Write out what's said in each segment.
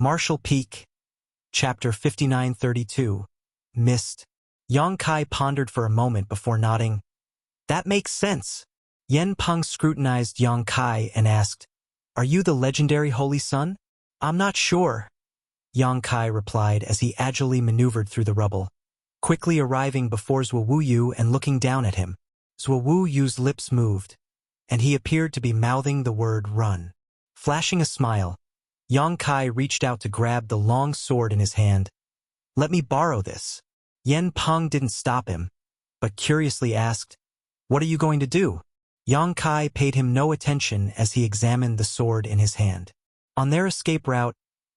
Martial Peak, Chapter 5932, Mist. Yang Kai pondered for a moment before nodding. That makes sense. Yen Peng scrutinized Yang Kai and asked, Are you the legendary Holy Sun? I'm not sure, Yang Kai replied as he agilely maneuvered through the rubble, quickly arriving before Zhuo Wuyu and looking down at him. Zhuo Wuyu's lips moved, and he appeared to be mouthing the word run. Flashing a smile, Yang Kai reached out to grab the long sword in his hand. Let me borrow this. Yen Peng didn't stop him, but curiously asked, What are you going to do? Yang Kai paid him no attention as he examined the sword in his hand. On their escape route,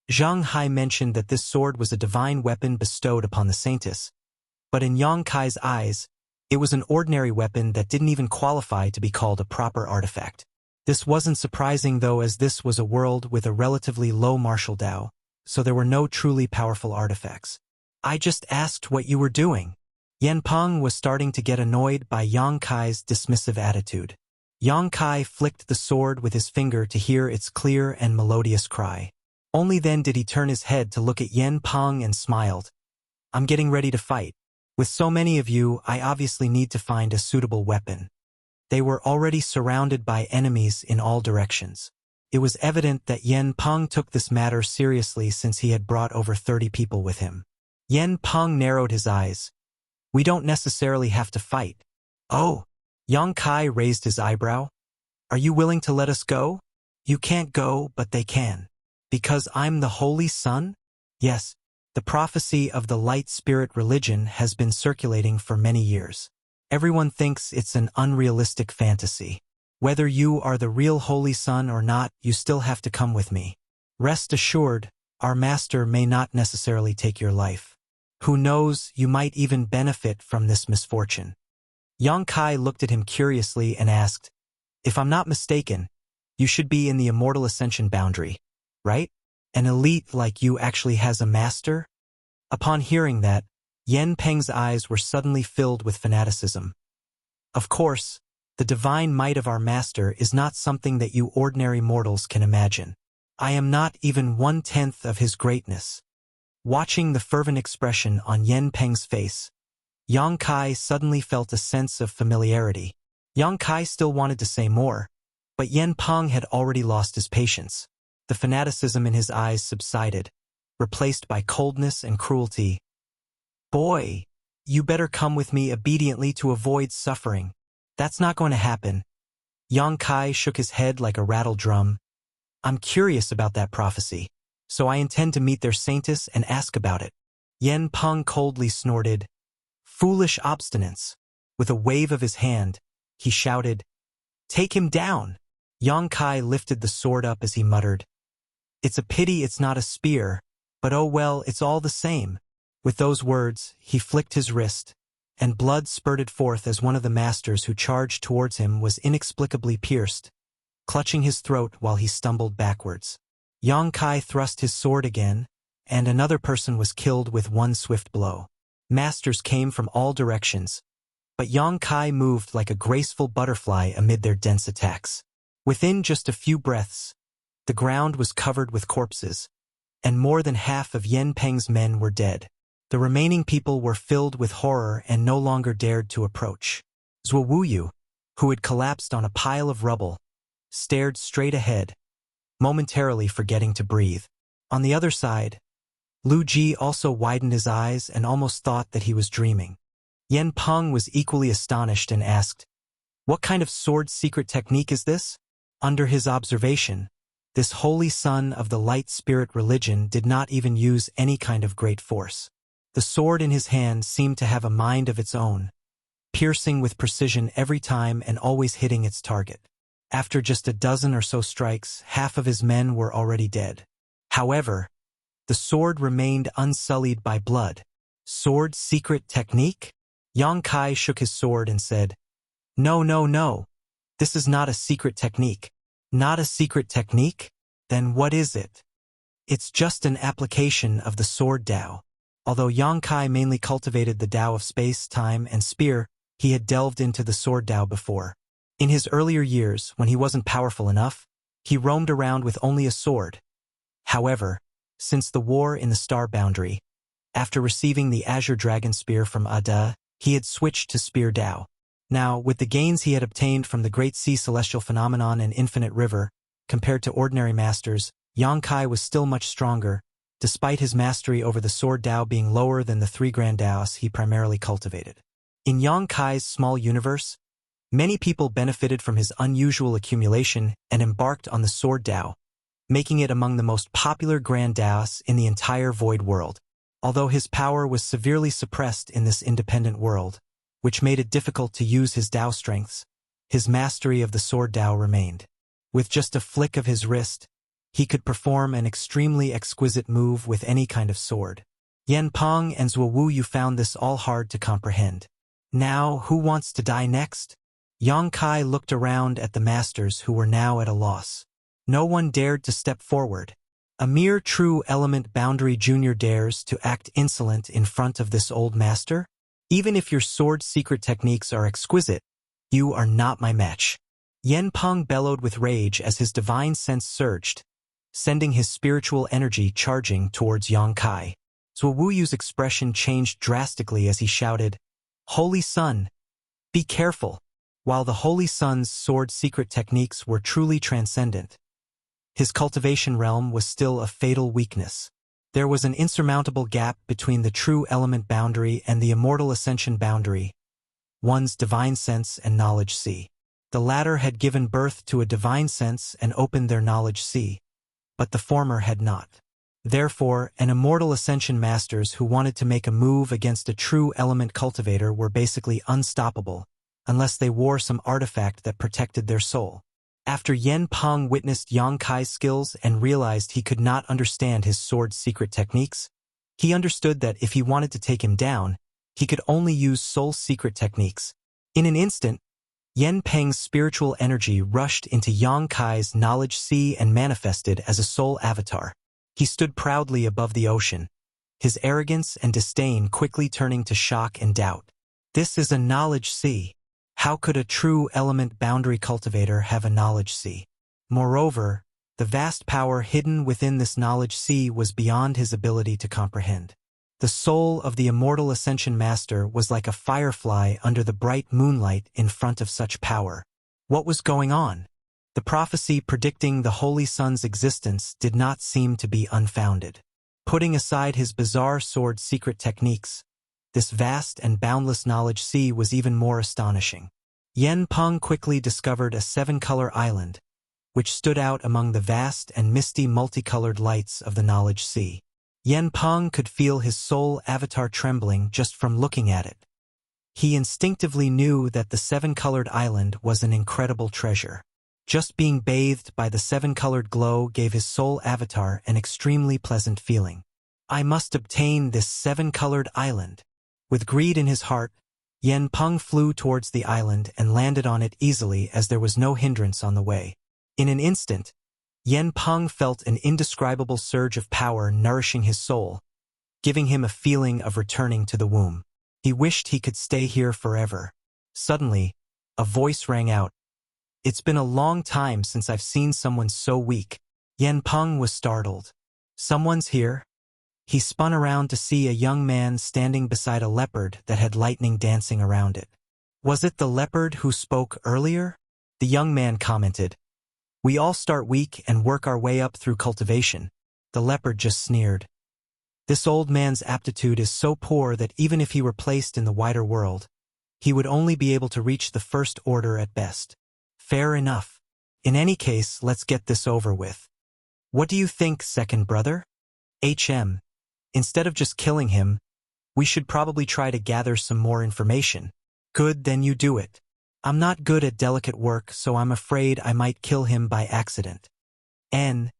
Zhang Hai mentioned that this sword was a divine weapon bestowed upon the Saintess, but in Yang Kai's eyes, it was an ordinary weapon that didn't even qualify to be called a proper artifact. This wasn't surprising though, as this was a world with a relatively low martial Dao, so there were no truly powerful artifacts. I just asked what you were doing. Yen Peng was starting to get annoyed by Yang Kai's dismissive attitude. Yang Kai flicked the sword with his finger to hear its clear and melodious cry. Only then did he turn his head to look at Yen Peng and smiled. I'm getting ready to fight. With so many of you, I obviously need to find a suitable weapon. They were already surrounded by enemies in all directions. It was evident that Yen Peng took this matter seriously since he had brought over 30 people with him. Yen Peng narrowed his eyes. We don't necessarily have to fight. Oh, Yang Kai raised his eyebrow. Are you willing to let us go? You can't go, but they can. Because I'm the Holy Sun? Yes, the prophecy of the light spirit religion has been circulating for many years. Everyone thinks it's an unrealistic fantasy. Whether you are the real Holy Sun or not, you still have to come with me. Rest assured, our master may not necessarily take your life. Who knows, you might even benefit from this misfortune. Yang Kai looked at him curiously and asked, If I'm not mistaken, you should be in the Immortal Ascension boundary, right? An elite like you actually has a master? Upon hearing that, Yen Peng's eyes were suddenly filled with fanaticism. Of course, the divine might of our master is not something that you ordinary mortals can imagine. I am not even 1/10 of his greatness. Watching the fervent expression on Yen Peng's face, Yang Kai suddenly felt a sense of familiarity. Yang Kai still wanted to say more, but Yen Peng had already lost his patience. The fanaticism in his eyes subsided, replaced by coldness and cruelty. Boy, you better come with me obediently to avoid suffering. That's not going to happen. Yang Kai shook his head like a rattle drum. I'm curious about that prophecy, so I intend to meet their saintess and ask about it. Yen Peng coldly snorted. Foolish obstinance. With a wave of his hand, he shouted, Take him down. Yang Kai lifted the sword up as he muttered, It's a pity it's not a spear, but oh well, it's all the same. With those words, he flicked his wrist, and blood spurted forth as one of the masters who charged towards him was inexplicably pierced, clutching his throat while he stumbled backwards. Yang Kai thrust his sword again, and another person was killed with one swift blow. Masters came from all directions, but Yang Kai moved like a graceful butterfly amid their dense attacks. Within just a few breaths, the ground was covered with corpses, and more than half of Yen Peng's men were dead. The remaining people were filled with horror and no longer dared to approach. Zhuo Wuyu, who had collapsed on a pile of rubble, stared straight ahead, momentarily forgetting to breathe. On the other side, Lu Ji also widened his eyes and almost thought that he was dreaming. Yen Peng was equally astonished and asked, What kind of sword secret technique is this? Under his observation, this holy son of the light spirit religion did not even use any kind of great force. The sword in his hand seemed to have a mind of its own, piercing with precision every time and always hitting its target. After just a dozen or so strikes, half of his men were already dead. However, the sword remained unsullied by blood. Sword secret technique? Yang Kai shook his sword and said, No, no, no. This is not a secret technique. Not a secret technique? Then what is it? It's just an application of the sword Dao. Although Yang Kai mainly cultivated the Dao of space, time, and spear, he had delved into the sword Dao before. In his earlier years, when he wasn't powerful enough, he roamed around with only a sword. However, Since the war in the Star Boundary, after receiving the Azure Dragon Spear from Ada, he had switched to Spear Dao. Now, with the gains he had obtained from the Great Sea Celestial Phenomenon and Infinite River, compared to ordinary masters, Yang Kai was still much stronger, despite his mastery over the Sword Dao being lower than the 3 Grand Daos he primarily cultivated. In Yang Kai's small universe, many people benefited from his unusual accumulation and embarked on the Sword Dao, making it among the most popular Grand Daos in the entire Void world. Although his power was severely suppressed in this independent world, which made it difficult to use his Dao strengths, his mastery of the Sword Dao remained. With just a flick of his wrist, he could perform an extremely exquisite move with any kind of sword. Yen Peng and Zhuo Wu found this all hard to comprehend. Now, who wants to die next? Yang Kai looked around at the masters who were now at a loss. No one dared to step forward. A mere true element boundary junior dares to act insolent in front of this old master? Even if your sword secret techniques are exquisite, you are not my match. Yen Peng bellowed with rage as his divine sense surged, sending his spiritual energy charging towards Yang Kai. Zhuo Wuyu's expression changed drastically as he shouted, "Holy Sun, be careful!" While the Holy Sun's sword secret techniques were truly transcendent, his cultivation realm was still a fatal weakness. There was an insurmountable gap between the true element boundary and the immortal ascension boundary, one's divine sense and knowledge sea. The latter had given birth to a divine sense and opened their knowledge sea, but the former had not. Therefore, an immortal ascension masters who wanted to make a move against a true element cultivator were basically unstoppable, unless they wore some artifact that protected their soul. After Yen Peng witnessed Yang Kai's skills and realized he could not understand his sword's secret techniques, he understood that if he wanted to take him down, he could only use soul's secret techniques. In an instant, Yen Peng's spiritual energy rushed into Yang Kai's knowledge sea and manifested as a soul avatar. He stood proudly above the ocean, his arrogance and disdain quickly turning to shock and doubt. This is a knowledge sea. How could a true element boundary cultivator have a knowledge sea? Moreover, the vast power hidden within this knowledge sea was beyond his ability to comprehend. The soul of the immortal ascension master was like a firefly under the bright moonlight in front of such power. What was going on? The prophecy predicting the Holy Sun's existence did not seem to be unfounded. Putting aside his bizarre sword secret techniques, this vast and boundless knowledge sea was even more astonishing. Yen Peng quickly discovered a 7-color island, which stood out among the vast and misty multicolored lights of the knowledge sea. Yen Peng could feel his soul avatar trembling just from looking at it. He instinctively knew that the 7-colored island was an incredible treasure. Just being bathed by the 7-colored glow gave his soul avatar an extremely pleasant feeling. I must obtain this 7-colored island. With greed in his heart, Yen Peng flew towards the island and landed on it easily as there was no hindrance on the way. In an instant, Yen Peng felt an indescribable surge of power nourishing his soul, giving him a feeling of returning to the womb. He wished he could stay here forever. Suddenly, a voice rang out. It's been a long time since I've seen someone so weak. Yen Peng was startled. Someone's here? He spun around to see a young man standing beside a leopard that had lightning dancing around it. Was it the leopard who spoke earlier? The young man commented. We all start weak and work our way up through cultivation. The leopard just sneered. This old man's aptitude is so poor that even if he were placed in the wider world, he would only be able to reach the first order at best. Fair enough. In any case, let's get this over with. What do you think, second brother? Instead of just killing him, we should probably try to gather some more information. Good, then you do it. I'm not good at delicate work, so I'm afraid I might kill him by accident. The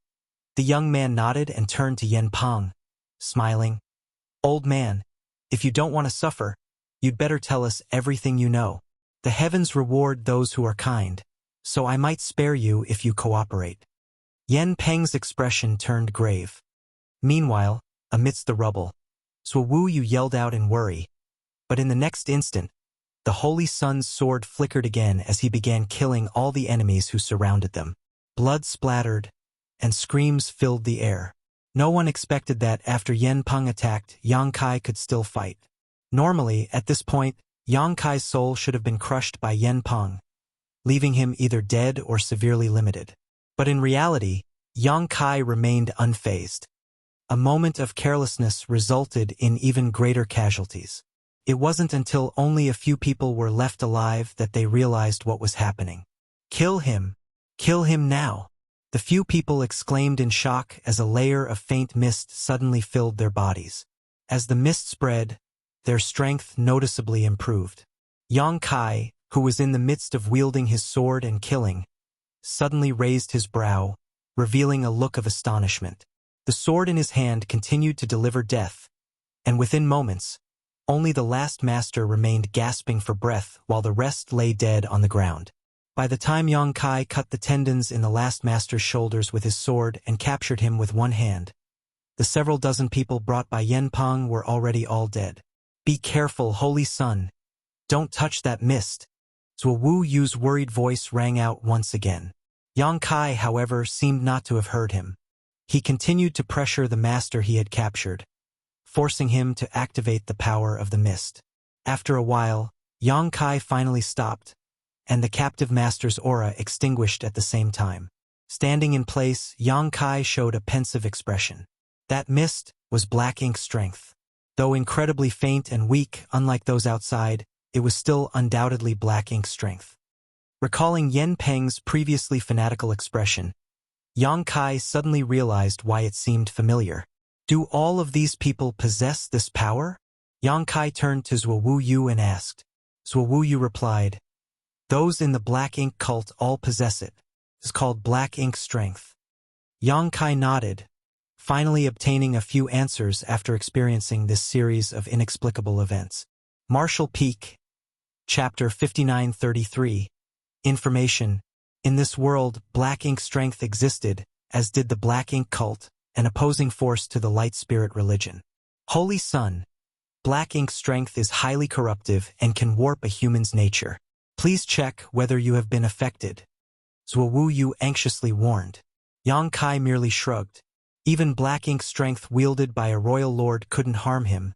young man nodded and turned to Yen Peng, smiling. Old man, if you don't want to suffer, you'd better tell us everything you know. The heavens reward those who are kind, so I might spare you if you cooperate. Yen Peng's expression turned grave. Meanwhile, amidst the rubble, Zhuo Wu yelled out in worry, but in the next instant, the Holy Sun's sword flickered again as he began killing all the enemies who surrounded them. Blood splattered, and screams filled the air. No one expected that after Yen Peng attacked, Yang Kai could still fight. Normally, at this point, Yang Kai's soul should have been crushed by Yen Peng, leaving him either dead or severely limited. But in reality, Yang Kai remained unfazed. A moment of carelessness resulted in even greater casualties. It wasn't until only a few people were left alive that they realized what was happening. "Kill him! Kill him now!" The few people exclaimed in shock as a layer of faint mist suddenly filled their bodies. As the mist spread, their strength noticeably improved. Yang Kai, who was in the midst of wielding his sword and killing, suddenly raised his brow, revealing a look of astonishment. The sword in his hand continued to deliver death, and within moments, only the last master remained gasping for breath while the rest lay dead on the ground. By the time Yang Kai cut the tendons in the last master's shoulders with his sword and captured him with one hand, the several dozen people brought by Yen Peng were already all dead. "Be careful, holy son! Don't touch that mist!" Zhuo Wu Yu's worried voice rang out once again. Yang Kai, however, seemed not to have heard him. He continued to pressure the master he had captured, forcing him to activate the power of the mist. After a while, Yang Kai finally stopped, and the captive master's aura extinguished at the same time. Standing in place, Yang Kai showed a pensive expression. That mist was black ink strength. Though incredibly faint and weak, unlike those outside, it was still undoubtedly black ink strength. Recalling Yen Peng's previously fanatical expression, Yang Kai suddenly realized why it seemed familiar. Do all of these people possess this power? Yang Kai turned to Zhuo Wu Yu and asked. Zhuo Wu Yu replied, "Those in the black ink cult all possess it. It's called black ink strength." Yang Kai nodded, finally obtaining a few answers after experiencing this series of inexplicable events. Martial Peak, Chapter 5933. Information. In this world, black ink strength existed, as did the black ink cult, an opposing force to the light spirit religion. Holy Son, black ink strength is highly corruptive and can warp a human's nature. Please check whether you have been affected. Zhuo Wu Yu anxiously warned. Yang Kai merely shrugged. Even black ink strength wielded by a royal lord couldn't harm him,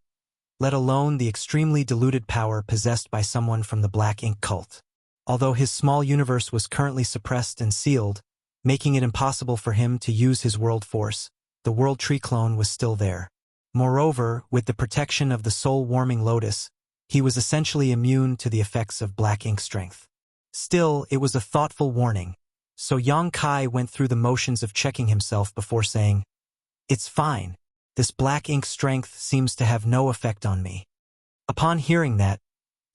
let alone the extremely diluted power possessed by someone from the black ink cult. Although his small universe was currently suppressed and sealed, making it impossible for him to use his world force, the world tree clone was still there. Moreover, with the protection of the soul-warming lotus, he was essentially immune to the effects of black ink strength. Still, it was a thoughtful warning, so Yang Kai went through the motions of checking himself before saying, "It's fine. This black ink strength seems to have no effect on me." Upon hearing that,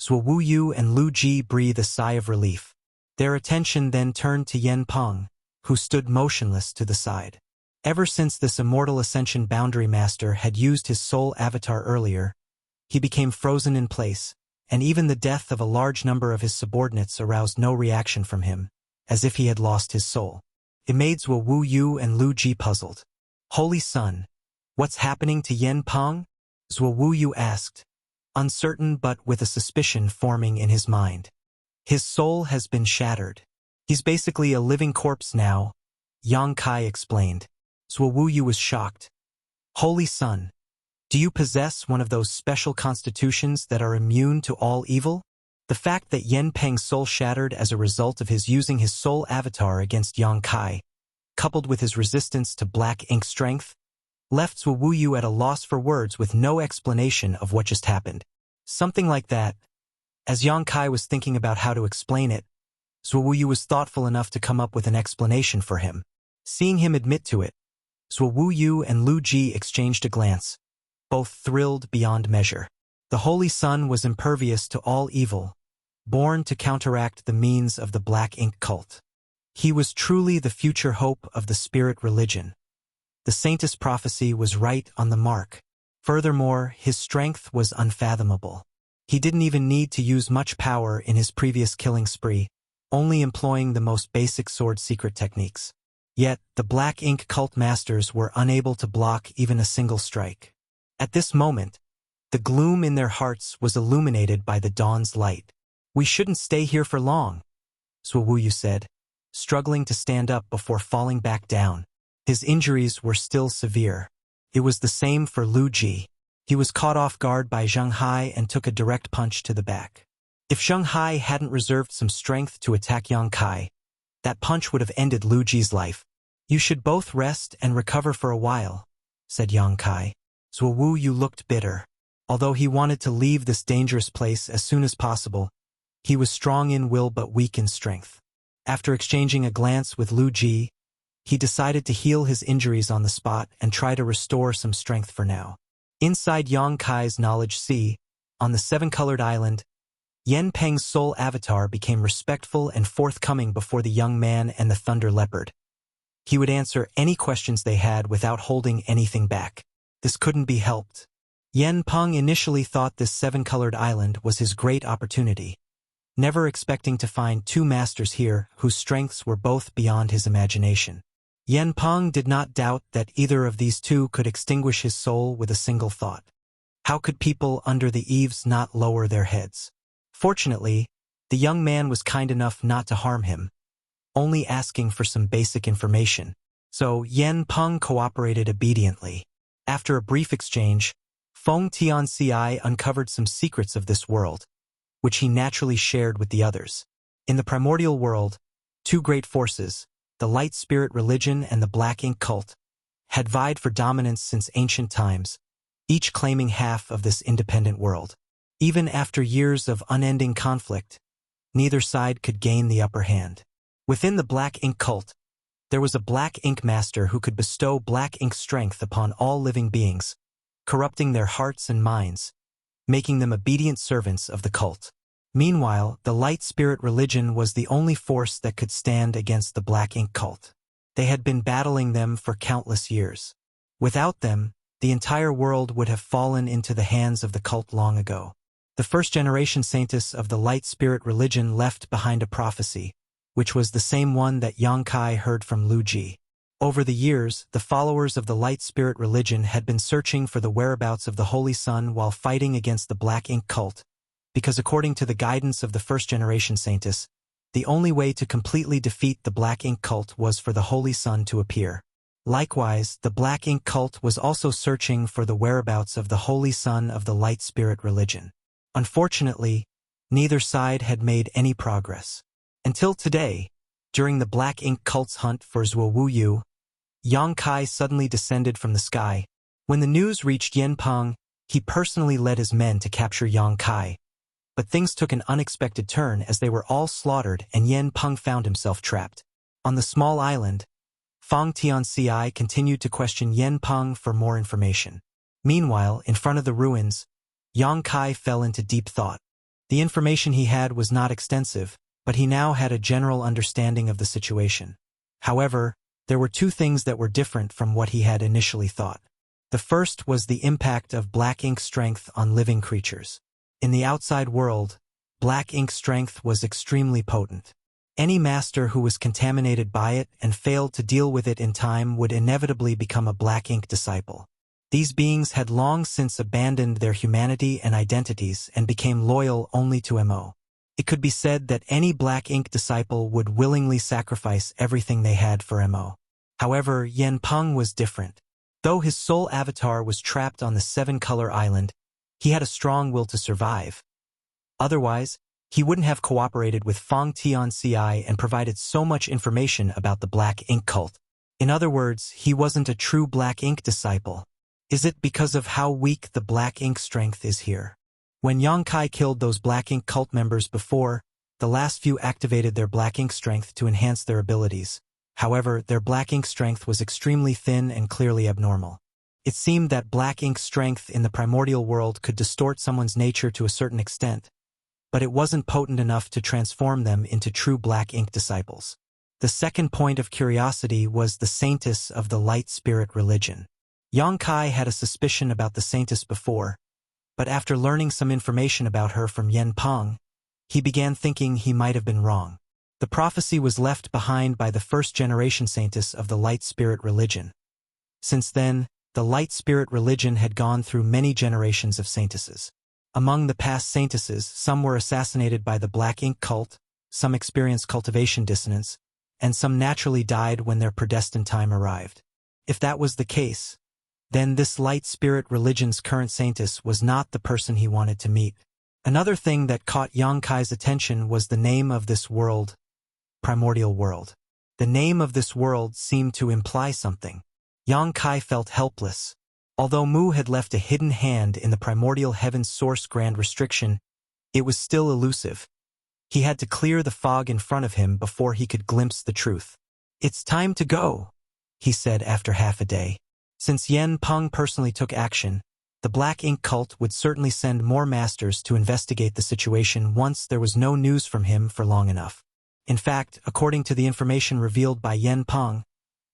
Zhuo Wu Yu and Lu Ji breathed a sigh of relief. Their attention then turned to Yen Peng, who stood motionless to the side. Ever since this immortal Ascension Boundary Master had used his soul avatar earlier, he became frozen in place, and even the death of a large number of his subordinates aroused no reaction from him, as if he had lost his soul. It made Zhuo Wu Yu and Lu Ji puzzled. "Holy Son, what's happening to Yen Peng?" Zhuo Wu Yu asked, uncertain but with a suspicion forming in his mind. "His soul has been shattered. He's basically a living corpse now," Yang Kai explained. Zhuo Wu Yu was shocked. "Holy Son, do you possess one of those special constitutions that are immune to all evil?" The fact that Yen Peng's soul shattered as a result of his using his soul avatar against Yang Kai, coupled with his resistance to black ink strength, left Zhuo Wu Yu at a loss for words with no explanation of what just happened. Something like that. As Yang Kai was thinking about how to explain it, Zhuo Wu Yu was thoughtful enough to come up with an explanation for him. Seeing him admit to it, Zhuo Wu Yu and Lu Ji exchanged a glance, both thrilled beyond measure. The Holy Son was impervious to all evil, born to counteract the means of the black ink cult. He was truly the future hope of the spirit religion. The Saintess prophecy was right on the mark. Furthermore, his strength was unfathomable. He didn't even need to use much power in his previous killing spree, only employing the most basic sword secret techniques. Yet, the black ink cult masters were unable to block even a single strike. At this moment, the gloom in their hearts was illuminated by the dawn's light. "We shouldn't stay here for long," Zhuo Wu Yu said, struggling to stand up before falling back down. His injuries were still severe. It was the same for Lu Ji. He was caught off guard by Zheng Hai and took a direct punch to the back. If Zheng Hai hadn't reserved some strength to attack Yang Kai, that punch would have ended Lu Ji's life. "You should both rest and recover for a while," said Yang Kai. Zhuo Wu Yu looked bitter. Although he wanted to leave this dangerous place as soon as possible, he was strong in will but weak in strength. After exchanging a glance with Lu Ji, he decided to heal his injuries on the spot and try to restore some strength for now. Inside Yang Kai's knowledge sea, on the seven-colored island, Yen Peng's soul avatar became respectful and forthcoming before the young man and the thunder leopard. He would answer any questions they had without holding anything back. This couldn't be helped. Yen Peng initially thought this seven-colored island was his great opportunity, never expecting to find two masters here whose strengths were both beyond his imagination. Yen Peng did not doubt that either of these two could extinguish his soul with a single thought. How could people under the eaves not lower their heads? Fortunately, the young man was kind enough not to harm him, only asking for some basic information, so Yen Peng cooperated obediently. After a brief exchange, Feng Tianci uncovered some secrets of this world, which he naturally shared with the others. In the primordial world, two great forces, the light spirit religion and the black ink cult, had vied for dominance since ancient times, each claiming half of this independent world. Even after years of unending conflict, neither side could gain the upper hand. Within the black ink cult, there was a black ink master who could bestow black ink strength upon all living beings, corrupting their hearts and minds, making them obedient servants of the cult. Meanwhile, the light spirit religion was the only force that could stand against the black ink cult. They had been battling them for countless years. Without them, the entire world would have fallen into the hands of the cult long ago. The first-generation saintess of the light spirit religion left behind a prophecy, which was the same one that Yang Kai heard from Lu Ji. Over the years, the followers of the light spirit religion had been searching for the whereabouts of the Holy Sun while fighting against the black ink cult, because according to the guidance of the first-generation saintess, the only way to completely defeat the black ink cult was for the Holy Sun to appear. Likewise, the black ink cult was also searching for the whereabouts of the Holy Sun of the light spirit religion. Unfortunately, neither side had made any progress. Until today, during the black ink cult's hunt for Zhuo Wu Yu, Yang Kai suddenly descended from the sky. When the news reached Yen Peng, he personally led his men to capture Yang Kai. But things took an unexpected turn as they were all slaughtered and Yen Peng found himself trapped. On the small island, Feng Tianci continued to question Yen Peng for more information. Meanwhile, in front of the ruins, Yang Kai fell into deep thought. The information he had was not extensive, but he now had a general understanding of the situation. However, there were two things that were different from what he had initially thought. The first was the impact of black ink strength on living creatures. In the outside world, black ink strength was extremely potent. Any master who was contaminated by it and failed to deal with it in time would inevitably become a black ink disciple. These beings had long since abandoned their humanity and identities and became loyal only to Mo. It could be said that any black ink disciple would willingly sacrifice everything they had for Mo. However, Yen Peng was different. Though his soul avatar was trapped on the seven-color island, he had a strong will to survive. Otherwise, he wouldn't have cooperated with Feng Tianci and provided so much information about the black ink cult. In other words, he wasn't a true black ink disciple. Is it because of how weak the black ink strength is here? When Yang Kai killed those black ink cult members before, the last few activated their black ink strength to enhance their abilities. However, their black ink strength was extremely thin and clearly abnormal. It seemed that black ink strength in the primordial world could distort someone's nature to a certain extent, but it wasn't potent enough to transform them into true black ink disciples. The second point of curiosity was the saintess of the light spirit religion. Yang Kai had a suspicion about the saintess before, but after learning some information about her from Yen Peng, he began thinking he might have been wrong. The prophecy was left behind by the first-generation saintess of the light spirit religion. Since then, the light spirit religion had gone through many generations of saintesses. Among the past saintesses, some were assassinated by the black ink cult, some experienced cultivation dissonance, and some naturally died when their predestined time arrived. If that was the case, Then this light spirit religion's current saintess was not the person he wanted to meet. Another thing that caught Yang Kai's attention was the name of this world, primordial world. The name of this world seemed to imply something. Yang Kai felt helpless. Although Mu had left a hidden hand in the primordial heaven's source grand restriction, it was still elusive. He had to clear the fog in front of him before he could glimpse the truth. "It's time to go," he said after half a day. Since Yen Peng personally took action, the Black Ink cult would certainly send more masters to investigate the situation once there was no news from him for long enough. In fact, according to the information revealed by Yen Peng,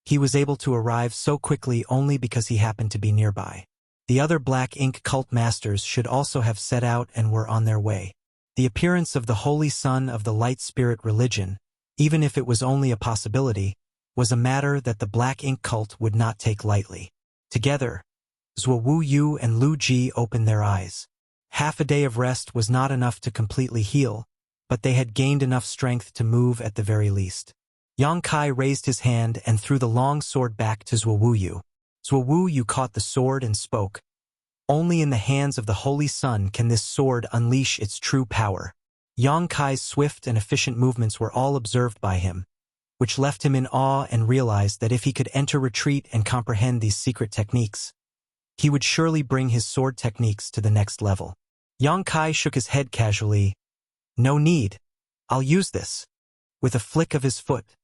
he was able to arrive so quickly only because he happened to be nearby. The other Black Ink cult masters should also have set out and were on their way. The appearance of the Holy Son of the Light Spirit religion, even if it was only a possibility, was a matter that the Black Ink cult would not take lightly. Together, Zhuo Wu Yu and Lu Ji opened their eyes. Half a day of rest was not enough to completely heal, but they had gained enough strength to move at the very least. Yang Kai raised his hand and threw the long sword back to Zhuo Wu Yu. Zhuo Wu Yu caught the sword and spoke. "Only in the hands of the Holy Sun can this sword unleash its true power." Yang Kai's swift and efficient movements were all observed by him, which left him in awe and realized that if he could enter retreat and comprehend these secret techniques, he would surely bring his sword techniques to the next level. Yang Kai shook his head casually. "No need. I'll use this." With a flick of his foot,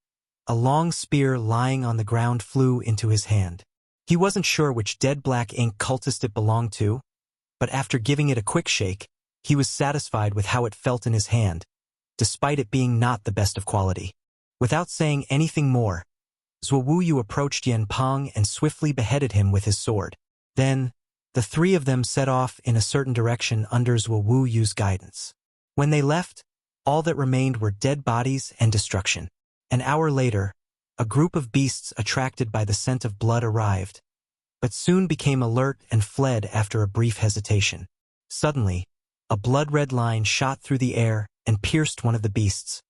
a long spear lying on the ground flew into his hand. He wasn't sure which dead Black Ink cultist it belonged to, but after giving it a quick shake, he was satisfied with how it felt in his hand, despite it being not the best of quality. Without saying anything more, Zhuo Wu Yu approached Yen Peng and swiftly beheaded him with his sword. Then, the three of them set off in a certain direction under Zhuo Wu Yu's guidance. When they left, all that remained were dead bodies and destruction. An hour later, a group of beasts attracted by the scent of blood arrived, but soon became alert and fled after a brief hesitation. Suddenly, a blood-red line shot through the air and pierced one of the beasts,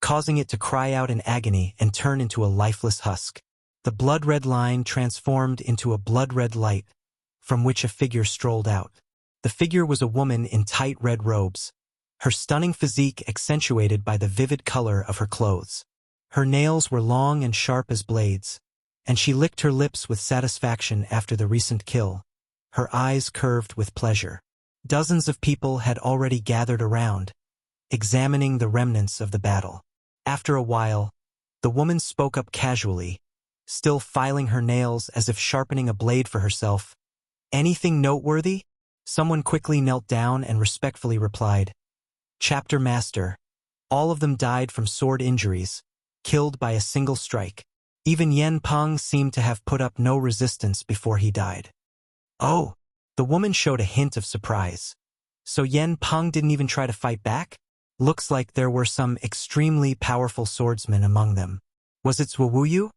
causing it to cry out in agony and turn into a lifeless husk. The blood-red line transformed into a blood-red light, from which a figure strolled out. The figure was a woman in tight red robes, her stunning physique accentuated by the vivid color of her clothes. Her nails were long and sharp as blades, and she licked her lips with satisfaction after the recent kill, her eyes curved with pleasure. Dozens of people had already gathered around, examining the remnants of the battle. After a while, the woman spoke up casually, still filing her nails as if sharpening a blade for herself. "Anything noteworthy?" Someone quickly knelt down and respectfully replied, "Chapter Master. All of them died from sword injuries, killed by a single strike. Even Yen Peng seemed to have put up no resistance before he died." "Oh," the woman showed a hint of surprise. "So Yen Peng didn't even try to fight back? Looks like there were some extremely powerful swordsmen among them. Was it Zhuo Wu Yu?"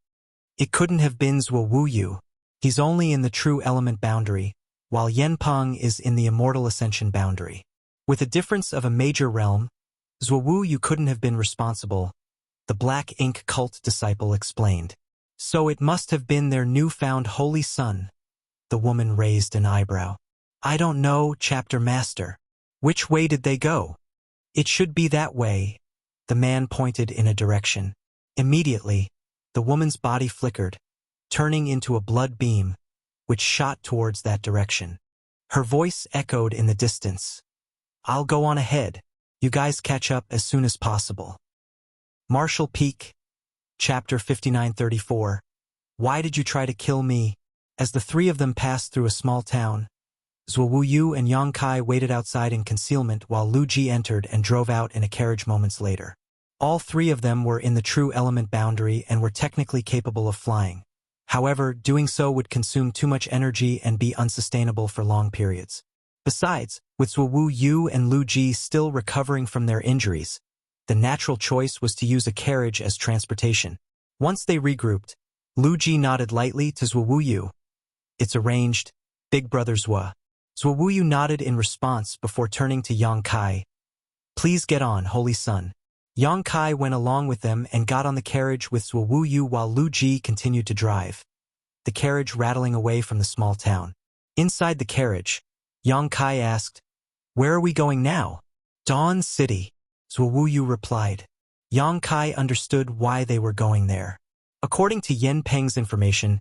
"It couldn't have been Zhuo Wu Yu. He's only in the true element boundary, while Yen Peng is in the immortal ascension boundary. With a difference of a major realm, Zhuo Wu Yu couldn't have been responsible," the Black Ink cult disciple explained. "So it must have been their newfound holy son." The woman raised an eyebrow. "I don't know, Chapter Master. Which way did they go?" "It should be that way." The man pointed in a direction. Immediately, the woman's body flickered, turning into a blood beam, which shot towards that direction. Her voice echoed in the distance. "I'll go on ahead. You guys catch up as soon as possible." Marshall Peak, Chapter 5934. Why did you try to kill me? As the three of them passed through a small town, Zhuo Wu Yu and Yang Kai waited outside in concealment while Lu Ji entered and drove out in a carriage moments later. All three of them were in the true element boundary and were technically capable of flying. However, doing so would consume too much energy and be unsustainable for long periods. Besides, with Zhuo Wu Yu and Lu Ji still recovering from their injuries, the natural choice was to use a carriage as transportation. Once they regrouped, Lu Ji nodded lightly to Zhuo Wu Yu. "It's arranged, Big Brother Zhuo." Zhuo Wu Yu nodded in response before turning to Yang Kai. "Please get on, Holy Son." Yang Kai went along with them and got on the carriage with Zhuo Wu Yu while Lu Ji continued to drive. the carriage rattling away from the small town. Inside the carriage, Yang Kai asked, "Where are we going now?" "Dawn City," Zhuo Wuyu replied. Yang Kai understood why they were going there. According to Yen Peng's information,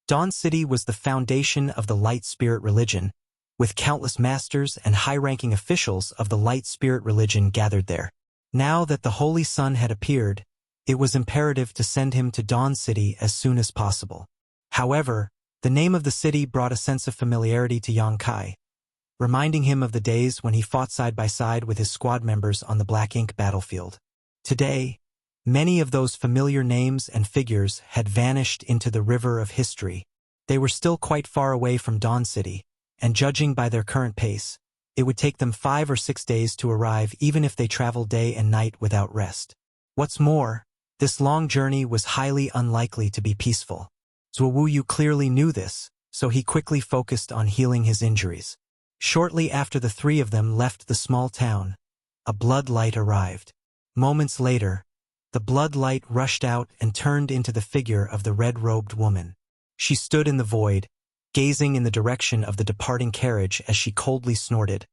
Dawn City was the foundation of the Light Spirit religion, with countless masters and high-ranking officials of the Light Spirit religion gathered there. Now that the Holy Sun had appeared, it was imperative to send him to Dawn City as soon as possible. However, the name of the city brought a sense of familiarity to Yang Kai, reminding him of the days when he fought side by side with his squad members on the Black Ink battlefield. Today, many of those familiar names and figures had vanished into the river of history. They were still quite far away from Dawn City, and judging by their current pace, it would take them 5 or 6 days to arrive even if they traveled day and night without rest. What's more, this long journey was highly unlikely to be peaceful. Zhuo Wuyu clearly knew this, so he quickly focused on healing his injuries. Shortly after the three of them left the small town, a blood light arrived. Moments later, the blood light rushed out and turned into the figure of the red-robed woman. She stood in the void, gazing in the direction of the departing carriage as she coldly snorted.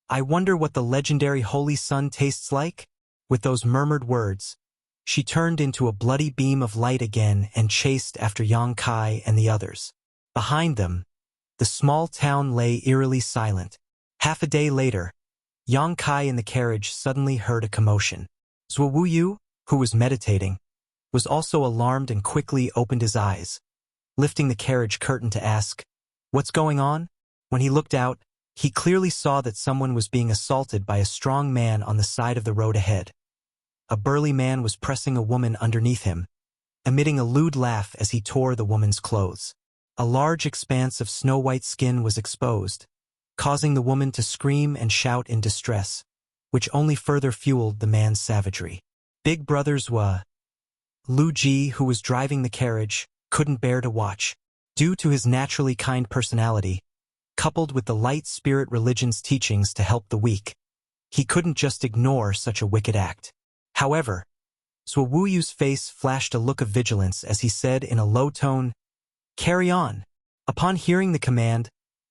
"I wonder what the legendary Holy Sun tastes like?" With those murmured words, she turned into a bloody beam of light again and chased after Yang Kai and the others. Behind them, the small town lay eerily silent. Half a day later, Yang Kai in the carriage suddenly heard a commotion. Zhuo Wuyu, who was meditating, was also alarmed and quickly opened his eyes, lifting the carriage curtain to ask, "What's going on?" When he looked out, he clearly saw that someone was being assaulted by a strong man on the side of the road ahead. A burly man was pressing a woman underneath him, emitting a lewd laugh as he tore the woman's clothes. A large expanse of snow-white skin was exposed, causing the woman to scream and shout in distress, which only further fueled the man's savagery. Big Brother Zhua, Lu Ji, who was driving the carriage, couldn't bear to watch. Due to his naturally kind personality, coupled with the Light Spirit religion's teachings to help the weak, he couldn't just ignore such a wicked act. However, Zhuo Wuyu's face flashed a look of vigilance as he said in a low tone, "Carry on." Upon hearing the command,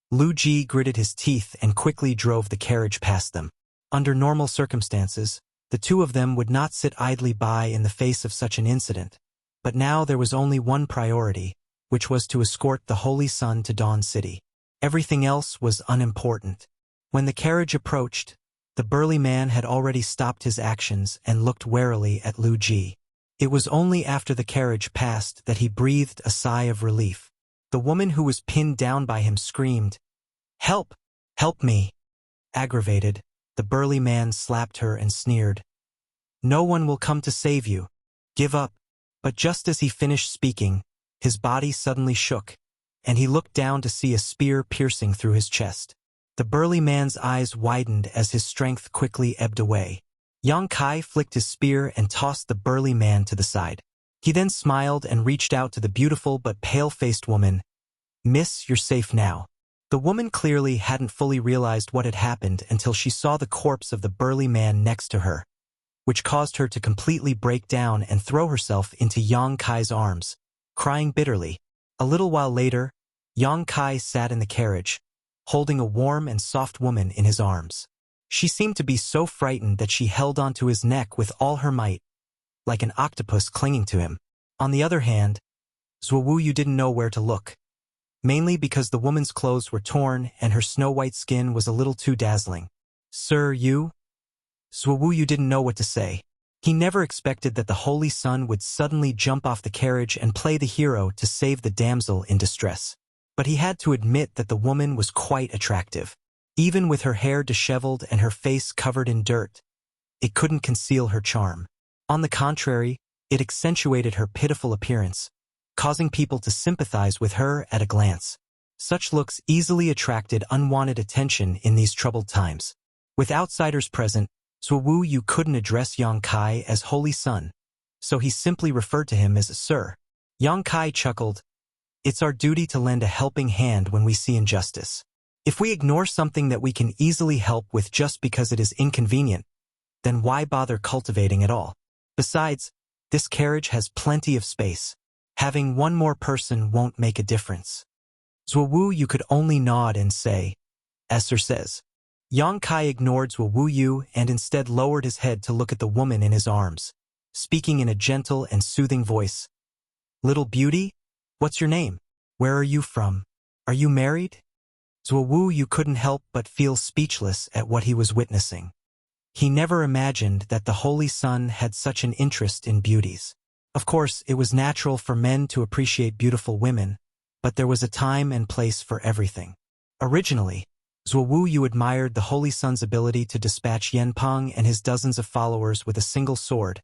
Lu Ji gritted his teeth and quickly drove the carriage past them. Under normal circumstances, the two of them would not sit idly by in the face of such an incident, but now there was only one priority, which was to escort the Holy Sun to Dawn City. Everything else was unimportant. When the carriage approached, the burly man had already stopped his actions and looked warily at Lu Ji. It was only after the carriage passed that he breathed a sigh of relief. The woman who was pinned down by him screamed, "Help! Help me!" Aggravated, the burly man slapped her and sneered, "No one will come to save you. Give up." But just as he finished speaking, his body suddenly shook, and he looked down to see a spear piercing through his chest. The burly man's eyes widened as his strength quickly ebbed away. Yang Kai flicked his spear and tossed the burly man to the side. He then smiled and reached out to the beautiful but pale-faced woman. "Miss, you're safe now." The woman clearly hadn't fully realized what had happened until she saw the corpse of the burly man next to her, which caused her to completely break down and throw herself into Yang Kai's arms, crying bitterly. A little while later, Yang Kai sat in the carriage, holding a warm and soft woman in his arms. She seemed to be so frightened that she held onto his neck with all her might, like an octopus clinging to him. On the other hand, Zhuo Wuyu didn't know where to look, mainly because the woman's clothes were torn and her snow-white skin was a little too dazzling. "Sir, you?" Zhuo Wuyu didn't know what to say. He never expected that the Holy Sun would suddenly jump off the carriage and play the hero to save the damsel in distress. But he had to admit that the woman was quite attractive. Even with her hair disheveled and her face covered in dirt, it couldn't conceal her charm. On the contrary, it accentuated her pitiful appearance, causing people to sympathize with her at a glance. Such looks easily attracted unwanted attention in these troubled times. With outsiders present, Zhuo Wuyu couldn't address Yang Kai as Holy Sun, so he simply referred to him as Sir. Yang Kai chuckled, "It's our duty to lend a helping hand when we see injustice. If we ignore something that we can easily help with just because it is inconvenient, then why bother cultivating at all? Besides, this carriage has plenty of space." Having one more person won't make a difference. Zhuowu Yu could only nod and say, as Sir says. Yang Kai ignored Zhuowu Yu and instead lowered his head to look at the woman in his arms, speaking in a gentle and soothing voice. Little beauty, what's your name? Where are you from? Are you married? Zhuowu Yu couldn't help but feel speechless at what he was witnessing. He never imagined that the Holy Sun had such an interest in beauties. Of course, it was natural for men to appreciate beautiful women, but there was a time and place for everything. Originally, Zhuowu Yu admired the Holy Sun's ability to dispatch Yanpeng and his dozens of followers with a single sword,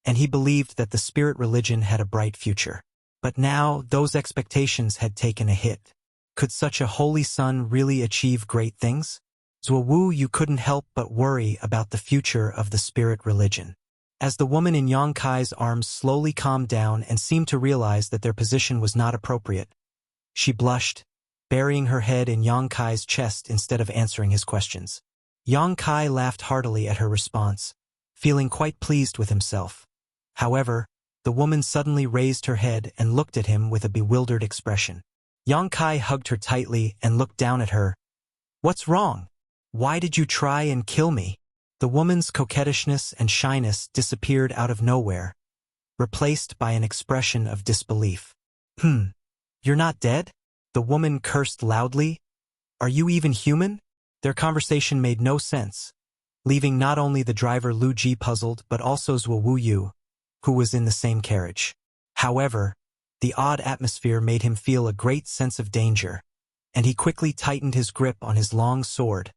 and he believed that the spirit religion had a bright future. But now, those expectations had taken a hit. Could such a Holy Sun really achieve great things? Zhuowu Yu couldn't help but worry about the future of the spirit religion. As the woman in Yang Kai's arms slowly calmed down and seemed to realize that their position was not appropriate, she blushed, burying her head in Yang Kai's chest instead of answering his questions. Yang Kai laughed heartily at her response, feeling quite pleased with himself. However, the woman suddenly raised her head and looked at him with a bewildered expression. Yang Kai hugged her tightly and looked down at her. What's wrong? Why did you try and kill me? The woman's coquettishness and shyness disappeared out of nowhere, replaced by an expression of disbelief. You're not dead? The woman cursed loudly. Are you even human? Their conversation made no sense, leaving not only the driver Lu Ji puzzled but also Zhuowu Yu, who was in the same carriage. However, the odd atmosphere made him feel a great sense of danger, and he quickly tightened his grip on his long sword,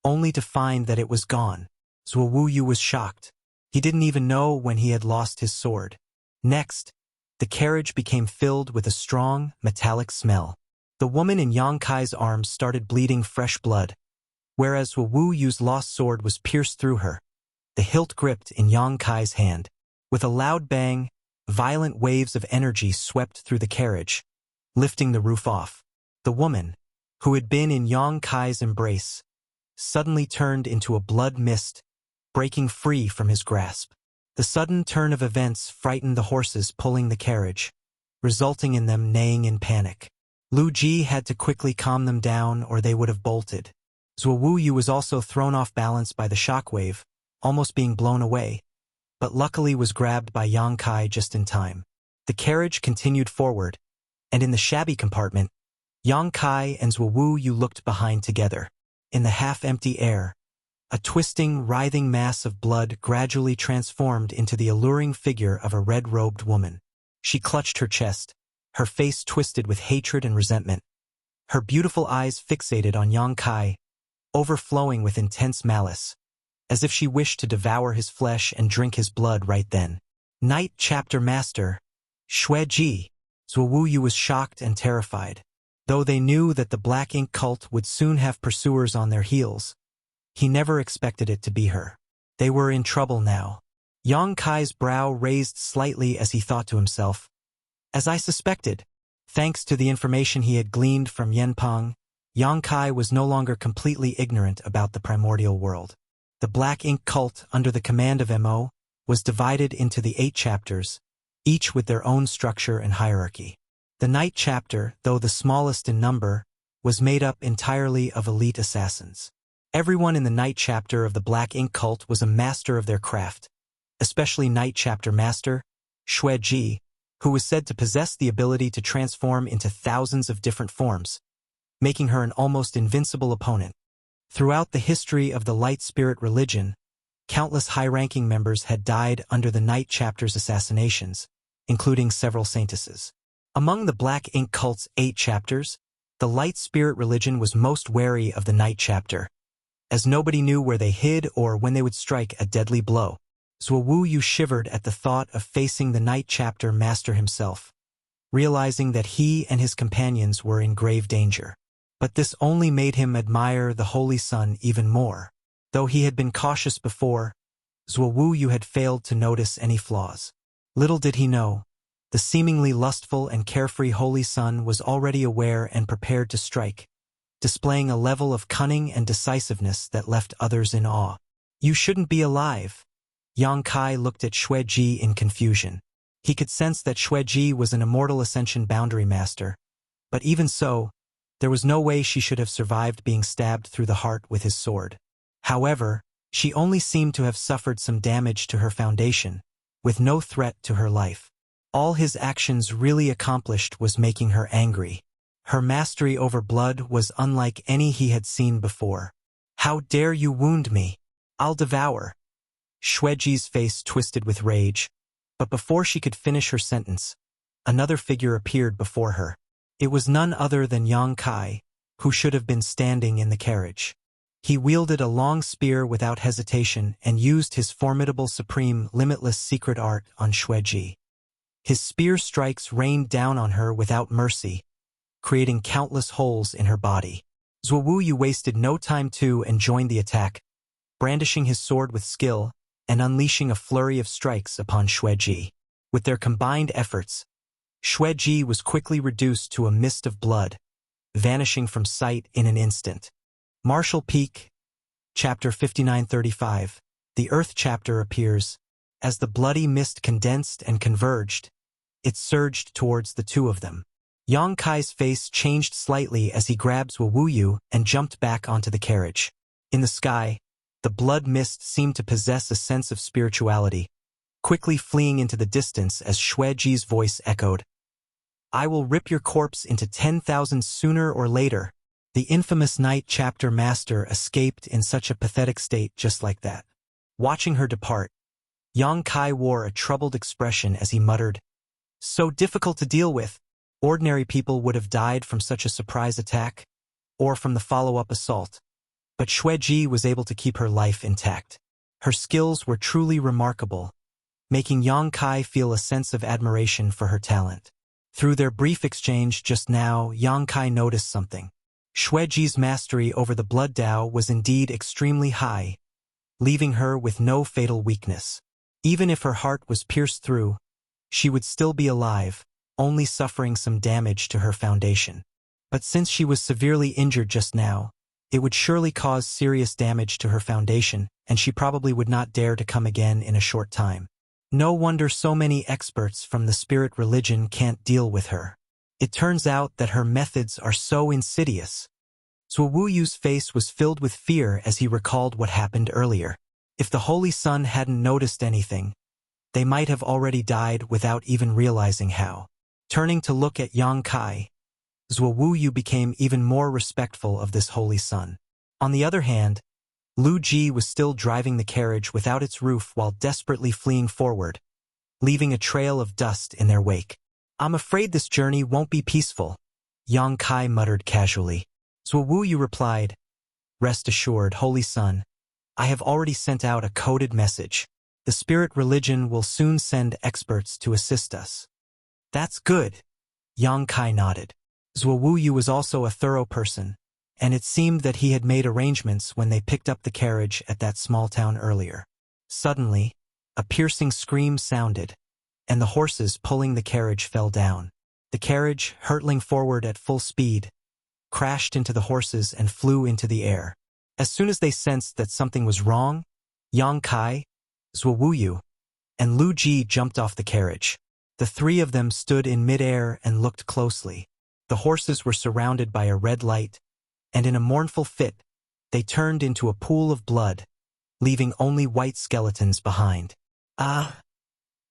only to find that it was gone. Zhuowu Yu was shocked. He didn't even know when he had lost his sword. Next, the carriage became filled with a strong, metallic smell. The woman in Yang Kai's arms started bleeding fresh blood, whereas Zhuowu Yu's lost sword was pierced through her, the hilt gripped in Yang Kai's hand. With a loud bang, violent waves of energy swept through the carriage, lifting the roof off. The woman, who had been in Yang Kai's embrace, suddenly turned into a blood mist, breaking free from his grasp. The sudden turn of events frightened the horses pulling the carriage, resulting in them neighing in panic. Lu Ji had to quickly calm them down or they would have bolted. Zhuowu Yu was also thrown off balance by the shockwave, almost being blown away, but luckily was grabbed by Yang Kai just in time. The carriage continued forward, and in the shabby compartment, Yang Kai and Zhuowu Yu looked behind together. In the half-empty air, a twisting, writhing mass of blood gradually transformed into the alluring figure of a red-robed woman. She clutched her chest, her face twisted with hatred and resentment, her beautiful eyes fixated on Yang Kai, overflowing with intense malice, as if she wished to devour his flesh and drink his blood right then. Knight Chapter Master, Xue Ji. Zhuowu Yu was shocked and terrified. Though they knew that the Black Ink cult would soon have pursuers on their heels, he never expected it to be her. They were in trouble now. Yang Kai's brow raised slightly as he thought to himself. As I suspected, thanks to the information he had gleaned from Yanpeng, Yang Kai was no longer completely ignorant about the primordial world. The Black Ink cult, under the command of Mo, was divided into the 8 chapters, each with their own structure and hierarchy. The Knight chapter, though the smallest in number, was made up entirely of elite assassins. Everyone in the Knight chapter of the Black Ink cult was a master of their craft, especially Knight Chapter Master, Xue Ji, who was said to possess the ability to transform into thousands of different forms, making her an almost invincible opponent. Throughout the history of the Light Spirit religion, countless high-ranking members had died under the Knight chapter's assassinations, including several saintesses. Among the Black Ink cult's 8 chapters, the Light Spirit religion was most wary of the Knight chapter, as nobody knew where they hid or when they would strike a deadly blow. Zhuowu Yu shivered at the thought of facing the Knight chapter master himself, realizing that he and his companions were in grave danger. But this only made him admire the Holy Sun even more. Though he had been cautious before, Zhuowu Yu had failed to notice any flaws. Little did he know, the seemingly lustful and carefree Holy Sun was already aware and prepared to strike, displaying a level of cunning and decisiveness that left others in awe. You shouldn't be alive. Yang Kai looked at Xue Ji in confusion. He could sense that Xueji was an immortal ascension boundary master, but even so, there was no way she should have survived being stabbed through the heart with his sword. However, she only seemed to have suffered some damage to her foundation, with no threat to her life. All his actions really accomplished was making her angry. Her mastery over blood was unlike any he had seen before. "How dare you wound me? I'll devour." Xueji's face twisted with rage, but before she could finish her sentence, another figure appeared before her. It was none other than Yang Kai, who should have been standing in the carriage. He wielded a long spear without hesitation and used his formidable supreme limitless secret art on Xueji. His spear strikes rained down on her without mercy, creating countless holes in her body. Zuowu wasted no time and joined the attack, brandishing his sword with skill and unleashing a flurry of strikes upon Xueji. With their combined efforts, Xueji was quickly reduced to a mist of blood, vanishing from sight in an instant. Martial Peak, Chapter 5935, the Earth chapter appears. As the bloody mist condensed and converged, it surged towards the two of them. Yang Kai's face changed slightly as he grabbed Zuowu and jumped back onto the carriage. In the sky, the blood mist seemed to possess a sense of spirituality, quickly fleeing into the distance as Xueji's voice echoed, "I will rip your corpse into 10,000 sooner or later." The infamous Night Chapter Master escaped in such a pathetic state just like that. Watching her depart, Yang Kai wore a troubled expression as he muttered, "So difficult to deal with. Ordinary people would have died from such a surprise attack, or from the follow-up assault. But Xueji was able to keep her life intact. Her skills were truly remarkable, making Yang Kai feel a sense of admiration for her talent. Through their brief exchange just now, Yang Kai noticed something. Xueji's mastery over the blood Dao was indeed extremely high, leaving her with no fatal weakness. Even if her heart was pierced through, she would still be alive, only suffering some damage to her foundation. But since she was severely injured just now, it would surely cause serious damage to her foundation, and she probably would not dare to come again in a short time. No wonder so many experts from the spirit religion can't deal with her. It turns out that her methods are so insidious. Zuowu's face was filled with fear as he recalled what happened earlier. If the Holy Sun hadn't noticed anything, they might have already died without even realizing how. Turning to look at Yang Kai, Zuowu became even more respectful of this Holy Sun. On the other hand, Lu Ji was still driving the carriage without its roof while desperately fleeing forward, leaving a trail of dust in their wake. "I'm afraid this journey won't be peaceful," Yang Kai muttered casually. Zuowu replied, "Rest assured, Holy Sun, I have already sent out a coded message. The spirit religion will soon send experts to assist us." "That's good," Yang Kai nodded. Zuowu was also a thorough person, and it seemed that he had made arrangements when they picked up the carriage at that small town earlier. Suddenly, a piercing scream sounded, and the horses pulling the carriage fell down. The carriage, hurtling forward at full speed, crashed into the horses and flew into the air. As soon as they sensed that something was wrong, Yang Kai, Zuowu, and Lu Ji jumped off the carriage. The three of them stood in midair and looked closely. The horses were surrounded by a red light, and in a mournful fit, they turned into a pool of blood, leaving only white skeletons behind. "Ah!"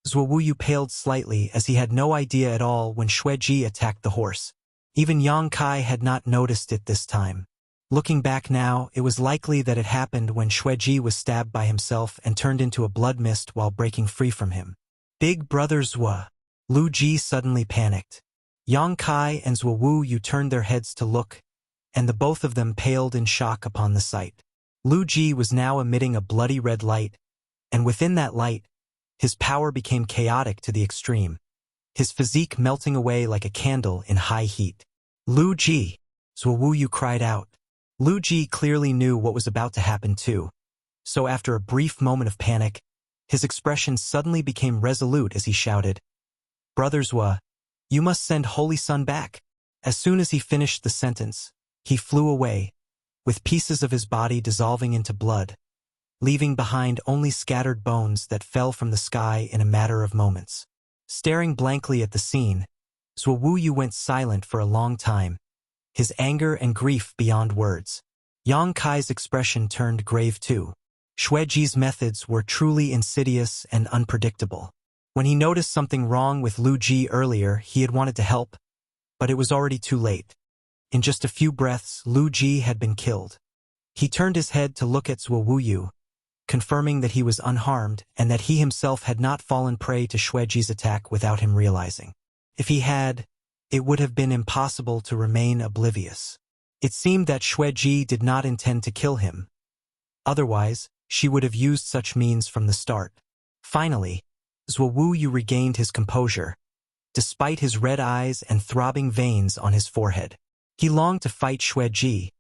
Zuowu paled slightly as he had no idea at all when Xueji attacked the horse. Even Yang Kai had not noticed it this time. Looking back now, it was likely that it happened when Xueji was stabbed by himself and turned into a blood mist while breaking free from him. "Big Brother Zua!" Lu Ji suddenly panicked. Yang Kai and Zuowu turned their heads to look, and the both of them paled in shock upon the sight. Lu Ji was now emitting a bloody red light, and within that light, his power became chaotic to the extreme, his physique melting away like a candle in high heat. "Lu Ji!" Zuowu cried out. Lu Ji clearly knew what was about to happen too, so after a brief moment of panic, his expression suddenly became resolute as he shouted, "Brother Zua, you must send Holy Sun back." As soon as he finished the sentence, he flew away, with pieces of his body dissolving into blood, leaving behind only scattered bones that fell from the sky in a matter of moments. Staring blankly at the scene, Zhuo Wuyu went silent for a long time, his anger and grief beyond words. Yang Kai's expression turned grave too. Xueji's methods were truly insidious and unpredictable. When he noticed something wrong with Lu Ji earlier, he had wanted to help, but it was already too late. In just a few breaths, Lu Ji had been killed. He turned his head to look at Zhuo Wuyu, confirming that he was unharmed and that he himself had not fallen prey to Xueji's attack without him realizing. If he had, it would have been impossible to remain oblivious. It seemed that Xueji did not intend to kill him. Otherwise, she would have used such means from the start. Finally, Zhuo Wuyu regained his composure, despite his red eyes and throbbing veins on his forehead. He longed to fight Xueji,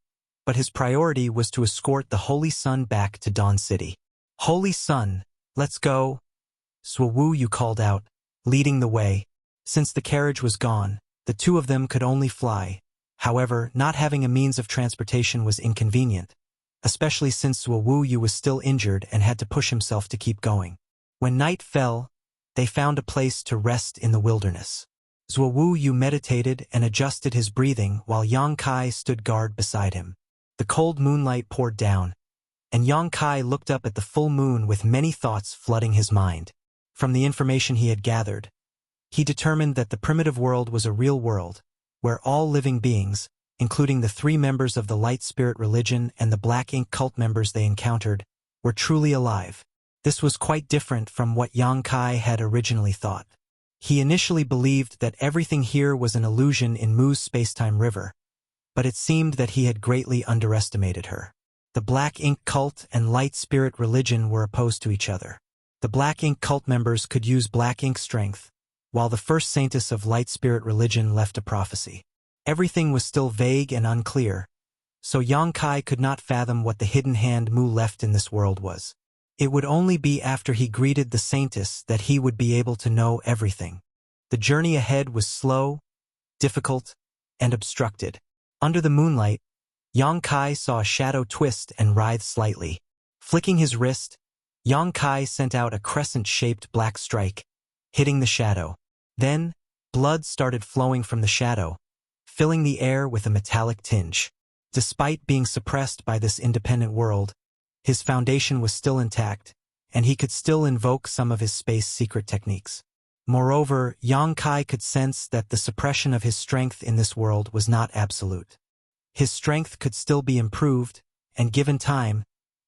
but his priority was to escort the Holy Sun back to Dawn City. "Holy Sun, let's go," Zhuo Wuyu called out, leading the way. Since the carriage was gone, the two of them could only fly. However, not having a means of transportation was inconvenient, especially since Zhuo Wuyu was still injured and had to push himself to keep going. When night fell, they found a place to rest in the wilderness. Zhuo Wuyu meditated and adjusted his breathing while Yang Kai stood guard beside him. The cold moonlight poured down, and Yang Kai looked up at the full moon with many thoughts flooding his mind. From the information he had gathered, he determined that the primitive world was a real world, where all living beings, including the 3 members of the Light Spirit religion and the Black Ink cult members they encountered, were truly alive. This was quite different from what Yang Kai had originally thought. He initially believed that everything here was an illusion in Mu's spacetime river, but it seemed that he had greatly underestimated her. The Black Ink cult and Light Spirit religion were opposed to each other. The Black Ink cult members could use Black Ink strength, while the first saintess of Light Spirit religion left a prophecy. Everything was still vague and unclear, so Yang Kai could not fathom what the hidden hand Mu left in this world was. It would only be after he greeted the saintess that he would be able to know everything. The journey ahead was slow, difficult, and obstructed. Under the moonlight, Yang Kai saw a shadow twist and writhe slightly. Flicking his wrist, Yang Kai sent out a crescent-shaped black strike, hitting the shadow. Then, blood started flowing from the shadow, filling the air with a metallic tinge. Despite being suppressed by this independent world, his foundation was still intact, and he could still invoke some of his space secret techniques. Moreover, Yang Kai could sense that the suppression of his strength in this world was not absolute. His strength could still be improved, and given time,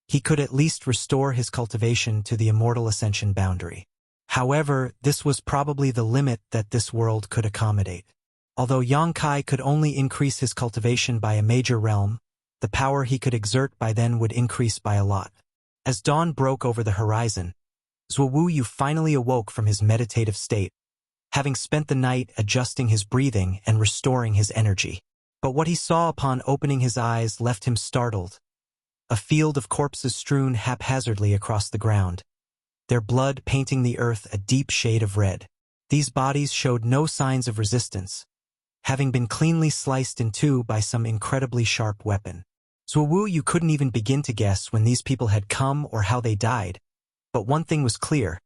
he could at least restore his cultivation to the immortal ascension boundary. However, this was probably the limit that this world could accommodate. Although Yang Kai could only increase his cultivation by a major realm, the power he could exert by then would increase by a lot. As dawn broke over the horizon, Zhuo Wuyu finally awoke from his meditative state, having spent the night adjusting his breathing and restoring his energy. But what he saw upon opening his eyes left him startled. A field of corpses strewn haphazardly across the ground, their blood painting the earth a deep shade of red. These bodies showed no signs of resistance, having been cleanly sliced in two by some incredibly sharp weapon. Zhuo Wuyu couldn't even begin to guess when these people had come or how they died, but one thing was clear.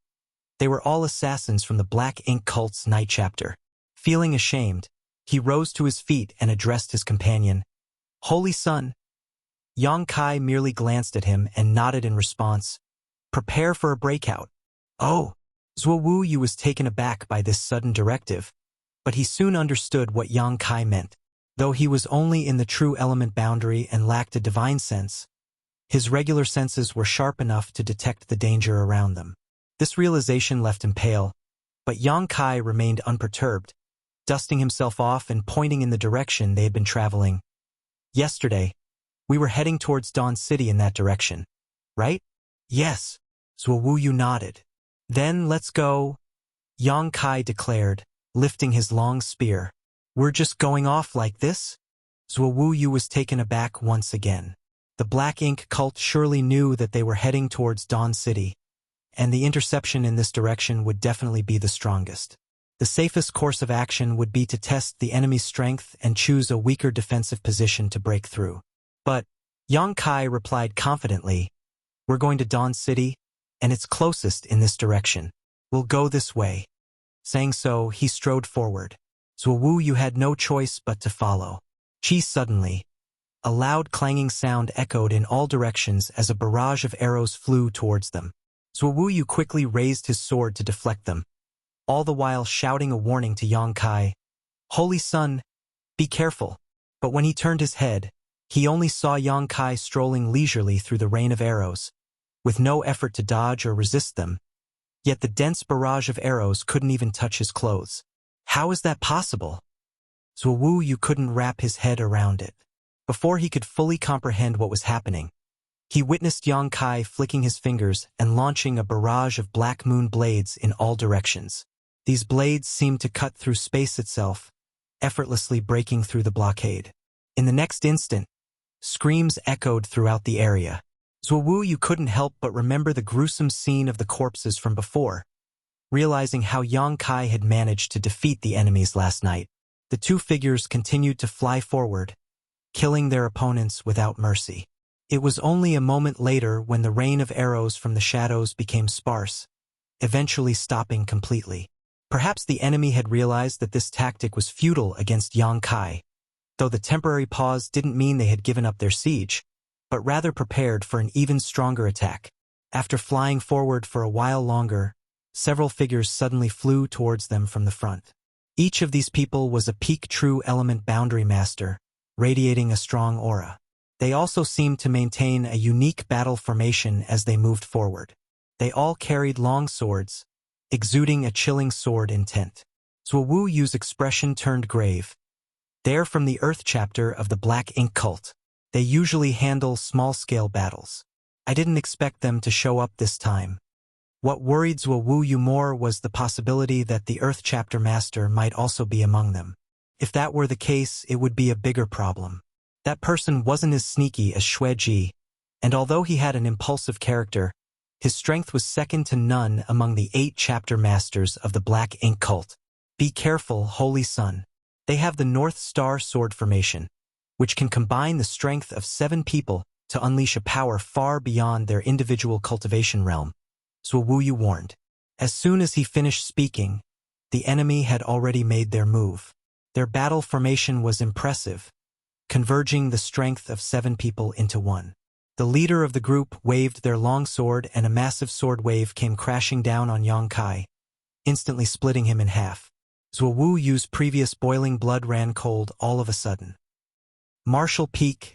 They were all assassins from the Black Ink cult's night chapter. Feeling ashamed, he rose to his feet and addressed his companion. "Holy Sun." Yang Kai merely glanced at him and nodded in response. "Prepare for a breakout." "Oh." Zhuo Wuyu was taken aback by this sudden directive, but he soon understood what Yang Kai meant. Though he was only in the true element boundary and lacked a divine sense, his regular senses were sharp enough to detect the danger around them. This realization left him pale, but Yang Kai remained unperturbed, dusting himself off and pointing in the direction they had been traveling. "Yesterday, we were heading towards Dawn City in that direction, right?" "Yes." Zhuo Wuyu nodded. "Then let's go," Yang Kai declared, lifting his long spear. "We're just going off like this?" Zhuo Wuyu was taken aback once again. The Black Ink cult surely knew that they were heading towards Dawn City, and the interception in this direction would definitely be the strongest. The safest course of action would be to test the enemy's strength and choose a weaker defensive position to break through. But Yang Kai replied confidently, "We're going to Dawn City, and it's closest in this direction. We'll go this way." Saying so, he strode forward. Zhuowu Yu had no choice but to follow. Suddenly, a loud clanging sound echoed in all directions as a barrage of arrows flew towards them. Zhuowu Yu quickly raised his sword to deflect them, all the while shouting a warning to Yang Kai. "Holy Sun, be careful." But when he turned his head, he only saw Yang Kai strolling leisurely through the rain of arrows, with no effort to dodge or resist them. Yet the dense barrage of arrows couldn't even touch his clothes. How is that possible? Zhuowu Yu couldn't wrap his head around it. Before he could fully comprehend what was happening, he witnessed Yang Kai flicking his fingers and launching a barrage of black moon blades in all directions. These blades seemed to cut through space itself, effortlessly breaking through the blockade. In the next instant, screams echoed throughout the area. Zhuowu Yu couldn't help but remember the gruesome scene of the corpses from before, realizing how Yang Kai had managed to defeat the enemies last night. The two figures continued to fly forward, killing their opponents without mercy. It was only a moment later when the rain of arrows from the shadows became sparse, eventually stopping completely. Perhaps the enemy had realized that this tactic was futile against Yang Kai, though the temporary pause didn't mean they had given up their siege, but rather prepared for an even stronger attack. After flying forward for a while longer, several figures suddenly flew towards them from the front. Each of these people was a peak true element boundary master, radiating a strong aura. They also seemed to maintain a unique battle formation as they moved forward. They all carried long swords, exuding a chilling sword intent. Zhuowu Yu's expression turned grave. They're from the Earth chapter of the Black Ink cult. They usually handle small-scale battles. I didn't expect them to show up this time. What worried Zhuowu Yu more was the possibility that the Earth chapter master might also be among them. If that were the case, it would be a bigger problem. That person wasn't as sneaky as Xue Ji, and although he had an impulsive character, his strength was second to none among the 8 chapter masters of the Black Ink cult. Be careful, Holy Sun. They have the North Star sword formation, which can combine the strength of 7 people to unleash a power far beyond their individual cultivation realm, Zhuowu Yu warned. As soon as he finished speaking, the enemy had already made their move. Their battle formation was impressive, converging the strength of 7 people into one. The leader of the group waved their long sword and a massive sword wave came crashing down on Yang Kai, instantly splitting him in half. Zhuowu Yu's previous boiling blood ran cold all of a sudden. Martial Peak,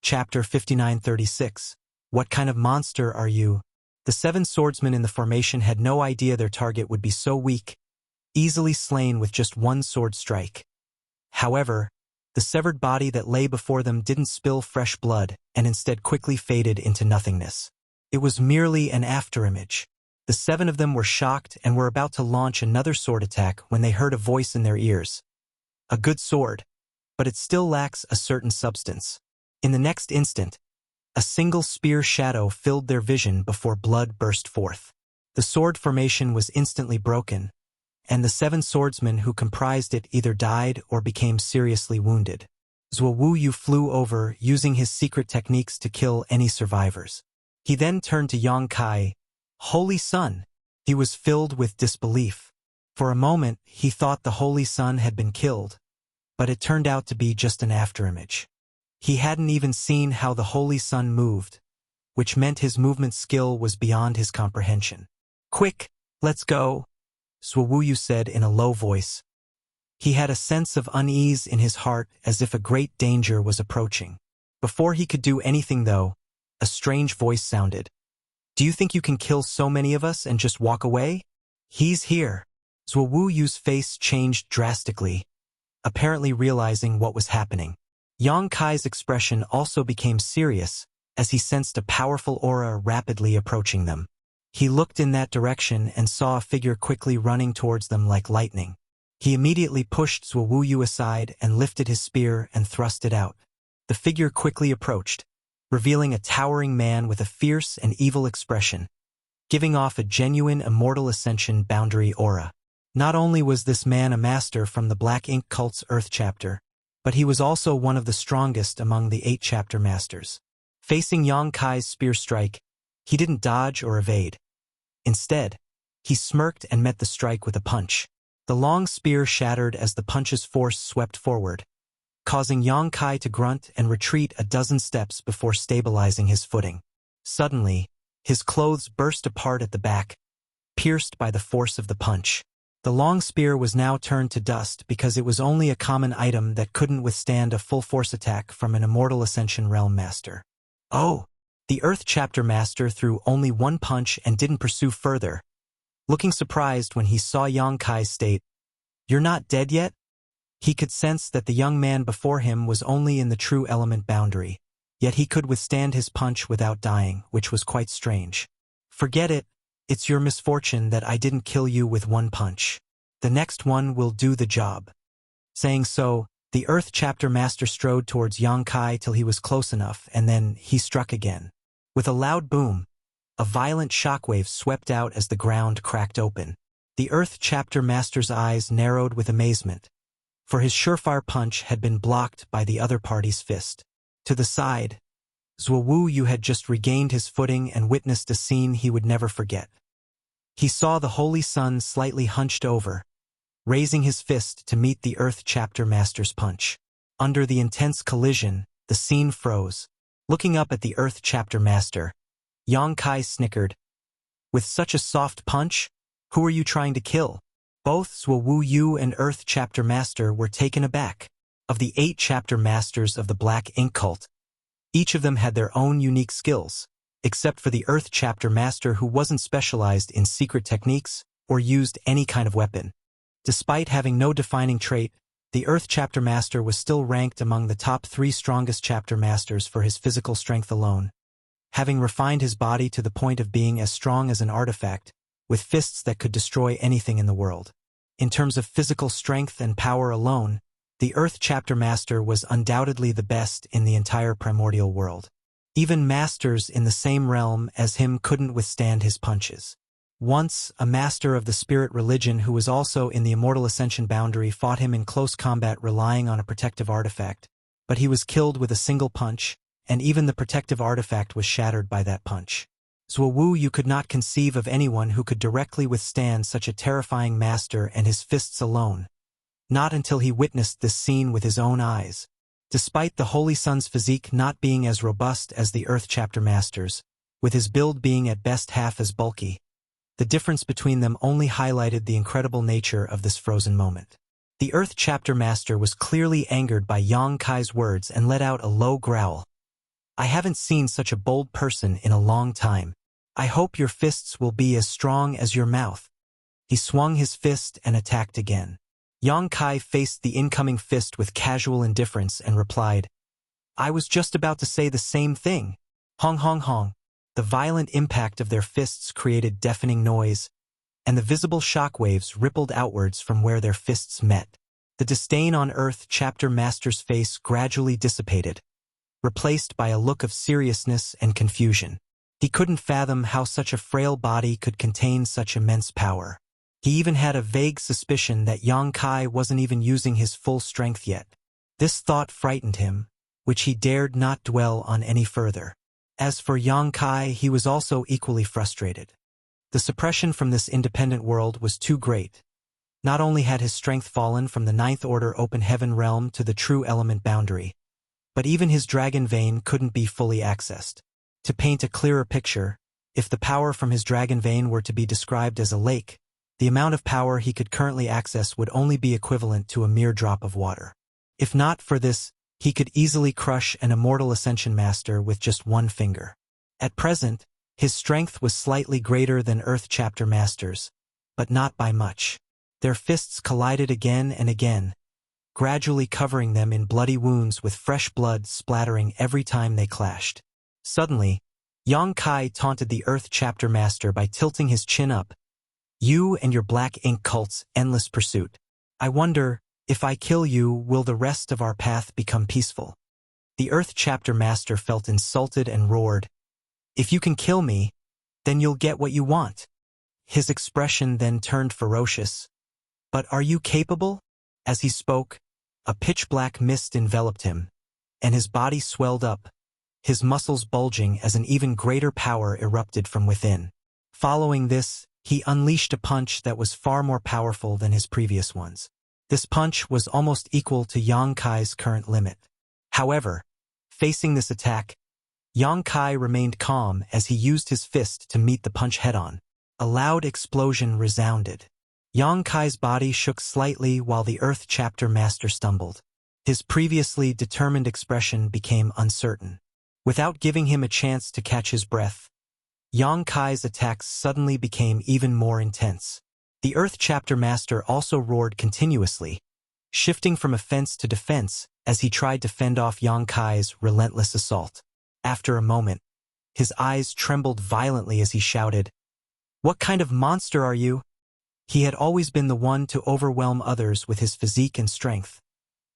Chapter 5936. What kind of monster are you? The 7 swordsmen in the formation had no idea their target would be so weak, easily slain with just one sword strike. However, the severed body that lay before them didn't spill fresh blood and instead quickly faded into nothingness. It was merely an afterimage. The 7 of them were shocked and were about to launch another sword attack when they heard a voice in their ears. A good sword, but it still lacks a certain substance. In the next instant, a single spear shadow filled their vision before blood burst forth. The sword formation was instantly broken, and the 7 swordsmen who comprised it either died or became seriously wounded. Zhuowu Yu flew over, using his secret techniques to kill any survivors. He then turned to Yang Kai. Holy Sun! He was filled with disbelief. For a moment, he thought the Holy Sun had been killed, but it turned out to be just an afterimage. He hadn't even seen how the Holy Sun moved, which meant his movement skill was beyond his comprehension. Quick, let's go, Zhuowu Yu said in a low voice. He had a sense of unease in his heart as if a great danger was approaching. Before he could do anything though, a strange voice sounded. Do you think you can kill so many of us and just walk away? He's here. Zhuowu Yu's face changed drastically, apparently realizing what was happening. Yang Kai's expression also became serious as he sensed a powerful aura rapidly approaching them. He looked in that direction and saw a figure quickly running towards them like lightning. He immediately pushed Zhuowu Yu aside and lifted his spear and thrust it out. The figure quickly approached, revealing a towering man with a fierce and evil expression, giving off a genuine Immortal Ascension boundary aura. Not only was this man a master from the Black Ink cult's Earth chapter, but he was also one of the strongest among the 8 chapter masters. Facing Yang Kai's spear strike, he didn't dodge or evade. Instead, he smirked and met the strike with a punch. The long spear shattered as the punch's force swept forward, causing Yang Kai to grunt and retreat a dozen steps before stabilizing his footing. Suddenly, his clothes burst apart at the back, pierced by the force of the punch. The long spear was now turned to dust because it was only a common item that couldn't withstand a full-force attack from an Immortal Ascension Realm Master. Oh! The Earth Chapter Master threw only one punch and didn't pursue further, looking surprised when he saw Yang Kai's state. "You're not dead yet?" He could sense that the young man before him was only in the true element boundary, yet he could withstand his punch without dying, which was quite strange. "Forget it. It's your misfortune that I didn't kill you with one punch. The next one will do the job." Saying so, the Earth Chapter Master strode towards Yang Kai till he was close enough, and then he struck again. With a loud boom, a violent shockwave swept out as the ground cracked open. The Earth Chapter Master's eyes narrowed with amazement, for his surefire punch had been blocked by the other party's fist. To the side, Zuowu Yu had just regained his footing and witnessed a scene he would never forget. He saw the Holy Sun slightly hunched over, raising his fist to meet the Earth Chapter Master's punch. Under the intense collision, the scene froze. Looking up at the Earth Chapter Master, Yang Kai snickered. "With such a soft punch? Who are you trying to kill?" Both Zuowu Yu and Earth Chapter Master were taken aback. Of the 8 Chapter Masters of the Black Ink Cult, each of them had their own unique skills, except for the Earth Chapter Master, who wasn't specialized in secret techniques or used any kind of weapon. Despite having no defining trait, the Earth Chapter Master was still ranked among the top 3 strongest Chapter Masters for his physical strength alone, having refined his body to the point of being as strong as an artifact, with fists that could destroy anything in the world. In terms of physical strength and power alone, the Earth Chapter Master was undoubtedly the best in the entire primordial world. Even masters in the same realm as him couldn't withstand his punches. Once, a master of the spirit religion who was also in the Immortal Ascension boundary fought him in close combat relying on a protective artifact, but he was killed with a single punch, and even the protective artifact was shattered by that punch. Zuowu Yu could not conceive of anyone who could directly withstand such a terrifying master and his fists alone. Not until he witnessed this scene with his own eyes. Despite the Holy Sun's physique not being as robust as the Earth Chapter Master's, with his build being at best half as bulky, the difference between them only highlighted the incredible nature of this frozen moment. The Earth Chapter Master was clearly angered by Yang Kai's words and let out a low growl. "I haven't seen such a bold person in a long time. I hope your fists will be as strong as your mouth." He swung his fist and attacked again. Yang Kai faced the incoming fist with casual indifference and replied, "I was just about to say the same thing." Hong hong hong. The violent impact of their fists created deafening noise, and the visible shockwaves rippled outwards from where their fists met. The disdain on Earth Chapter Master's face gradually dissipated, replaced by a look of seriousness and confusion. He couldn't fathom how such a frail body could contain such immense power. He even had a vague suspicion that Yang Kai wasn't even using his full strength yet. This thought frightened him, which he dared not dwell on any further. As for Yang Kai, he was also equally frustrated. The suppression from this independent world was too great. Not only had his strength fallen from the 9th Order Open Heaven realm to the true element boundary, but even his dragon vein couldn't be fully accessed. To paint a clearer picture, if the power from his dragon vein were to be described as a lake, the amount of power he could currently access would only be equivalent to a mere drop of water. If not for this, he could easily crush an Immortal Ascension Master with just one finger. At present, his strength was slightly greater than Earth Chapter Masters, but not by much. Their fists collided again and again, gradually covering them in bloody wounds with fresh blood splattering every time they clashed. Suddenly, Yang Kai taunted the Earth Chapter Master by tilting his chin up. "You and your Black Ink Cult's endless pursuit. I wonder, if I kill you, will the rest of our path become peaceful?" The Earth Chapter Master felt insulted and roared, "If you can kill me, then you'll get what you want." His expression then turned ferocious. "But are you capable?" As he spoke, a pitch-black mist enveloped him, and his body swelled up, his muscles bulging as an even greater power erupted from within. Following this, he unleashed a punch that was far more powerful than his previous ones. This punch was almost equal to Yang Kai's current limit. However, facing this attack, Yang Kai remained calm as he used his fist to meet the punch head-on. A loud explosion resounded. Yang Kai's body shook slightly while the Earth Chapter Master stumbled. His previously determined expression became uncertain. Without giving him a chance to catch his breath, Yang Kai's attacks suddenly became even more intense. The Earth Chapter Master also roared continuously, shifting from offense to defense as he tried to fend off Yang Kai's relentless assault. After a moment, his eyes trembled violently as he shouted, "What kind of monster are you?" He had always been the one to overwhelm others with his physique and strength,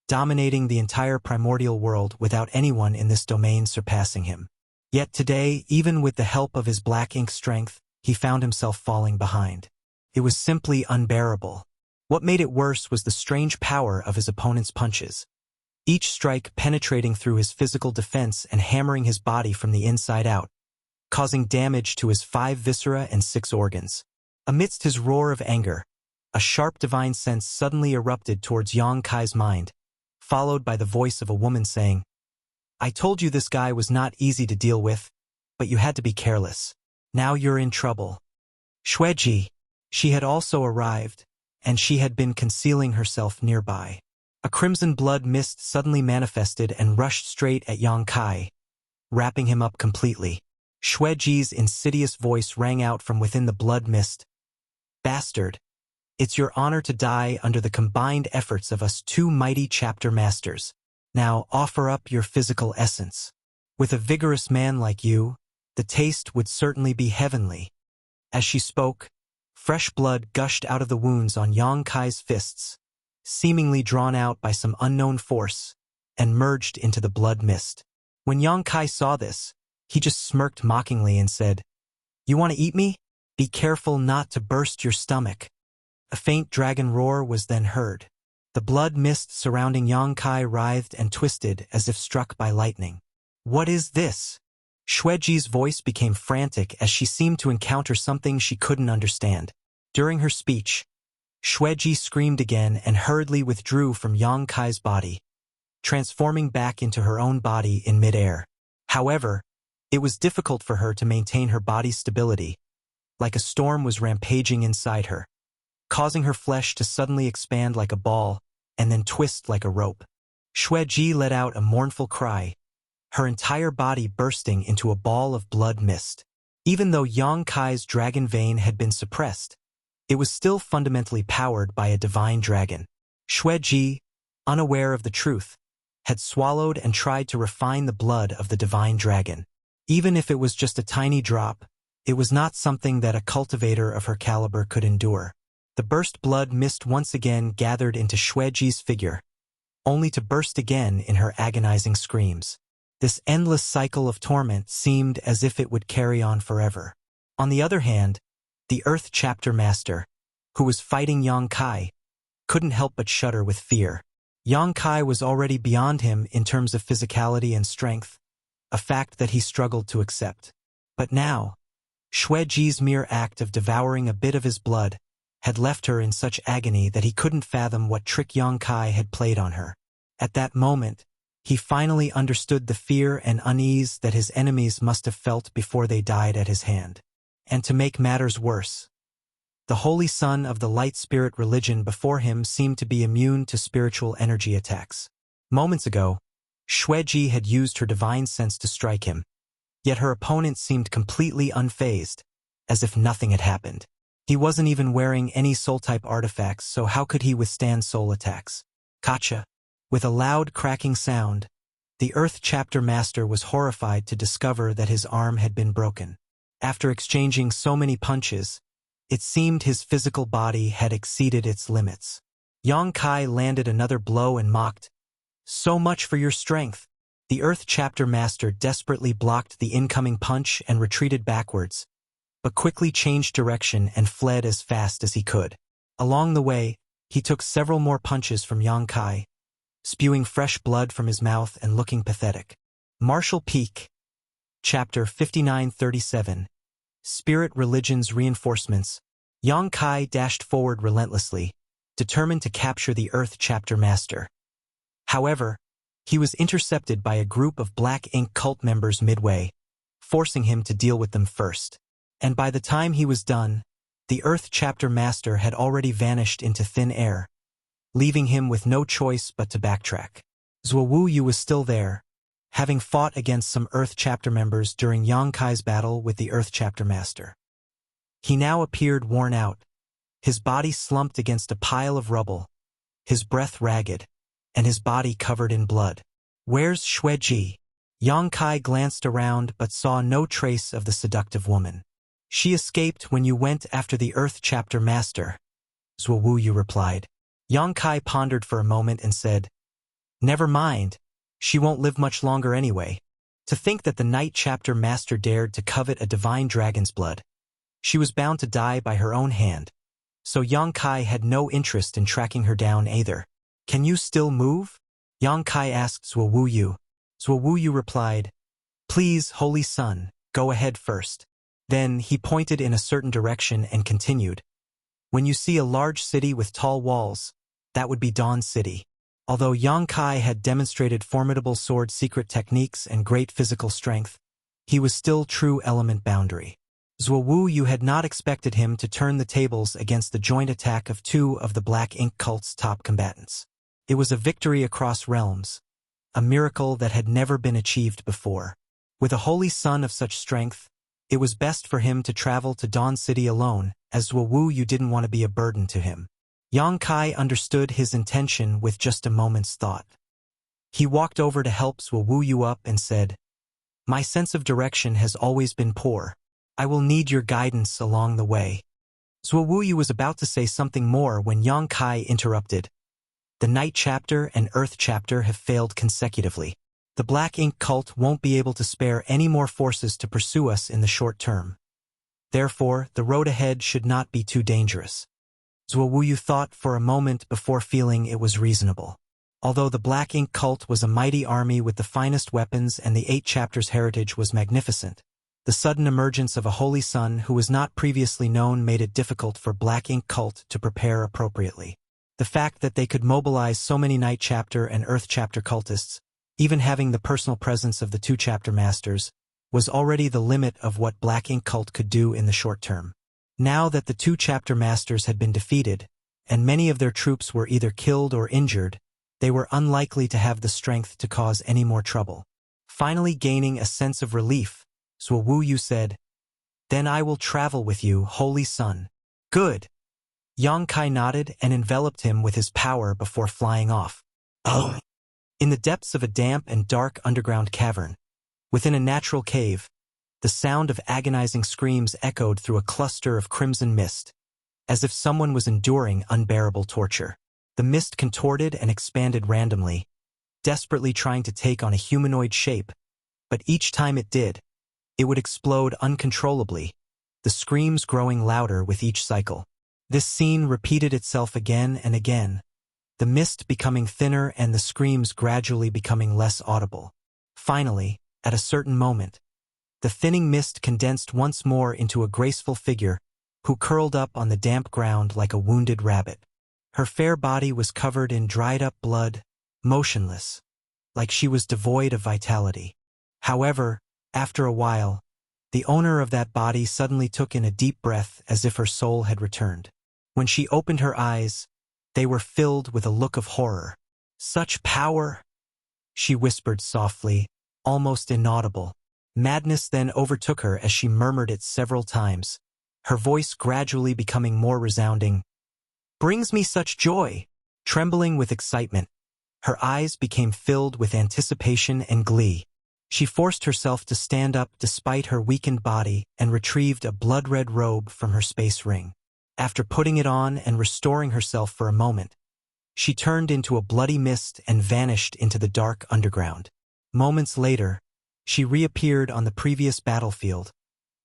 dominating the entire primordial world without anyone in this domain surpassing him. Yet today, even with the help of his black ink strength, he found himself falling behind. It was simply unbearable. What made it worse was the strange power of his opponent's punches, each strike penetrating through his physical defense and hammering his body from the inside out, causing damage to his 5 viscera and 6 organs. Amidst his roar of anger, a sharp divine sense suddenly erupted towards Yang Kai's mind, followed by the voice of a woman saying, "I told you this guy was not easy to deal with, but you had to be careless. Now you're in trouble." Xueji. She had also arrived, and she had been concealing herself nearby. A crimson blood mist suddenly manifested and rushed straight at Yang Kai, wrapping him up completely. Xueji's insidious voice rang out from within the blood mist. "Bastard! It's your honor to die under the combined efforts of us 2 mighty chapter masters. Now offer up your physical essence. With a vigorous man like you, the taste would certainly be heavenly." As she spoke, fresh blood gushed out of the wounds on Yang Kai's fists, seemingly drawn out by some unknown force, and merged into the blood mist. When Yang Kai saw this, he just smirked mockingly and said, "You want to eat me? Be careful not to burst your stomach." A faint dragon roar was then heard. The blood mist surrounding Yang Kai writhed and twisted as if struck by lightning. "What is this?" Xueji's voice became frantic as she seemed to encounter something she couldn't understand. During her speech, Xueji screamed again and hurriedly withdrew from Yang Kai's body, transforming back into her own body in midair. However, it was difficult for her to maintain her body's stability, like a storm was rampaging inside her, causing her flesh to suddenly expand like a ball and then twist like a rope. Xueji let out a mournful cry, her entire body bursting into a ball of blood mist. Even though Yang Kai's dragon vein had been suppressed, it was still fundamentally powered by a divine dragon. Xueji, unaware of the truth, had swallowed and tried to refine the blood of the divine dragon. Even if it was just a tiny drop, it was not something that a cultivator of her caliber could endure. The burst blood mist once again gathered into Xueji's figure, only to burst again in her agonizing screams. This endless cycle of torment seemed as if it would carry on forever. On the other hand, the Earth Chapter Master, who was fighting Yang Kai, couldn't help but shudder with fear. Yang Kai was already beyond him in terms of physicality and strength, a fact that he struggled to accept. But now, Xueji's mere act of devouring a bit of his blood had left her in such agony that he couldn't fathom what trick Yang Kai had played on her. At that moment, he finally understood the fear and unease that his enemies must have felt before they died at his hand. And to make matters worse, the holy son of the light spirit religion before him seemed to be immune to spiritual energy attacks. Moments ago, Xueji had used her divine sense to strike him, yet her opponent seemed completely unfazed, as if nothing had happened. He wasn't even wearing any soul-type artifacts, so how could he withstand soul attacks? Gotcha. With a loud cracking sound, the Earth Chapter Master was horrified to discover that his arm had been broken. After exchanging so many punches, it seemed his physical body had exceeded its limits. Yang Kai landed another blow and mocked, "So much for your strength." The Earth Chapter Master desperately blocked the incoming punch and retreated backwards, but quickly changed direction and fled as fast as he could. Along the way, he took several more punches from Yang Kai, spewing fresh blood from his mouth and looking pathetic. Martial Peak. Chapter 5937. Spirit Religion's Reinforcements. Yang Kai dashed forward relentlessly, determined to capture the Earth Chapter Master. However, he was intercepted by a group of Black Ink cult members midway, forcing him to deal with them first. And by the time he was done, the Earth Chapter Master had already vanished into thin air, leaving him with no choice but to backtrack. Zhuo Wuyu was still there, having fought against some Earth Chapter members during Yang Kai's battle with the Earth Chapter Master. He now appeared worn out, his body slumped against a pile of rubble, his breath ragged, and his body covered in blood. "Where's Xueji?" Yang Kai glanced around but saw no trace of the seductive woman. "She escaped when you went after the Earth Chapter Master," Zhuo Wuyu replied. Yang Kai pondered for a moment and said, "Never mind, she won't live much longer anyway." To think that the Night Chapter Master dared to covet a divine dragon's blood. She was bound to die by her own hand, so Yang Kai had no interest in tracking her down either. "Can you still move?" Yang Kai asked Zhuo Wuyu. Zhuo Wuyu replied, "Please, Holy Sun, go ahead first." Then he pointed in a certain direction and continued, "When you see a large city with tall walls, that would be Dawn City." Although Yang Kai had demonstrated formidable sword secret techniques and great physical strength, he was still true element boundary. Zhuo Wuyu had not expected him to turn the tables against the joint attack of two of the Black Ink cult's top combatants. It was a victory across realms, a miracle that had never been achieved before. With a holy sun of such strength, it was best for him to travel to Dawn City alone, as Zhuo Wuyu didn't want to be a burden to him. Yang Kai understood his intention with just a moment's thought. He walked over to help Zhuo Wuyu up and said, "My sense of direction has always been poor. I will need your guidance along the way." Zhuo Wuyu was about to say something more when Yang Kai interrupted. "The Night Chapter and Earth Chapter have failed consecutively. The Black Ink cult won't be able to spare any more forces to pursue us in the short term. Therefore, the road ahead should not be too dangerous." Zhuo Wuyu thought for a moment before feeling it was reasonable. Although the Black Ink cult was a mighty army with the finest weapons and the 8 chapters' heritage was magnificent, the sudden emergence of a holy sun who was not previously known made it difficult for Black Ink cult to prepare appropriately. The fact that they could mobilize so many Night Chapter and Earth Chapter cultists, even having the personal presence of the 2 chapter masters, was already the limit of what Black Ink cult could do in the short term. Now that the 2 chapter masters had been defeated, and many of their troops were either killed or injured, they were unlikely to have the strength to cause any more trouble. Finally gaining a sense of relief, Zhuo Wuyu said, "Then I will travel with you, Holy Sun." "Good." Yang Kai nodded and enveloped him with his power before flying off. Oh! In the depths of a damp and dark underground cavern, within a natural cave, the sound of agonizing screams echoed through a cluster of crimson mist, as if someone was enduring unbearable torture. The mist contorted and expanded randomly, desperately trying to take on a humanoid shape, but each time it did, it would explode uncontrollably, the screams growing louder with each cycle. This scene repeated itself again and again, the mist becoming thinner and the screams gradually becoming less audible. Finally, at a certain moment, the thinning mist condensed once more into a graceful figure who curled up on the damp ground like a wounded rabbit. Her fair body was covered in dried-up blood, motionless, like she was devoid of vitality. However, after a while, the owner of that body suddenly took in a deep breath as if her soul had returned. When she opened her eyes, they were filled with a look of horror. "Such power!" she whispered softly, almost inaudible. Madness then overtook her as she murmured it several times, her voice gradually becoming more resounding. "Brings me such joy!" Trembling with excitement, her eyes became filled with anticipation and glee. She forced herself to stand up despite her weakened body and retrieved a blood-red robe from her space ring. After putting it on and restoring herself for a moment, she turned into a bloody mist and vanished into the dark underground. Moments later, she reappeared on the previous battlefield,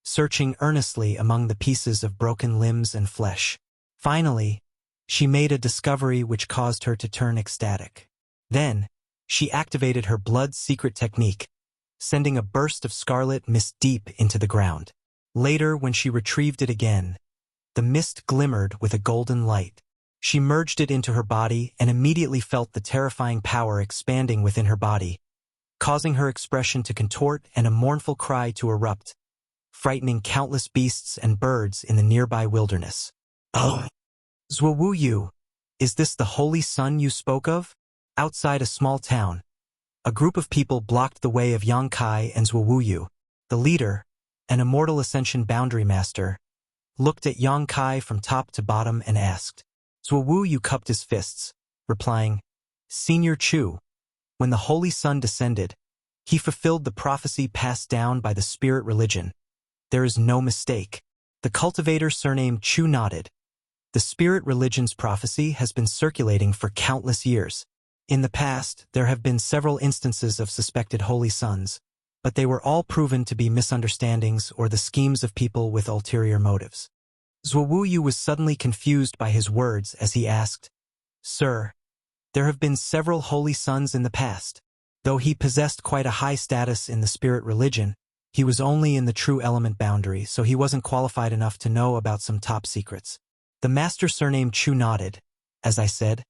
searching earnestly among the pieces of broken limbs and flesh. Finally, she made a discovery which caused her to turn ecstatic. Then, she activated her blood secret technique, sending a burst of scarlet mist deep into the ground. Later, when she retrieved it again, The mist glimmered with a golden light. She merged it into her body and immediately felt the terrifying power expanding within her body, causing her expression to contort and a mournful cry to erupt, frightening countless beasts and birds in the nearby wilderness. Oh! Zhuowu, is this the holy sun you spoke of? Outside a small town, a group of people blocked the way of Yang Kai and Zhuowu. The leader, an immortal ascension boundary master, looked at Yang Kai from top to bottom and asked. Zhuowu cupped his fists, replying, Senior Chu, when the holy sun descended, he fulfilled the prophecy passed down by the spirit religion. There is no mistake. The cultivator surnamed Chu nodded. The spirit religion's prophecy has been circulating for countless years. In the past, there have been several instances of suspected holy suns, but they were all proven to be misunderstandings or the schemes of people with ulterior motives. Zhuowu was suddenly confused by his words as he asked, Sir, there have been several holy suns in the past. Though he possessed quite a high status in the spirit religion, he was only in the true element boundary, so he wasn't qualified enough to know about some top secrets. The master surnamed Chu nodded. As I said,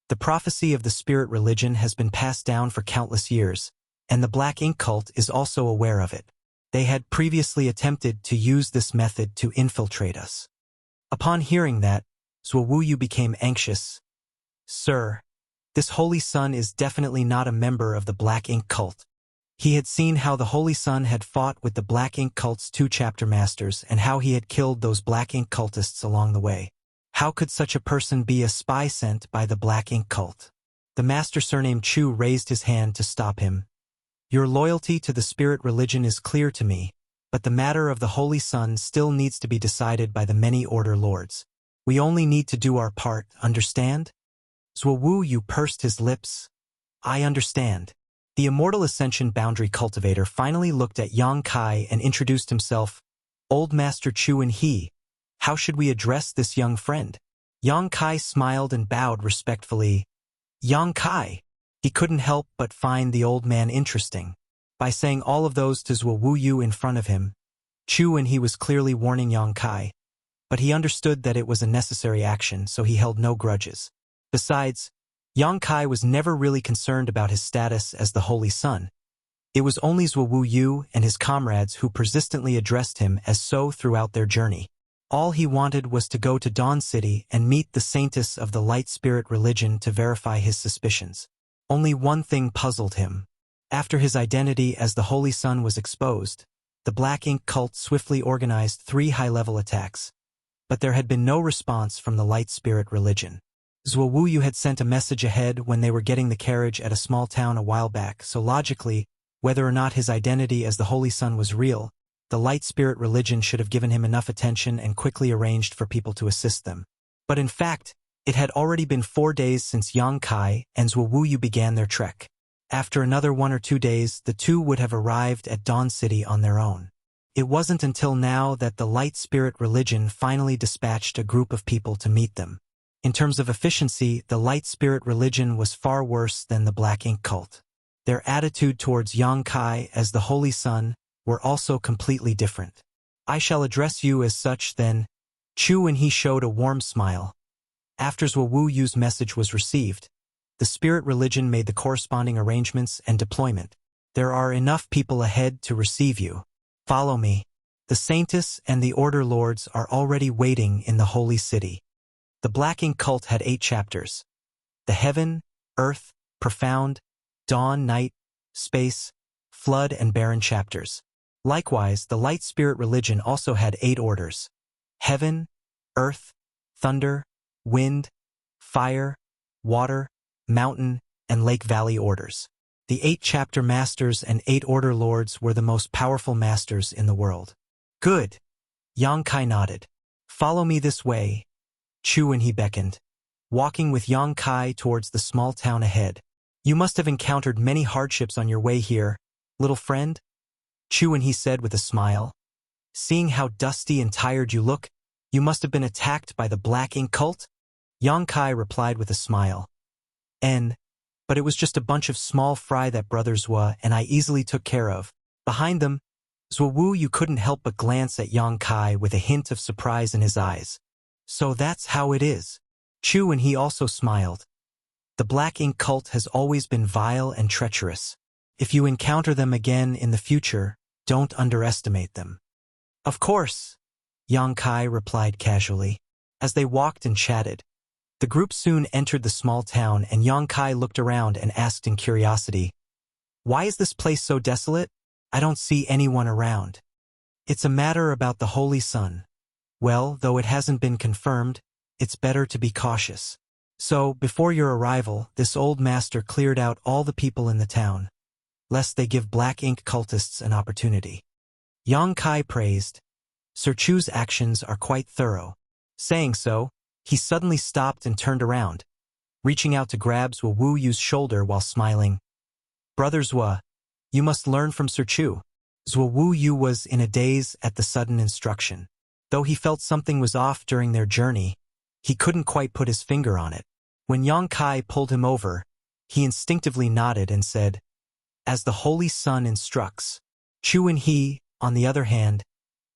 the prophecy of the spirit religion has been passed down for countless years, and the Black Ink cult is also aware of it. They had previously attempted to use this method to infiltrate us. Upon hearing that, Zhuowu became anxious. Sir, this holy sun is definitely not a member of the Black Ink cult. He had seen how the holy sun had fought with the Black Ink cult's 2 chapter masters and how he had killed those Black Ink cultists along the way. How could such a person be a spy sent by the Black Ink cult? The master surnamed Chu raised his hand to stop him. Your loyalty to the spirit religion is clear to me, but the matter of the holy sun still needs to be decided by the many order lords. We only need to do our part, understand? Zhuowu pursed his lips. I understand. The immortal ascension boundary cultivator finally looked at Yang Kai and introduced himself. Old Master Chu and he. How should we address this young friend? Yang Kai smiled and bowed respectfully. Yang Kai. He couldn't help but find the old man interesting. By saying all of those to Zhuowu in front of him, Chu and he was clearly warning Yang Kai, but he understood that it was a necessary action, so he held no grudges. Besides, Yang Kai was never really concerned about his status as the Holy Sun. It was only Zhuowu and his comrades who persistently addressed him as so throughout their journey. All he wanted was to go to Dawn City and meet the saintess of the light spirit religion to verify his suspicions. Only one thing puzzled him. After his identity as the Holy Sun was exposed, the Black Ink cult swiftly organized 3 high-level attacks, but there had been no response from the light spirit religion. Zhuowu had sent a message ahead when they were getting the carriage at a small town a while back, so logically, whether or not his identity as the Holy Sun was real, the light spirit religion should have given him enough attention and quickly arranged for people to assist them. But in fact, it had already been 4 days since Yang Kai and Zhuowu began their trek. After another 1 or 2 days, the two would have arrived at Dawn City on their own. It wasn't until now that the light spirit religion finally dispatched a group of people to meet them. In terms of efficiency, the light spirit religion was far worse than the Black Ink cult. Their attitude towards Yang Kai as the Holy Sun were also completely different. I shall address you as such then. Chu and he showed a warm smile. After Zhuowu's message was received, the spirit religion made the corresponding arrangements and deployment. There are enough people ahead to receive you. Follow me. The saintess and the order lords are already waiting in the holy city. The Black Ink cult had 8 chapters. The Heaven, Earth, Profound, Dawn, Night, Space, Flood, and Barren chapters. Likewise, the Light Spirit religion also had 8 orders. Heaven, Earth, Thunder, Wind, Fire, Water, Mountain, and Lake Valley orders. The 8 chapter masters and 8 order lords were the most powerful masters in the world. Good. Yang Kai nodded. Follow me this way. Chu and he beckoned, walking with Yang Kai towards the small town ahead. You must have encountered many hardships on your way here, little friend? Chu and he said with a smile. Seeing how dusty and tired you look, you must have been attacked by the Black Ink cult? Yang Kai replied with a smile. But it was just a bunch of small fry that Brother Zhua and I easily took care of. Behind them, Zhuowu couldn't help but glance at Yang Kai with a hint of surprise in his eyes. So that's how it is. Chu and he also smiled. The black ink cult has always been vile and treacherous. If you encounter them again in the future, don't underestimate them. Of course, Yang Kai replied casually. As they walked and chatted, the group soon entered the small town and Yang Kai looked around and asked in curiosity, "Why is this place so desolate? I don't see anyone around." "It's a matter about the Holy Sun. Well, though it hasn't been confirmed, it's better to be cautious. So, before your arrival, this old master cleared out all the people in the town, lest they give black ink cultists an opportunity." Yang Kai praised. Sir Chu's actions are quite thorough. Saying so, he suddenly stopped and turned around, reaching out to grab Zhuo Wu Yu's shoulder while smiling. "Brother Zhuo, you must learn from Sir Chu." Zhuo Wu Yu was in a daze at the sudden instruction. Though he felt something was off during their journey, he couldn't quite put his finger on it. When Yang Kai pulled him over, he instinctively nodded and said, "As the Holy Sun instructs." Chu and he, on the other hand,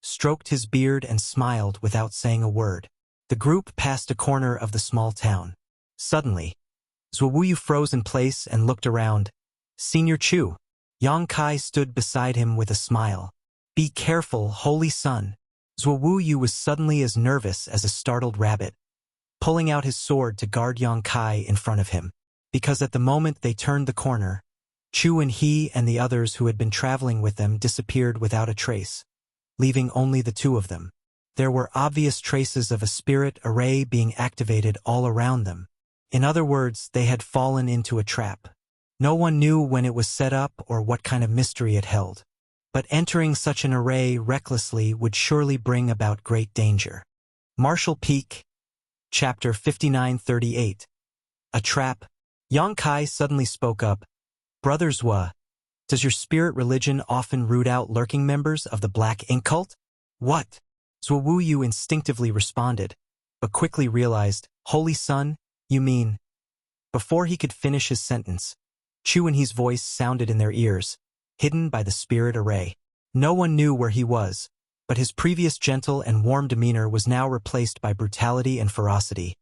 stroked his beard and smiled without saying a word. The group passed a corner of the small town. Suddenly, Zhuo Wu Yu froze in place and looked around. "Senior Chu." Yang Kai stood beside him with a smile. "Be careful, Holy Sun." Zhuo Wu Yu was suddenly as nervous as a startled rabbit, pulling out his sword to guard Yang Kai in front of him. Because at the moment they turned the corner, Chu and he and the others who had been traveling with them disappeared without a trace, leaving only the two of them. There were obvious traces of a spirit array being activated all around them. In other words, they had fallen into a trap. No one knew when it was set up or what kind of mystery it held. But entering such an array recklessly would surely bring about great danger. Marshall Peak, Chapter 5938. A Trap. Yang Kai suddenly spoke up. "Brother Zhuo, does your spirit religion often root out lurking members of the Black Ink Cult?" "What?" Zhuo Wu Yu instinctively responded, but quickly realized, "Holy Sun, you mean?" Before he could finish his sentence, Chu and he's voice sounded in their ears, hidden by the spirit array. No one knew where he was, but his previous gentle and warm demeanor was now replaced by brutality and ferocity.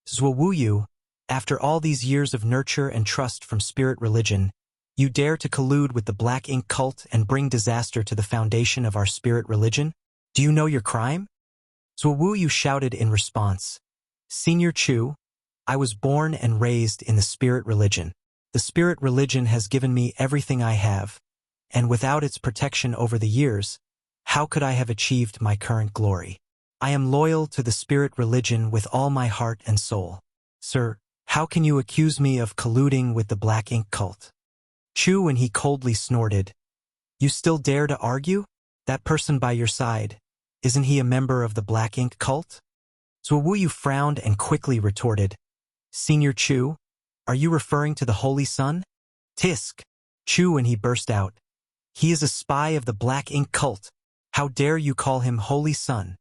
"Zhuo Wu Yu, after all these years of nurture and trust from spirit religion, you dare to collude with the Black Ink Cult and bring disaster to the foundation of our spirit religion? Do you know your crime?" Zhuo Wu Yu shouted in response. "Senior Chu, I was born and raised in the spirit religion. The spirit religion has given me everything I have, and without its protection over the years, how could I have achieved my current glory? I am loyal to the spirit religion with all my heart and soul. Sir, how can you accuse me of colluding with the Black Ink Cult?" Chu and he coldly snorted. "You still dare to argue? That person by your side, isn't he a member of the Black Ink Cult?" Zhuo Wu Yu frowned and quickly retorted. "Senior Chu, are you referring to the Holy Sun?" "Tisk!" Chu and he burst out. "He is a spy of the Black Ink Cult. How dare you call him Holy Sun?"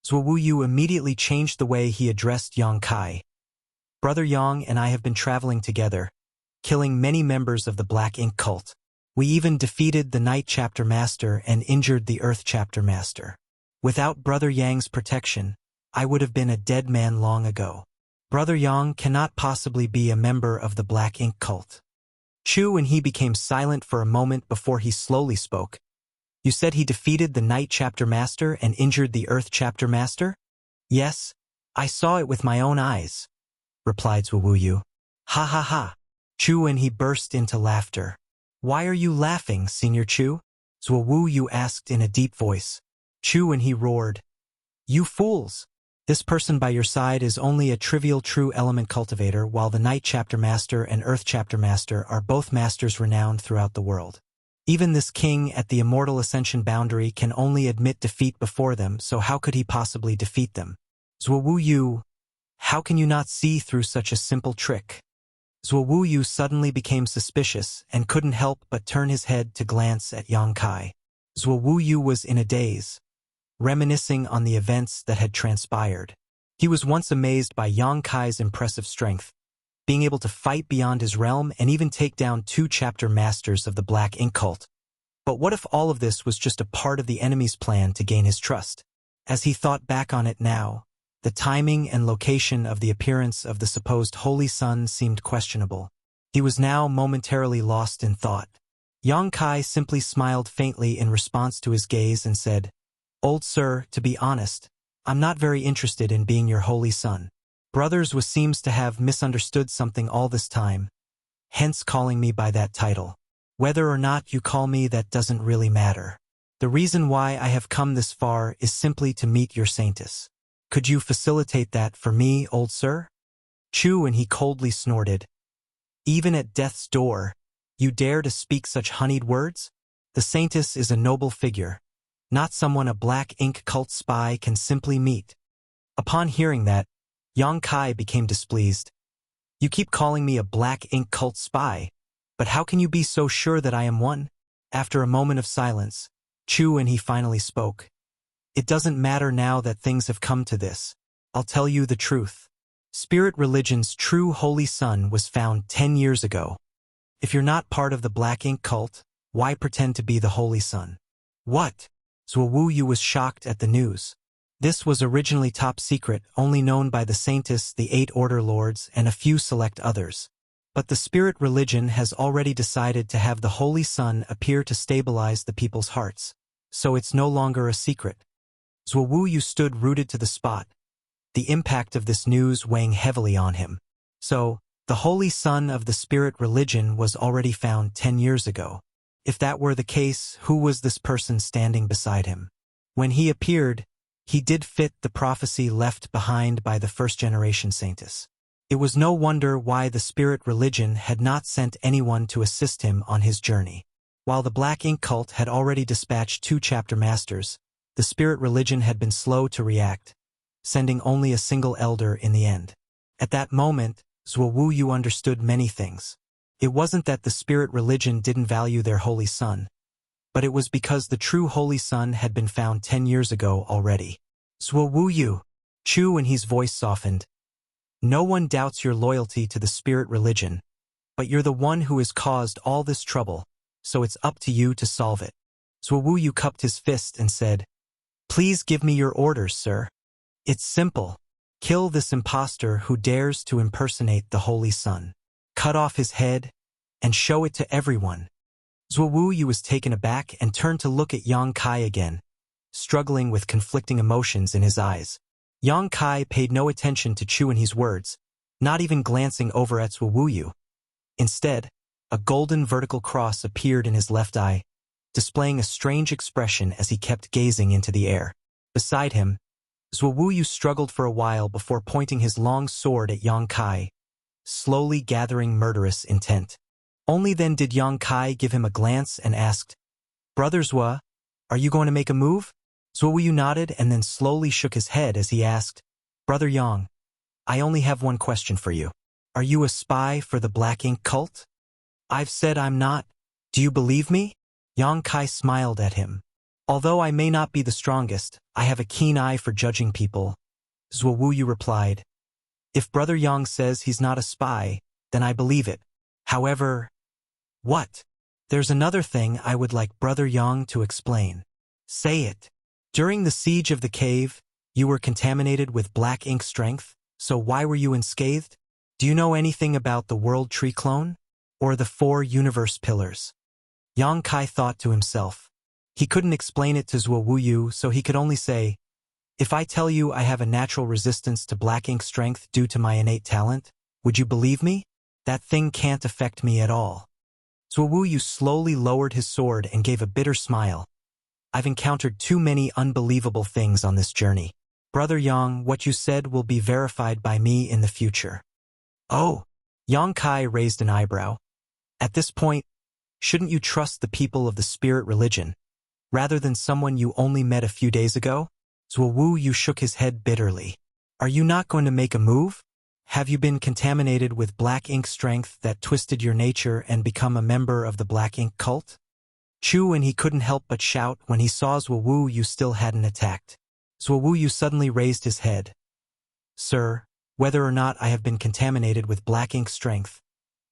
Zhuo Wu Yu immediately changed the way he addressed Yang Kai. "Brother Yang and I have been traveling together, killing many members of the Black Ink Cult. We even defeated the Night Chapter Master and injured the Earth Chapter Master. Without Brother Yang's protection, I would have been a dead man long ago. Brother Yang cannot possibly be a member of the Black Ink Cult." Chu and he became silent for a moment before he slowly spoke. "You said he defeated the Night Chapter Master and injured the Earth Chapter Master?" "Yes, I saw it with my own eyes," replied Zhuo Wu Yu. "Ha ha ha." Chu and he burst into laughter. "Why are you laughing, Senior Chu?" Zhuo Wu Yu asked in a deep voice. Chu and he roared. "You fools! This person by your side is only a trivial true element cultivator, while the Night Chapter Master and Earth Chapter Master are both masters renowned throughout the world. Even this king at the immortal ascension boundary can only admit defeat before them, so how could he possibly defeat them? Zhuo Wu Yu, how can you not see through such a simple trick?" Zhuo Wu Yu suddenly became suspicious and couldn't help but turn his head to glance at Yang Kai. Zhuo Wu Yu was in a daze, reminiscing on the events that had transpired. He was once amazed by Yang Kai's impressive strength, being able to fight beyond his realm and even take down 2 chapter masters of the Black Ink Cult. But what if all of this was just a part of the enemy's plan to gain his trust? As he thought back on it now, The timing and location of the appearance of the supposed Holy Sun seemed questionable. He was now momentarily lost in thought. Yang Kai simply smiled faintly in response to his gaze and said, "Old sir, to be honest, I'm not very interested in being your holy son. Brothers seems to have misunderstood something all this time, hence calling me by that title. Whether or not you call me that doesn't really matter. The reason why I have come this far is simply to meet your saintess. Could you facilitate that for me, old sir?" Chu and he coldly snorted. "Even at death's door, you dare to speak such honeyed words? The saintess is a noble figure, not someone a black ink cult spy can simply meet." Upon hearing that, Yang Kai became displeased. "You keep calling me a black ink cult spy, but how can you be so sure that I am one?" After a moment of silence, Chu and he finally spoke. "It doesn't matter now that things have come to this. I'll tell you the truth. Spirit religion's true holy sun was found 10 years ago. If you're not part of the black ink cult, why pretend to be the holy sun?" "What?" Zhuo Yu was shocked at the news. This was originally top secret, only known by the saintess, the 8 order lords, and a few select others. But the spirit religion has already decided to have the holy sun appear to stabilize the people's hearts. So it's no longer a secret. Zhuo Yu stood rooted to the spot, the impact of this news weighing heavily on him. So, the holy sun of the spirit religion was already found 10 years ago. If that were the case, who was this person standing beside him? When he appeared, he did fit the prophecy left behind by the first-generation saintess. It was no wonder why the spirit religion had not sent anyone to assist him on his journey. While the black ink cult had already dispatched 2 chapter masters, the spirit religion had been slow to react, sending only a single elder in the end. At that moment, Zhuo Yu understood many things. It wasn't that the spirit religion didn't value their holy sun, but it was because the true holy sun had been found 10 years ago already. "Zhuo Yu," Chu and his voice softened. "No one doubts your loyalty to the spirit religion, but you're the one who has caused all this trouble, so it's up to you to solve it." Zhuo Yu cupped his fist and said, "Please give me your orders, sir. It's simple. Kill this impostor who dares to impersonate the holy sun. Cut off his head and show it to everyone." Zhuo Yu was taken aback and turned to look at Yang Kai again, struggling with conflicting emotions in his eyes. Yang Kai paid no attention to Chu and his words, not even glancing over at Zhuo Yu. Instead, a golden vertical cross appeared in his left eye, displaying a strange expression as he kept gazing into the air. Beside him, Zhuo Yu struggled for a while before pointing his long sword at Yang Kai, slowly gathering murderous intent. Only then did Yang Kai give him a glance and asked, "Brother Zhuo, are you going to make a move?" Zhuo Yu nodded and then slowly shook his head as he asked, "Brother Yang, I only have one question for you. Are you a spy for the black ink cult?" "I've said I'm not. Do you believe me?" Yang Kai smiled at him. "Although I may not be the strongest, I have a keen eye for judging people," Zhuo Yu replied. "If Brother Yang says he's not a spy, then I believe it. However..." "What?" "There's another thing I would like Brother Yang to explain." "Say it." "During the siege of the cave, you were contaminated with black ink strength, so why were you unscathed? Do you know anything about the World Tree Clone? Or the 4 universe pillars?" Yang Kai thought to himself. He couldn't explain it to Zhuo Yu, so he could only say, "If I tell you I have a natural resistance to black ink strength due to my innate talent, would you believe me? That thing can't affect me at all." Zhuo Yu slowly lowered his sword and gave a bitter smile. "I've encountered too many unbelievable things on this journey. Brother Yang, what you said will be verified by me in the future." "Oh!" Yang Kai raised an eyebrow. "At this point, shouldn't you trust the people of the spirit religion, rather than someone you only met a few days ago?" Zhuo Yu shook his head bitterly. "Are you not going to make a move? Have you been contaminated with black ink strength that twisted your nature and become a member of the black ink cult?" Chu and he couldn't help but shout when he saw Zhuo Yu still hadn't attacked. Zhuo Yu suddenly raised his head. "Sir, whether or not I have been contaminated with black ink strength,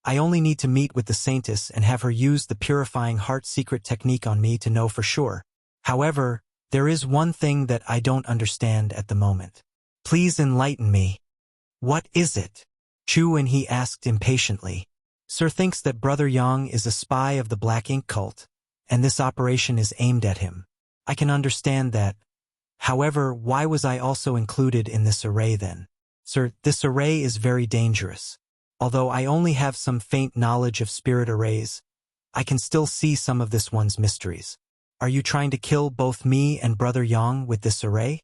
I only need to meet with the saintess and have her use the purifying heart secret technique on me to know for sure. However, there is one thing that I don't understand at the moment." Please enlighten me. What is it? Chu and he asked impatiently. Sir thinks that Brother Yang is a spy of the Black Ink cult, and this operation is aimed at him. I can understand that. However, why was I also included in this array then? Sir, this array is very dangerous. Although I only have some faint knowledge of spirit arrays, I can still see some of this one's mysteries. Are you trying to kill both me and Brother Yang with this array?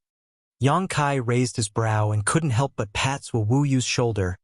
Yang Kai raised his brow and couldn't help but pat Zhuo Wuyu's shoulder.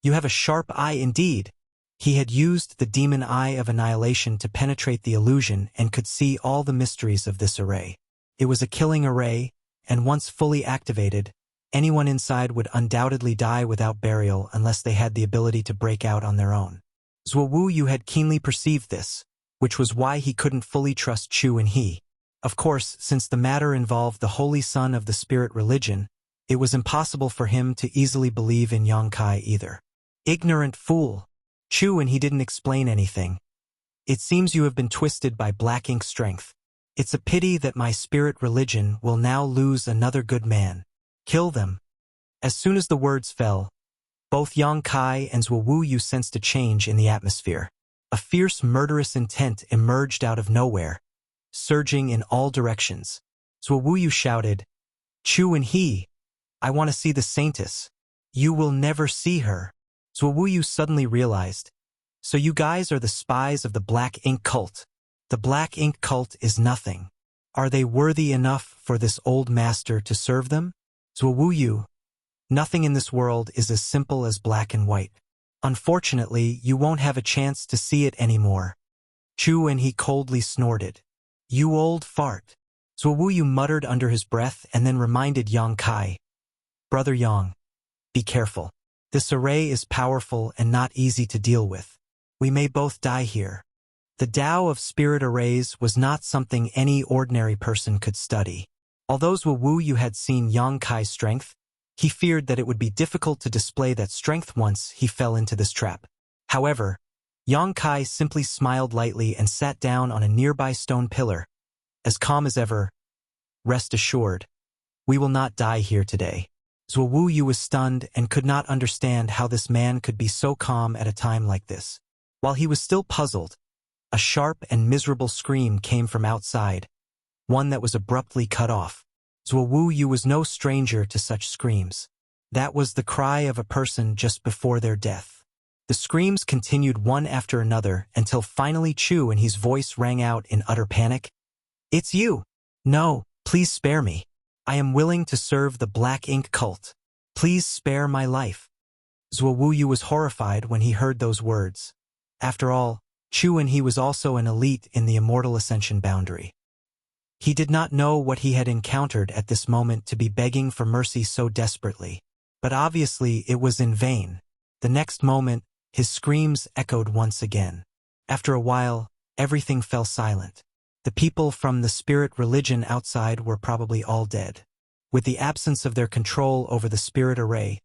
You have a sharp eye indeed. He had used the demon eye of annihilation to penetrate the illusion and could see all the mysteries of this array. It was a killing array, and once fully activated, anyone inside would undoubtedly die without burial unless they had the ability to break out on their own. Zhuo Wuyu had keenly perceived this, which was why he couldn't fully trust Chu and he. Of course, since the matter involved the Holy Son of the Spirit religion, it was impossible for him to easily believe in Yang Kai either. Ignorant fool! Chu and he didn't explain anything. It seems you have been twisted by black ink strength. It's a pity that my spirit religion will now lose another good man. Kill them. As soon as the words fell, both Yang Kai and Zhuo Wuyu sensed a change in the atmosphere. A fierce murderous intent emerged out of nowhere, surging in all directions. Zhuo Wuyu shouted, Chu and he, I want to see the Saintess. You will never see her. Zhuo Wuyu suddenly realized, so you guys are the spies of the Black Ink cult. The Black Ink cult is nothing. Are they worthy enough for this old master to serve them? Zhuo Wuyu, nothing in this world is as simple as black and white. Unfortunately, you won't have a chance to see it anymore. Chu and he coldly snorted. You old fart. Zhuo Wuyu muttered under his breath and then reminded Yang Kai. Brother Yang, be careful. This array is powerful and not easy to deal with. We may both die here. The Tao of spirit arrays was not something any ordinary person could study. Although Zhuo Wuyu had seen Yang Kai's strength, he feared that it would be difficult to display that strength once he fell into this trap. However, Yang Kai simply smiled lightly and sat down on a nearby stone pillar, as calm as ever. Rest assured, we will not die here today. Zhuo Wuyu was stunned and could not understand how this man could be so calm at a time like this. While he was still puzzled, a sharp and miserable scream came from outside, one that was abruptly cut off. Zhuo Wuyu was no stranger to such screams. That was the cry of a person just before their death. The screams continued one after another until finally Chu and his voice rang out in utter panic. It's you! No, please spare me. I am willing to serve the Black Ink cult. Please spare my life. Zhuo Wuyu was horrified when he heard those words. After all, Chu and he was also an elite in the Immortal Ascension boundary. He did not know what he had encountered at this moment to be begging for mercy so desperately. But obviously it was in vain. The next moment, his screams echoed once again. After a while, everything fell silent. The people from the spirit religion outside were probably all dead. With the absence of their control over the spirit array,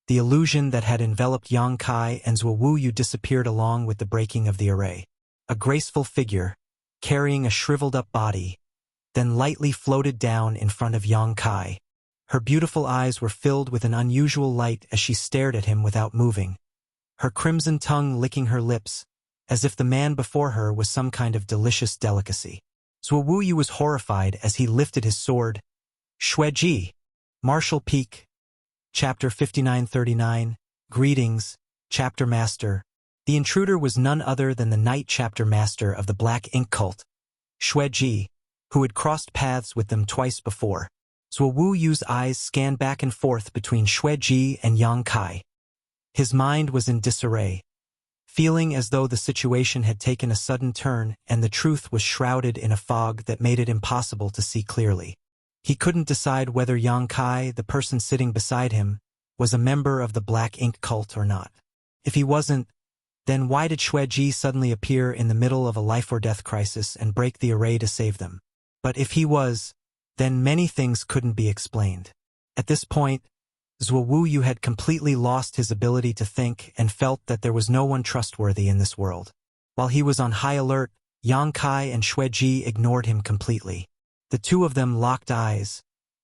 the illusion that had enveloped Yang Kai and Zhuo Wuyu disappeared along with the breaking of the array. A graceful figure, carrying a shriveled-up body, then lightly floated down in front of Yang Kai. Her beautiful eyes were filled with an unusual light as she stared at him without moving, her crimson tongue licking her lips, as if the man before her was some kind of delicious delicacy. Zhuo Wuyu was horrified as he lifted his sword. Xueji, Martial Peak. Chapter 5939, Greetings, Chapter Master. The intruder was none other than the Knight Chapter Master of the Black Ink Cult, Xueji, who had crossed paths with them twice before. Zhuo Wuyu's eyes scanned back and forth between Xueji and Yang Kai. His mind was in disarray, feeling as though the situation had taken a sudden turn and the truth was shrouded in a fog that made it impossible to see clearly. He couldn't decide whether Yang Kai, the person sitting beside him, was a member of the Black Ink cult or not. If he wasn't, then why did Xueji suddenly appear in the middle of a life-or-death crisis and break the array to save them? But if he was, then many things couldn't be explained. At this point, Zhuo Wuyu had completely lost his ability to think and felt that there was no one trustworthy in this world. While he was on high alert, Yang Kai and Xueji ignored him completely. The two of them locked eyes,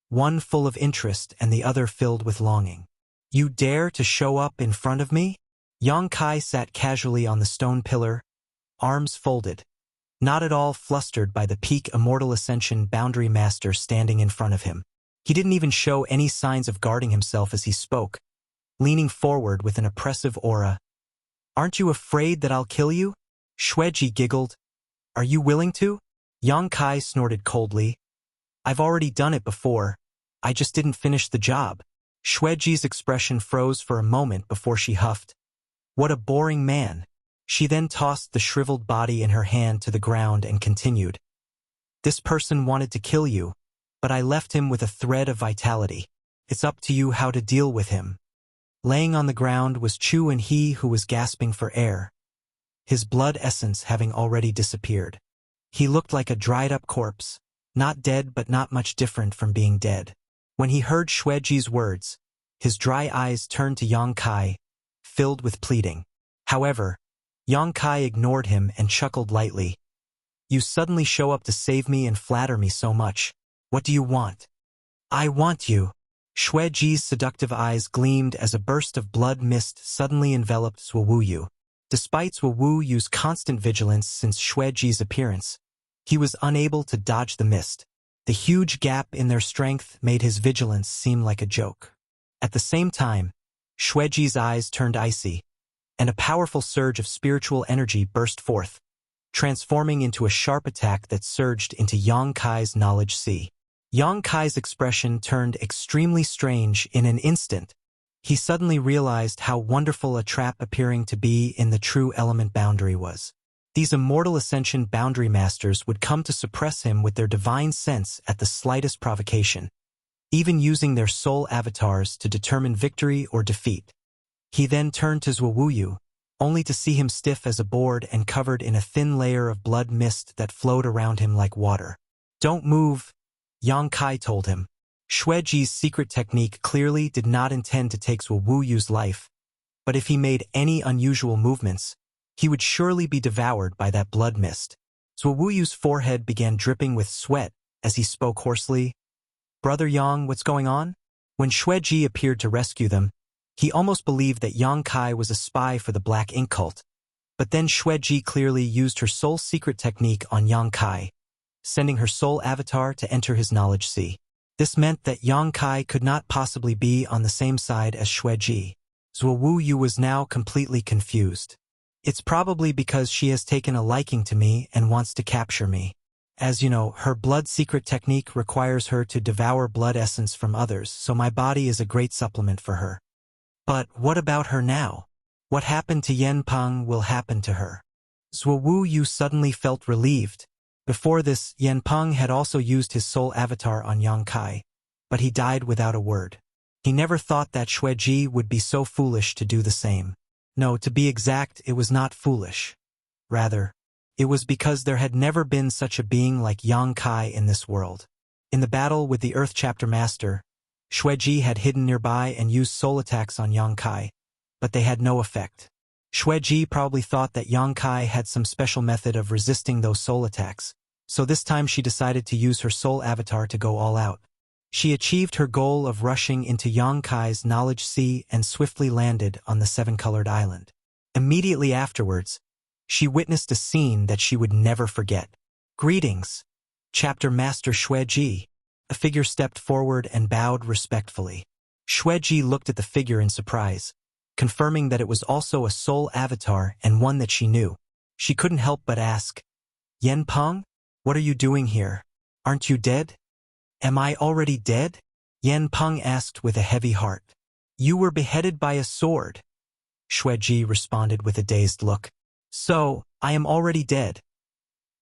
one full of interest and the other filled with longing. You dare to show up in front of me? Yang Kai sat casually on the stone pillar, arms folded, not at all flustered by the peak Immortal Ascension Boundary Master standing in front of him. He didn't even show any signs of guarding himself as he spoke, leaning forward with an oppressive aura. Aren't you afraid that I'll kill you? Xueji giggled. Are you willing to? Yang Kai snorted coldly. I've already done it before. I just didn't finish the job. Xueji's expression froze for a moment before she huffed. What a boring man. She then tossed the shriveled body in her hand to the ground and continued. This person wanted to kill you, but I left him with a thread of vitality. It's up to you how to deal with him. Laying on the ground was Chu and he who was gasping for air, his blood essence having already disappeared. He looked like a dried-up corpse, not dead but not much different from being dead. When he heard Xueji's words, his dry eyes turned to Yang Kai, filled with pleading. However, Yang Kai ignored him and chuckled lightly. You suddenly show up to save me and flatter me so much. What do you want? I want you. Xueji's seductive eyes gleamed as a burst of blood mist suddenly enveloped Zuowuyu. Despite Zuowuyu's constant vigilance since Xueji's appearance, he was unable to dodge the mist. The huge gap in their strength made his vigilance seem like a joke. At the same time, Xueji's eyes turned icy, and a powerful surge of spiritual energy burst forth, transforming into a sharp attack that surged into Yang Kai's knowledge sea. Yang Kai's expression turned extremely strange in an instant. He suddenly realized how wonderful a trap appearing to be in the true element boundary was. These Immortal Ascension Boundary Masters would come to suppress him with their divine sense at the slightest provocation, even using their soul avatars to determine victory or defeat. He then turned to Zuowuyu, only to see him stiff as a board and covered in a thin layer of blood mist that flowed around him like water. Don't move, Yang Kai told him. Xueji's secret technique clearly did not intend to take Zuowuyu's life, but if he made any unusual movements, he would surely be devoured by that blood mist. Zuowuyu's forehead began dripping with sweat as he spoke hoarsely. Brother Yang, what's going on? When Xueji appeared to rescue them, he almost believed that Yang Kai was a spy for the Black Ink Cult. But then Xueji clearly used her soul secret technique on Yang Kai, sending her soul avatar to enter his knowledge sea. This meant that Yang Kai could not possibly be on the same side as Xueji. Zuowuyu was now completely confused. It's probably because she has taken a liking to me and wants to capture me. As you know, her blood secret technique requires her to devour blood essence from others, so my body is a great supplement for her. But what about her now? What happened to Yen Peng will happen to her. Zuowuyu suddenly felt relieved. Before this, Yen Peng had also used his soul avatar on Yang Kai, but he died without a word. He never thought that Xueji would be so foolish to do the same. No, to be exact, it was not foolish. Rather, it was because there had never been such a being like Yang Kai in this world. In the battle with the Earth Chapter Master, Xueji had hidden nearby and used soul attacks on Yang Kai, but they had no effect. Xueji probably thought that Yang Kai had some special method of resisting those soul attacks, so this time she decided to use her soul avatar to go all out. She achieved her goal of rushing into Yang Kai's knowledge sea and swiftly landed on the seven-colored island. Immediately afterwards, she witnessed a scene that she would never forget. Greetings, Chapter Master Xueji. A figure stepped forward and bowed respectfully. Xueji looked at the figure in surprise, confirming that it was also a soul avatar and one that she knew. She couldn't help but ask, Yen Peng, what are you doing here? Aren't you dead? Am I already dead? Yen Peng asked with a heavy heart. You were beheaded by a sword. Xueji responded with a dazed look. So, I am already dead.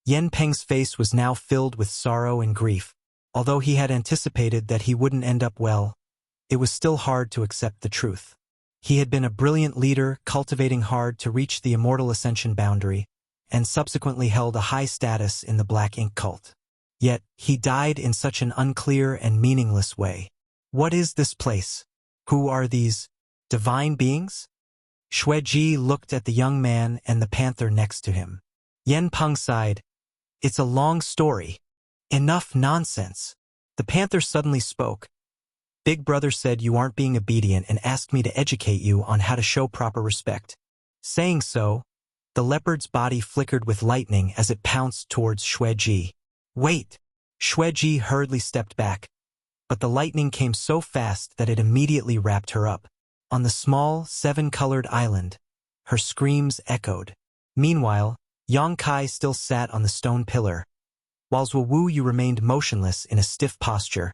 Yen Peng's face was now filled with sorrow and grief. Although he had anticipated that he wouldn't end up well, it was still hard to accept the truth. He had been a brilliant leader, cultivating hard to reach the Immortal Ascension boundary, and subsequently held a high status in the Black Ink Cult. Yet, he died in such an unclear and meaningless way. What is this place? Who are these divine beings? Xueji looked at the young man and the panther next to him. Yen Peng sighed. It's a long story. Enough nonsense. The panther suddenly spoke. Big Brother said you aren't being obedient and asked me to educate you on how to show proper respect. Saying so, the leopard's body flickered with lightning as it pounced towards Xueji. Wait! Xueji hurriedly stepped back, but the lightning came so fast that it immediately wrapped her up. On the small, seven-colored island, her screams echoed. Meanwhile, Yang Kai still sat on the stone pillar, while Zhuo Yu remained motionless in a stiff posture,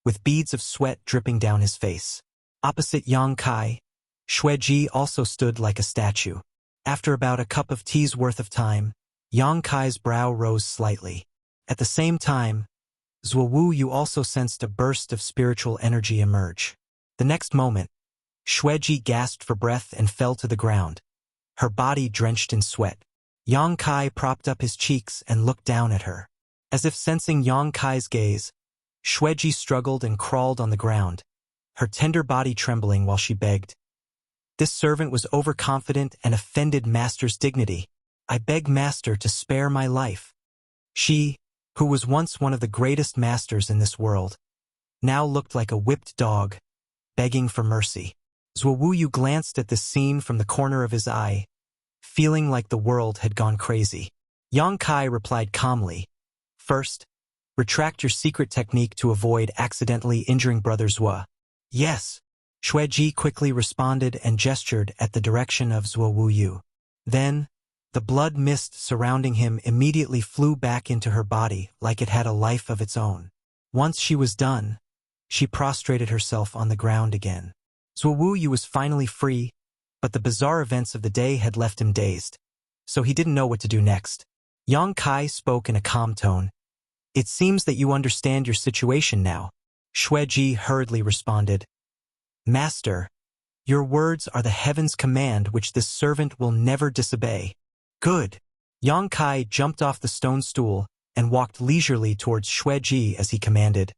with beads of sweat dripping down his face. Opposite Yang Kai, Xueji also stood like a statue. After about a cup of tea's worth of time, Yang Kai's brow rose slightly. At the same time, Zhuo Yu also sensed a burst of spiritual energy emerge. The next moment, Xueji gasped for breath and fell to the ground, her body drenched in sweat. Yang Kai propped up his cheeks and looked down at her. As if sensing Yang Kai's gaze, Xueji struggled and crawled on the ground, her tender body trembling while she begged. This servant was overconfident and offended Master's dignity. I beg Master to spare my life. She, who was once one of the greatest masters in this world, now looked like a whipped dog, begging for mercy. Zhuo Yu glanced at this scene from the corner of his eye, feeling like the world had gone crazy. Yang Kai replied calmly, First, retract your secret technique to avoid accidentally injuring Brother Zhuo. Yes. Xueji quickly responded and gestured at the direction of Zhuo Yu. Then, the blood mist surrounding him immediately flew back into her body like it had a life of its own. Once she was done, she prostrated herself on the ground again. Zhuo Yu was finally free, but the bizarre events of the day had left him dazed, so he didn't know what to do next. Yang Kai spoke in a calm tone. It seems that you understand your situation now. Xueji hurriedly responded. Master, your words are the heaven's command which this servant will never disobey. Good. Yang Kai jumped off the stone stool and walked leisurely towards Xueji as he commanded.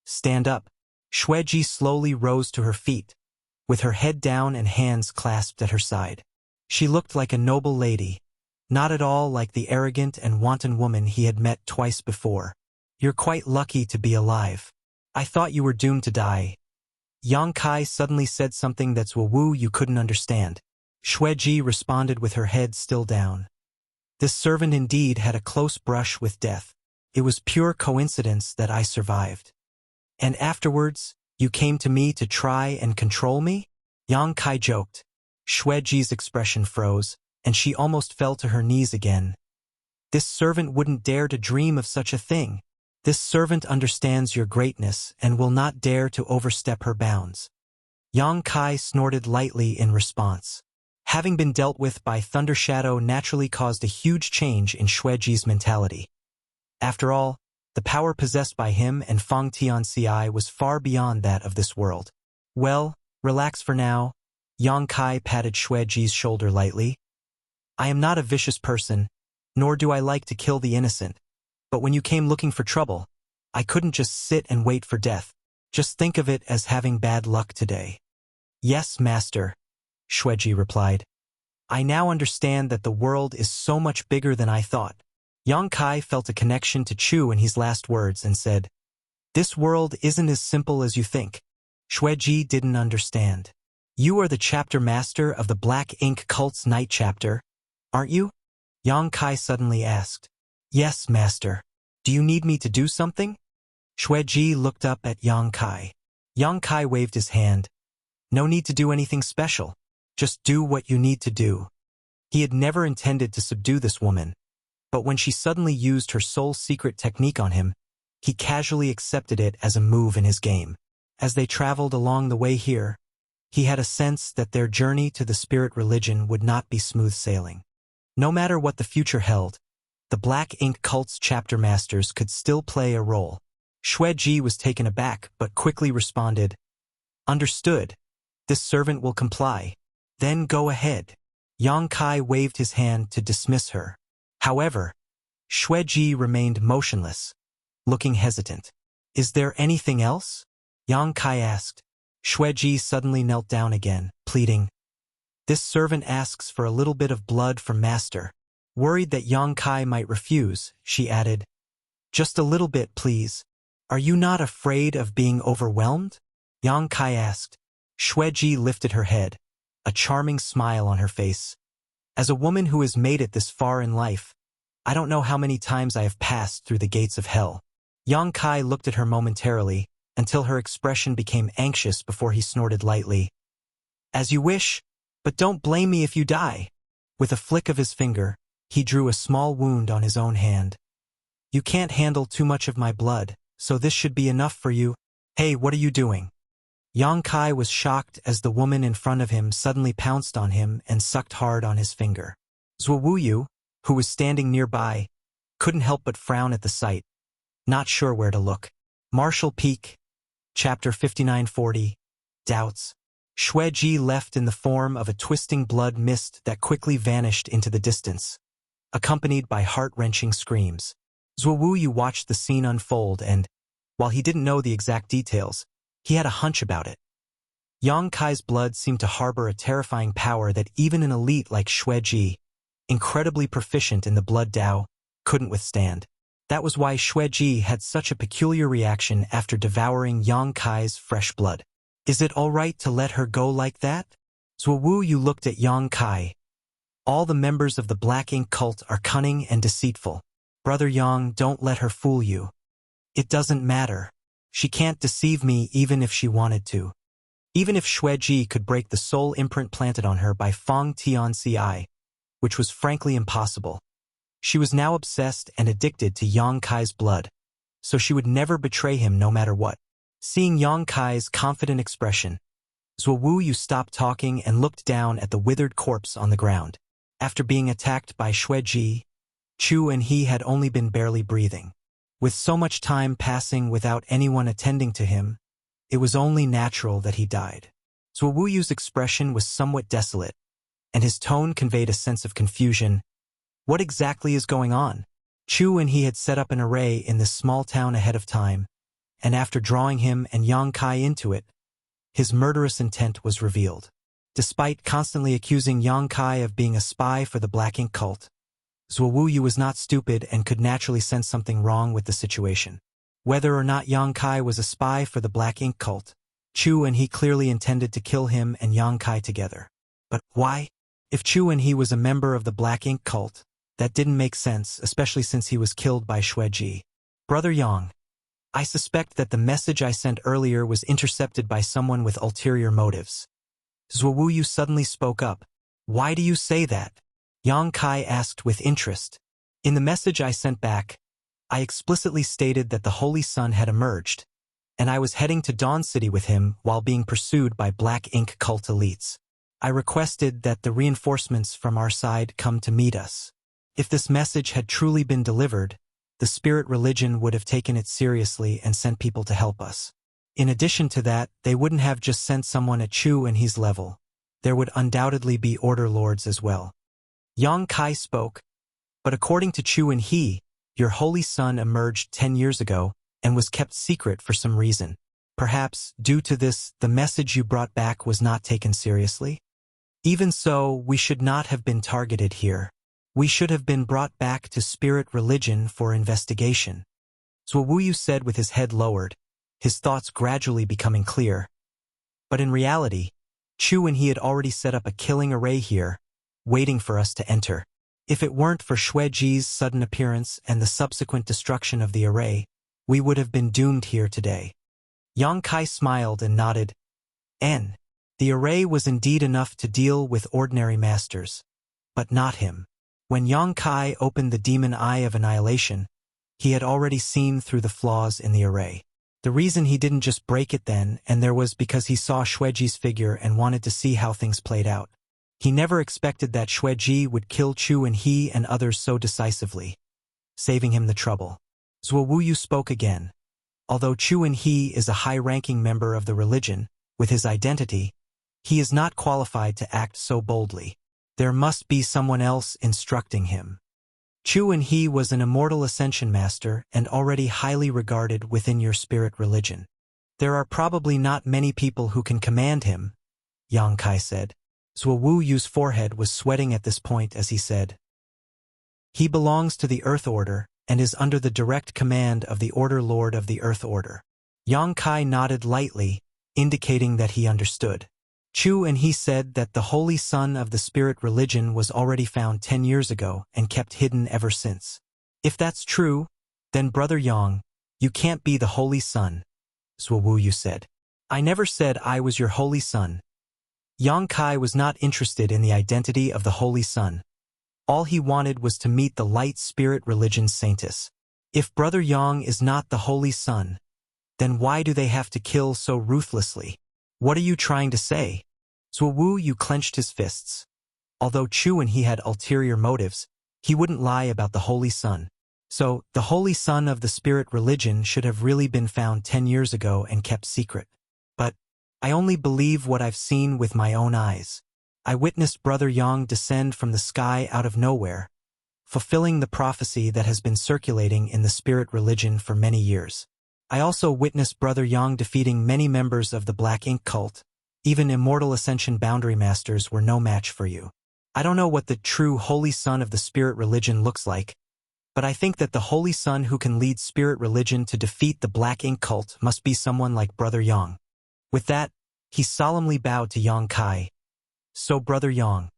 Stand up. Xueji slowly rose to her feet, with her head down and hands clasped at her side. She looked like a noble lady, not at all like the arrogant and wanton woman he had met twice before. You're quite lucky to be alive. I thought you were doomed to die. Yang Kai suddenly said something that Zhuo Yu couldn't understand. Xueji responded with her head still down. This servant indeed had a close brush with death. It was pure coincidence that I survived. And afterwards, you came to me to try and control me? Yang Kai joked. Xueji's expression froze, and she almost fell to her knees again. This servant wouldn't dare to dream of such a thing. This servant understands your greatness and will not dare to overstep her bounds. Yang Kai snorted lightly in response. Having been dealt with by Thunder Shadow naturally caused a huge change in Xueji's mentality. After all, the power possessed by him and Feng Tianci was far beyond that of this world. Well, relax for now. Yang Kai patted Xueji's shoulder lightly. I am not a vicious person, nor do I like to kill the innocent. But when you came looking for trouble, I couldn't just sit and wait for death. Just think of it as having bad luck today. Yes, Master, Xueji replied. I now understand that the world is so much bigger than I thought. Yang Kai felt a connection to Chu in his last words and said, This world isn't as simple as you think. Xueji didn't understand. You are the chapter master of the Black Ink Cult's night chapter, aren't you? Yang Kai suddenly asked. Yes, Master. Do you need me to do something? Xueji looked up at Yang Kai. Yang Kai waved his hand. No need to do anything special. Just do what you need to do. He had never intended to subdue this woman, but when she suddenly used her soul secret technique on him, he casually accepted it as a move in his game. As they traveled along the way here, he had a sense that their journey to the spirit religion would not be smooth sailing. No matter what the future held, the Black Ink Cult's chapter masters could still play a role. Xueji was taken aback but quickly responded, Understood. This servant will comply. Then go ahead. Yang Kai waved his hand to dismiss her. However, Xueji remained motionless, looking hesitant. Is there anything else? Yang Kai asked. Xueji suddenly knelt down again, pleading. This servant asks for a little bit of blood from Master. Worried that Yang Kai might refuse, she added, Just a little bit, please. Are you not afraid of being overwhelmed? Yang Kai asked. Xueji lifted her head, a charming smile on her face. As a woman who has made it this far in life, I don't know how many times I have passed through the gates of hell. Yang Kai looked at her momentarily, until her expression became anxious before he snorted lightly. As you wish, but don't blame me if you die. With a flick of his finger, he drew a small wound on his own hand. You can't handle too much of my blood, so this should be enough for you. Hey, what are you doing? Yang Kai was shocked as the woman in front of him suddenly pounced on him and sucked hard on his finger. Zhuo Wuyu, who was standing nearby, couldn't help but frown at the sight, not sure where to look. Martial Peak, Chapter 5940, Doubts. Xueji left in the form of a twisting blood mist that quickly vanished into the distance, accompanied by heart-wrenching screams. Zhuo Wuyu watched the scene unfold and, while he didn't know the exact details, he had a hunch about it. Yang Kai's blood seemed to harbor a terrifying power that even an elite like Xueji, incredibly proficient in the blood Dao, couldn't withstand. That was why Xueji had such a peculiar reaction after devouring Yang Kai's fresh blood. Is it all right to let her go like that? Zhuo Wuyu looked at Yang Kai. All the members of the Black Ink cult are cunning and deceitful. Brother Yang, don't let her fool you. It doesn't matter. She can't deceive me even if she wanted to. Even if Xueji could break the soul imprint planted on her by Feng Tianci, which was frankly impossible. She was now obsessed and addicted to Yang Kai's blood, so she would never betray him no matter what. Seeing Yang Kai's confident expression, Zhuo Wuyu stopped talking and looked down at the withered corpse on the ground. After being attacked by Xueji, Chu and he had only been barely breathing. With so much time passing without anyone attending to him, it was only natural that he died. Zhuo Wuyu's expression was somewhat desolate, and his tone conveyed a sense of confusion. What exactly is going on? Chu and he had set up an array in this small town ahead of time, and after drawing him and Yang Kai into it, his murderous intent was revealed. Despite constantly accusing Yang Kai of being a spy for the Black Ink cult, Zhuo Wuyu was not stupid and could naturally sense something wrong with the situation. Whether or not Yang Kai was a spy for the Black Ink cult, Chu and he clearly intended to kill him and Yang Kai together. But why? If Chu and he was a member of the Black Ink cult, that didn't make sense, especially since he was killed by Xueji. Brother Yang, I suspect that the message I sent earlier was intercepted by someone with ulterior motives. Zhuo Wuyu suddenly spoke up. Why do you say that? Yang Kai asked with interest. In the message I sent back, I explicitly stated that the Holy Sun had emerged, and I was heading to Dawn City with him while being pursued by Black Ink cult elites. I requested that the reinforcements from our side come to meet us. If this message had truly been delivered, the spirit religion would have taken it seriously and sent people to help us. In addition to that, they wouldn't have just sent someone at Chu and he's level. There would undoubtedly be Order Lords as well. Yang Kai spoke. But according to Chu and he, your Holy Sun emerged 10 years ago and was kept secret for some reason. Perhaps, due to this, the message you brought back was not taken seriously? Even so, we should not have been targeted here. We should have been brought back to spirit religion for investigation. Zhuo Wuyu said with his head lowered, his thoughts gradually becoming clear. But in reality, Chu and he had already set up a killing array here, waiting for us to enter. If it weren't for Xueji's sudden appearance and the subsequent destruction of the array, we would have been doomed here today. Yang Kai smiled and nodded. The array was indeed enough to deal with ordinary masters, but not him. When Yang Kai opened the demon eye of annihilation, he had already seen through the flaws in the array. The reason he didn't just break it then and there was because he saw Xueji's figure and wanted to see how things played out. He never expected that Xueji would kill Chu and he and others so decisively, saving him the trouble. Zhuo Wuyu spoke again. Although Chu and he is a high-ranking member of the religion, with his identity, he is not qualified to act so boldly. There must be someone else instructing him. Chu and he was an immortal ascension master and already highly regarded within your spirit religion. There are probably not many people who can command him, Yang Kai said. Zhuo Wuyu's forehead was sweating at this point as he said, he belongs to the Earth Order, and is under the direct command of the Order Lord of the Earth Order. Yang Kai nodded lightly, indicating that he understood. Chu and he said that the Holy Sun of the Spirit religion was already found 10 years ago and kept hidden ever since. If that's true, then Brother Yang, you can't be the Holy Sun, Zhuo Wuyu said. I never said I was your Holy Sun. Yang Kai was not interested in the identity of the Holy Sun. All he wanted was to meet the Light Spirit religion's saintess. If Brother Yang is not the Holy Sun, then why do they have to kill so ruthlessly? What are you trying to say? Zhuo Wuyu clenched his fists. Although Chu and he had ulterior motives, he wouldn't lie about the Holy Sun. So, the Holy Sun of the Spirit religion should have really been found 10 years ago and kept secret. But I only believe what I've seen with my own eyes. I witnessed Brother Yang descend from the sky out of nowhere, fulfilling the prophecy that has been circulating in the Spirit religion for many years. I also witnessed Brother Yang defeating many members of the Black Ink cult. Even Immortal Ascension Boundary Masters were no match for you. I don't know what the true Holy Sun of the Spirit religion looks like, but I think that the Holy Sun who can lead Spirit religion to defeat the Black Ink cult must be someone like Brother Yang. With that, he solemnly bowed to Yang Kai. So Brother Yang,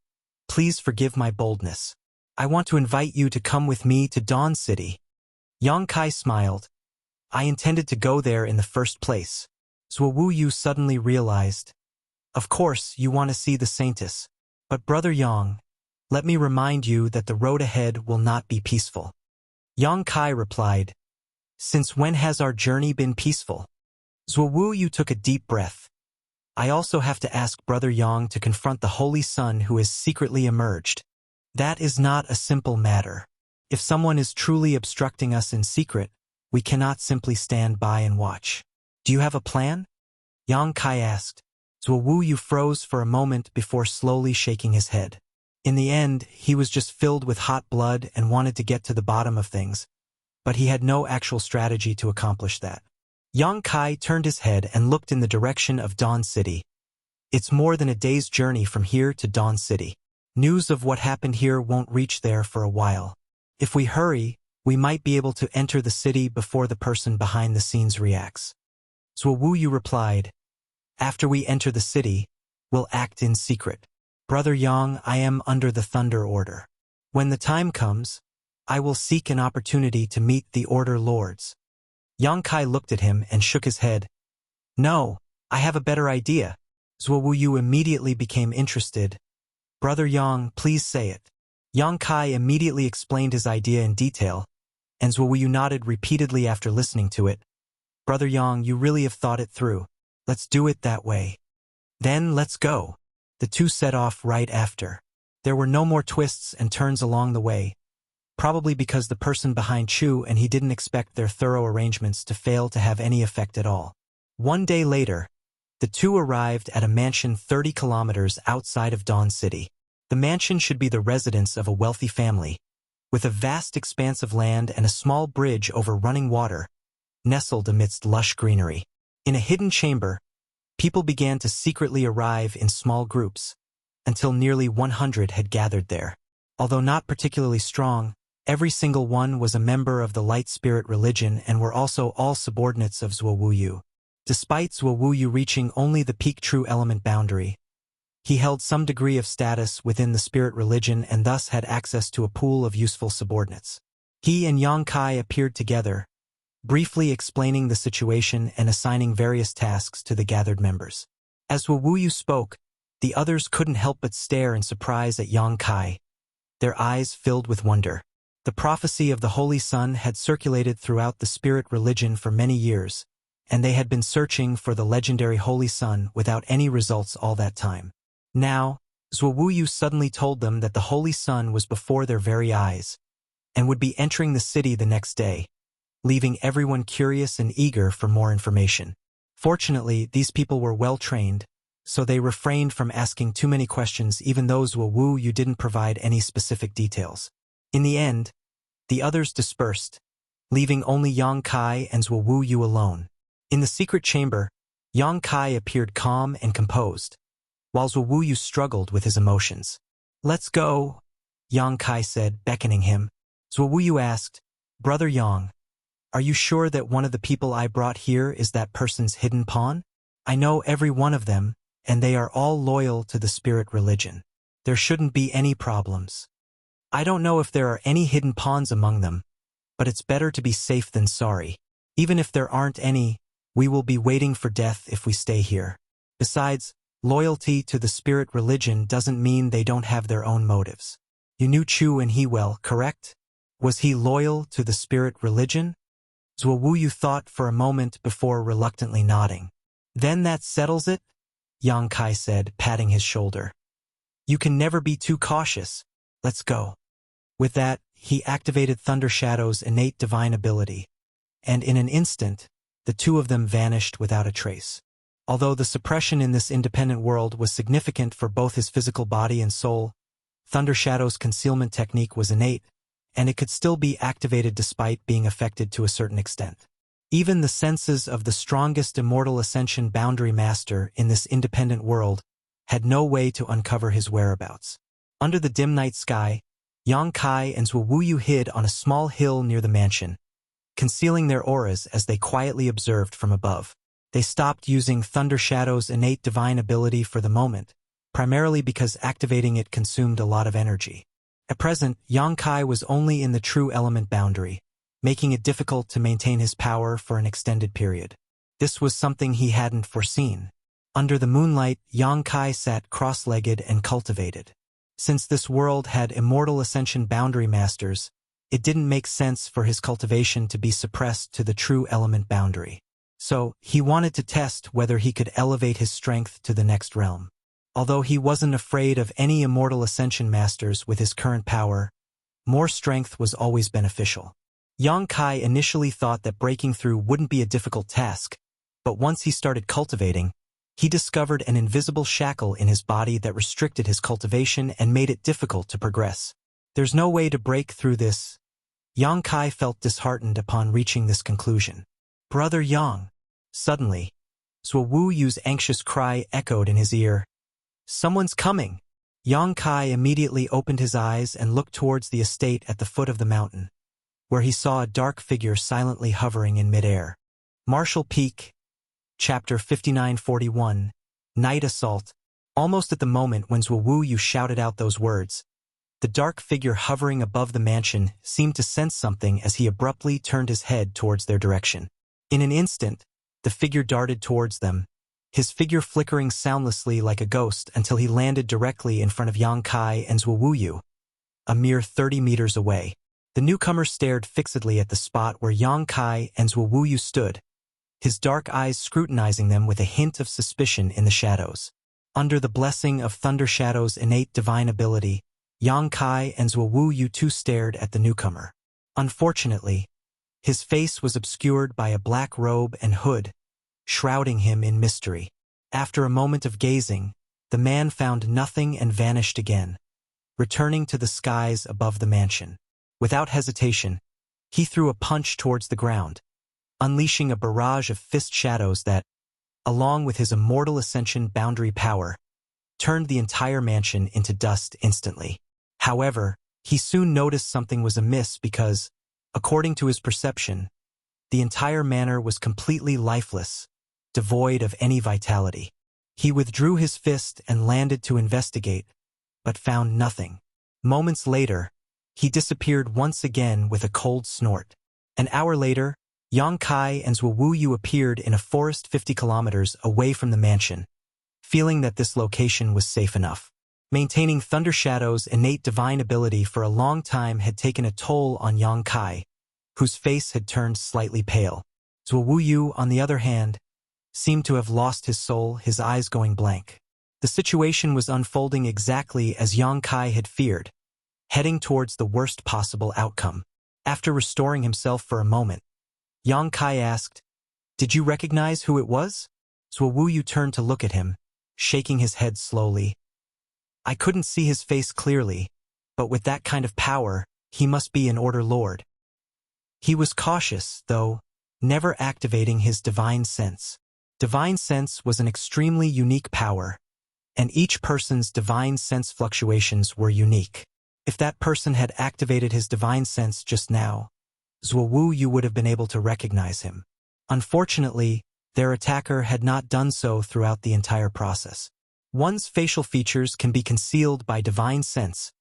please forgive my boldness. I want to invite you to come with me to Dawn City. Yang Kai smiled. I intended to go there in the first place. Zhuo Wuyu suddenly realized. Of course, you want to see the saintess. But Brother Yang, let me remind you that the road ahead will not be peaceful. Yang Kai replied, Since when has our journey been peaceful? Zhuo Wuyu took a deep breath. I also have to ask Brother Yang to confront the Holy Sun who has secretly emerged. That is not a simple matter. If someone is truly obstructing us in secret, we cannot simply stand by and watch. Do you have a plan? Yang Kai asked. Zhuo Wuyu froze for a moment before slowly shaking his head. In the end, he was just filled with hot blood and wanted to get to the bottom of things, but he had no actual strategy to accomplish that. Yang Kai turned his head and looked in the direction of Dawn City. It's more than a day's journey from here to Dawn City. News of what happened here won't reach there for a while. If we hurry, we might be able to enter the city before the person behind the scenes reacts. Zhuo Wuyu replied, After we enter the city, we'll act in secret. Brother Yang, I am under the Thunder Order. When the time comes, I will seek an opportunity to meet the Order Lords. Yang Kai looked at him and shook his head. No, I have a better idea. Zhuo Wuyu immediately became interested. Brother Yang, please say it. Yang Kai immediately explained his idea in detail, and Zhuo Wuyu nodded repeatedly after listening to it. Brother Yang, you really have thought it through. Let's do it that way. Then let's go. The two set off right after. There were no more twists and turns along the way, probably because the person behind Chu and he didn't expect their thorough arrangements to fail to have any effect at all. One day later, the two arrived at a mansion 30 kilometers outside of Dawn City. The mansion should be the residence of a wealthy family, with a vast expanse of land and a small bridge over running water, nestled amidst lush greenery. In a hidden chamber, people began to secretly arrive in small groups, until nearly 100 had gathered there. Although not particularly strong, every single one was a member of the Light Spirit religion and were also all subordinates of Zhuo Wuyu. Despite Zhuo Wuyu reaching only the peak true element boundary, he held some degree of status within the Spirit religion and thus had access to a pool of useful subordinates. He and Yang Kai appeared together, briefly explaining the situation and assigning various tasks to the gathered members. As Zhuo Wuyu spoke, the others couldn't help but stare in surprise at Yang Kai, their eyes filled with wonder. The prophecy of the Holy Sun had circulated throughout the Spirit religion for many years, and they had been searching for the legendary Holy Sun without any results all that time. Now, Zhuo Wuyu suddenly told them that the Holy Sun was before their very eyes, and would be entering the city the next day, leaving everyone curious and eager for more information. Fortunately, these people were well-trained, so they refrained from asking too many questions even though Zhuo Wuyu didn't provide any specific details. In the end, the others dispersed, leaving only Yang Kai and Zhuo Wuyu alone. In the secret chamber, Yang Kai appeared calm and composed, while Zhuo Wuyu struggled with his emotions. Let's go, Yang Kai said, beckoning him. Zhuo Wuyu asked, Brother Yang, are you sure that one of the people I brought here is that person's hidden pawn? I know every one of them, and they are all loyal to the spirit religion. There shouldn't be any problems. I don't know if there are any hidden pawns among them, but it's better to be safe than sorry. Even if there aren't any, we will be waiting for death if we stay here. Besides, loyalty to the spirit religion doesn't mean they don't have their own motives. You knew Chu and he well, correct? Was he loyal to the spirit religion? Zhuo Wuyu thought for a moment before reluctantly nodding. Then that settles it, Yang Kai said, patting his shoulder. You can never be too cautious. Let's go. With that, he activated Thunder Shadow's innate divine ability, and in an instant, the two of them vanished without a trace. Although the suppression in this independent world was significant for both his physical body and soul, Thunder Shadow's concealment technique was innate, and it could still be activated despite being affected to a certain extent. Even the senses of the strongest immortal ascension boundary master in this independent world had no way to uncover his whereabouts. Under the dim night sky, Yang Kai and Zhuo Wuyu hid on a small hill near the mansion, concealing their auras as they quietly observed from above. They stopped using Thunder Shadow's innate divine ability for the moment, primarily because activating it consumed a lot of energy. At present, Yang Kai was only in the true element boundary, making it difficult to maintain his power for an extended period. This was something he hadn't foreseen. Under the moonlight, Yang Kai sat cross-legged and cultivated. Since this world had immortal ascension boundary masters, it didn't make sense for his cultivation to be suppressed to the true element boundary. So, he wanted to test whether he could elevate his strength to the next realm. Although he wasn't afraid of any immortal ascension masters with his current power, more strength was always beneficial. Yang Kai initially thought that breaking through wouldn't be a difficult task, but once he started cultivating, he discovered an invisible shackle in his body that restricted his cultivation and made it difficult to progress. There's no way to break through this. Yang Kai felt disheartened upon reaching this conclusion. Brother Yang. Suddenly, Zhuo Wuyu's anxious cry echoed in his ear. Someone's coming. Yang Kai immediately opened his eyes and looked towards the estate at the foot of the mountain, where he saw a dark figure silently hovering in midair. Martial Peak, Chapter 5941, Night Assault. Almost at the moment when Zhuo Wuyu shouted out those words, the dark figure hovering above the mansion seemed to sense something as he abruptly turned his head towards their direction. In an instant, the figure darted towards them, his figure flickering soundlessly like a ghost until he landed directly in front of Yang Kai and Zhuo Wuyu, a mere 30 meters away. The newcomer stared fixedly at the spot where Yang Kai and Zhuo Wuyu stood, his dark eyes scrutinizing them with a hint of suspicion in the shadows. Under the blessing of Thunder Shadow's innate divine ability, Yang Kai and Zhuo Wuyu too stared at the newcomer. Unfortunately, his face was obscured by a black robe and hood, shrouding him in mystery. After a moment of gazing, the man found nothing and vanished again, returning to the skies above the mansion. Without hesitation, he threw a punch towards the ground, unleashing a barrage of fist shadows that, along with his immortal ascension boundary power, turned the entire mansion into dust instantly. However, he soon noticed something was amiss because, according to his perception, the entire manor was completely lifeless, devoid of any vitality. He withdrew his fist and landed to investigate, but found nothing. Moments later, he disappeared once again with a cold snort. An hour later, Yang Kai and Zhuo Wuyu appeared in a forest 50 kilometers away from the mansion, feeling that this location was safe enough. Maintaining Thunder Shadow's innate divine ability for a long time had taken a toll on Yang Kai, whose face had turned slightly pale. Zhuo Wuyu, on the other hand, seemed to have lost his soul, his eyes going blank. The situation was unfolding exactly as Yang Kai had feared, heading towards the worst possible outcome. After restoring himself for a moment, Yang Kai asked, "Did you recognize who it was?" Zhuo Wuyu turned to look at him, shaking his head slowly. "I couldn't see his face clearly, but with that kind of power, he must be an Order Lord." He was cautious, though, never activating his divine sense. Divine sense was an extremely unique power, and each person's divine sense fluctuations were unique. If that person had activated his divine sense just now, Zhuowu Yu would have been able to recognize him. Unfortunately, their attacker had not done so throughout the entire process. One's facial features can be concealed by divine sense,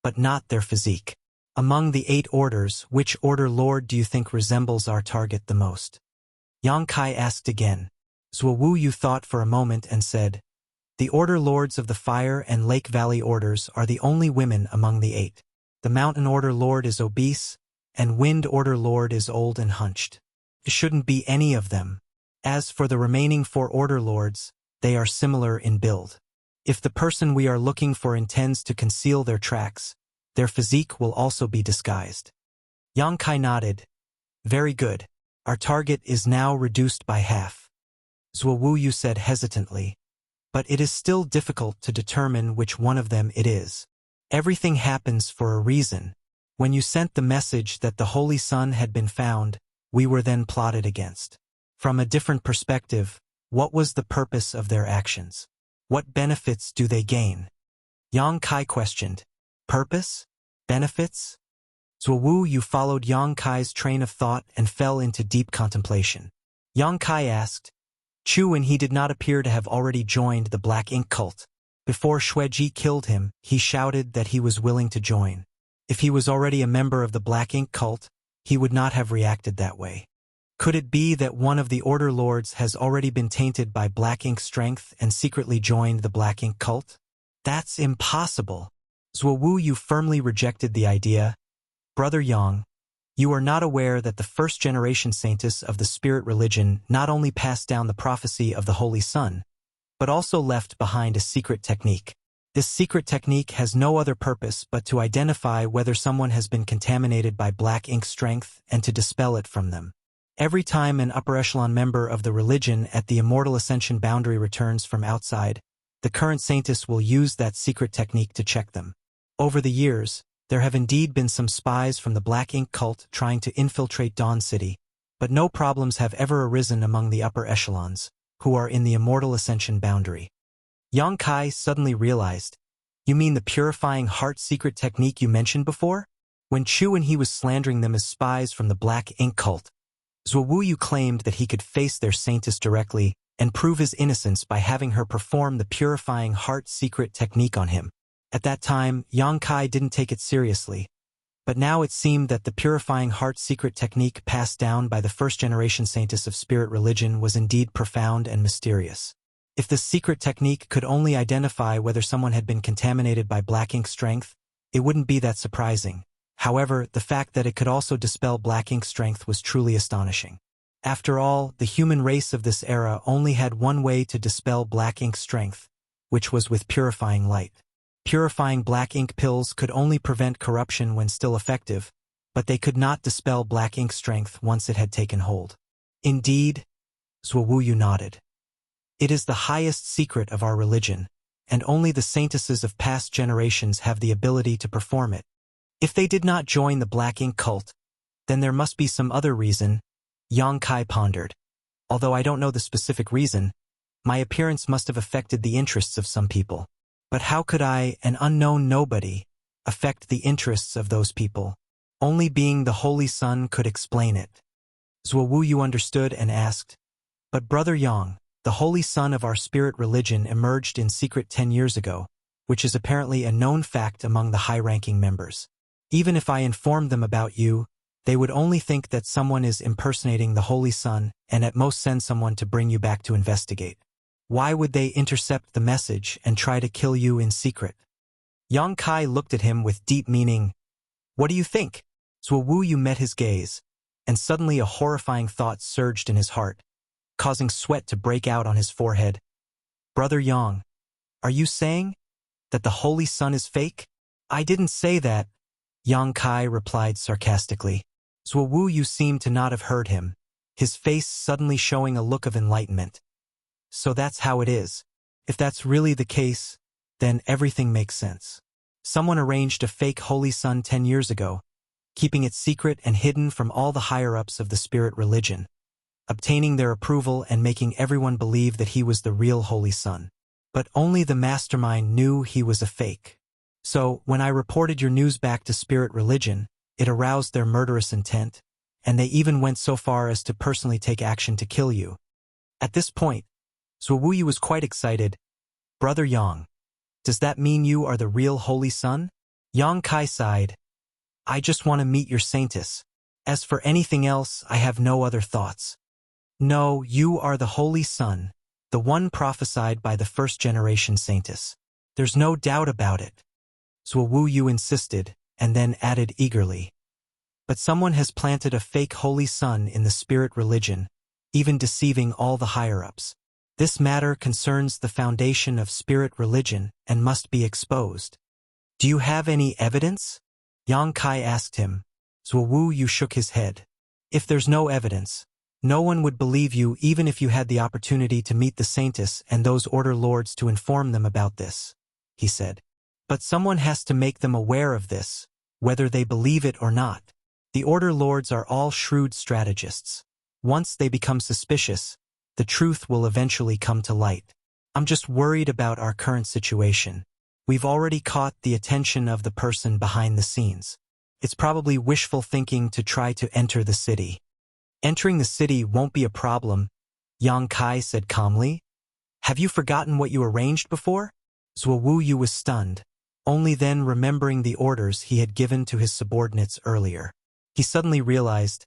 but not their physique. Among the 8 orders, which order lord do you think resembles our target the most? Yang Kai asked again. Zhuowu Yu thought for a moment and said, the order lords of the Fire and Lake Valley orders are the only women among the 8. The Mountain Order Lord is obese, and Wind Order Lord is old and hunched. It shouldn't be any of them. As for the remaining 4 Order Lords, they are similar in build. If the person we are looking for intends to conceal their tracks, their physique will also be disguised. Yang Kai nodded. Very good. Our target is now reduced by half. Zhuowu Yu said hesitantly. But it is still difficult to determine which one of them it is. Everything happens for a reason. When you sent the message that the Holy Sun had been found, we were then plotted against. From a different perspective, what was the purpose of their actions? What benefits do they gain? Yang Kai questioned. Purpose? Benefits? Zhuowu Yu followed Yang Kai's train of thought and fell into deep contemplation. Yang Kai asked, Chu and he did not appear to have already joined the Black Ink cult. Before Xueji killed him, he shouted that he was willing to join. If he was already a member of the Black Ink cult, he would not have reacted that way. Could it be that one of the Order Lords has already been tainted by Black Ink strength and secretly joined the Black Ink cult? That's impossible. Zhuowu Yu firmly rejected the idea. Brother Yang, you are not aware that the first-generation saintess of the spirit religion not only passed down the prophecy of the Holy Sun, but also left behind a secret technique. This secret technique has no other purpose but to identify whether someone has been contaminated by Black Ink strength and to dispel it from them. Every time an upper echelon member of the religion at the Immortal Ascension boundary returns from outside, the current saintess will use that secret technique to check them. Over the years, there have indeed been some spies from the Black Ink cult trying to infiltrate Dawn City, but no problems have ever arisen among the upper echelons, who are in the Immortal Ascension boundary. Yang Kai suddenly realized, you mean the purifying heart secret technique you mentioned before? When Chu and he was slandering them as spies from the Black Ink cult, Zhuowu Yu claimed that he could face their saintess directly and prove his innocence by having her perform the purifying heart secret technique on him. At that time, Yang Kai didn't take it seriously, but now it seemed that the purifying heart secret technique passed down by the first-generation saintess of spirit religion was indeed profound and mysterious. If the secret technique could only identify whether someone had been contaminated by Black Ink strength, it wouldn't be that surprising. However, the fact that it could also dispel Black Ink strength was truly astonishing. After all, the human race of this era only had one way to dispel Black Ink strength, which was with purifying light. Purifying Black Ink pills could only prevent corruption when still effective, but they could not dispel Black Ink strength once it had taken hold. Indeed, Zhuowu Yu nodded. It is the highest secret of our religion, and only the saintesses of past generations have the ability to perform it. If they did not join the Black Ink cult, then there must be some other reason, Yang Kai pondered. Although I don't know the specific reason, my appearance must have affected the interests of some people. But how could I, an unknown nobody, affect the interests of those people? Only being the Holy Sun could explain it. Zhuowu Yu understood and asked, but Brother Yang, the Holy Sun of our spirit religion emerged in secret 10 years ago, which is apparently a known fact among the high-ranking members. Even if I informed them about you, they would only think that someone is impersonating the Holy Sun and at most send someone to bring you back to investigate. Why would they intercept the message and try to kill you in secret? Yang Kai looked at him with deep meaning. What do you think? Zhuowu Yu met his gaze, and suddenly a horrifying thought surged in his heart, causing sweat to break out on his forehead. Brother Yang, are you saying that the Holy Sun is fake? I didn't say that, Yang Kai replied sarcastically. Zhuowu Yu seemed to not have heard him, his face suddenly showing a look of enlightenment. So that's how it is. If that's really the case, then everything makes sense. Someone arranged a fake Holy Sun 10 years ago, keeping it secret and hidden from all the higher-ups of the spirit religion, obtaining their approval and making everyone believe that he was the real Holy Sun. But only the mastermind knew he was a fake. So, when I reported your news back to spirit religion, it aroused their murderous intent, and they even went so far as to personally take action to kill you. At this point, Zhuo Wuyu was quite excited. Brother Yang, does that mean you are the real Holy Son? Yang Kai sighed. I just want to meet your saintess. As for anything else, I have no other thoughts. No, you are the Holy Son, the one prophesied by the first-generation saintess. There's no doubt about it. Zhuo Wuyu insisted, and then added eagerly. But someone has planted a fake Holy Son in the spirit religion, even deceiving all the higher-ups. This matter concerns the foundation of spirit religion and must be exposed. Do you have any evidence? Yang Kai asked him. Zhuo Wuyu shook his head. If there's no evidence, no one would believe you even if you had the opportunity to meet the saintess and those order lords to inform them about this, he said. But someone has to make them aware of this, whether they believe it or not. The order lords are all shrewd strategists. Once they become suspicious, the truth will eventually come to light. I'm just worried about our current situation. We've already caught the attention of the person behind the scenes. It's probably wishful thinking to try to enter the city. Entering the city won't be a problem, Yang Kai said calmly. Have you forgotten what you arranged before? Zhuo Wuyu was stunned, only then remembering the orders he had given to his subordinates earlier. He suddenly realized,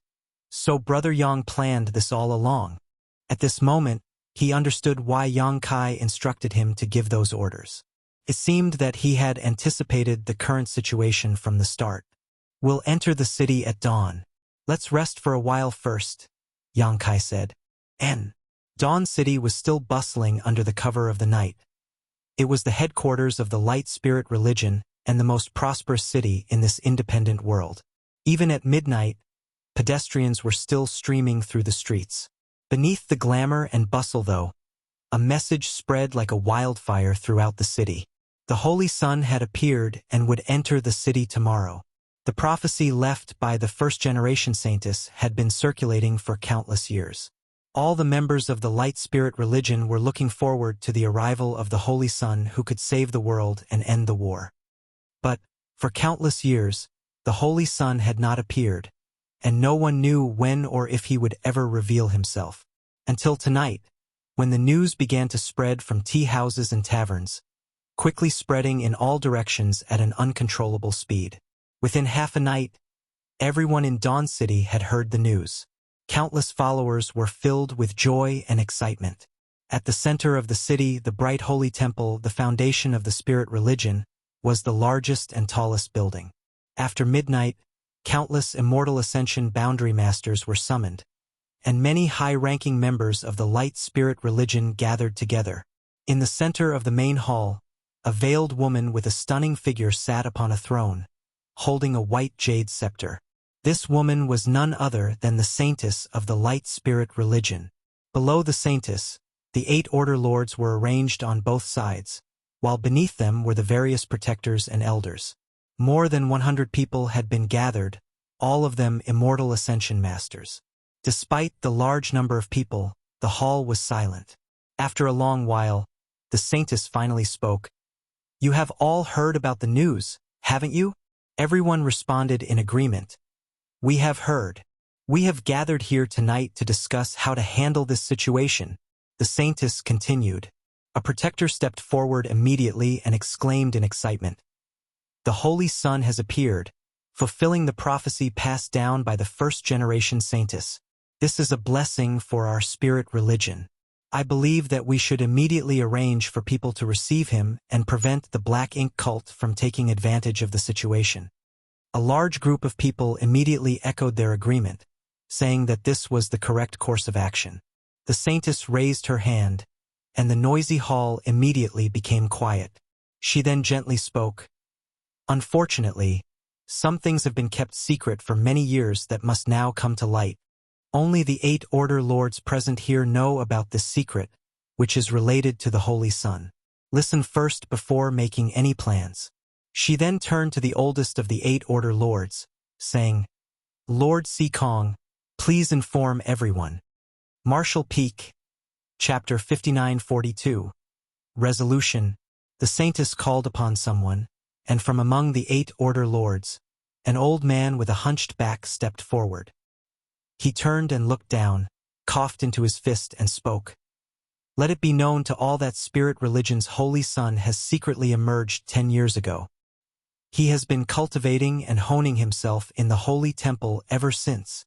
so Brother Yang planned this all along. At this moment, he understood why Yang Kai instructed him to give those orders. It seemed that he had anticipated the current situation from the start. We'll enter the city at dawn. Let's rest for a while first, Yang Kai said. Dawn City was still bustling under the cover of the night. It was the headquarters of the light spirit religion and the most prosperous city in this independent world. Even at midnight, pedestrians were still streaming through the streets. Beneath the glamour and bustle, though, a message spread like a wildfire throughout the city. The Holy Son had appeared and would enter the city tomorrow. The prophecy left by the first-generation saintess had been circulating for countless years. All the members of the light spirit religion were looking forward to the arrival of the Holy Son who could save the world and end the war. But, for countless years, the Holy Son had not appeared, and no one knew when or if he would ever reveal himself. Until tonight, when the news began to spread from tea houses and taverns, quickly spreading in all directions at an uncontrollable speed. Within half a night, everyone in Dawn City had heard the news. Countless followers were filled with joy and excitement. At the center of the city, the bright holy temple, the foundation of the spirit religion, was the largest and tallest building. After midnight, countless immortal ascension boundary masters were summoned, and many high-ranking members of the light spirit religion gathered together. In the center of the main hall, a veiled woman with a stunning figure sat upon a throne, holding a white jade scepter. This woman was none other than the saintess of the light spirit religion. Below the saintess, the 8 order lords were arranged on both sides, while beneath them were the various protectors and elders. More than 100 people had been gathered, all of them immortal ascension masters. Despite the large number of people, the hall was silent. After a long while, the saintess finally spoke. You have all heard about the news, haven't you? Everyone responded in agreement. We have heard. We have gathered here tonight to discuss how to handle this situation, the saintess continued. A protector stepped forward immediately and exclaimed in excitement. The Holy Son has appeared, fulfilling the prophecy passed down by the first-generation saintess. This is a blessing for our spirit religion. I believe that we should immediately arrange for people to receive him and prevent the Black Ink cult from taking advantage of the situation. A large group of people immediately echoed their agreement, saying that this was the correct course of action. The saintess raised her hand, and the noisy hall immediately became quiet. She then gently spoke. Unfortunately, some things have been kept secret for many years that must now come to light. Only the 8 order lords present here know about this secret, which is related to the Holy Son. Listen first before making any plans. She then turned to the oldest of the 8 order lords, saying, Lord Sikong, please inform everyone. Marshall Peak, Chapter 5942. Resolution. The saintess called upon someone, and from among the 8 order lords, an old man with a hunched back stepped forward. He turned and looked down, coughed into his fist and spoke. Let it be known to all that spirit religion's holy son has secretly emerged 10 years ago. He has been cultivating and honing himself in the holy temple ever since.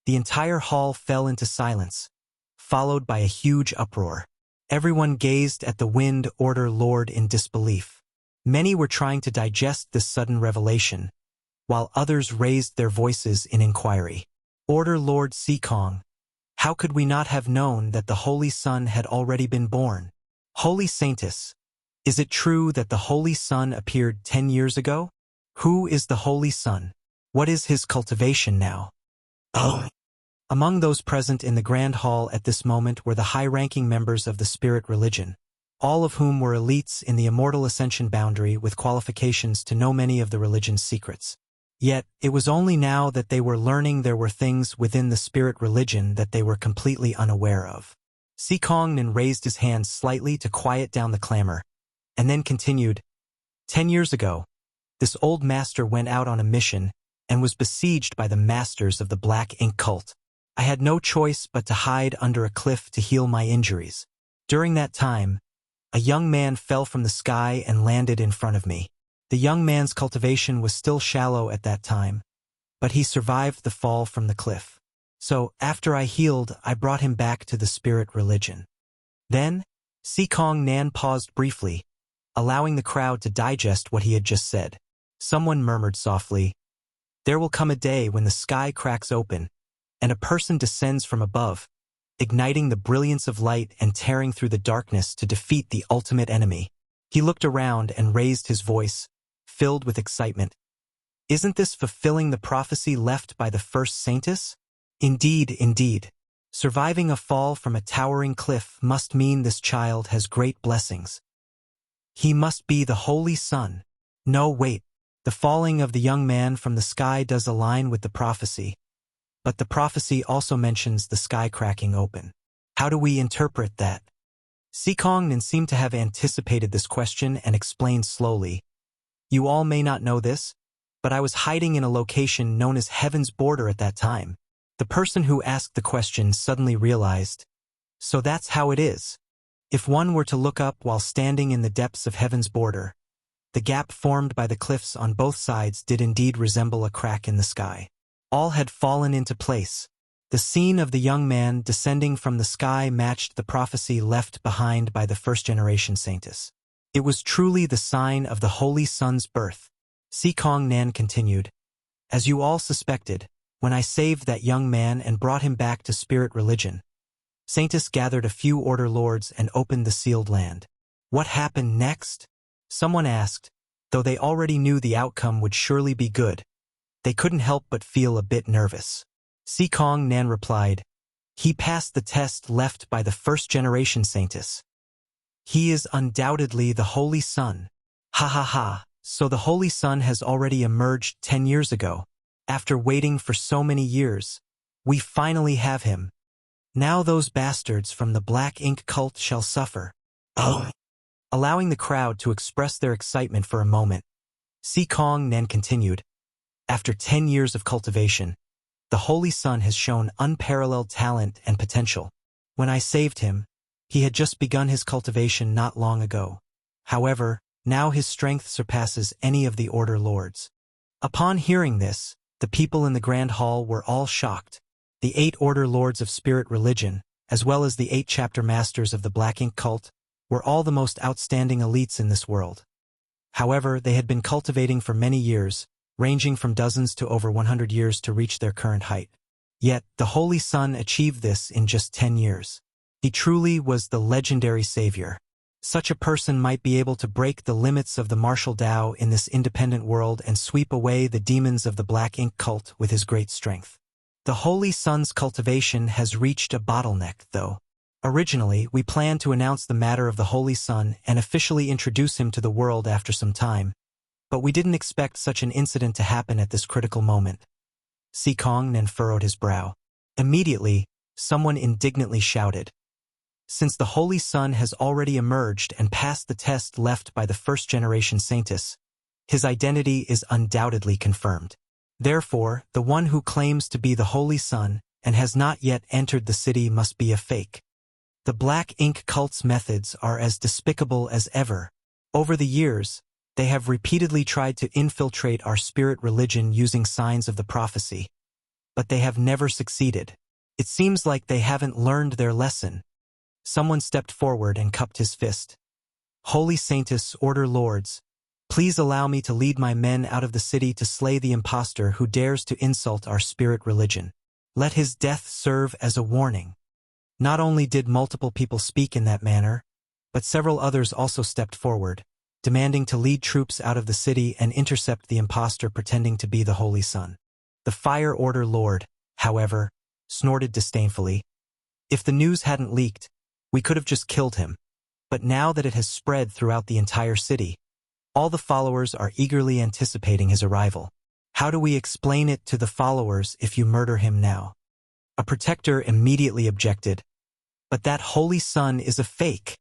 The entire hall fell into silence, followed by a huge uproar. Everyone gazed at the Wind Order Lord in disbelief. Many were trying to digest this sudden revelation, while others raised their voices in inquiry. Order Lord Seekong, how could we not have known that the Holy Son had already been born? Holy Saintess, is it true that the Holy Son appeared 10 years ago? Who is the Holy Son? What is his cultivation now? Oh. Among those present in the Grand Hall at this moment were the high-ranking members of the spirit religion, all of whom were elites in the immortal ascension boundary with qualifications to know many of the religion's secrets. Yet, it was only now that they were learning there were things within the spirit religion that they were completely unaware of. Seekongnan raised his hands slightly to quiet down the clamor, and then continued, 10 years ago, this old master went out on a mission and was besieged by the masters of the Black Ink cult. I had no choice but to hide under a cliff to heal my injuries. During that time, a young man fell from the sky and landed in front of me. The young man's cultivation was still shallow at that time, but he survived the fall from the cliff. So, after I healed, I brought him back to the spirit religion. Then, Seekongnan paused briefly, allowing the crowd to digest what he had just said. Someone murmured softly, there will come a day when the sky cracks open, and a person descends from above, igniting the brilliance of light and tearing through the darkness to defeat the ultimate enemy. He looked around and raised his voice, filled with excitement. Isn't this fulfilling the prophecy left by the first saintess? Indeed, indeed. Surviving a fall from a towering cliff must mean this child has great blessings. He must be the Holy Son. No, wait. The falling of the young man from the sky does align with the prophecy, but the prophecy also mentions the sky cracking open. How do we interpret that? Seekongnan seemed to have anticipated this question and explained slowly. You all may not know this, but I was hiding in a location known as Heaven's Border at that time. The person who asked the question suddenly realized, so that's how it is. If one were to look up while standing in the depths of Heaven's Border, the gap formed by the cliffs on both sides did indeed resemble a crack in the sky. All had fallen into place. The scene of the young man descending from the sky matched the prophecy left behind by the first-generation saintess. It was truly the sign of the Holy Son's birth. Seekongnan continued, as you all suspected, when I saved that young man and brought him back to spirit religion, Saintess gathered a few order lords and opened the sealed land. What happened next? Someone asked, though they already knew the outcome would surely be good. They couldn't help but feel a bit nervous. Seekongnan replied, he passed the test left by the first-generation saintess. He is undoubtedly the Holy Son. Ha ha ha, so the Holy Son has already emerged 10 years ago. After waiting for so many years, we finally have him. Now those bastards from the Black Ink cult shall suffer. Oh. Allowing the crowd to express their excitement for a moment, Seekongnan continued, after 10 years of cultivation, the Holy Son has shown unparalleled talent and potential. When I saved him, he had just begun his cultivation not long ago. However, now his strength surpasses any of the Order Lords. Upon hearing this, the people in the Grand Hall were all shocked. The 8 Order Lords of Spirit Religion, as well as the 8 Chapter Masters of the Black Ink Cult, were all the most outstanding elites in this world. However, they had been cultivating for many years, ranging from dozens to over 100 years to reach their current height. Yet, the Holy Son achieved this in just 10 years. He truly was the legendary savior. Such a person might be able to break the limits of the martial Tao in this independent world and sweep away the demons of the Black Ink cult with his great strength. The Holy Son's cultivation has reached a bottleneck, though. Originally, we planned to announce the matter of the Holy Son and officially introduce him to the world after some time, but we didn't expect such an incident to happen at this critical moment. Seekongnan furrowed his brow. Immediately, someone indignantly shouted, since the Holy Son has already emerged and passed the test left by the first-generation saintess, his identity is undoubtedly confirmed. Therefore, the one who claims to be the Holy Son and has not yet entered the city must be a fake. The Black Ink cult's methods are as despicable as ever. Over the years, they have repeatedly tried to infiltrate our spirit religion using signs of the prophecy. But they have never succeeded. It seems like they haven't learned their lesson. Someone stepped forward and cupped his fist. Holy Saintess, Order Lords, please allow me to lead my men out of the city to slay the impostor who dares to insult our spirit religion. Let his death serve as a warning. Not only did multiple people speak in that manner, but several others also stepped forward, demanding to lead troops out of the city and intercept the impostor pretending to be the Holy Sun. The Fire Order Lord, however, snorted disdainfully. If the news hadn't leaked, we could have just killed him. But now that it has spread throughout the entire city, all the followers are eagerly anticipating his arrival. How do we explain it to the followers if you murder him now? A protector immediately objected. But that Holy Sun is a fake,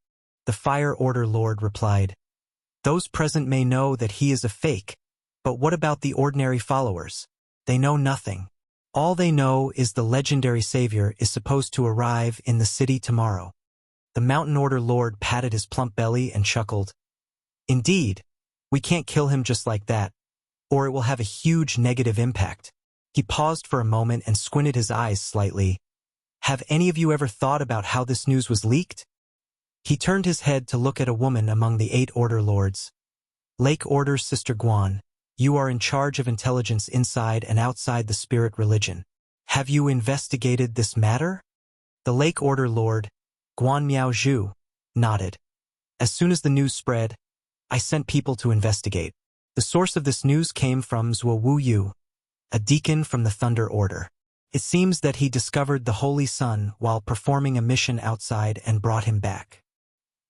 the Fire Order Lord replied. Those present may know that he is a fake, but what about the ordinary followers? They know nothing. All they know is the legendary savior is supposed to arrive in the city tomorrow. The Mountain Order Lord patted his plump belly and chuckled. Indeed, we can't kill him just like that, or it will have a huge negative impact. He paused for a moment and squinted his eyes slightly. Have any of you ever thought about how this news was leaked? He turned his head to look at a woman among the 8 Order Lords. Lake Order's Sister Guan, you are in charge of intelligence inside and outside the spirit religion. Have you investigated this matter? The Lake Order Lord, Guan Miaozhu, nodded. As soon as the news spread, I sent people to investigate. The source of this news came from Zhuo Wu Yu, a deacon from the Thunder Order. It seems that he discovered the Holy Sun while performing a mission outside and brought him back.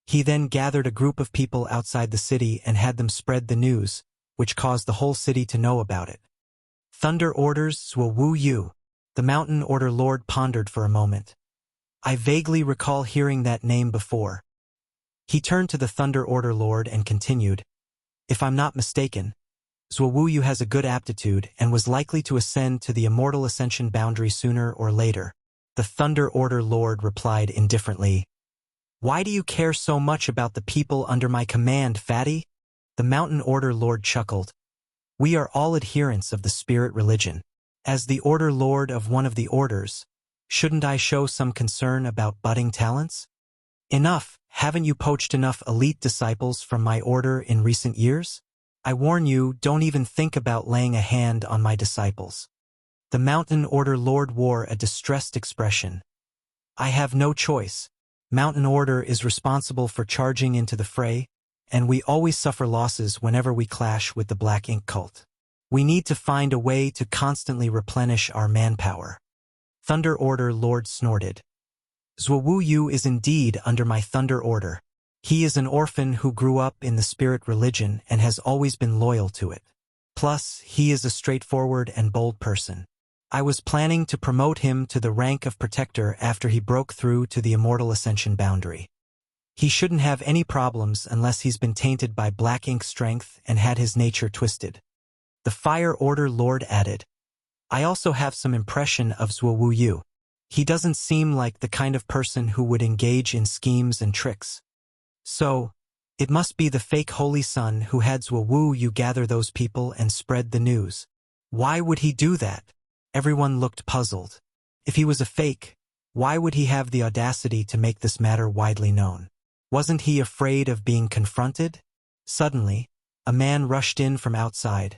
He then gathered a group of people outside the city and had them spread the news, which caused the whole city to know about it. Thunder Order's Zhuo Wu Yu, the Mountain Order Lord pondered for a moment. I vaguely recall hearing that name before. He turned to the Thunder Order Lord and continued, if I'm not mistaken, Zhuo Wu Yu has a good aptitude and was likely to ascend to the immortal ascension boundary sooner or later. The Thunder Order Lord replied indifferently. Why do you care so much about the people under my command, fatty? The Mountain Order Lord chuckled. We are all adherents of the spirit religion. As the Order Lord of one of the orders, shouldn't I show some concern about budding talents? Enough, haven't you poached enough elite disciples from my order in recent years? I warn you, don't even think about laying a hand on my disciples. The Mountain Order Lord wore a distressed expression. I have no choice. Mountain Order is responsible for charging into the fray, and we always suffer losses whenever we clash with the Black Ink cult. We need to find a way to constantly replenish our manpower. Thunder Order Lord snorted. Zhuo Wu Yu is indeed under my Thunder Order. He is an orphan who grew up in the spirit religion and has always been loyal to it. Plus, he is a straightforward and bold person. I was planning to promote him to the rank of protector after he broke through to the immortal ascension boundary. He shouldn't have any problems unless he's been tainted by Black Ink strength and had his nature twisted. The Fire Order Lord added, I also have some impression of Zhuo Wu Yu. He doesn't seem like the kind of person who would engage in schemes and tricks. So, it must be the fake Holy Sun who had Zhuo Wu Yu gather those people and spread the news. Why would he do that? Everyone looked puzzled. If he was a fake, why would he have the audacity to make this matter widely known? Wasn't he afraid of being confronted? Suddenly, a man rushed in from outside,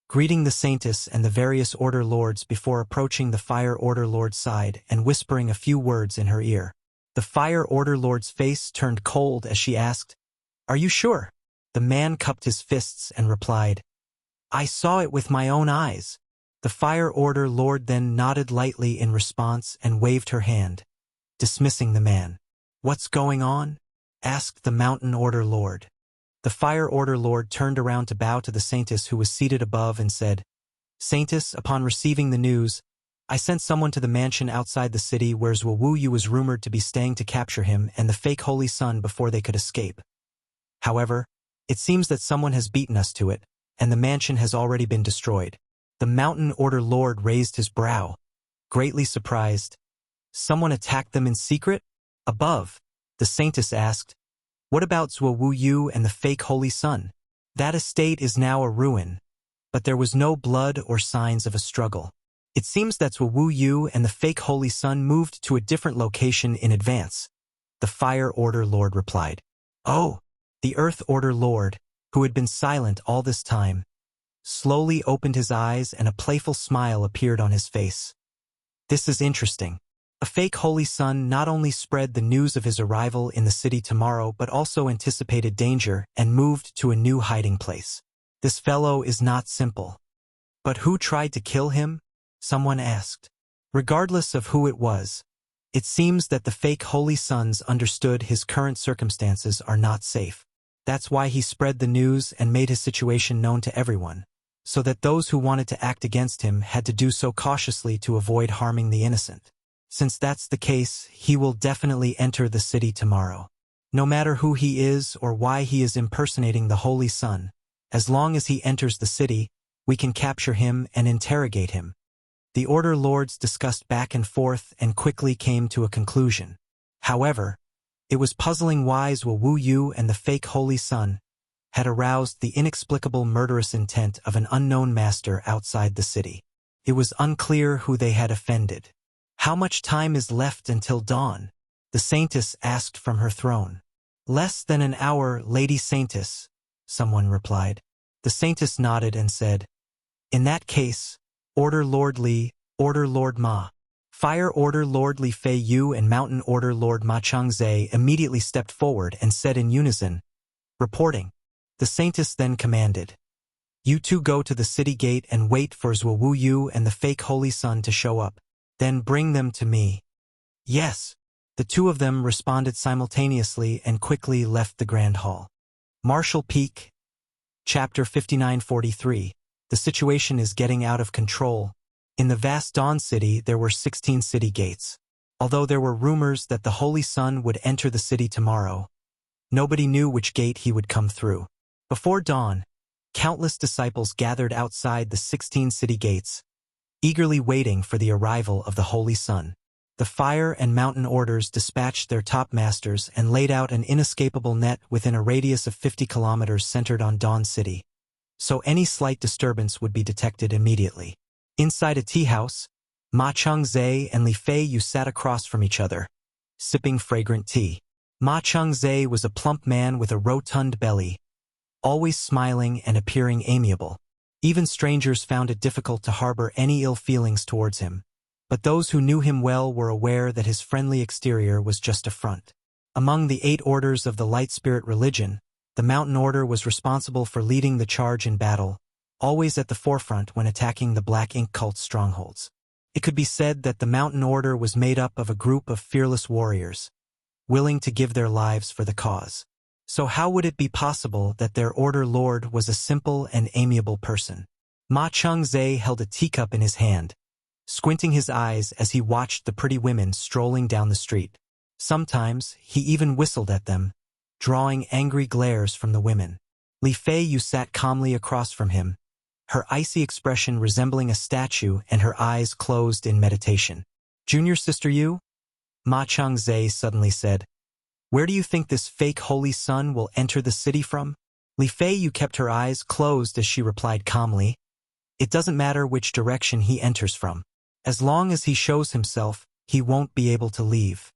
greeting the Saintess and the various Order Lords before approaching the Fire Order Lord's side and whispering a few words in her ear. The Fire Order Lord's face turned cold as she asked, Are you sure? The man cupped his fists and replied, I saw it with my own eyes. The Fire Order Lord then nodded lightly in response and waved her hand, dismissing the man. What's going on? Asked the Mountain Order Lord. The Fire Order Lord turned around to bow to the Saintess who was seated above and said, Saintess, upon receiving the news, I sent someone to the mansion outside the city where Zhuo Wu Yu was rumored to be staying to capture him and the fake Holy Sun before they could escape. However, it seems that someone has beaten us to it, and the mansion has already been destroyed. The Mountain Order Lord raised his brow. greatly surprised. Someone attacked them in secret? Above, the saintess asked, what about Zhuo Wu Yu and the fake holy son? That estate is now a ruin, but there was no blood or signs of a struggle. It seems that Zhuo Wu Yu and the fake holy son moved to a different location in advance. The Fire Order Lord replied. Oh, the Earth Order Lord, who had been silent all this time, slowly opened his eyes and a playful smile appeared on his face. This is interesting. A fake holy son not only spread the news of his arrival in the city tomorrow but also anticipated danger and moved to a new hiding place. This fellow is not simple. But who tried to kill him? Someone asked. Regardless of who it was, it seems that the fake holy sons understood his current circumstances are not safe. That's why he spread the news and made his situation known to everyone, so that those who wanted to act against him had to do so cautiously to avoid harming the innocent. Since that's the case, he will definitely enter the city tomorrow. No matter who he is or why he is impersonating the Holy Son, as long as he enters the city, we can capture him and interrogate him. The Order Lords discussed back and forth and quickly came to a conclusion. However, it was puzzling why Zhuo Wu Yu and the fake Holy Son had aroused the inexplicable murderous intent of an unknown master outside the city. It was unclear who they had offended. How much time is left until dawn? The Saintess asked from her throne. Less than an hour, Lady Saintess, someone replied. The Saintess nodded and said, in that case, Order Lord Li, Order Lord Ma. Fire Order Lord Li Fei Yu and Mountain Order Lord Ma Changzhe immediately stepped forward and said in unison, reporting. The Saintess then commanded, you two go to the city gate and wait for Zhuo Wu Yu and the fake Holy Son to show up. Then bring them to me. Yes. The two of them responded simultaneously and quickly left the Grand Hall. Marshall Peak. Chapter 5943. The situation is getting out of control. In the vast Dawn City, there were 16 city gates. Although there were rumors that the Holy Son would enter the city tomorrow, nobody knew which gate he would come through. Before dawn, countless disciples gathered outside the 16 city gates, eagerly waiting for the arrival of the Holy Son. The Fire and Mountain Orders dispatched their top masters and laid out an inescapable net within a radius of 50 kilometers centered on Dawn City, so any slight disturbance would be detected immediately. Inside a tea house, Ma Changzhe and Li Fei Yu sat across from each other, sipping fragrant tea. Ma Changzhe was a plump man with a rotund belly, always smiling and appearing amiable. Even strangers found it difficult to harbor any ill feelings towards him, but those who knew him well were aware that his friendly exterior was just a front. Among the 8 orders of the Light Spirit religion, the Mountain Order was responsible for leading the charge in battle, always at the forefront when attacking the Black Ink cult's strongholds. It could be said that the Mountain Order was made up of a group of fearless warriors, willing to give their lives for the cause. So how would it be possible that their Order Lord was a simple and amiable person? Ma Changzhe held a teacup in his hand, squinting his eyes as he watched the pretty women strolling down the street. Sometimes he even whistled at them, drawing angry glares from the women. Li Fei Yu sat calmly across from him, her icy expression resembling a statue and her eyes closed in meditation. Junior Sister Yu? Ma Changzhe suddenly said, where do you think this fake Holy Son will enter the city from? Li Fei Yu kept her eyes closed as she replied calmly, it doesn't matter which direction he enters from. As long as he shows himself, he won't be able to leave.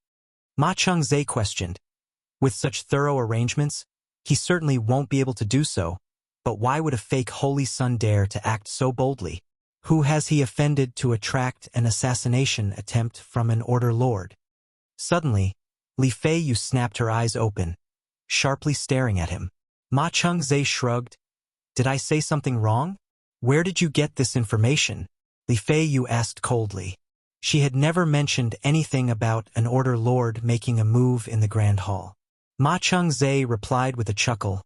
Ma Changzhe questioned, with such thorough arrangements, he certainly won't be able to do so, but why would a fake Holy Son dare to act so boldly? Who has he offended to attract an assassination attempt from an Order Lord? Suddenly, Li Fei Yu snapped her eyes open, sharply staring at him. Ma Changzhe shrugged. Did I say something wrong? Where did you get this information? Li Fei Yu asked coldly. She had never mentioned anything about an Order Lord making a move in the Grand Hall. Ma Changzhe replied with a chuckle.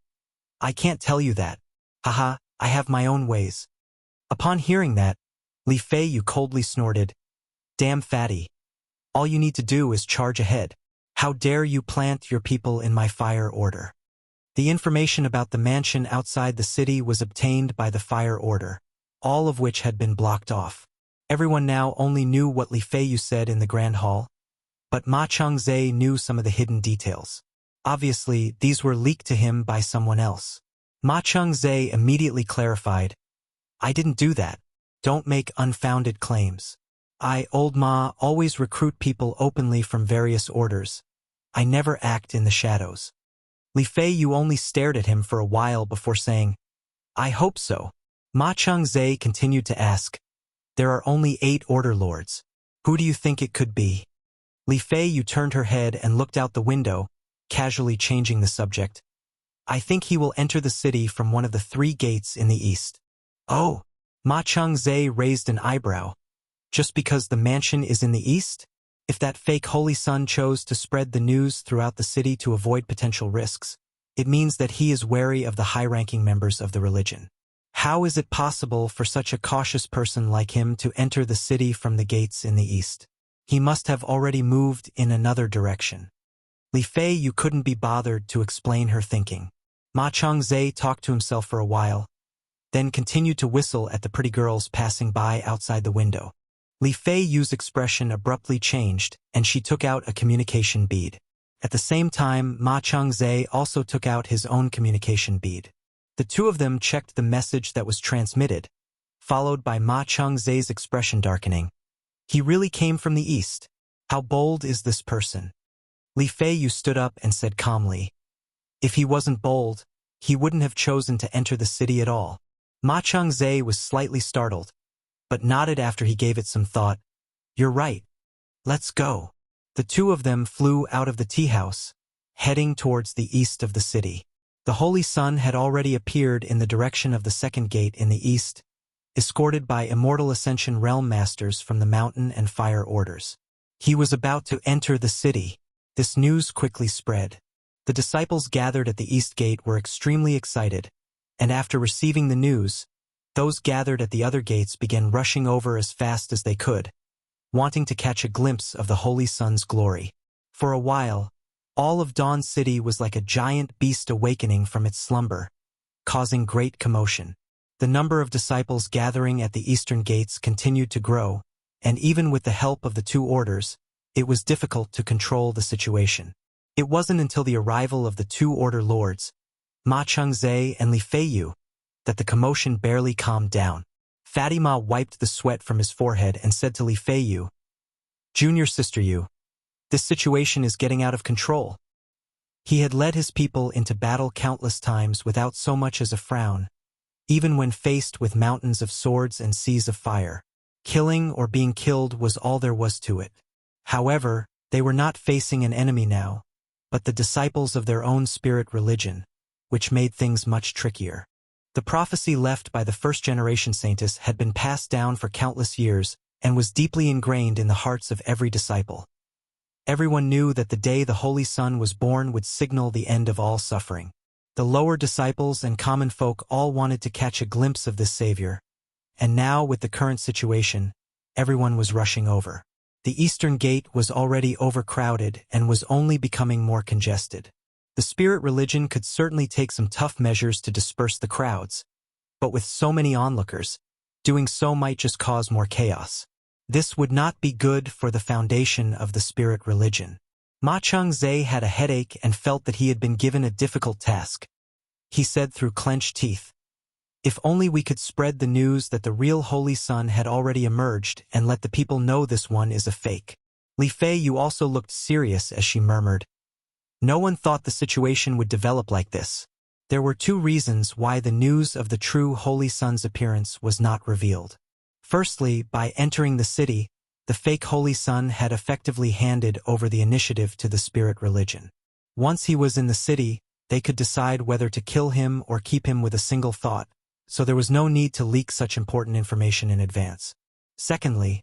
I can't tell you that. Haha, I have my own ways. Upon hearing that, Li Fei Yu coldly snorted. Damn fatty. All you need to do is charge ahead. How dare you plant your people in my Fire Order? The information about the mansion outside the city was obtained by the Fire Order, all of which had been blocked off. Everyone now only knew what Li Feiyu said in the Grand Hall, but Ma Changzhe knew some of the hidden details. Obviously, these were leaked to him by someone else. Ma Changzhe immediately clarified, "I didn't do that. Don't make unfounded claims. Old Ma, always recruit people openly from various orders. I never act in the shadows." Li Feiyu only stared at him for a while before saying, "I hope so." Ma Changzhe continued to ask, "There are only 8 order lords. Who do you think it could be?" Li Feiyu turned her head and looked out the window, casually changing the subject. "I think he will enter the city from one of the 3 gates in the east." "Oh!" Ma Changzhe raised an eyebrow. "Just because the mansion is in the east? If that fake holy son chose to spread the news throughout the city to avoid potential risks, it means that he is wary of the high-ranking members of the religion. How is it possible for such a cautious person like him to enter the city from the gates in the east? He must have already moved in another direction." Li Feiyu couldn't be bothered to explain her thinking. Ma Changzhe talked to himself for a while, then continued to whistle at the pretty girls passing by outside the window. Li Feiyu's expression abruptly changed, and she took out a communication bead. At the same time, Ma Changzhe also took out his own communication bead. The two of them checked the message that was transmitted, followed by Ma Changzhe's expression darkening. "He really came from the east. How bold is this person?" Li Feiyu stood up and said calmly, "If he wasn't bold, he wouldn't have chosen to enter the city at all." Ma Changzhe was slightly startled, but nodded after he gave it some thought. "You're right. Let's go." The two of them flew out of the tea house, heading towards the east of the city. The Holy Sun had already appeared in the direction of the second gate in the east, escorted by Immortal Ascension Realm Masters from the Mountain and Fire Orders. He was about to enter the city. This news quickly spread. The disciples gathered at the east gate were extremely excited, and after receiving the news, those gathered at the other gates began rushing over as fast as they could, wanting to catch a glimpse of the Holy Sun's glory. For a while, all of Dawn City was like a giant beast awakening from its slumber, causing great commotion. The number of disciples gathering at the eastern gates continued to grow, and even with the help of the 2 orders, it was difficult to control the situation. It wasn't until the arrival of the 2 order lords, Ma Changzhe and Li Feiyu, that the commotion barely calmed down. Fatima wiped the sweat from his forehead and said to Li Feiyu, "Junior sister Yu, this situation is getting out of control." He had led his people into battle countless times without so much as a frown, even when faced with mountains of swords and seas of fire. Killing or being killed was all there was to it. However, they were not facing an enemy now, but the disciples of their own spirit religion, which made things much trickier. The prophecy left by the first-generation saintess had been passed down for countless years and was deeply ingrained in the hearts of every disciple. Everyone knew that the day the Holy Sun was born would signal the end of all suffering. The lower disciples and common folk all wanted to catch a glimpse of this savior, and now with the current situation, everyone was rushing over. The eastern gate was already overcrowded and was only becoming more congested. The spirit religion could certainly take some tough measures to disperse the crowds, but with so many onlookers, doing so might just cause more chaos. This would not be good for the foundation of the spirit religion. Ma Changzhe had a headache and felt that he had been given a difficult task. He said through clenched teeth, "If only we could spread the news that the real Holy Sun had already emerged and let the people know this one is a fake." Li Feiyu also looked serious as she murmured, "No one thought the situation would develop like this." There were 2 reasons why the news of the true Holy Sun's appearance was not revealed. Firstly, by entering the city, the fake Holy Sun had effectively handed over the initiative to the spirit religion. Once he was in the city, they could decide whether to kill him or keep him with a single thought, so there was no need to leak such important information in advance. Secondly,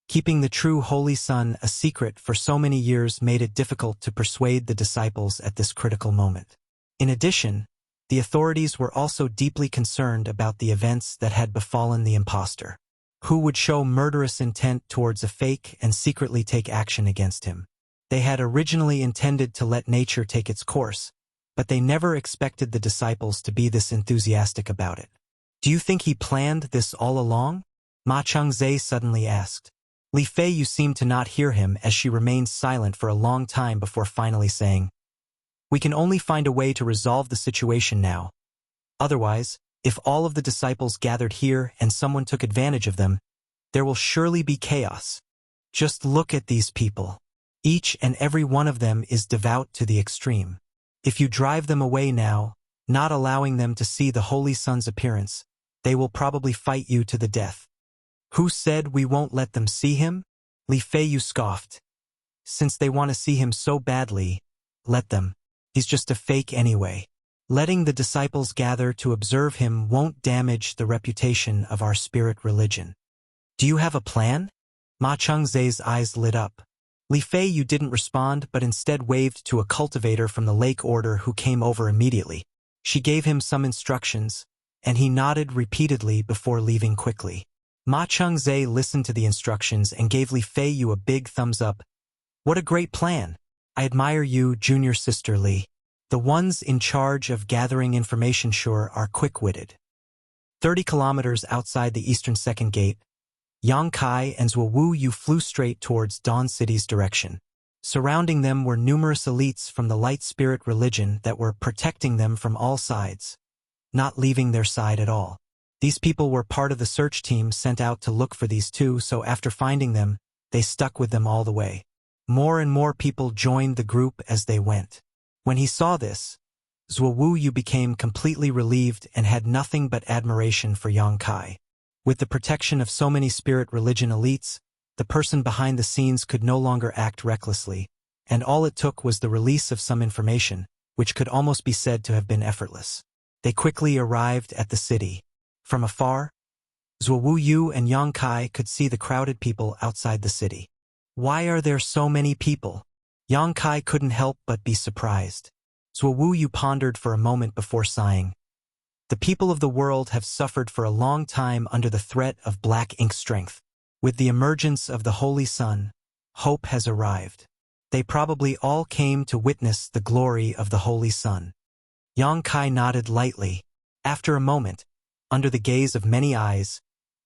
keeping the true Holy Sun a secret for so many years made it difficult to persuade the disciples at this critical moment. In addition, the authorities were also deeply concerned about the events that had befallen the impostor, who would show murderous intent towards a fake and secretly take action against him. They had originally intended to let nature take its course, but they never expected the disciples to be this enthusiastic about it. "Do you think he planned this all along?" Ma Changzhe suddenly asked. Li Feiyu seemed to not hear him as she remained silent for a long time before finally saying, "We can only find a way to resolve the situation now. Otherwise, if all of the disciples gathered here and someone took advantage of them, there will surely be chaos. Just look at these people. Each and every one of them is devout to the extreme. If you drive them away now, not allowing them to see the Holy Sun's appearance, they will probably fight you to the death." "Who said we won't let them see him?" Li Feiyu scoffed. "Since they want to see him so badly, let them. He's just a fake anyway. Letting the disciples gather to observe him won't damage the reputation of our spirit religion. Do you have a plan?" Ma Changzhe's eyes lit up. Li Feiyu didn't respond but instead waved to a cultivator from the lake order who came over immediately. She gave him some instructions, and he nodded repeatedly before leaving quickly. Ma Changzhe listened to the instructions and gave Li Feiyu a big thumbs up. "What a great plan! I admire you, junior sister Li. The ones in charge of gathering information sure are quick-witted." 30 kilometers outside the eastern second gate, Yang Kai and Zhuo Yu flew straight towards Dawn City's direction. Surrounding them were numerous elites from the light spirit religion that were protecting them from all sides, not leaving their side at all. These people were part of the search team sent out to look for these two, so after finding them, they stuck with them all the way. More and more people joined the group as they went. When he saw this, Zhuo Yu became completely relieved and had nothing but admiration for Yang Kai. With the protection of so many spirit religion elites, the person behind the scenes could no longer act recklessly, and all it took was the release of some information, which could almost be said to have been effortless. They quickly arrived at the city. From afar, Zhuo Yu and Yang Kai could see the crowded people outside the city. Why are there so many people? Yang Kai couldn't help but be surprised. Zhuo Yu pondered for a moment before sighing. The people of the world have suffered for a long time under the threat of black ink strength. With the emergence of the Holy Sun, hope has arrived. They probably all came to witness the glory of the Holy Sun. Yang Kai nodded lightly. After a moment, under the gaze of many eyes,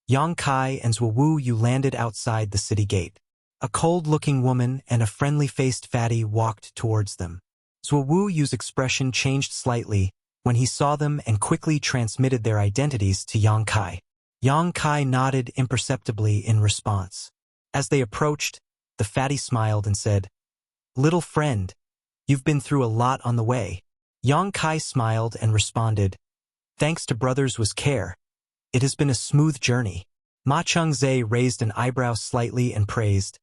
Yang Kai and Zhuo Yu landed outside the city gate. A cold-looking woman and a friendly-faced fatty walked towards them. Zhuo Yu's expression changed slightly when he saw them and quickly transmitted their identities to Yang Kai. Yang Kai nodded imperceptibly in response. As they approached, the fatty smiled and said, "Little friend, you've been through a lot on the way." Yang Kai smiled and responded, "Thanks to brothers with care, it has been a smooth journey." Ma Changzhe raised an eyebrow slightly and praised,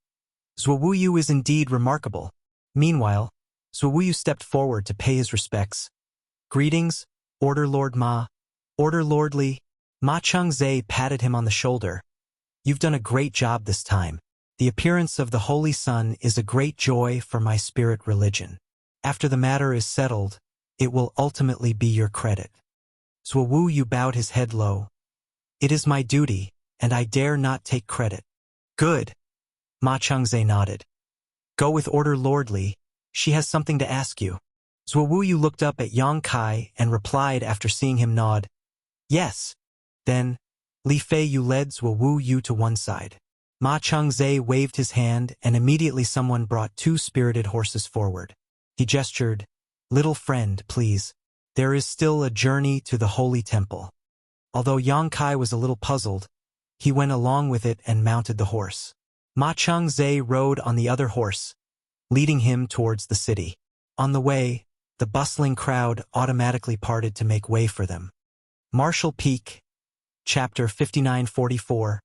"Zhuo Yu is indeed remarkable." Meanwhile, Zhuo Yu stepped forward to pay his respects. "Greetings, Order Lord Ma." "Order Lord Li." Ma Changzhe patted him on the shoulder. "You've done a great job this time. The appearance of the Holy Sun is a great joy for my spirit religion. After the matter is settled, it will ultimately be your credit." Zhuo Yu bowed his head low. "It is my duty, and I dare not take credit." "Good." Ma Changzhe nodded. "Go with Order Lord Li. She has something to ask you." Zhuo Yu looked up at Yang Kai and replied after seeing him nod, "Yes." Then, Li Feiyu led Zhuo Yu to one side. Ma Changzhe waved his hand and immediately someone brought 2 spirited horses forward. He gestured, "Little friend, please. There is still a journey to the Holy Temple." Although Yang Kai was a little puzzled, he went along with it and mounted the horse. Ma Changzhe rode on the other horse, leading him towards the city. On the way, the bustling crowd automatically parted to make way for them. Marshall Peak, Chapter 5944,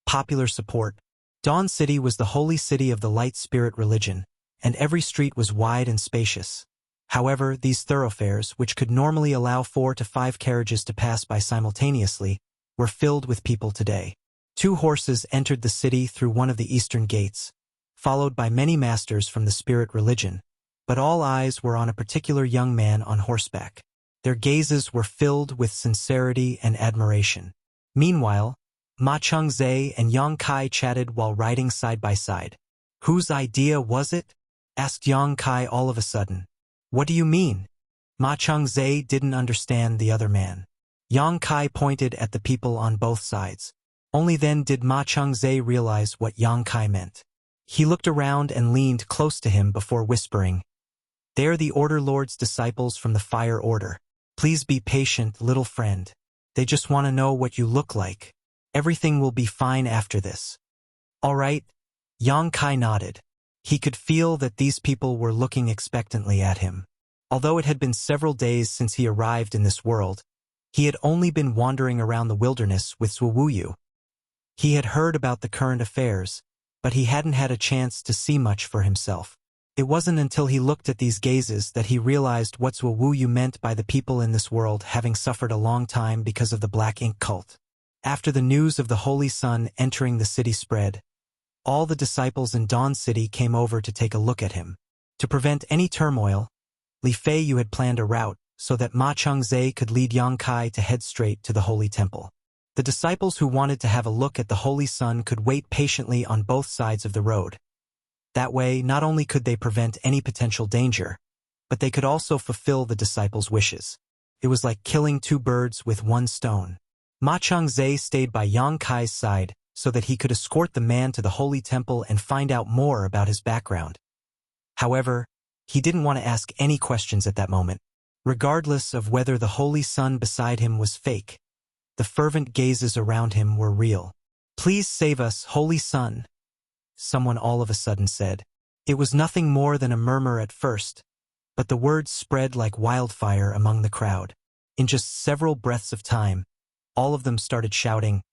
Popular Support. Dawn City was the holy city of the light spirit religion, and every street was wide and spacious. However, these thoroughfares, which could normally allow 4 to 5 carriages to pass by simultaneously, were filled with people today. 2 horses entered the city through one of the eastern gates, followed by many masters from the spirit religion, but all eyes were on a particular young man on horseback. Their gazes were filled with sincerity and admiration. Meanwhile, Ma Changzhe and Yang Kai chatted while riding side by side. "Whose idea was it?" asked Yang Kai all of a sudden. "What do you mean?" Ma Changzhe didn't understand the other man. Yang Kai pointed at the people on both sides. Only then did Ma Changzhe realize what Yang Kai meant. He looked around and leaned close to him before whispering, "They're the Order Lord's disciples from the Fire Order. Please be patient, little friend. They just want to know what you look like. Everything will be fine after this." "All right." Yang Kai nodded. He could feel that these people were looking expectantly at him. Although it had been several days since he arrived in this world, he had only been wandering around the wilderness with Zhuowu. He had heard about the current affairs, but he hadn't had a chance to see much for himself. It wasn't until he looked at these gazes that he realized what Zhuowu meant by the people in this world having suffered a long time because of the Black Ink cult. After the news of the Holy Sun entering the city spread, all the disciples in Dawn City came over to take a look at him. To prevent any turmoil, Li Feiyu had planned a route so that Ma Changzhe could lead Yang Kai to head straight to the Holy Temple. The disciples who wanted to have a look at the Holy Sun could wait patiently on both sides of the road. That way, not only could they prevent any potential danger, but they could also fulfill the disciples' wishes. It was like killing two birds with one stone. Ma Changzhe stayed by Yang Kai's side so that he could escort the man to the Holy Temple and find out more about his background. However, he didn't want to ask any questions at that moment. Regardless of whether the Holy Sun beside him was fake, the fervent gazes around him were real. "Please save us, Holy Sun," someone all of a sudden said. It was nothing more than a murmur at first, but the words spread like wildfire among the crowd. In just several breaths of time, all of them started shouting,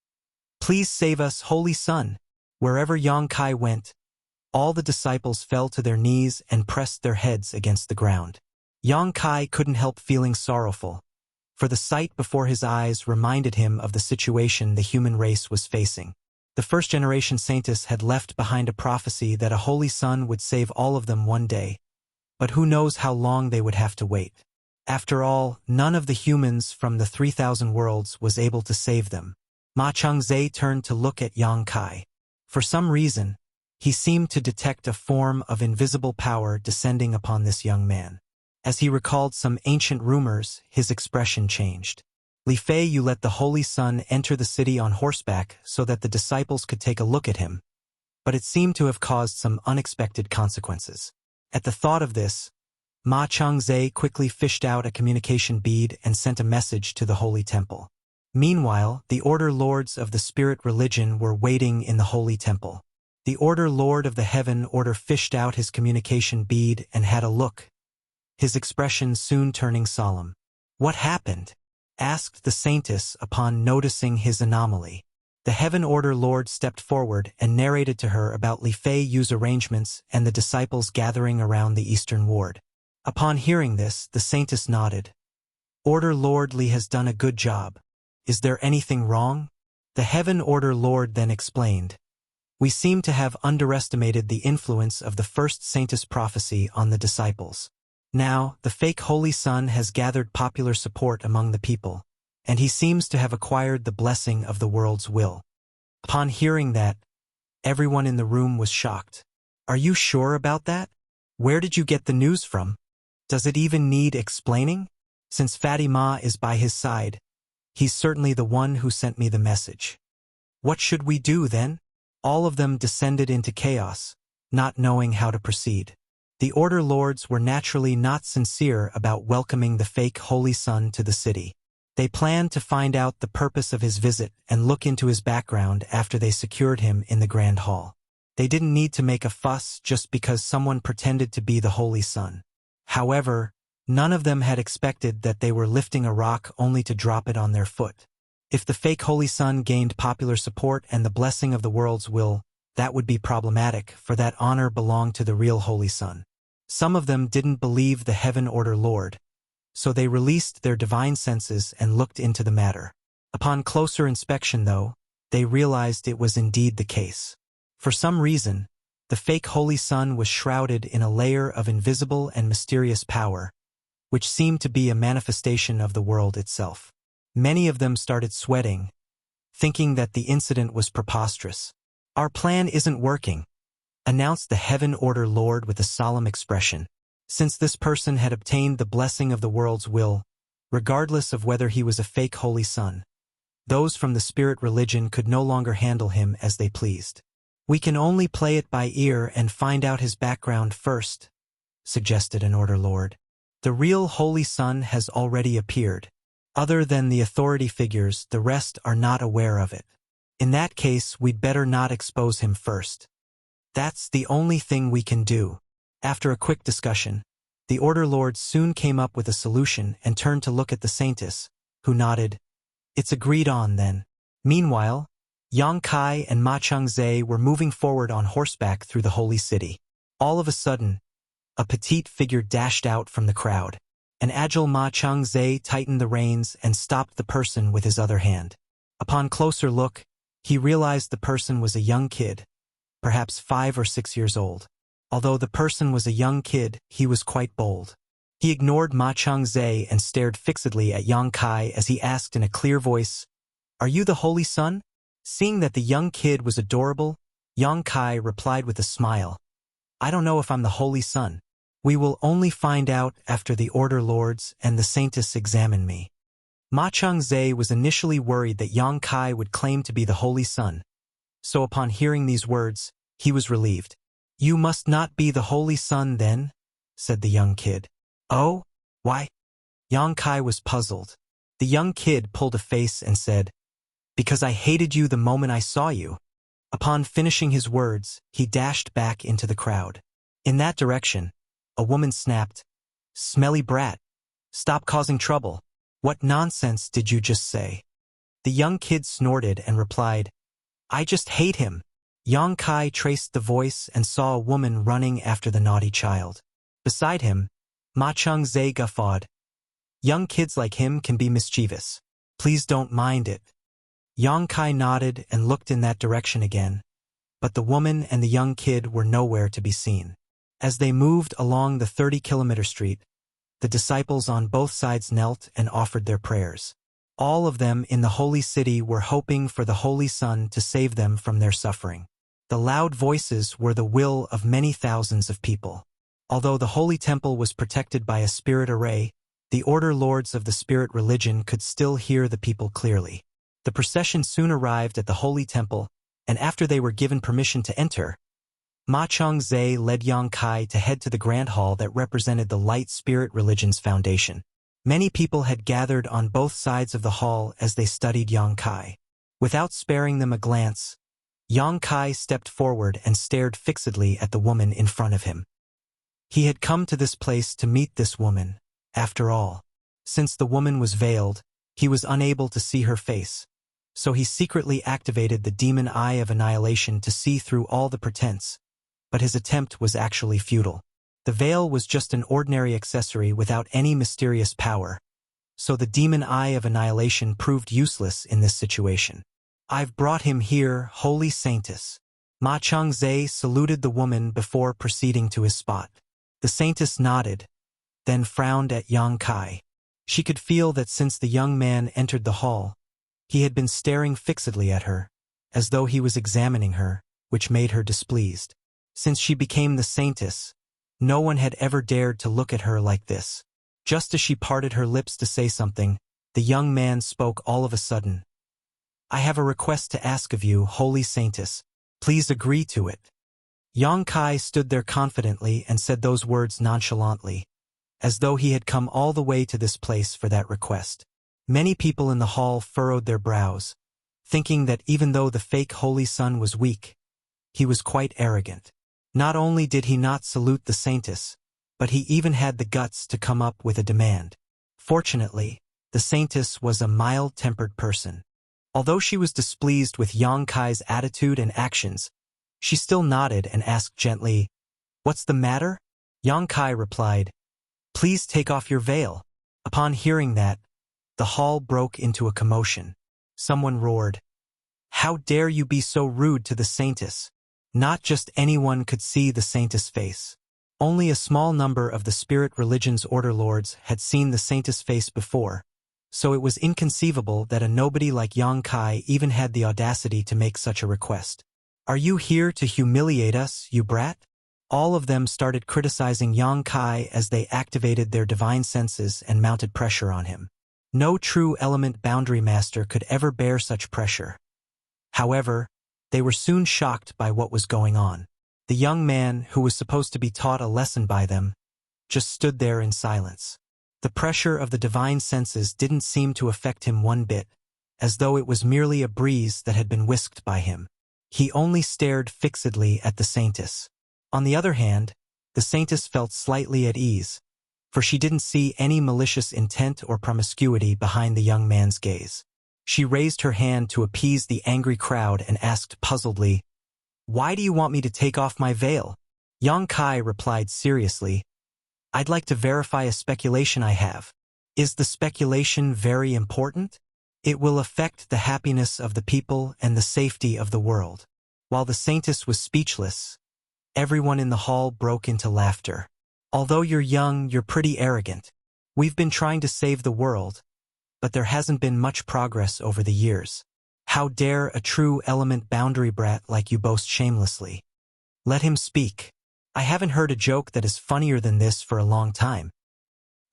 "Please save us, Holy Sun." Wherever Yang Kai went, all the disciples fell to their knees and pressed their heads against the ground. Yang Kai couldn't help feeling sorrowful, for the sight before his eyes reminded him of the situation the human race was facing. The first-generation saintess had left behind a prophecy that a Holy Sun would save all of them one day, but who knows how long they would have to wait. After all, none of the humans from the 3,000 worlds was able to save them. Ma Changzhe turned to look at Yang Kai. For some reason, he seemed to detect a form of invisible power descending upon this young man. As he recalled some ancient rumors, his expression changed. Li Feiyu let the Holy Sun enter the city on horseback so that the disciples could take a look at him, but it seemed to have caused some unexpected consequences. At the thought of this, Ma Changzhe quickly fished out a communication bead and sent a message to the Holy Temple. Meanwhile, the Order Lords of the Spirit Religion were waiting in the Holy Temple. The Order Lord of the Heaven Order fished out his communication bead and had a look, his expression soon turning solemn. "What happened?" asked the saintess upon noticing his anomaly. The Heaven Order Lord stepped forward and narrated to her about Li Feiyu's arrangements and the disciples gathering around the Eastern Ward. Upon hearing this, the saintess nodded. "Order Lord Li has done a good job. Is there anything wrong?" The Heaven Order Lord then explained, "We seem to have underestimated the influence of the first saintess prophecy on the disciples. Now, the fake Holy Sun has gathered popular support among the people, and he seems to have acquired the blessing of the world's will." Upon hearing that, everyone in the room was shocked. "Are you sure about that? Where did you get the news from? Does it even need explaining? Since Fatima is by his side, he's certainly the one who sent me the message. What should we do then?" All of them descended into chaos, not knowing how to proceed. The Order Lords were naturally not sincere about welcoming the fake Holy Sun to the city. They planned to find out the purpose of his visit and look into his background after they secured him in the Grand Hall. They didn't need to make a fuss just because someone pretended to be the Holy Sun. However, none of them had expected that they were lifting a rock only to drop it on their foot. If the fake Holy Sun gained popular support and the blessing of the world's will, that would be problematic, for that honor belonged to the real Holy Sun. Some of them didn't believe the Heaven Order Lord, so they released their divine senses and looked into the matter. Upon closer inspection, though, they realized it was indeed the case. For some reason, the fake Holy Sun was shrouded in a layer of invisible and mysterious power, which seemed to be a manifestation of the world itself. Many of them started sweating, thinking that the incident was preposterous. "Our plan isn't working," announced the Heaven Order Lord with a solemn expression. Since this person had obtained the blessing of the world's will, regardless of whether he was a fake Holy Sun, Those from the spirit religion could no longer handle him as they pleased. "We can only play it by ear and find out his background first," suggested an Order Lord. "The real Holy Son has already appeared. Other than the authority figures, the rest are not aware of it. In that case, we'd better not expose him first. That's the only thing we can do." After a quick discussion, the Order Lords soon came up with a solution and turned to look at the Saintess, who nodded. "It's agreed on, then." Meanwhile, Yang Kai and Ma Changzhe were moving forward on horseback through the holy city. All of a sudden, a petite figure dashed out from the crowd. An agile Ma Changzhe tightened the reins and stopped the person with his other hand. Upon closer look, he realized the person was a young kid, perhaps 5 or 6 years old. Although the person was a young kid, he was quite bold. He ignored Ma Changzhe and stared fixedly at Yang Kai as he asked in a clear voice, "Are you the Holy Son?" Seeing that the young kid was adorable, Yang Kai replied with a smile, "I don't know if I'm the Holy Son. We will only find out after the Order Lords and the Saintess examine me." Ma Changzhe was initially worried that Yang Kai would claim to be the Holy Son, so upon hearing these words, he was relieved. "You must not be the Holy Son, then," said the young kid. "Oh? Why?" Yang Kai was puzzled. The young kid pulled a face and said, "Because I hated you the moment I saw you." Upon finishing his words, he dashed back into the crowd. In that direction, a woman snapped, "Smelly brat. Stop causing trouble. What nonsense did you just say?" The young kid snorted and replied, "I just hate him." Yang Kai traced the voice and saw a woman running after the naughty child. Beside him, Ma Changzhe guffawed. "Young kids like him can be mischievous. Please don't mind it." Yang Kai nodded and looked in that direction again, but the woman and the young kid were nowhere to be seen. As they moved along the 30-kilometer street, the disciples on both sides knelt and offered their prayers. All of them in the holy city were hoping for the Holy Son to save them from their suffering. The loud voices were the will of many thousands of people. Although the holy temple was protected by a spirit array, the Order Lords of the spirit religion could still hear the people clearly. The procession soon arrived at the holy temple, and after they were given permission to enter, Ma Changzhe led Yang Kai to head to the grand hall that represented the light spirit religion's foundation. Many people had gathered on both sides of the hall as they studied Yang Kai. Without sparing them a glance, Yang Kai stepped forward and stared fixedly at the woman in front of him. He had come to this place to meet this woman, after all. Since the woman was veiled, he was unable to see her face, so he secretly activated the demon eye of annihilation to see through all the pretense, but his attempt was actually futile. The veil was just an ordinary accessory without any mysterious power, so the demon eye of annihilation proved useless in this situation. "I've brought him here, Holy Saintess." Ma Changzhe saluted the woman before proceeding to his spot. The Saintess nodded, then frowned at Yang Kai. She could feel that since the young man entered the hall, he had been staring fixedly at her, as though he was examining her, which made her displeased. Since she became the Saintess, no one had ever dared to look at her like this. Just as she parted her lips to say something, the young man spoke all of a sudden. "I have a request to ask of you, Holy Saintess. Please agree to it." Yang Kai stood there confidently and said those words nonchalantly, as though he had come all the way to this place for that request. Many people in the hall furrowed their brows, thinking that even though the fake Holy Son was weak, he was quite arrogant. Not only did he not salute the Saintess, but he even had the guts to come up with a demand. Fortunately, the Saintess was a mild-tempered person. Although she was displeased with Yang Kai's attitude and actions, she still nodded and asked gently, "What's the matter?" Yang Kai replied, "Please take off your veil." Upon hearing that, the hall broke into a commotion. Someone roared, "How dare you be so rude to the Saintess?" Not just anyone could see the Saintess' face. Only a small number of the spirit religion's Order Lords had seen the Saintess' face before, so it was inconceivable that a nobody like Yang Kai even had the audacity to make such a request. "Are you here to humiliate us, you brat?" All of them started criticizing Yang Kai as they activated their divine senses and mounted pressure on him. No true element boundary master could ever bear such pressure. However, they were soon shocked by what was going on. The young man, who was supposed to be taught a lesson by them, just stood there in silence. The pressure of the divine senses didn't seem to affect him one bit, as though it was merely a breeze that had been whisked by him. He only stared fixedly at the saintess. On the other hand, the saintess felt slightly at ease, for she didn't see any malicious intent or promiscuity behind the young man's gaze. She raised her hand to appease the angry crowd and asked puzzledly, "Why do you want me to take off my veil?" Yang Kai replied seriously, "I'd like to verify a speculation I have." "Is the speculation very important?" "It will affect the happiness of the people and the safety of the world." While the saintess was speechless, everyone in the hall broke into laughter. "Although you're young, you're pretty arrogant. We've been trying to save the world, but there hasn't been much progress over the years. How dare a true element boundary brat like you boast shamelessly? Let him speak. I haven't heard a joke that is funnier than this for a long time."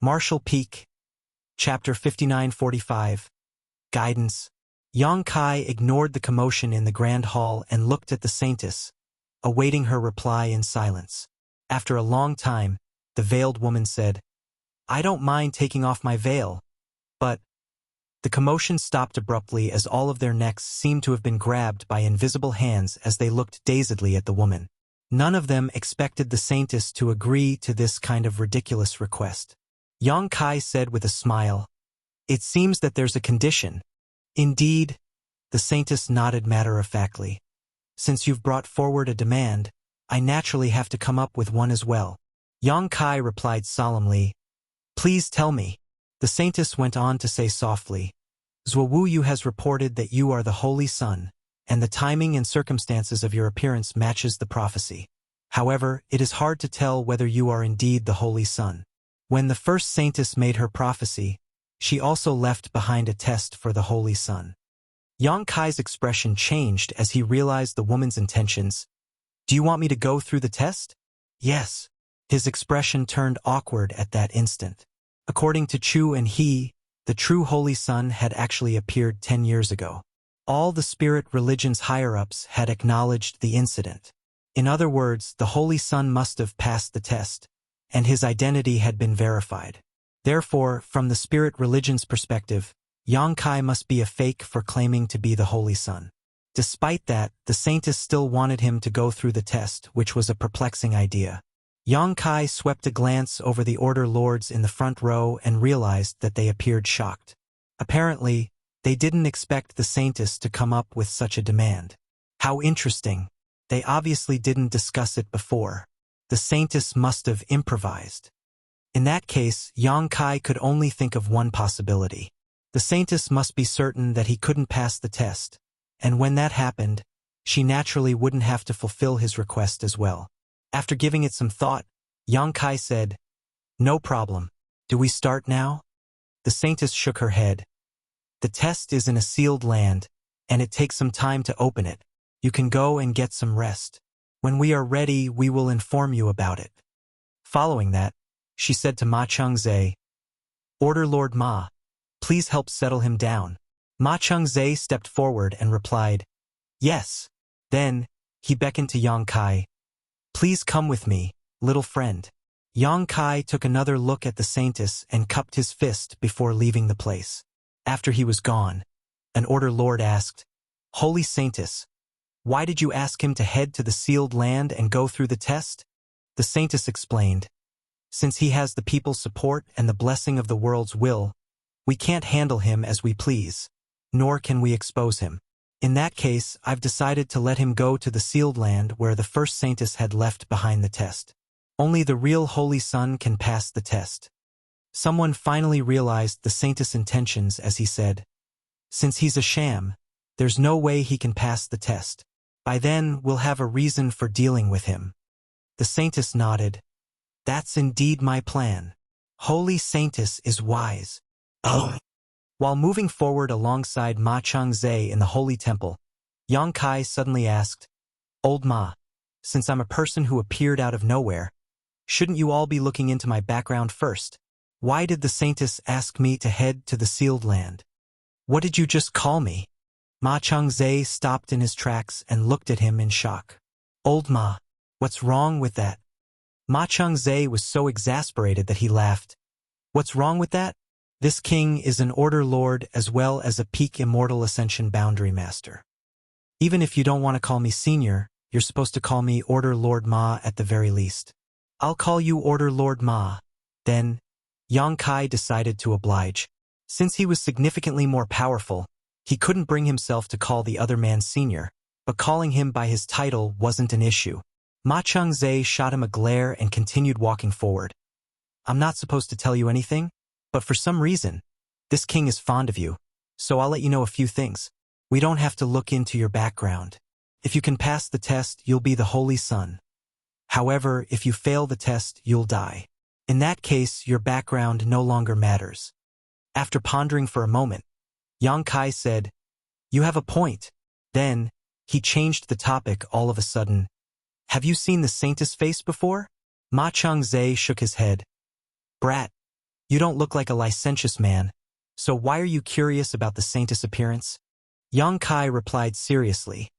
Marshall Peak, Chapter 5945. Guidance. Yang Kai ignored the commotion in the grand hall and looked at the saintess, awaiting her reply in silence. After a long time, the veiled woman said, "I don't mind taking off my veil, but—" The commotion stopped abruptly as all of their necks seemed to have been grabbed by invisible hands as they looked dazedly at the woman. None of them expected the saintess to agree to this kind of ridiculous request. Yang Kai said with a smile, "It seems that there's a condition." "Indeed," the saintess nodded matter-of-factly. "Since you've brought forward a demand, I naturally have to come up with one as well." Yang Kai replied solemnly, "Please tell me." The saintess went on to say softly, "Zhuowu has reported that you are the Holy Sun, and the timing and circumstances of your appearance matches the prophecy. However, it is hard to tell whether you are indeed the Holy Sun. When the first saintess made her prophecy, she also left behind a test for the Holy Sun." Yang Kai's expression changed as he realized the woman's intentions. "Do you want me to go through the test?" "Yes." His expression turned awkward at that instant. According to Chu and he, the true Holy Sun had actually appeared 10 years ago. All the spirit religion's higher-ups had acknowledged the incident. In other words, the Holy Sun must have passed the test, and his identity had been verified. Therefore, from the spirit religion's perspective, Yang Kai must be a fake for claiming to be the Holy Sun. Despite that, the saintess still wanted him to go through the test, which was a perplexing idea. Yang Kai swept a glance over the Order Lords in the front row and realized that they appeared shocked. Apparently, they didn't expect the saintess to come up with such a demand. How interesting. They obviously didn't discuss it before. The saintess must have improvised. In that case, Yang Kai could only think of one possibility. The saintess must be certain that he couldn't pass the test, and when that happened, she naturally wouldn't have to fulfill his request as well. After giving it some thought, Yang Kai said, "No problem. Do we start now?" The saintess shook her head. "The test is in a sealed land, and it takes some time to open it. You can go and get some rest. When we are ready, we will inform you about it." Following that, she said to Ma Chengzhe, "Order Lord Ma, please help settle him down." Ma Chengzhe stepped forward and replied, "Yes." Then, he beckoned to Yang Kai. "Please come with me, little friend." Yang Kai took another look at the saintess and cupped his fist before leaving the place. After he was gone, an Order Lord asked, "Holy Saintess, why did you ask him to head to the sealed land and go through the test?" The saintess explained, "Since he has the people's support and the blessing of the world's will, we can't handle him as we please, nor can we expose him. In that case, I've decided to let him go to the sealed land where the first saintess had left behind the test. Only the real Holy Sun can pass the test." Someone finally realized the saintess' intentions as he said, "Since he's a sham, there's no way he can pass the test. By then, we'll have a reason for dealing with him." The saintess nodded. "That's indeed my plan. Holy Saintess is wise." Oh. While moving forward alongside Ma Chengzhe in the Holy Temple, Yang Kai suddenly asked, "Old Ma, since I'm a person who appeared out of nowhere, shouldn't you all be looking into my background first?" Why did the Saintess ask me to head to the sealed land? What did you just call me? Ma Changzhe stopped in his tracks and looked at him in shock. Old Ma, what's wrong with that? Ma Changzhe was so exasperated that he laughed. What's wrong with that? This king is an order lord as well as a peak immortal ascension boundary master. Even if you don't want to call me senior, you're supposed to call me Order Lord Ma at the very least. I'll call you Order Lord Ma. Then, Yang Kai decided to oblige. Since he was significantly more powerful, he couldn't bring himself to call the other man senior, but calling him by his title wasn't an issue. Ma Changzhe shot him a glare and continued walking forward. I'm not supposed to tell you anything, but for some reason, this king is fond of you, so I'll let you know a few things. We don't have to look into your background. If you can pass the test, you'll be the Holy Son. However, if you fail the test, you'll die. In that case, your background no longer matters. After pondering for a moment, Yang Kai said, You have a point. Then, he changed the topic all of a sudden. Have you seen the Saintess face before? Ma Changzhe shook his head. Brat, you don't look like a licentious man, so why are you curious about the Saintess appearance? Yang Kai replied seriously.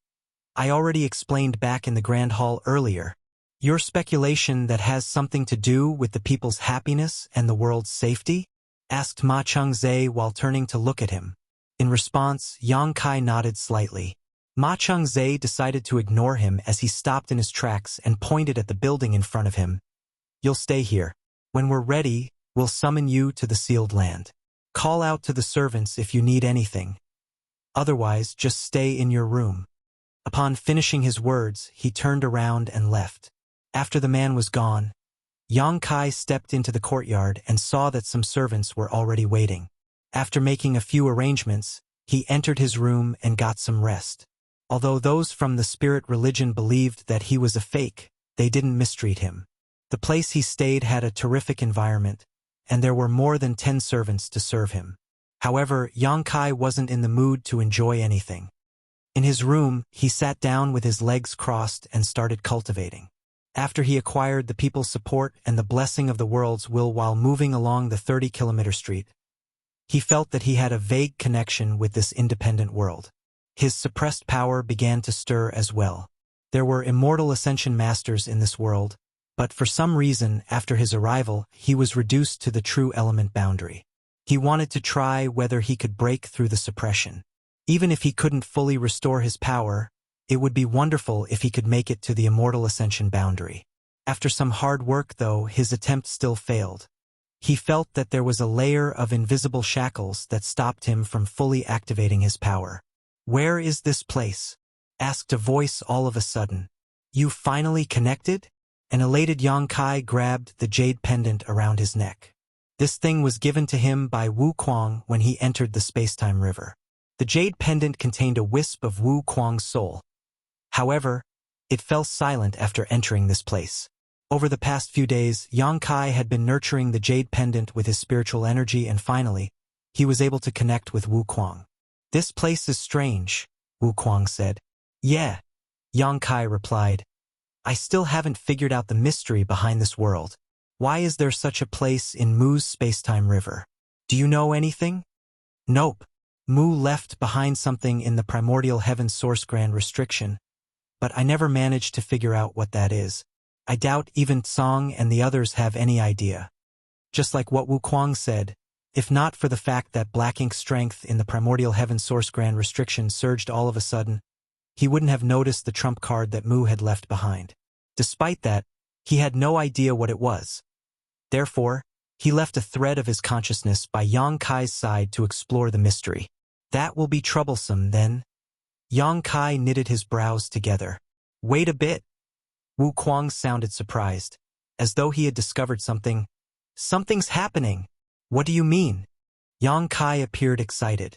I already explained back in the Grand Hall earlier. Your speculation that has something to do with the people's happiness and the world's safety? Asked Ma Changzhe while turning to look at him. In response, Yang Kai nodded slightly. Ma Changzhe decided to ignore him as he stopped in his tracks and pointed at the building in front of him. You'll stay here. When we're ready, we'll summon you to the sealed land. Call out to the servants if you need anything. Otherwise, just stay in your room. Upon finishing his words, he turned around and left. After the man was gone, Yang Kai stepped into the courtyard and saw that some servants were already waiting. After making a few arrangements, he entered his room and got some rest. Although those from the spirit religion believed that he was a fake, they didn't mistreat him. The place he stayed had a terrific environment, and there were more than 10 servants to serve him. However, Yang Kai wasn't in the mood to enjoy anything. In his room, he sat down with his legs crossed and started cultivating. After he acquired the people's support and the blessing of the world's will while moving along the 30-kilometer street, he felt that he had a vague connection with this independent world. His suppressed power began to stir as well. There were immortal ascension masters in this world, but for some reason, after his arrival, he was reduced to the true element boundary. He wanted to try whether he could break through the suppression. Even if he couldn't fully restore his power, it would be wonderful if he could make it to the immortal ascension boundary. After some hard work, though, his attempt still failed. He felt that there was a layer of invisible shackles that stopped him from fully activating his power. Where is this place? Asked a voice all of a sudden. You finally connected? An elated Yang Kai grabbed the jade pendant around his neck. This thing was given to him by Wu Kuang when he entered the space-time river. The jade pendant contained a wisp of Wu Kuang's soul. However, it fell silent after entering this place. Over the past few days, Yang Kai had been nurturing the jade pendant with his spiritual energy, and finally, he was able to connect with Wu Kuang. This place is strange, Wu Kuang said. Yeah, Yang Kai replied. I still haven't figured out the mystery behind this world. Why is there such a place in Mu's space-time river? Do you know anything? Nope. Mu left behind something in the primordial heaven source grand restriction, but I never managed to figure out what that is. I doubt even Tsong and the others have any idea. Just like what Wu Kuang said, if not for the fact that black ink strength in the primordial heaven source grand restriction surged all of a sudden, he wouldn't have noticed the trump card that Mu had left behind. Despite that, he had no idea what it was. Therefore, he left a thread of his consciousness by Yang Kai's side to explore the mystery. That will be troublesome, then. Yang Kai knitted his brows together. Wait a bit. Wu Kuang sounded surprised, as though he had discovered something. Something's happening. What do you mean? Yang Kai appeared excited.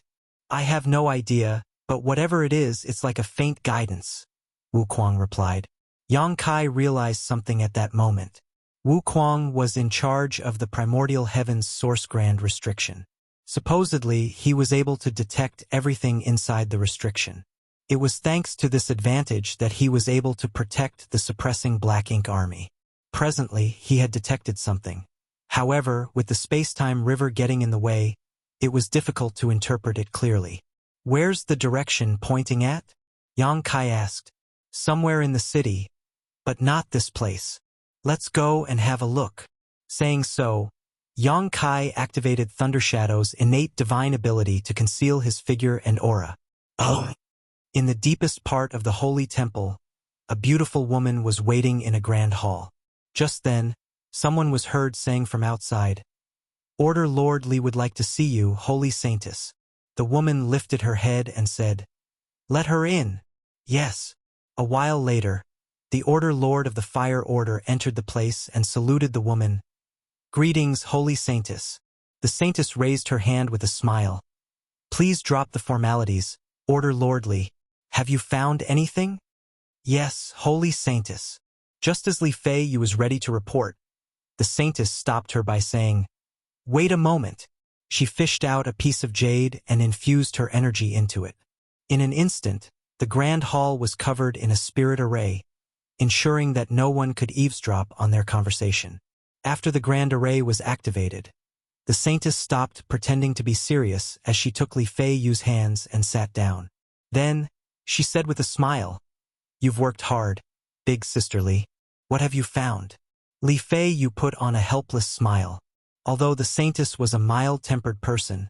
I have no idea, but whatever it is, it's like a faint guidance, Wu Kuang replied. Yang Kai realized something at that moment. Wu Kuang was in charge of the primordial heavens source grand restriction. Supposedly, he was able to detect everything inside the restriction. It was thanks to this advantage that he was able to protect the suppressing black ink army. Presently, he had detected something. However, with the space-time river getting in the way, it was difficult to interpret it clearly. Where's the direction pointing at? Yang Kai asked. Somewhere in the city, but not this place. Let's go and have a look. Saying so, Yang Kai activated Thunder Shadow's innate divine ability to conceal his figure and aura. Oh! In the deepest part of the holy temple, a beautiful woman was waiting in a grand hall. Just then, someone was heard saying from outside, "Order Lord Li would like to see you, holy saintess." The woman lifted her head and said, "Let her in." Yes. A while later, the Order Lord of the Fire Order entered the place and saluted the woman. "Greetings, holy saintess." The saintess raised her hand with a smile. "Please drop the formalities, Order Lord Li. Have you found anything?" "Yes, holy saintess." Just as Li Fei Yu was ready to report, the saintess stopped her by saying, "Wait a moment." She fished out a piece of jade and infused her energy into it. In an instant, the grand hall was covered in a spirit array, ensuring that no one could eavesdrop on their conversation. After the grand array was activated, the saintess stopped pretending to be serious as she took Li Fei Yu's hands and sat down. Then, she said with a smile, "You've worked hard, big sister Li. What have you found?" Li Fei Yu put on a helpless smile. Although the saintess was a mild-tempered person,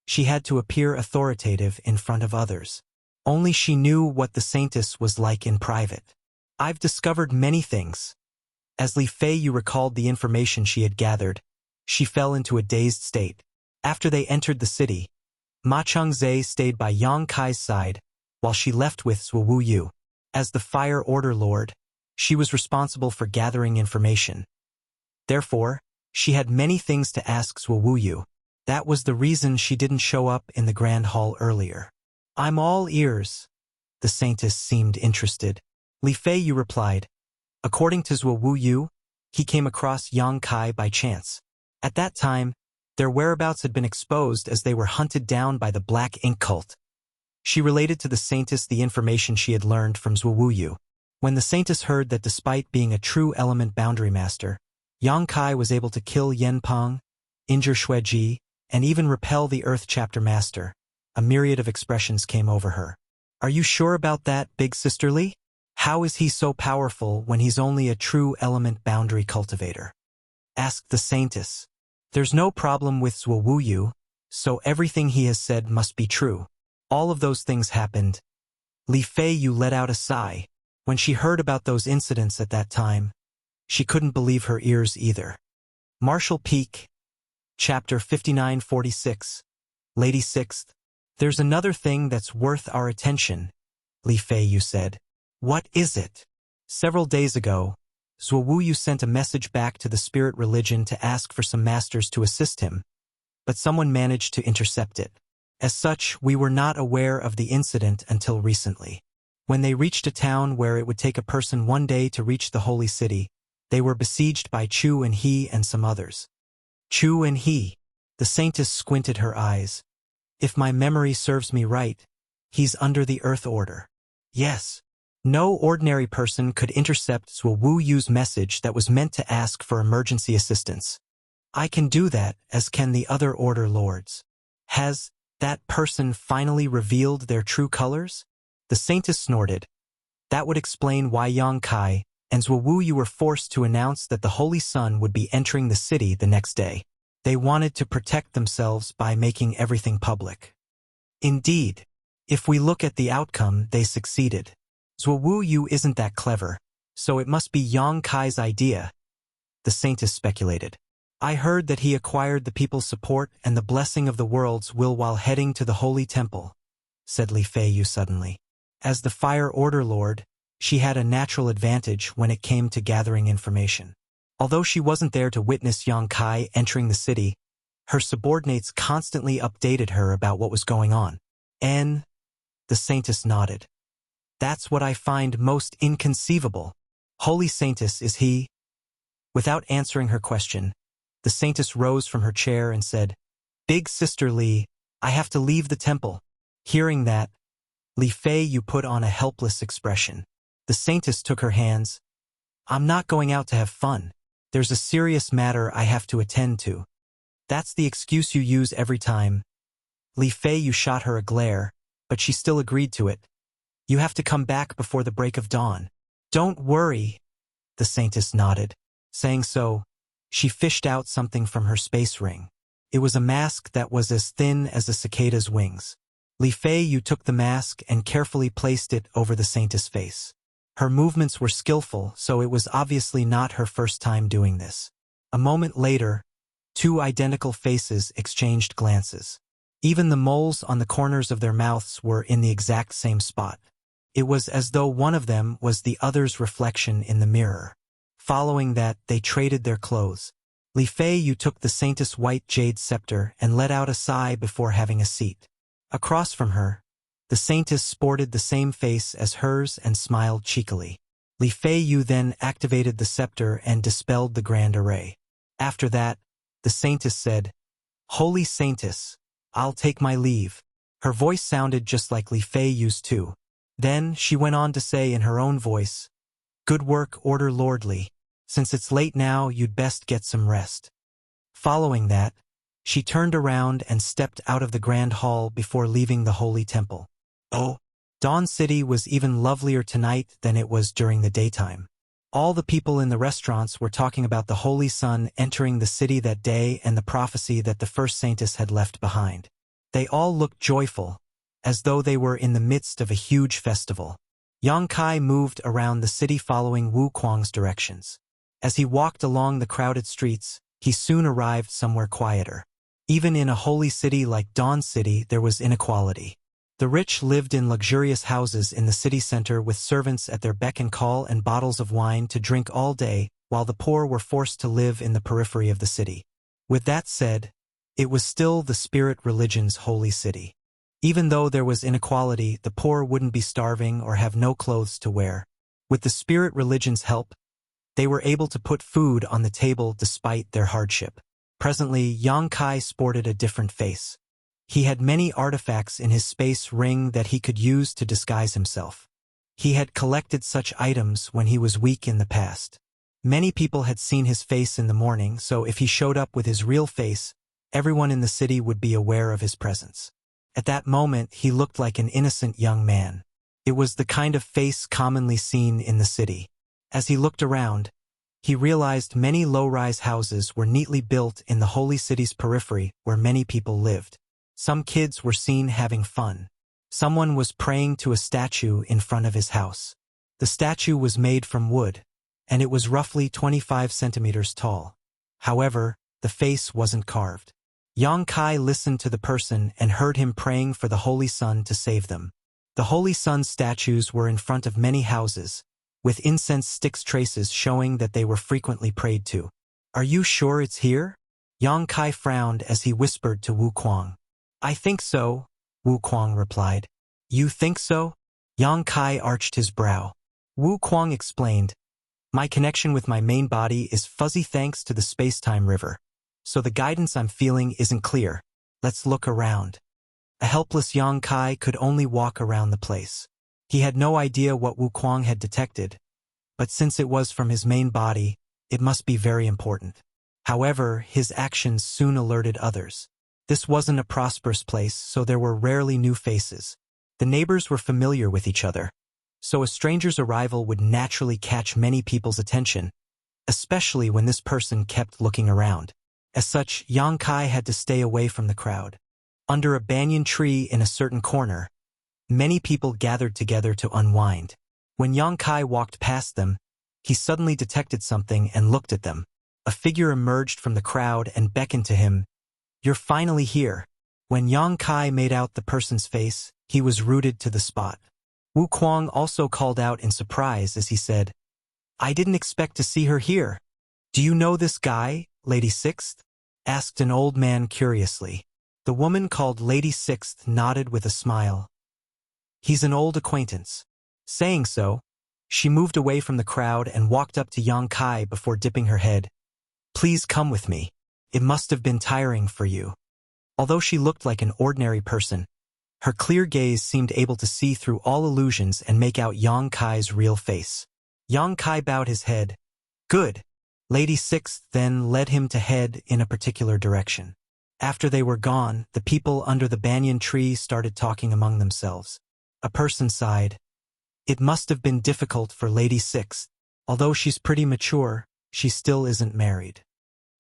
she had to appear authoritative in front of others. Only she knew what the saintess was like in private. "I've discovered many things." As Li Fei Yu recalled the information she had gathered, she fell into a dazed state. After they entered the city, Ma Changzhe stayed by Yang Kai's side, while she left with Zhuo Wu Yu. As the Fire Order Lord, she was responsible for gathering information. Therefore, she had many things to ask Zhuo Wu Yu. That was the reason she didn't show up in the Grand Hall earlier. "I'm all ears." The saintess seemed interested. Li Fei Yu replied. According to Zhuo Wu Yu, he came across Yang Kai by chance. At that time, their whereabouts had been exposed as they were hunted down by the Black Ink cult. She related to the saintess the information she had learned from Zhuo Wu Yu. When the saintess heard that despite being a true element boundary master, Yang Kai was able to kill Yen Peng, injure Xueji, and even repel the Earth Chapter Master, a myriad of expressions came over her. "Are you sure about that, big sister Li? How is he so powerful when he's only a true element boundary cultivator?" asked the saintess. "There's no problem with Zhuo Wu Yu, so everything he has said must be true. All of those things happened." Li Fei Yu let out a sigh. When she heard about those incidents at that time, she couldn't believe her ears either. Marshall Peak, Chapter 5946, Lady Sixth. "There's another thing that's worth our attention," Li Fei Yu said. "What is it?" Several days ago, Zhuo Wu Yu sent a message back to the spirit religion to ask for some masters to assist him, but someone managed to intercept it. As such, we were not aware of the incident until recently. When they reached a town where it would take a person one day to reach the holy city, they were besieged by Chu and He and some others. Chu and He. The saintess squinted her eyes. "If my memory serves me right, he's under the Earth Order." Yes. No ordinary person could intercept Zhuo Wu Yu's message that was meant to ask for emergency assistance. "I can do that, as can the other Order Lords." Has that person finally revealed their true colors? The saintess snorted. That would explain why Yang Kai and Zhuo Wu Yu were forced to announce that the Holy Sun would be entering the city the next day. They wanted to protect themselves by making everything public. Indeed, if we look at the outcome, they succeeded. Zhuo Wu Yu isn't that clever, so it must be Yang Kai's idea, the saintess speculated. "I heard that he acquired the people's support and the blessing of the world's will while heading to the Holy Temple," said Li Fei Yu suddenly. As the Fire Order Lord, she had a natural advantage when it came to gathering information. Although she wasn't there to witness Yang Kai entering the city, her subordinates constantly updated her about what was going on. "And?" The saintess nodded. "That's what I find most inconceivable. Holy saintess, is he?" Without answering her question, the saintess rose from her chair and said, "Big sister Li, I have to leave the temple." Hearing that, Li Fei Yu put on a helpless expression. The saintess took her hands. "I'm not going out to have fun. There's a serious matter I have to attend to. That's the excuse you use every time. Li Fei, you shot her a glare, but she still agreed to it. You have to come back before the break of dawn. Don't worry, the Saintess nodded. Saying so, she fished out something from her space ring. It was a mask that was as thin as a cicada's wings. Li Fei, you took the mask and carefully placed it over the Saintess' face. Her movements were skillful, so it was obviously not her first time doing this. A moment later, two identical faces exchanged glances. Even the moles on the corners of their mouths were in the exact same spot. It was as though one of them was the other's reflection in the mirror. Following that, they traded their clothes. Li Fei, you took the Saintess' white jade scepter and let out a sigh before having a seat. Across from her, the Saintess sported the same face as hers and smiled cheekily. Li Fei, you then activated the scepter and dispelled the grand array. After that, the Saintess said, "Holy Saintess, I'll take my leave." Her voice sounded just like Li Fei used to. Then she went on to say in her own voice, "Good work, Order Lordly. Since it's late now, you'd best get some rest." Following that, she turned around and stepped out of the grand hall before leaving the holy temple. Oh, Dawn City was even lovelier tonight than it was during the daytime. All the people in the restaurants were talking about the Holy Sun entering the city that day and the prophecy that the first Saintess had left behind. They all looked joyful, as though they were in the midst of a huge festival. Yang Kai moved around the city following Wu Kuang's directions. As he walked along the crowded streets, he soon arrived somewhere quieter. Even in a holy city like Dawn City, there was inequality. The rich lived in luxurious houses in the city center with servants at their beck and call and bottles of wine to drink all day, while the poor were forced to live in the periphery of the city. With that said, it was still the spirit religion's holy city. Even though there was inequality, the poor wouldn't be starving or have no clothes to wear. With the spirit religion's help, they were able to put food on the table despite their hardship. Presently, Yang Kai sported a different face. He had many artifacts in his space ring that he could use to disguise himself. He had collected such items when he was weak in the past. Many people had seen his face in the morning, so if he showed up with his real face, everyone in the city would be aware of his presence. At that moment, he looked like an innocent young man. It was the kind of face commonly seen in the city. As he looked around, he realized many low-rise houses were neatly built in the holy city's periphery where many people lived. Some kids were seen having fun. Someone was praying to a statue in front of his house. The statue was made from wood, and it was roughly 25 centimeters tall. However, the face wasn't carved. Yang Kai listened to the person and heard him praying for the Holy Sun to save them. The Holy Sun statues were in front of many houses, with incense sticks traces showing that they were frequently prayed to. "Are you sure it's here?" Yang Kai frowned as he whispered to Wu Kuang. "I think so," Wu Kuang replied. "You think so?" Yang Kai arched his brow. Wu Kuang explained, "My connection with my main body is fuzzy thanks to the space-time river, so the guidance I'm feeling isn't clear. Let's look around." A helpless Yang Kai could only walk around the place. He had no idea what Wu Kuang had detected, but since it was from his main body, it must be very important. However, his actions soon alerted others. This wasn't a prosperous place, so there were rarely new faces. The neighbors were familiar with each other, so a stranger's arrival would naturally catch many people's attention, especially when this person kept looking around. As such, Yang Kai had to stay away from the crowd. Under a banyan tree in a certain corner, many people gathered together to unwind. When Yang Kai walked past them, he suddenly detected something and looked at them. A figure emerged from the crowd and beckoned to him. "You're finally here." When Yang Kai made out the person's face, he was rooted to the spot. Wu Kuang also called out in surprise as he said, "I didn't expect to see her here." "Do you know this guy, Lady Sixth?" asked an old man curiously. The woman called Lady Sixth nodded with a smile. "He's an old acquaintance." Saying so, she moved away from the crowd and walked up to Yang Kai before dipping her head. "Please come with me. It must have been tiring for you." Although she looked like an ordinary person, her clear gaze seemed able to see through all illusions and make out Yang Kai's real face. Yang Kai bowed his head. "Good. Lady Sixth then led him to head in a particular direction. After they were gone, the people under the banyan tree started talking among themselves. A person sighed. It must have been difficult for Lady Sixth. Although she's pretty mature, she still isn't married.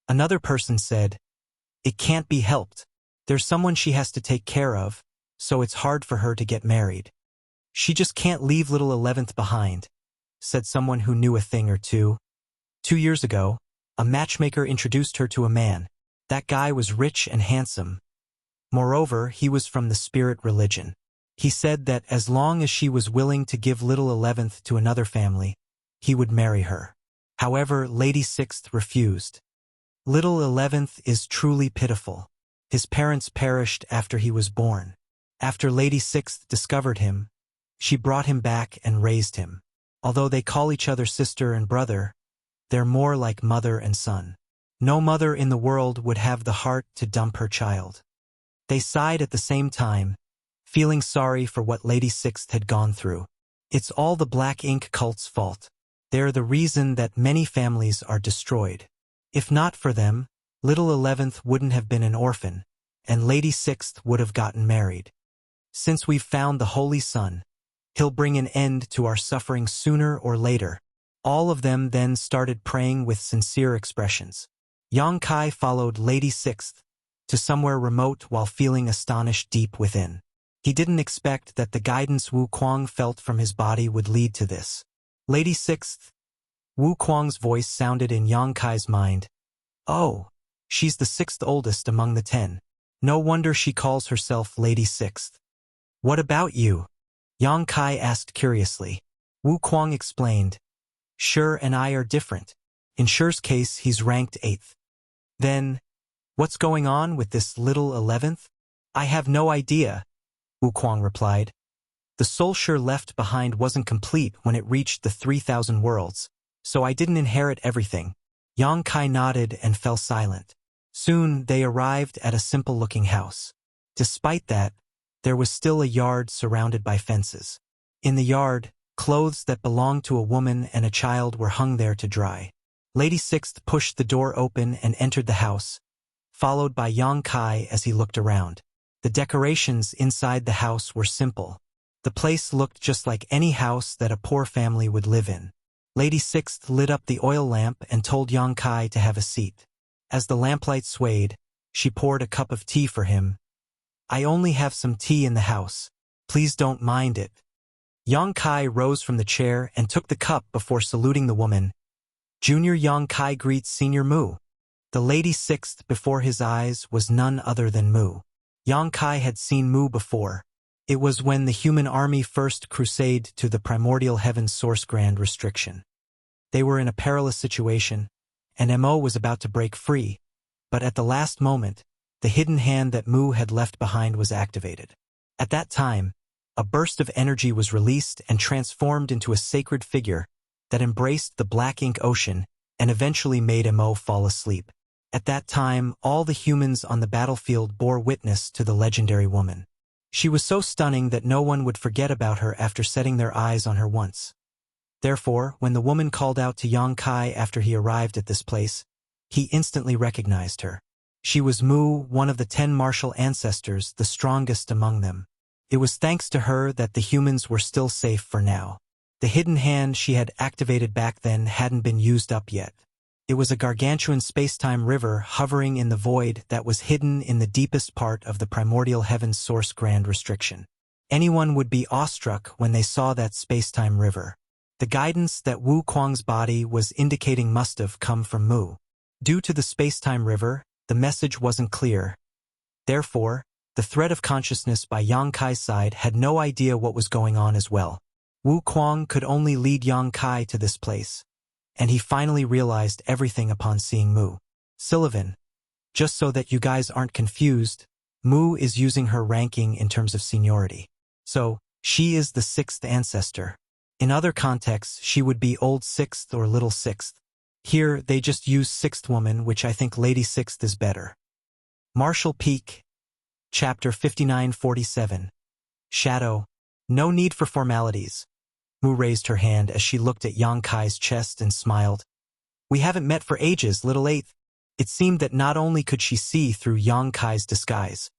Another person said, it can't be helped. There's someone she has to take care of, so it's hard for her to get married. She just can't leave little 11th behind, said someone who knew a thing or two. 2 years ago, a matchmaker introduced her to a man. That guy was rich and handsome. Moreover, he was from the spirit religion. He said that as long as she was willing to give little 11th to another family, he would marry her. However, Lady Sixth refused. Little 11th is truly pitiful. His parents perished after he was born. After Lady Sixth discovered him, she brought him back and raised him. Although they call each other sister and brother, they're more like mother and son. No mother in the world would have the heart to dump her child. They sighed at the same time, feeling sorry for what Lady Sixth had gone through. It's all the black ink cult's fault. They're the reason that many families are destroyed. If not for them, little 11th wouldn't have been an orphan, and Lady Sixth would have gotten married. Since we've found the Holy Son, he'll bring an end to our suffering sooner or later. All of them then started praying with sincere expressions. Yang Kai followed Lady Sixth to somewhere remote while feeling astonished deep within. He didn't expect that the guidance Wu Kuang felt from his body would lead to this. Lady Sixth. Wu Kuang's voice sounded in Yang Kai's mind. Oh, she's the 6th oldest among the 10. No wonder she calls herself Lady Sixth. What about you? Yang Kai asked curiously. Wu Kuang explained. Sure and I are different. In Sher's case, he's ranked 8th. Then, what's going on with this little 11th? I have no idea, Wu Kuang replied. The soul Sher left behind wasn't complete when it reached the 3,000 worlds, so I didn't inherit everything. Yang Kai nodded and fell silent. Soon they arrived at a simple-looking house. Despite that, there was still a yard surrounded by fences. In the yard, clothes that belonged to a woman and a child were hung there to dry. Lady Sixth pushed the door open and entered the house, followed by Yang Kai as he looked around. The decorations inside the house were simple. The place looked just like any house that a poor family would live in. Lady Sixth lit up the oil lamp and told Yang Kai to have a seat. As the lamplight swayed, she poured a cup of tea for him. I only have some tea in the house. Please don't mind it. Yang Kai rose from the chair and took the cup before saluting the woman. Junior Yang Kai greets Senior Mu. The Lady Sixth before his eyes was none other than Mu. Yang Kai had seen Mu before. It was when the human army first crusade to the primordial heaven's source grand restriction. They were in a perilous situation, and Mo was about to break free, but at the last moment, the hidden hand that Mu had left behind was activated. At that time, a burst of energy was released and transformed into a sacred figure that embraced the black ink ocean and eventually made Mo fall asleep. At that time, all the humans on the battlefield bore witness to the legendary woman. She was so stunning that no one would forget about her after setting their eyes on her once. Therefore, when the woman called out to Yang Kai after he arrived at this place, he instantly recognized her. She was Mu, one of the 10 martial ancestors, the strongest among them. It was thanks to her that the humans were still safe for now. The hidden hand she had activated back then hadn't been used up yet. It was a gargantuan space-time river hovering in the void that was hidden in the deepest part of the primordial heaven's source grand restriction. Anyone would be awestruck when they saw that space-time river. The guidance that Wu Kuang's body was indicating must have come from Mu. Due to the space-time river, the message wasn't clear. Therefore, the thread of consciousness by Yang Kai's side had no idea what was going on as well. Wu Kuang could only lead Yang Kai to this place, and he finally realized everything upon seeing Mu. Sullivan, just so that you guys aren't confused, Mu is using her ranking in terms of seniority. So, she is the 6th ancestor. In other contexts, she would be Old 6th or Little 6th. Here, they just use 6th woman, which I think Lady 6th is better. Marshall Peak, Chapter 5947. Shadow. No need for formalities. Mu raised her hand as she looked at Yang Kai's chest and smiled. We haven't met for ages, little eighth. It seemed that not only could she see through Yang Kai's disguise,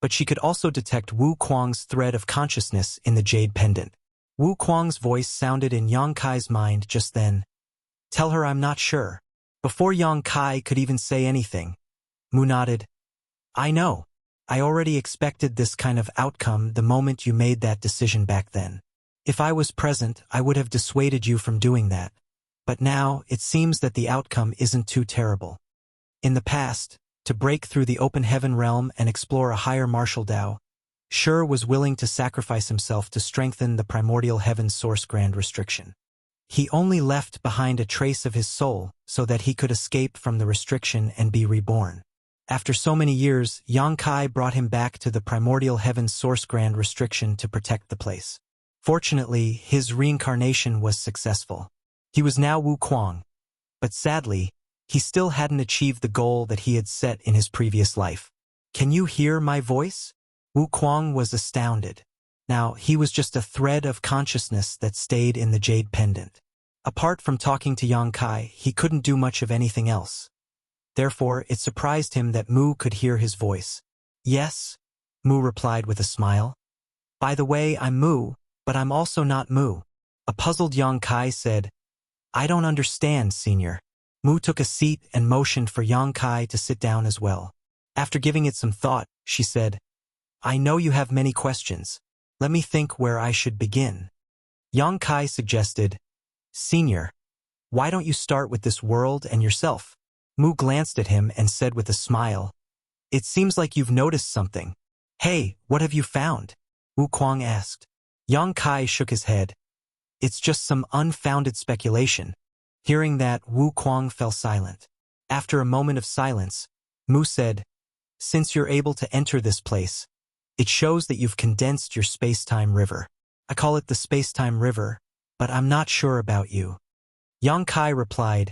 but she could also detect Wu Kuang's thread of consciousness in the jade pendant. Wu Kuang's voice sounded in Yang Kai's mind just then. Tell her I'm not sure. Before Yang Kai could even say anything, Mu nodded. I know. I already expected this kind of outcome the moment you made that decision back then. If I was present, I would have dissuaded you from doing that. But now, it seems that the outcome isn't too terrible. In the past, to break through the open heaven realm and explore a higher martial Dao, Shi was willing to sacrifice himself to strengthen the primordial heaven's source grand restriction. He only left behind a trace of his soul so that he could escape from the restriction and be reborn. After so many years, Yang Kai brought him back to the primordial heaven's source grand restriction to protect the place. Fortunately, his reincarnation was successful. He was now Wu Kuang. But sadly, he still hadn't achieved the goal that he had set in his previous life. Can you hear my voice? Wu Kuang was astounded. Now, he was just a thread of consciousness that stayed in the jade pendant. Apart from talking to Yang Kai, he couldn't do much of anything else. Therefore, it surprised him that Mu could hear his voice. Yes, Mu replied with a smile. By the way, I'm Mu, but I'm also not Mu. A puzzled Yang Kai said, I don't understand, senior. Mu took a seat and motioned for Yang Kai to sit down as well. After giving it some thought, she said, I know you have many questions. Let me think where I should begin. Yang Kai suggested, Senior, why don't you start with this world and yourself? Mu glanced at him and said with a smile, It seems like you've noticed something. Hey, what have you found? Wu Kuang asked. Yang Kai shook his head. It's just some unfounded speculation. Hearing that, Wu Kuang fell silent. After a moment of silence, Mu said, Since you're able to enter this place, it shows that you've condensed your space-time river. I call it the space-time river, but I'm not sure about you. Yang Kai replied,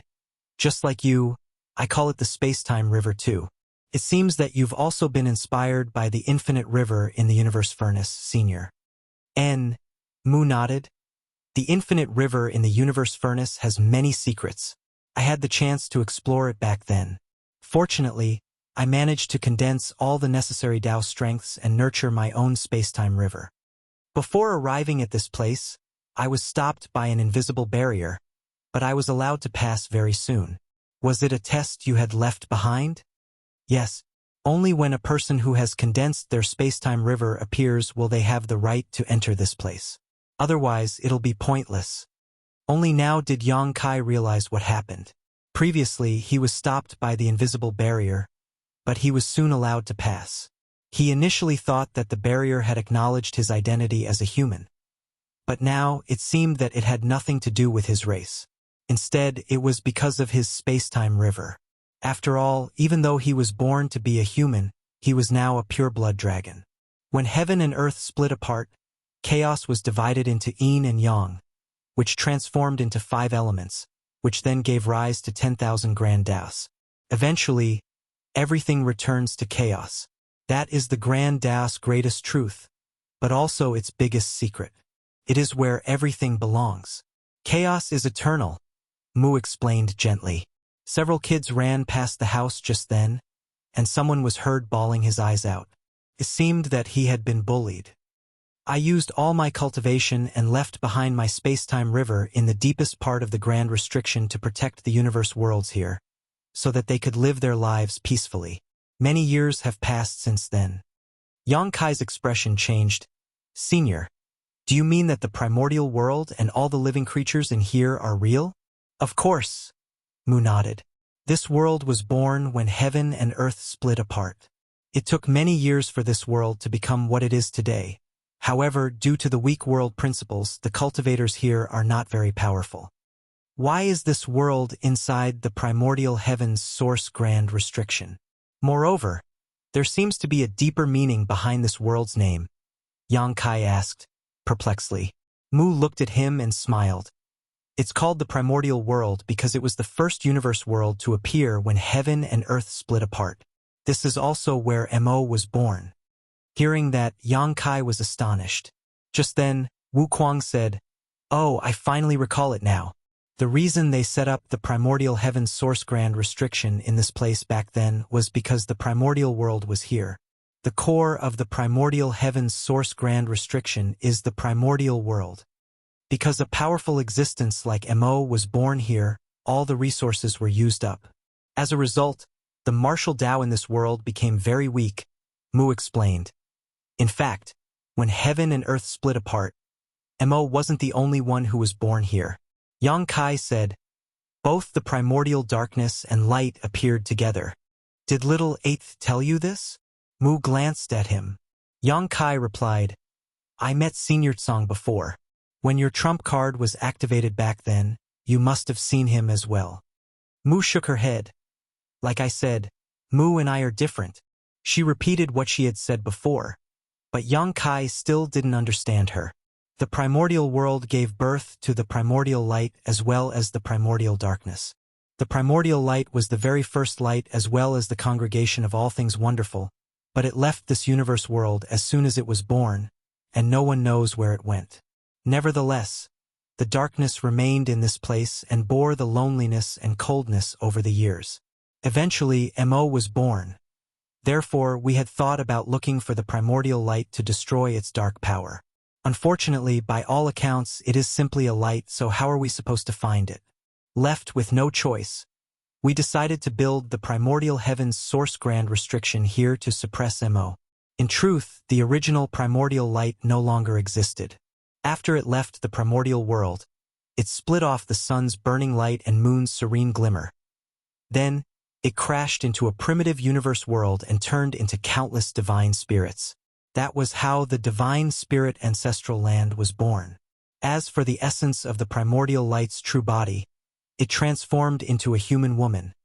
Just like you, I call it the space-time river too. It seems that you've also been inspired by the infinite river in the universe furnace, senior. Mu nodded. The infinite river in the universe furnace has many secrets. I had the chance to explore it back then. Fortunately, I managed to condense all the necessary Dao strengths and nurture my own space-time river. Before arriving at this place, I was stopped by an invisible barrier, but I was allowed to pass very soon. Was it a test you had left behind? Yes. Only when a person who has condensed their space-time river appears will they have the right to enter this place. Otherwise, it'll be pointless. Only now did Yang Kai realize what happened. Previously, he was stopped by the invisible barrier, but he was soon allowed to pass. He initially thought that the barrier had acknowledged his identity as a human. But now, it seemed that it had nothing to do with his race. Instead, it was because of his space-time river. After all, even though he was born to be a human, he was now a pure-blood dragon. When heaven and earth split apart, chaos was divided into yin and yang, which transformed into 5 elements, which then gave rise to 10,000 grand Daos. Eventually, everything returns to chaos. That is the grand Daos' greatest truth, but also its biggest secret. It is where everything belongs. Chaos is eternal, Mu explained gently. Several kids ran past the house just then, and someone was heard bawling his eyes out. It seemed that he had been bullied. I used all my cultivation and left behind my space-time river in the deepest part of the grand restriction to protect the universe worlds here, so that they could live their lives peacefully. Many years have passed since then. Yang Kai's expression changed. Senior, do you mean that the primordial world and all the living creatures in here are real? Of course, Mu nodded. This world was born when heaven and earth split apart. It took many years for this world to become what it is today. However, due to the weak world principles, the cultivators here are not very powerful. Why is this world inside the primordial heaven's source grand restriction? Moreover, there seems to be a deeper meaning behind this world's name, Yang Kai asked, perplexedly. Mu looked at him and smiled. It's called the primordial world because it was the first universe world to appear when heaven and earth split apart. This is also where Mo was born. Hearing that, Yang Kai was astonished. Just then, Wu Kuang said, Oh, I finally recall it now. The reason they set up the primordial heaven's source grand restriction in this place back then was because the primordial world was here. The core of the primordial heaven's source grand restriction is the primordial world. Because a powerful existence like Mo was born here, all the resources were used up. As a result, the martial Tao in this world became very weak, Mu explained. In fact, when heaven and earth split apart, Mo wasn't the only one who was born here. Yang Kai said, both the primordial darkness and light appeared together. Did little Eighth tell you this? Mu glanced at him. Yang Kai replied, I met Senior Tsang before. When your trump card was activated back then, you must have seen him as well. Mu shook her head. Like I said, Mu and I are different. She repeated what she had said before, but Yang Kai still didn't understand her. The primordial world gave birth to the primordial light as well as the primordial darkness. The primordial light was the very first light as well as the congregation of all things wonderful, but it left this universe world as soon as it was born, and no one knows where it went. Nevertheless, the darkness remained in this place and bore the loneliness and coldness over the years. Eventually, Mo was born. Therefore, we had thought about looking for the primordial light to destroy its dark power. Unfortunately, by all accounts, it is simply a light, so how are we supposed to find it? Left with no choice, we decided to build the primordial heaven's source grand restriction here to suppress Mo. In truth, the original primordial light no longer existed. After it left the primordial world, it split off the sun's burning light and moon's serene glimmer. Then, it crashed into a primitive universe world and turned into countless divine spirits. That was how the divine spirit ancestral land was born. As for the essence of the primordial light's true body, it transformed into a human woman,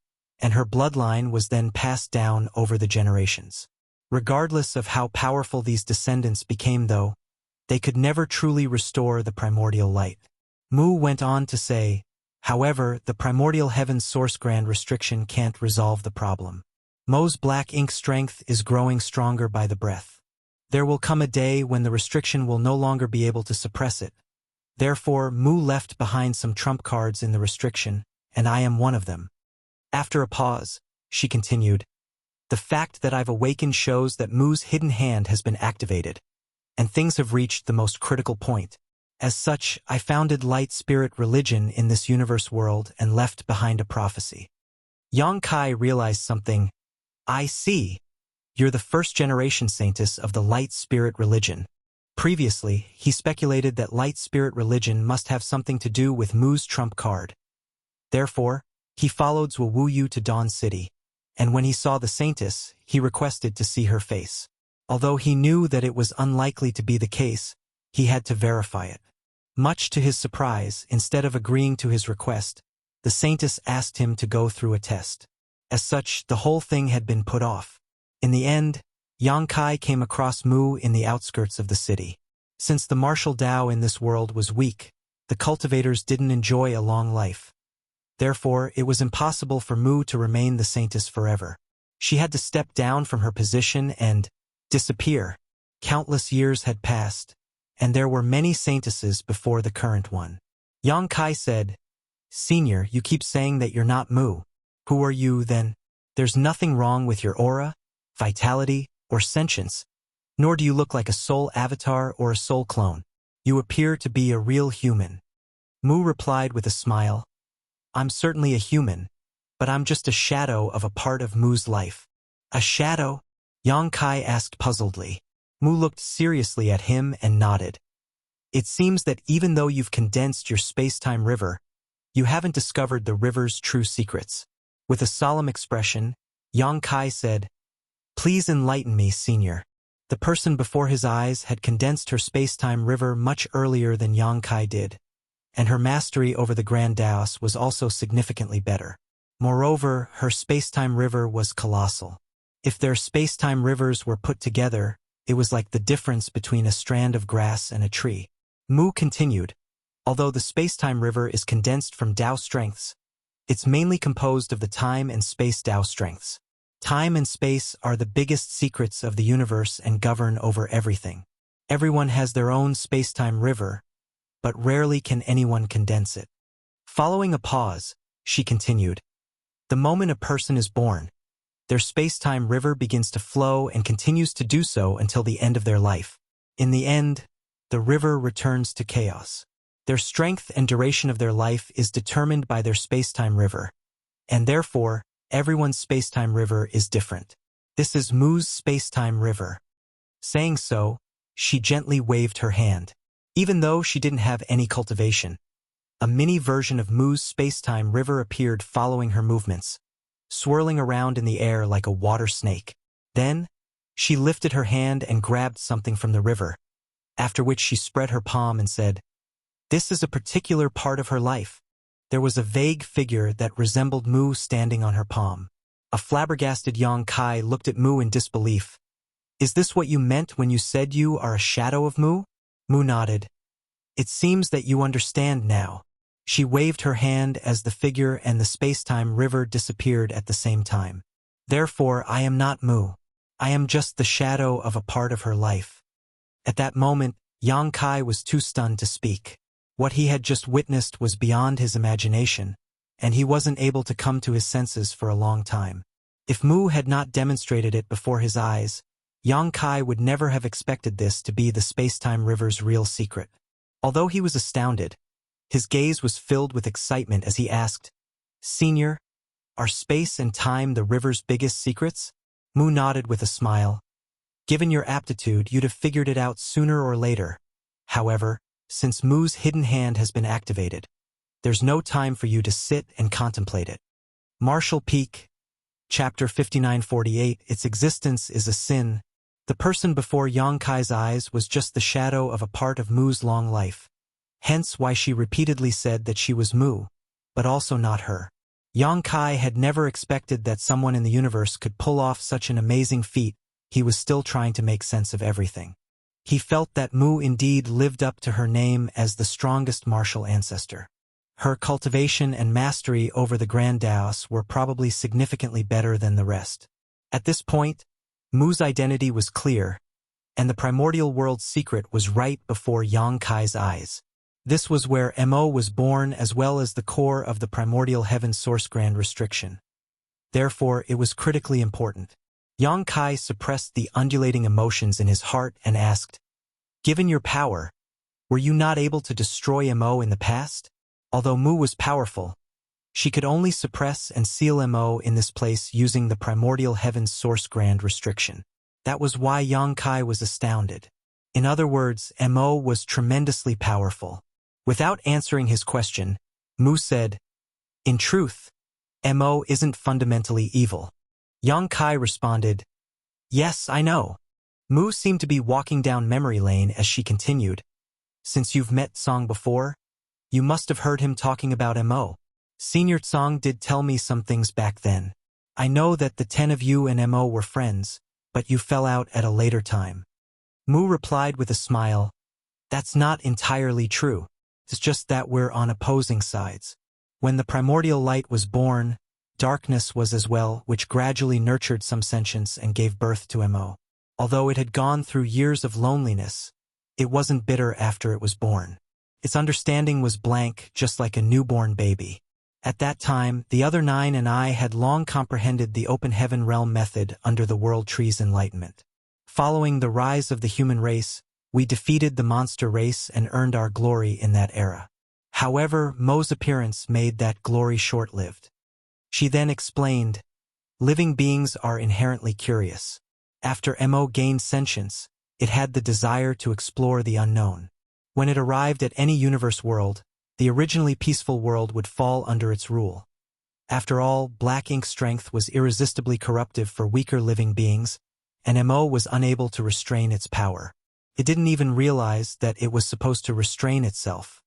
and her bloodline was then passed down over the generations. Regardless of how powerful these descendants became though, they could never truly restore the primordial light. Mu went on to say, however, the primordial heaven's source grand restriction can't resolve the problem. Mo's black ink strength is growing stronger by the breath. There will come a day when the restriction will no longer be able to suppress it. Therefore, Mu left behind some trump cards in the restriction, and I am one of them. After a pause, she continued, the fact that I've awakened shows that Mu's hidden hand has been activated, and things have reached the most critical point. As such, I founded Light Spirit Religion in this universe world and left behind a prophecy. Yang Kai realized something. I see. You're the first-generation saintess of the Light Spirit Religion. Previously, he speculated that Light Spirit Religion must have something to do with Mu's trump card. Therefore, he followed Zhuo Wuyu to Dawn City, and when he saw the saintess, he requested to see her face. Although he knew that it was unlikely to be the case, he had to verify it. Much to his surprise, instead of agreeing to his request, the saintess asked him to go through a test. As such, the whole thing had been put off. In the end, Yang Kai came across Mu in the outskirts of the city. Since the martial Tao in this world was weak, the cultivators didn't enjoy a long life. Therefore, it was impossible for Mu to remain the saintess forever. She had to step down from her position and disappear. Countless years had passed, and there were many saintesses before the current one. Yang Kai said, Senior, you keep saying that you're not Mu. Who are you, then? There's nothing wrong with your aura, vitality, or sentience, nor do you look like a soul avatar or a soul clone. You appear to be a real human. Mu replied with a smile, I'm certainly a human, but I'm just a shadow of a part of Mu's life. A shadow? Yang Kai asked puzzledly. Mu looked seriously at him and nodded. It seems that even though you've condensed your space-time river, you haven't discovered the river's true secrets. With a solemn expression, Yang Kai said, Please enlighten me, Senior. The person before his eyes had condensed her space-time river much earlier than Yang Kai did, and her mastery over the Grand Daos was also significantly better. Moreover, her space-time river was colossal. If their space-time rivers were put together, it was like the difference between a strand of grass and a tree. Mu continued, although the space-time river is condensed from Tao strengths, it's mainly composed of the time and space Tao strengths. Time and space are the biggest secrets of the universe and govern over everything. Everyone has their own space-time river, but rarely can anyone condense it. Following a pause, she continued, "The moment a person is born, their space-time river begins to flow and continues to do so until the end of their life. In the end, the river returns to chaos. Their strength and duration of their life is determined by their space-time river, and therefore, everyone's space-time river is different. This is Mu's space-time river." Saying so, she gently waved her hand. Even though she didn't have any cultivation, a mini version of Mu's space-time river appeared following her movements, swirling around in the air like a water snake. Then, she lifted her hand and grabbed something from the river, after which she spread her palm and said, "This is a particular part of her life." There was a vague figure that resembled Mu standing on her palm. A flabbergasted Yang Kai looked at Mu in disbelief. "Is this what you meant when you said you are a shadow of Mu?" Mu nodded. "It seems that you understand now." She waved her hand as the figure and the space-time river disappeared at the same time. "Therefore, I am not Mu. I am just the shadow of a part of her life." At that moment, Yang Kai was too stunned to speak. What he had just witnessed was beyond his imagination, and he wasn't able to come to his senses for a long time. If Mu had not demonstrated it before his eyes, Yang Kai would never have expected this to be the space-time river's real secret. Although he was astounded, his gaze was filled with excitement as he asked, "Senior, are space and time the river's biggest secrets?" Mu nodded with a smile. "Given your aptitude, you'd have figured it out sooner or later. However, since Mu's hidden hand has been activated, there's no time for you to sit and contemplate it." Marshall Peak, Chapter 5948, Its existence is a sin. The person before Yang Kai's eyes was just the shadow of a part of Mu's long life. Hence why she repeatedly said that she was Mu, but also not her. Yang Kai had never expected that someone in the universe could pull off such an amazing feat. He was still trying to make sense of everything. He felt that Mu indeed lived up to her name as the strongest martial ancestor. Her cultivation and mastery over the Grand Daos were probably significantly better than the rest. At this point, Mu's identity was clear, and the primordial world's secret was right before Yang Kai's eyes. This was where Mo was born, as well as the core of the primordial heaven source grand restriction. Therefore, it was critically important. Yang Kai suppressed the undulating emotions in his heart and asked, "Given your power, were you not able to destroy Mo in the past?" Although Mu was powerful, she could only suppress and seal Mo in this place using the primordial heaven's source grand restriction. That was why Yang Kai was astounded. In other words, Mo was tremendously powerful. Without answering his question, Mu said, "In truth, Mo isn't fundamentally evil." Yang Kai responded, "Yes, I know." Mu seemed to be walking down memory lane as she continued, "Since you've met Song before, you must have heard him talking about Mo. Senior Song did tell me some things back then. I know that the 10 of you and Mo were friends, but you fell out at a later time." Mu replied with a smile, "That's not entirely true. It's just that we're on opposing sides. When the primordial light was born, darkness was as well, which gradually nurtured some sentience and gave birth to Mo. Although it had gone through years of loneliness, it wasn't bitter after it was born. Its understanding was blank, just like a newborn baby. At that time, the other 9 and I had long comprehended the open heaven realm method under the World Tree's enlightenment. Following the rise of the human race, we defeated the monster race and earned our glory in that era. However, Mo's appearance made that glory short-lived. She then explained, "Living beings are inherently curious. After Mo gained sentience, it had the desire to explore the unknown. When it arrived at any universe world, the originally peaceful world would fall under its rule. After all, black ink strength was irresistibly corruptive for weaker living beings, and Mo was unable to restrain its power. It didn't even realize that it was supposed to restrain itself.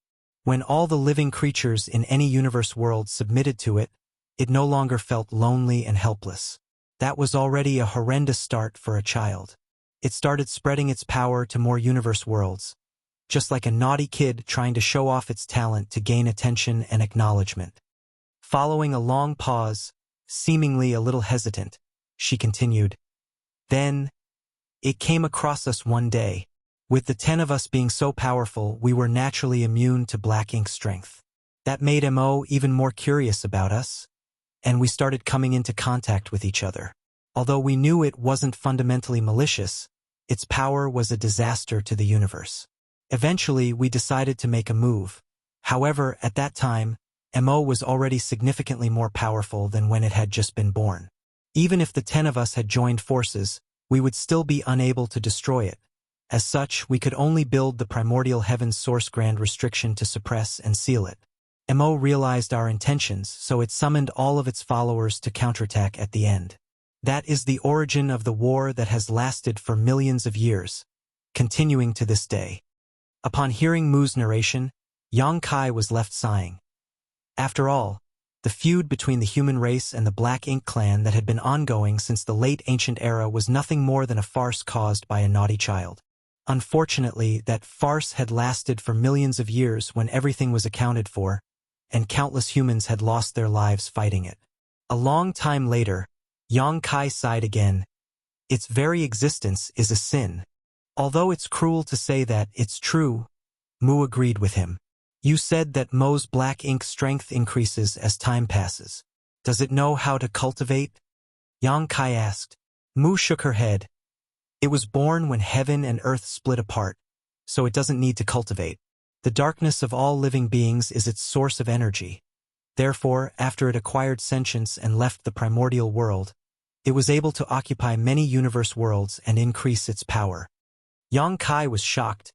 When all the living creatures in any universe world submitted to it, it no longer felt lonely and helpless. That was already a horrendous start for a child. It started spreading its power to more universe worlds, just like a naughty kid trying to show off its talent to gain attention and acknowledgement." Following a long pause, seemingly a little hesitant, she continued, "Then, it came across us one day. With the 10 of us being so powerful, we were naturally immune to black ink strength. That made Mo even more curious about us, and we started coming into contact with each other. Although we knew it wasn't fundamentally malicious, its power was a disaster to the universe. Eventually, we decided to make a move. However, at that time, Mo was already significantly more powerful than when it had just been born. Even if the 10 of us had joined forces, we would still be unable to destroy it. As such, we could only build the primordial heaven's source grand restriction to suppress and seal it. Mo realized our intentions, so it summoned all of its followers to counterattack at the end. That is the origin of the war that has lasted for millions of years, continuing to this day. Upon hearing Mu's narration, Yang Kai was left sighing. After all, the feud between the human race and the Black Ink clan that had been ongoing since the late ancient era was nothing more than a farce caused by a naughty child. Unfortunately, that farce had lasted for millions of years when everything was accounted for, and countless humans had lost their lives fighting it. A long time later, Yang Kai sighed again. Its very existence is a sin. Although it's cruel to say that, it's true. Mu agreed with him. You said that Mo's black ink strength increases as time passes. Does it know how to cultivate? Yang Kai asked. Mu shook her head. It was born when heaven and earth split apart, so it doesn't need to cultivate. The darkness of all living beings is its source of energy. Therefore, after it acquired sentience and left the primordial world, it was able to occupy many universe worlds and increase its power. Yang Kai was shocked.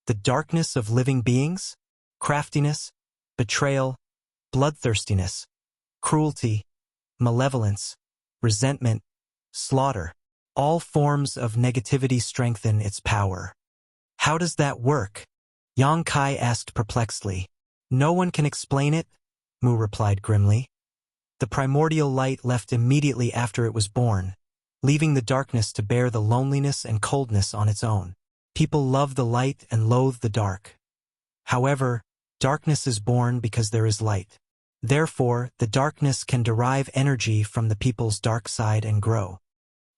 The darkness of living beings? Craftiness, betrayal, bloodthirstiness, cruelty, malevolence, resentment, slaughter. All forms of negativity strengthen its power. How does that work? Yang Kai asked perplexedly. No one can explain it, Mu replied grimly. The primordial light left immediately after it was born, leaving the darkness to bear the loneliness and coldness on its own. People love the light and loathe the dark. However, darkness is born because there is light. Therefore, the darkness can derive energy from the people's dark side and grow.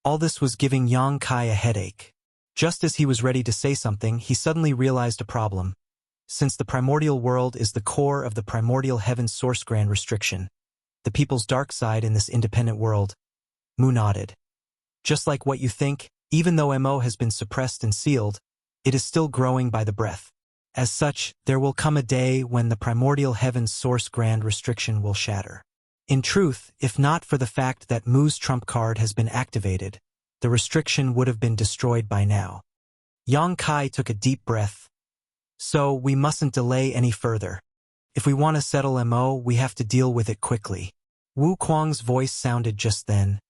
All this was giving Yang Kai a headache. Just as he was ready to say something, he suddenly realized a problem. Since the primordial world is the core of the primordial heaven's source grand restriction, the people's dark side in this independent world, Mu nodded. Just like what you think, even though Mo has been suppressed and sealed, it is still growing by the breath. As such, there will come a day when the primordial heaven's source grand restriction will shatter. In truth, if not for the fact that Mu's trump card has been activated, the restriction would have been destroyed by now. Yang Kai took a deep breath. So, we mustn't delay any further. If we want to settle Mo, we have to deal with it quickly. Wu Kuang's voice sounded just then.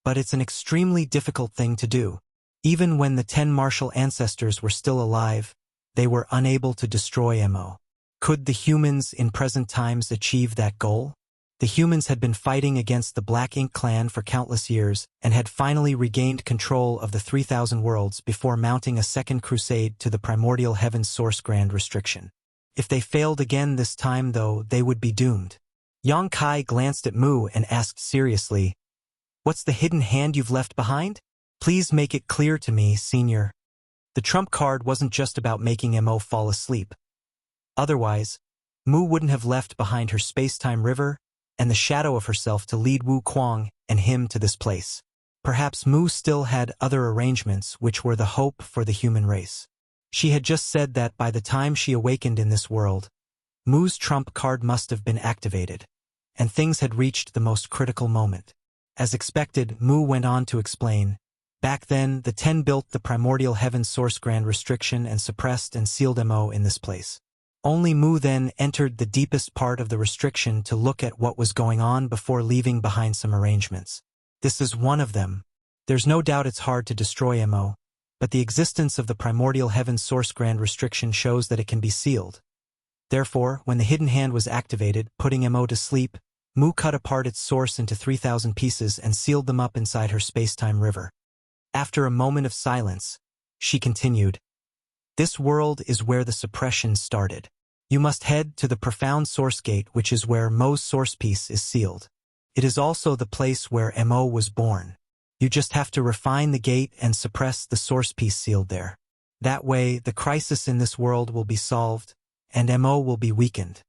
But it's an extremely difficult thing to do. Even when the 10 martial ancestors were still alive, they were unable to destroy Mo. Could the humans in present times achieve that goal? The humans had been fighting against the Black Ink clan for countless years and had finally regained control of the 3,000 worlds before mounting a second crusade to the primordial heaven's source grand restriction. If they failed again this time, though, they would be doomed. Yang Kai glanced at Mu and asked seriously, "What's the hidden hand you've left behind? Please make it clear to me, Senior." The trump card wasn't just about making Mo fall asleep. Otherwise, Mu wouldn't have left behind her space-time river and the shadow of herself to lead Wu Kuang and him to this place. Perhaps Mu still had other arrangements which were the hope for the human race. She had just said that by the time she awakened in this world, Mu's trump card must have been activated, and things had reached the most critical moment. As expected, Mu went on to explain, back then, the 10 built the primordial heaven's source grand restriction and suppressed and sealed Mo in this place. Only Mu then entered the deepest part of the restriction to look at what was going on before leaving behind some arrangements. This is one of them. There's no doubt it's hard to destroy Mo, but the existence of the primordial heaven's source grand restriction shows that it can be sealed. Therefore, when the hidden hand was activated, putting Mo to sleep, Mu cut apart its source into 3,000 pieces and sealed them up inside her space-time river. After a moment of silence, she continued, "This world is where the suppression started. You must head to the profound source gate, which is where Mo's source piece is sealed. It is also the place where Mo was born. You just have to refine the gate and suppress the source piece sealed there. That way, the crisis in this world will be solved, and Mo will be weakened."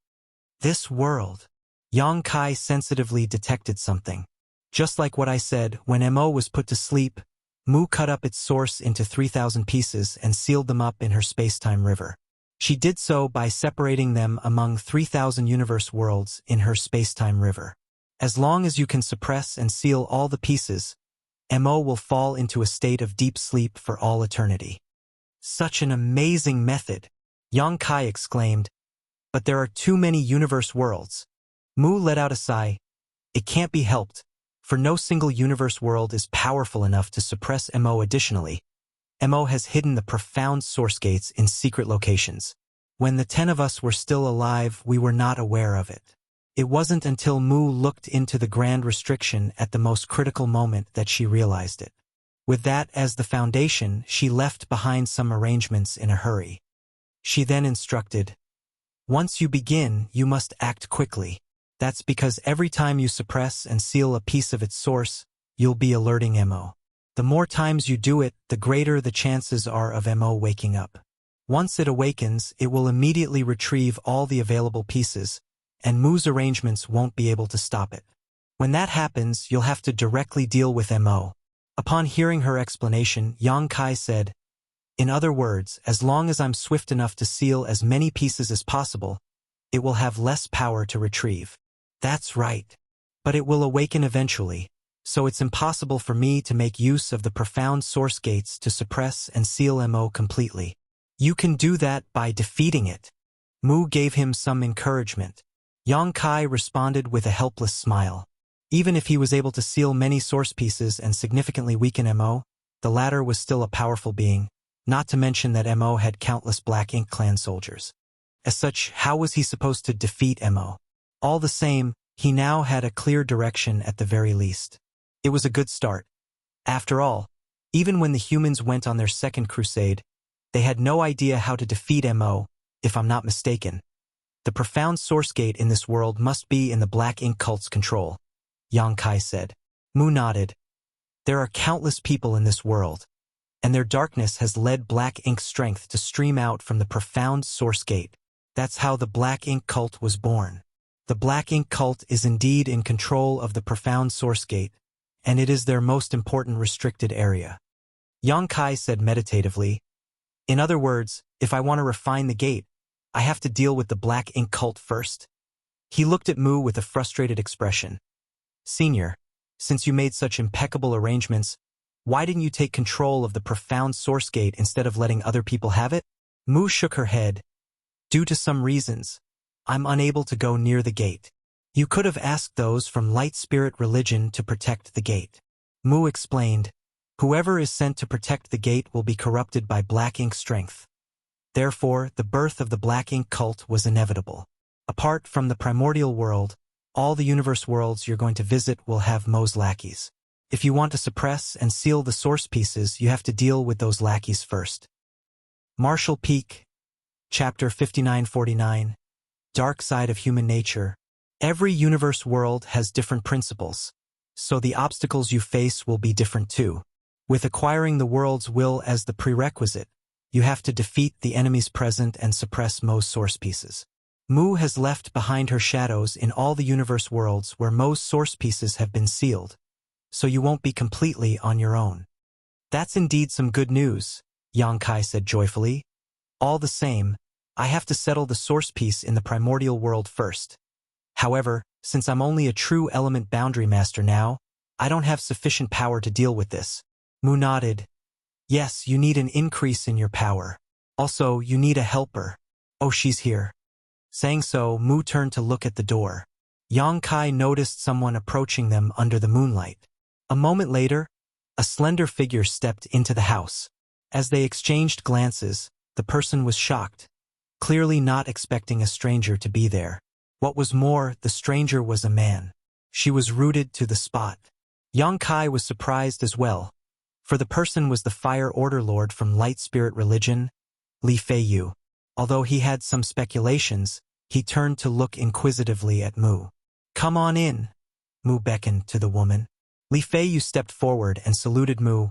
This world. Yang Kai sensitively detected something. Just like what I said, when Mo was put to sleep, Mu cut up its source into 3,000 pieces and sealed them up in her space-time river. She did so by separating them among 3,000 universe worlds in her space-time river. As long as you can suppress and seal all the pieces, Mo will fall into a state of deep sleep for all eternity. Such an amazing method, Yang Kai exclaimed. But there are too many universe worlds. Mu let out a sigh. It can't be helped, for no single universe world is powerful enough to suppress Mo. Additionally, Mo has hidden the profound source gates in secret locations. When the 10 of us were still alive, we were not aware of it. It wasn't until Mu looked into the grand restriction at the most critical moment that she realized it. With that as the foundation, she left behind some arrangements in a hurry. She then instructed, "Once you begin, you must act quickly. That's because every time you suppress and seal a piece of its source, you'll be alerting Mo. The more times you do it, the greater the chances are of Mo waking up. Once it awakens, it will immediately retrieve all the available pieces, and Mu's arrangements won't be able to stop it. When that happens, you'll have to directly deal with Mo." Upon hearing her explanation, Yang Kai said, "In other words, as long as I'm swift enough to seal as many pieces as possible, it will have less power to retrieve." "That's right. But it will awaken eventually, so it's impossible for me to make use of the profound source gates to suppress and seal Mo completely." "You can do that by defeating it." Mu gave him some encouragement. Yang Kai responded with a helpless smile. Even if he was able to seal many source pieces and significantly weaken Mo, the latter was still a powerful being, not to mention that Mo had countless Black Ink clan soldiers. As such, how was he supposed to defeat Mo? All the same, he now had a clear direction at the very least. It was a good start. After all, even when the humans went on their second crusade, they had no idea how to defeat Mo, if I'm not mistaken. The profound source gate in this world must be in the Black Ink cult's control, Yang Kai said. Mu nodded. There are countless people in this world, and their darkness has led Black Ink's strength to stream out from the profound source gate. That's how the Black Ink cult was born. The Black Ink cult is indeed in control of the profound source gate, and it is their most important restricted area. Yang Kai said meditatively, "In other words, if I want to refine the gate, I have to deal with the Black Ink cult first." He looked at Mu with a frustrated expression. "Senior, since you made such impeccable arrangements, why didn't you take control of the profound source gate instead of letting other people have it?" Mu shook her head. "Due to some reasons, I'm unable to go near the gate. You could have asked those from Light Spirit Religion to protect the gate." Mu explained, "Whoever is sent to protect the gate will be corrupted by Black Ink strength. Therefore, the birth of the Black Ink cult was inevitable. Apart from the primordial world, all the universe worlds you're going to visit will have Mo's lackeys. If you want to suppress and seal the source pieces, you have to deal with those lackeys first." Marshall Peak, Chapter 5949, Dark Side of Human Nature. Every universe world has different principles, so the obstacles you face will be different too. With acquiring the world's will as the prerequisite, you have to defeat the enemies present and suppress Mo's source pieces. Mu has left behind her shadows in all the universe worlds where Mo's source pieces have been sealed, so you won't be completely on your own. "That's indeed some good news," Yang Kai said joyfully. "All the same, I have to settle the source piece in the primordial world first. However, since I'm only a true element boundary master now, I don't have sufficient power to deal with this." Mu nodded. "Yes, you need an increase in your power. Also, you need a helper. Oh, she's here." Saying so, Mu turned to look at the door. Yang Kai noticed someone approaching them under the moonlight. A moment later, a slender figure stepped into the house. As they exchanged glances, the person was shocked, clearly not expecting a stranger to be there. What was more, the stranger was a man. She was rooted to the spot. Yang Kai was surprised as well, for the person was the Fire Order Lord from Light Spirit Religion, Li Feiyu. Although he had some speculations, he turned to look inquisitively at Mu. "Come on in," Mu beckoned to the woman. Li Feiyu stepped forward and saluted Mu.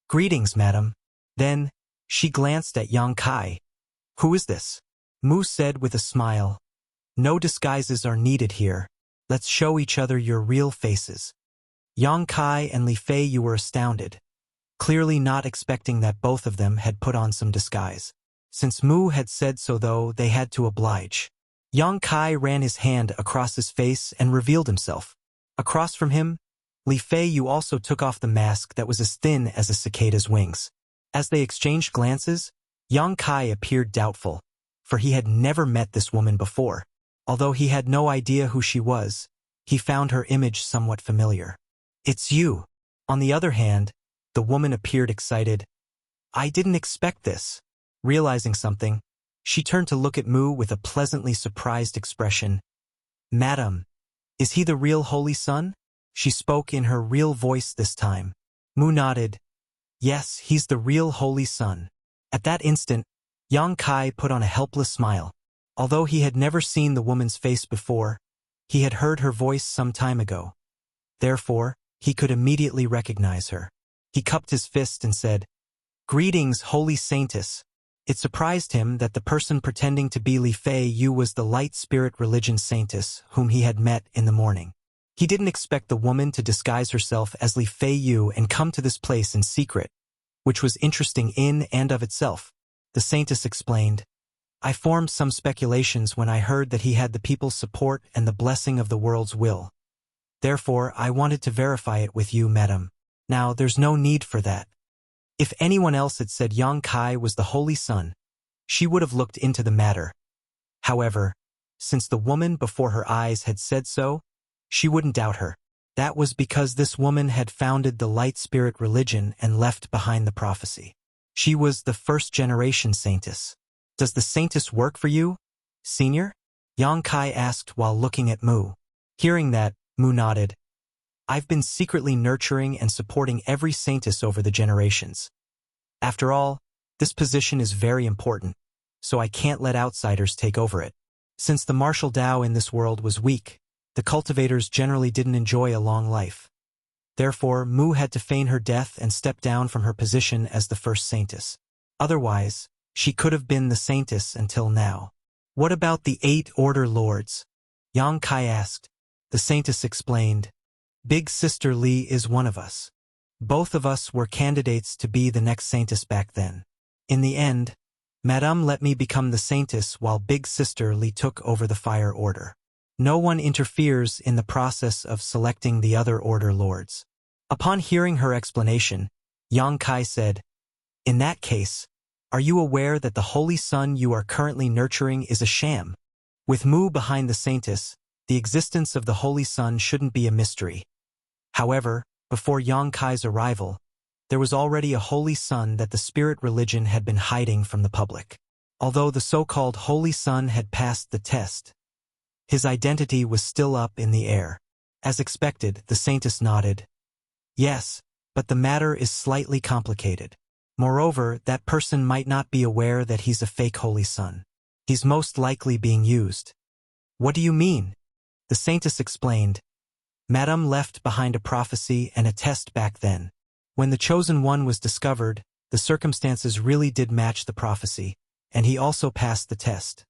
"Greetings, madam." Then, she glanced at Yang Kai. "Who is this?" Mu said with a smile. No disguises are needed here. Let's show each other your real faces. Yang Kai and Li Fei Yu were astounded, clearly not expecting that both of them had put on some disguise. Since Mu had said so though, they had to oblige. Yang Kai ran his hand across his face and revealed himself. Across from him, Li Fei Yu also took off the mask that was as thin as a cicada's wings. As they exchanged glances, Yang Kai appeared doubtful, for he had never met this woman before. Although he had no idea who she was, he found her image somewhat familiar. It's you. On the other hand, the woman appeared excited. I didn't expect this. Realizing something, she turned to look at Mu with a pleasantly surprised expression. Madam, is he the real Holy Son? She spoke in her real voice this time. Mu nodded. Yes, he's the real Holy Son. At that instant, Yang Kai put on a helpless smile. Although he had never seen the woman's face before, he had heard her voice some time ago. Therefore, he could immediately recognize her. He cupped his fist and said, Greetings, Holy Saintess. It surprised him that the person pretending to be Li Fei Yu was the light spirit religion Saintess whom he had met in the morning. He didn't expect the woman to disguise herself as Li Fei Yu and come to this place in secret, which was interesting in and of itself. The Saintess explained, I formed some speculations when I heard that he had the people's support and the blessing of the world's will. Therefore, I wanted to verify it with you, madam. Now, there's no need for that. If anyone else had said Yang Kai was the Holy Son, she would have looked into the matter. However, since the woman before her eyes had said so, she wouldn't doubt her. That was because this woman had founded the light spirit religion and left behind the prophecy. She was the first-generation Saintess. Does the Saintess work for you, Senior? Yang Kai asked while looking at Mu. Hearing that, Mu nodded. I've been secretly nurturing and supporting every Saintess over the generations. After all, this position is very important, so I can't let outsiders take over it. Since the martial Tao in this world was weak, the cultivators generally didn't enjoy a long life. Therefore, Mu had to feign her death and step down from her position as the first Saintess. Otherwise, she could have been the Saintess until now. What about the 8 Order Lords? Yang Kai asked. The Saintess explained. Big Sister Li is one of us. Both of us were candidates to be the next Saintess back then. In the end, Madame let me become the Saintess while Big Sister Li took over the Fire Order. No one interferes in the process of selecting the other Order Lords. Upon hearing her explanation, Yang Kai said, In that case, are you aware that the Holy Son you are currently nurturing is a sham? With Mu behind the Saintess, the existence of the Holy Son shouldn't be a mystery. However, before Yang Kai's arrival, there was already a Holy Son that the spirit religion had been hiding from the public. Although the so-called Holy Son had passed the test, his identity was still up in the air. As expected, the Saintess nodded. Yes, but the matter is slightly complicated. Moreover, that person might not be aware that he's a fake Holy Son. He's most likely being used. What do you mean? The Saintess explained. Madame left behind a prophecy and a test back then. When the Chosen One was discovered, the circumstances really did match the prophecy, and he also passed the test.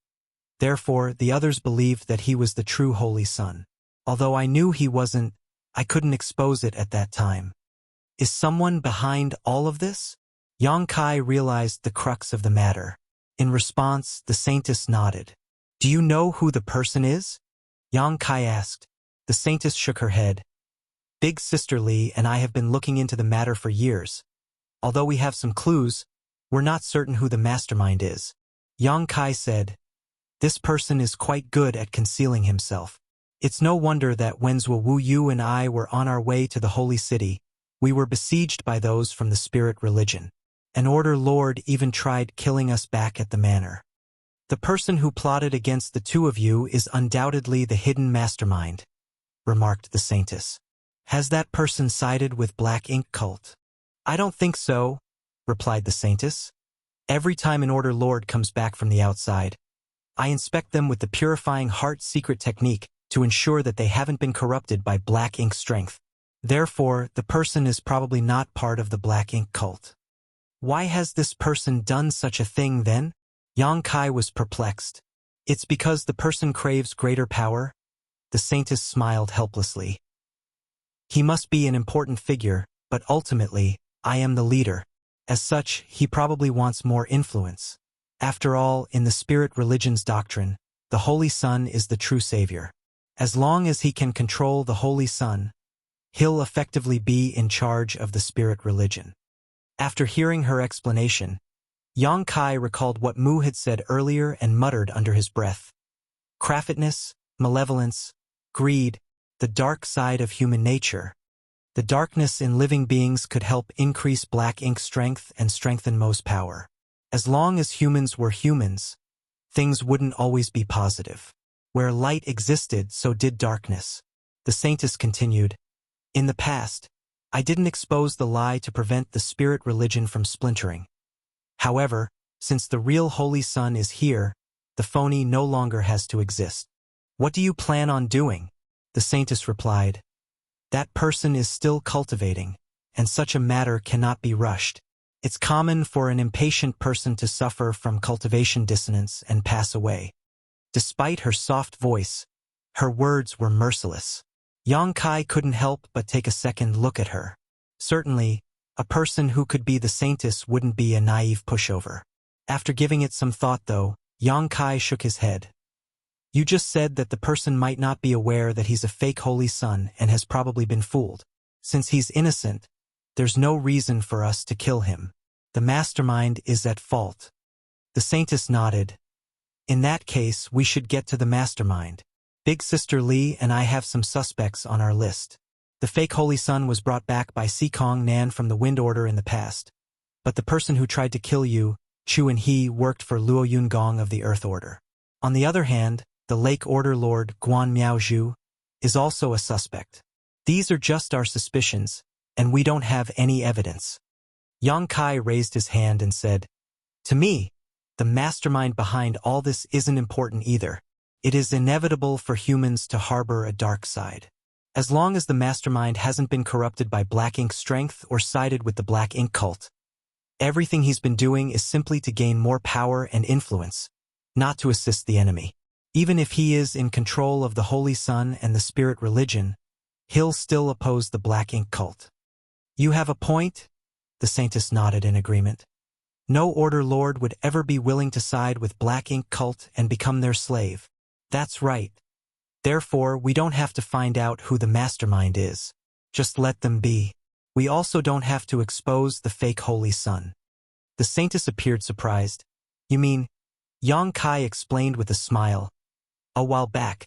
Therefore, the others believed that he was the true Holy Son. Although I knew he wasn't, I couldn't expose it at that time. Is someone behind all of this? Yang Kai realized the crux of the matter. In response, the Saintess nodded. Do you know who the person is? Yang Kai asked. The Saintess shook her head. Big Sister Li and I have been looking into the matter for years. Although we have some clues, we're not certain who the mastermind is. Yang Kai said, This person is quite good at concealing himself. It's no wonder that when Zhuo Wu Yu and I were on our way to the Holy City, we were besieged by those from the spirit religion. An Order Lord even tried killing us back at the manor. The person who plotted against the two of you is undoubtedly the hidden mastermind, remarked the Saintess. Has that person sided with Black Ink Cult? I don't think so, replied the Saintess. Every time an Order Lord comes back from the outside, I inspect them with the Purifying Heart secret technique to ensure that they haven't been corrupted by Black Ink strength. Therefore, the person is probably not part of the Black Ink Cult. Why has this person done such a thing then? Yang Kai was perplexed. It's because the person craves greater power? The saintess smiled helplessly. He must be an important figure, but ultimately, I am the leader. As such, he probably wants more influence. After all, in the spirit religion's doctrine, the Holy Son is the true savior. As long as he can control the Holy Son, he'll effectively be in charge of the spirit religion. After hearing her explanation, Yang Kai recalled what Mu had said earlier and muttered under his breath. Craftedness, malevolence, greed, the dark side of human nature. The darkness in living beings could help increase black ink strength and strengthen Mo's power. As long as humans were humans, things wouldn't always be positive. Where light existed, so did darkness. The saintess continued, in the past, I didn't expose the lie to prevent the spirit religion from splintering. However, since the real Holy Son is here, the phony no longer has to exist. What do you plan on doing? The saintess replied. That person is still cultivating, and such a matter cannot be rushed. It's common for an impatient person to suffer from cultivation dissonance and pass away. Despite her soft voice, her words were merciless. Yang Kai couldn't help but take a second look at her. Certainly, a person who could be the saintess wouldn't be a naive pushover. After giving it some thought though, Yang Kai shook his head. You just said that the person might not be aware that he's a fake Holy Son and has probably been fooled. Since he's innocent, there's no reason for us to kill him. The mastermind is at fault. The saintess nodded. In that case, we should get to the mastermind. Big Sister Li and I have some suspects on our list. The fake Holy Son was brought back by Sikong Nan from the Wind Order in the past. But the person who tried to kill you, Chu and he, worked for Luo Yungong of the Earth Order. On the other hand, the Lake Order Lord Guan Miaozhu is also a suspect. These are just our suspicions, and we don't have any evidence. Yang Kai raised his hand and said, to me, the mastermind behind all this isn't important either. It is inevitable for humans to harbor a dark side. As long as the mastermind hasn't been corrupted by black ink strength or sided with the black ink cult, everything he's been doing is simply to gain more power and influence, not to assist the enemy. Even if he is in control of the Holy Son and the spirit religion, he'll still oppose the black ink cult. You have a point? The saintess nodded in agreement. No Order Lord would ever be willing to side with black ink cult and become their slave. That's right. Therefore, we don't have to find out who the mastermind is. Just let them be. We also don't have to expose the fake Holy Son. The saintess appeared surprised. You mean? Yang Kai explained with a smile. A while back,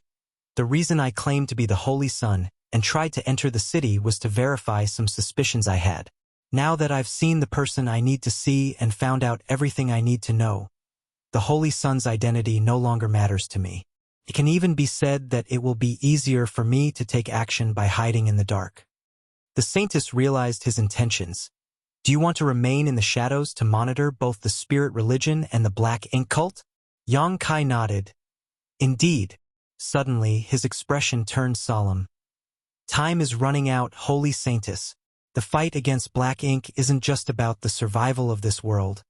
the reason I claimed to be the Holy Son and tried to enter the city was to verify some suspicions I had. Now that I've seen the person I need to see and found out everything I need to know, the Holy Son's identity no longer matters to me. It can even be said that it will be easier for me to take action by hiding in the dark. The saintess realized his intentions. Do you want to remain in the shadows to monitor both the spirit religion and the black ink cult? Yang Kai nodded. Indeed. Suddenly, his expression turned solemn. Time is running out, Holy Saintess. The fight against black ink isn't just about the survival of this world.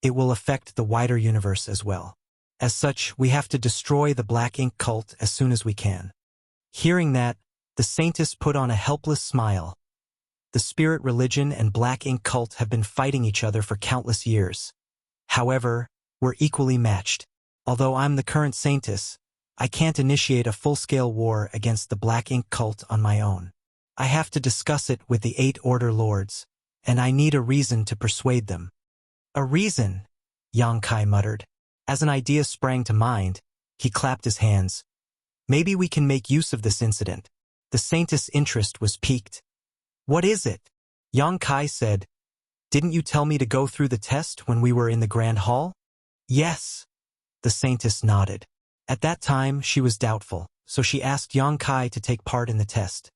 It will affect the wider universe as well. As such, we have to destroy the black ink cult as soon as we can. Hearing that, the saintess put on a helpless smile. The spirit religion and black ink cult have been fighting each other for countless years. However, we're equally matched. Although I'm the current saintess, I can't initiate a full-scale war against the black ink cult on my own. I have to discuss it with the 8 Order Lords, and I need a reason to persuade them. A reason? Yang Kai muttered. As an idea sprang to mind, he clapped his hands. Maybe we can make use of this incident. The saintess' interest was piqued. What is it? Yang Kai said. Didn't you tell me to go through the test when we were in the Grand Hall? Yes. The saintess nodded. At that time, she was doubtful, so she asked Yang Kai to take part in the test.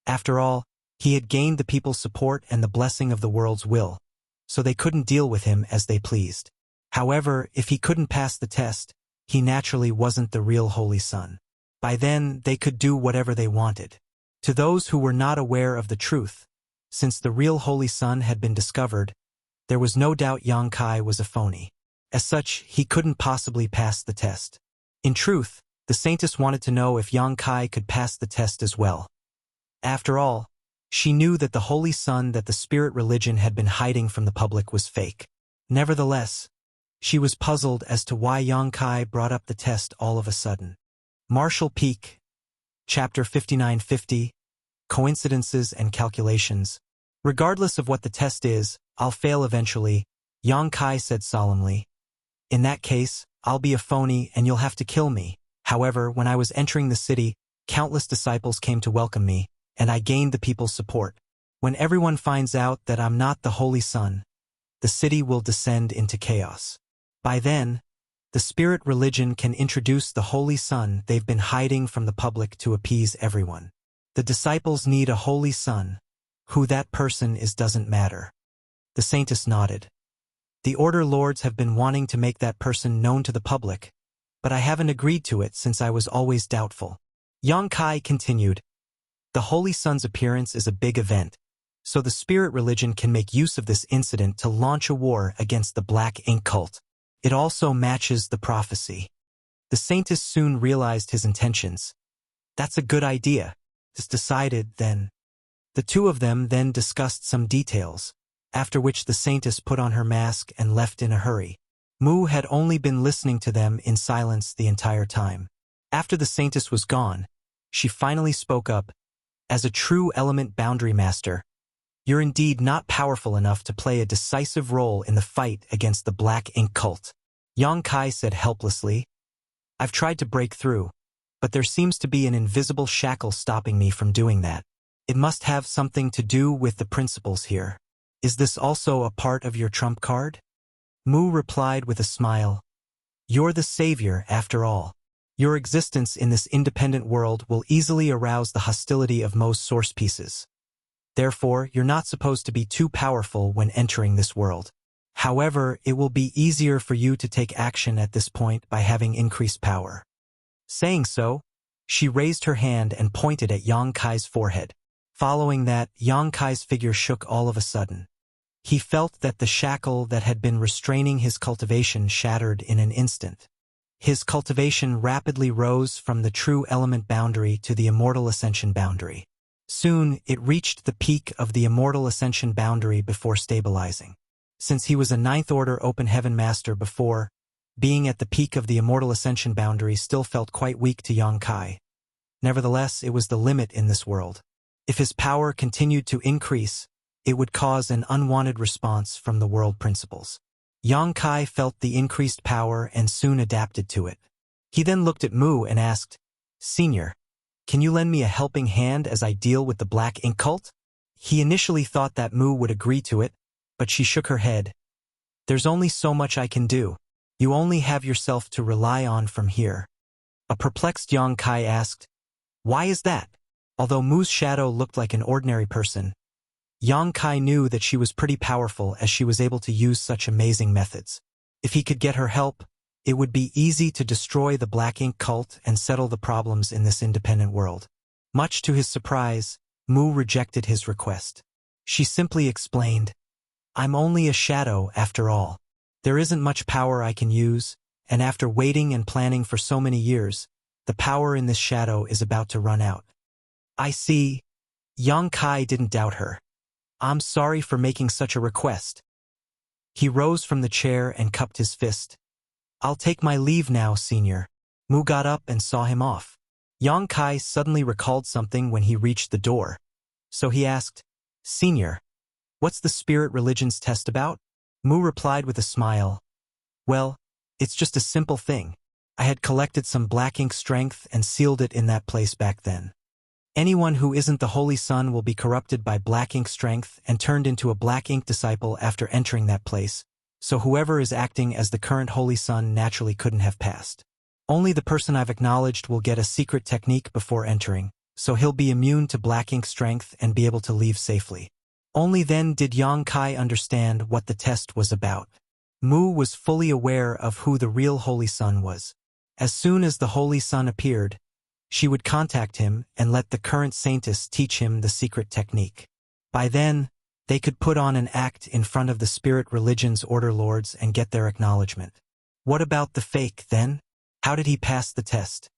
After all, he had gained the people's support and the blessing of the world's will, so they couldn't deal with him as they pleased. However, if he couldn't pass the test, he naturally wasn't the real Holy Son. By then, they could do whatever they wanted. To those who were not aware of the truth, since the real Holy Son had been discovered, there was no doubt Yang Kai was a phony. As such, he couldn't possibly pass the test. In truth, the Saintess wanted to know if Yang Kai could pass the test as well. After all, she knew that the holy sun that the spirit religion had been hiding from the public was fake. Nevertheless, she was puzzled as to why Yang Kai brought up the test all of a sudden. Marshall Peak, Chapter 5950, Coincidences and Calculations. Regardless of what the test is, I'll fail eventually, Yang Kai said solemnly. In that case, I'll be a phony and you'll have to kill me. However, when I was entering the city, countless disciples came to welcome me, and I gained the people's support. When everyone finds out that I'm not the Holy Sun, the city will descend into chaos. By then, the spirit religion can introduce the Holy Sun they've been hiding from the public to appease everyone. The disciples need a Holy Sun. Who that person is doesn't matter. The Saintess nodded. The Order Lords have been wanting to make that person known to the public, but I haven't agreed to it since I was always doubtful. Yang Kai continued. The Holy Sun's appearance is a big event, so the spirit religion can make use of this incident to launch a war against the Black Ink cult. It also matches the prophecy. The Saintess soon realized his intentions. That's a good idea. It's decided then. The two of them then discussed some details, after which the Saintess put on her mask and left in a hurry. Mu had only been listening to them in silence the entire time. After the Saintess was gone, she finally spoke up. As a true element boundary master, you're indeed not powerful enough to play a decisive role in the fight against the Black Ink cult. Yang Kai said helplessly. I've tried to break through, but there seems to be an invisible shackle stopping me from doing that. It must have something to do with the principles here. Is this also a part of your trump card? Mu replied with a smile. You're the savior, after all. Your existence in this independent world will easily arouse the hostility of most source pieces. Therefore, you're not supposed to be too powerful when entering this world. However, it will be easier for you to take action at this point by having increased power. Saying so, she raised her hand and pointed at Yang Kai's forehead. Following that, Yang Kai's figure shook all of a sudden. He felt that the shackle that had been restraining his cultivation shattered in an instant. His cultivation rapidly rose from the true element boundary to the immortal ascension boundary. Soon, it reached the peak of the immortal ascension boundary before stabilizing. Since he was a Ninth Order Open Heaven Master before, being at the peak of the immortal ascension boundary still felt quite weak to Yang Kai. Nevertheless, it was the limit in this world. If his power continued to increase, it would cause an unwanted response from the world principles. Yang Kai felt the increased power and soon adapted to it. He then looked at Mu and asked, Senior, can you lend me a helping hand as I deal with the Black Ink cult? He initially thought that Mu would agree to it, but she shook her head. There's only so much I can do. You only have yourself to rely on from here. A perplexed Yang Kai asked, Why is that? Although Mu's shadow looked like an ordinary person, Yang Kai knew that she was pretty powerful as she was able to use such amazing methods. If he could get her help, it would be easy to destroy the Black Ink cult and settle the problems in this independent world. Much to his surprise, Mu rejected his request. She simply explained, I'm only a shadow after all. There isn't much power I can use, and after waiting and planning for so many years, the power in this shadow is about to run out. I see. Yang Kai didn't doubt her. I'm sorry for making such a request. He rose from the chair and cupped his fist. I'll take my leave now, Senior. Mu got up and saw him off. Yang Kai suddenly recalled something when he reached the door. So he asked, Senior, what's the spirit religion's test about? Mu replied with a smile. Well, it's just a simple thing. I had collected some Black Ink strength and sealed it in that place back then. Anyone who isn't the Holy Sun will be corrupted by Black Ink strength and turned into a Black Ink disciple after entering that place, so whoever is acting as the current Holy Sun naturally couldn't have passed. Only the person I've acknowledged will get a secret technique before entering, so he'll be immune to Black Ink strength and be able to leave safely. Only then did Yang Kai understand what the test was about. Mu was fully aware of who the real Holy Sun was. As soon as the Holy Sun appeared, she would contact him and let the current Saintess teach him the secret technique. By then, they could put on an act in front of the spirit religion's order lords and get their acknowledgement. What about the fake, then? How did he pass the test?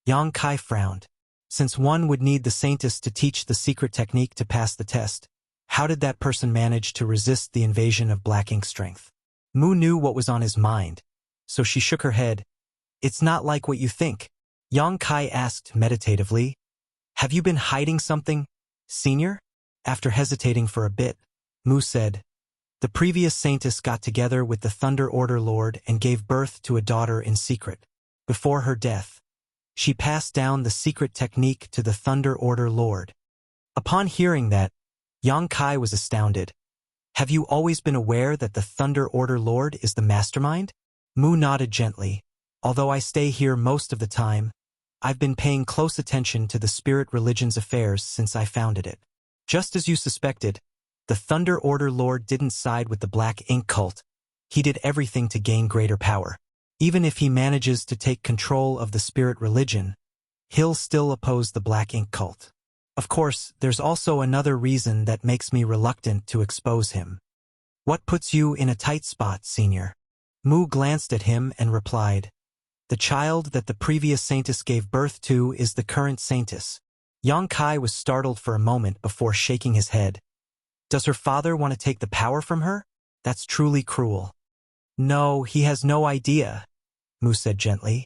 Yang Kai frowned. Since one would need the Saintess to teach the secret technique to pass the test, how did that person manage to resist the invasion of black ink strength? Mu knew what was on his mind, so she shook her head. It's not like what you think. Yang Kai asked meditatively. Have you been hiding something, senior? After hesitating for a bit, Mu said, the previous Saintess got together with the Thunder Order Lord and gave birth to a daughter in secret. Before her death, she passed down the secret technique to the Thunder Order Lord. Upon hearing that, Yang Kai was astounded. Have you always been aware that the Thunder Order Lord is the mastermind? Mu nodded gently. Although I stay here most of the time, I've been paying close attention to the spirit religion's affairs since I founded it. Just as you suspected, the Thunder Order Lord didn't side with the Black Ink cult. He did everything to gain greater power. Even if he manages to take control of the spirit religion, he'll still oppose the Black Ink cult. Of course, there's also another reason that makes me reluctant to expose him. What puts you in a tight spot, senior? Mu glanced at him and replied, the child that the previous Saintess gave birth to is the current Saintess. Yang Kai was startled for a moment before shaking his head. Does her father want to take the power from her? That's truly cruel. No, he has no idea, Mu said gently.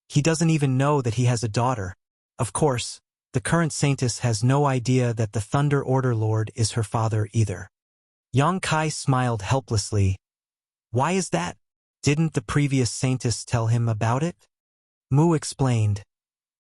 He doesn't even know that he has a daughter. Of course, the current Saintess has no idea that the Thunder Order Lord is her father either. Yang Kai smiled helplessly. Why is that? Didn't the previous Saintess tell him about it? Mu explained.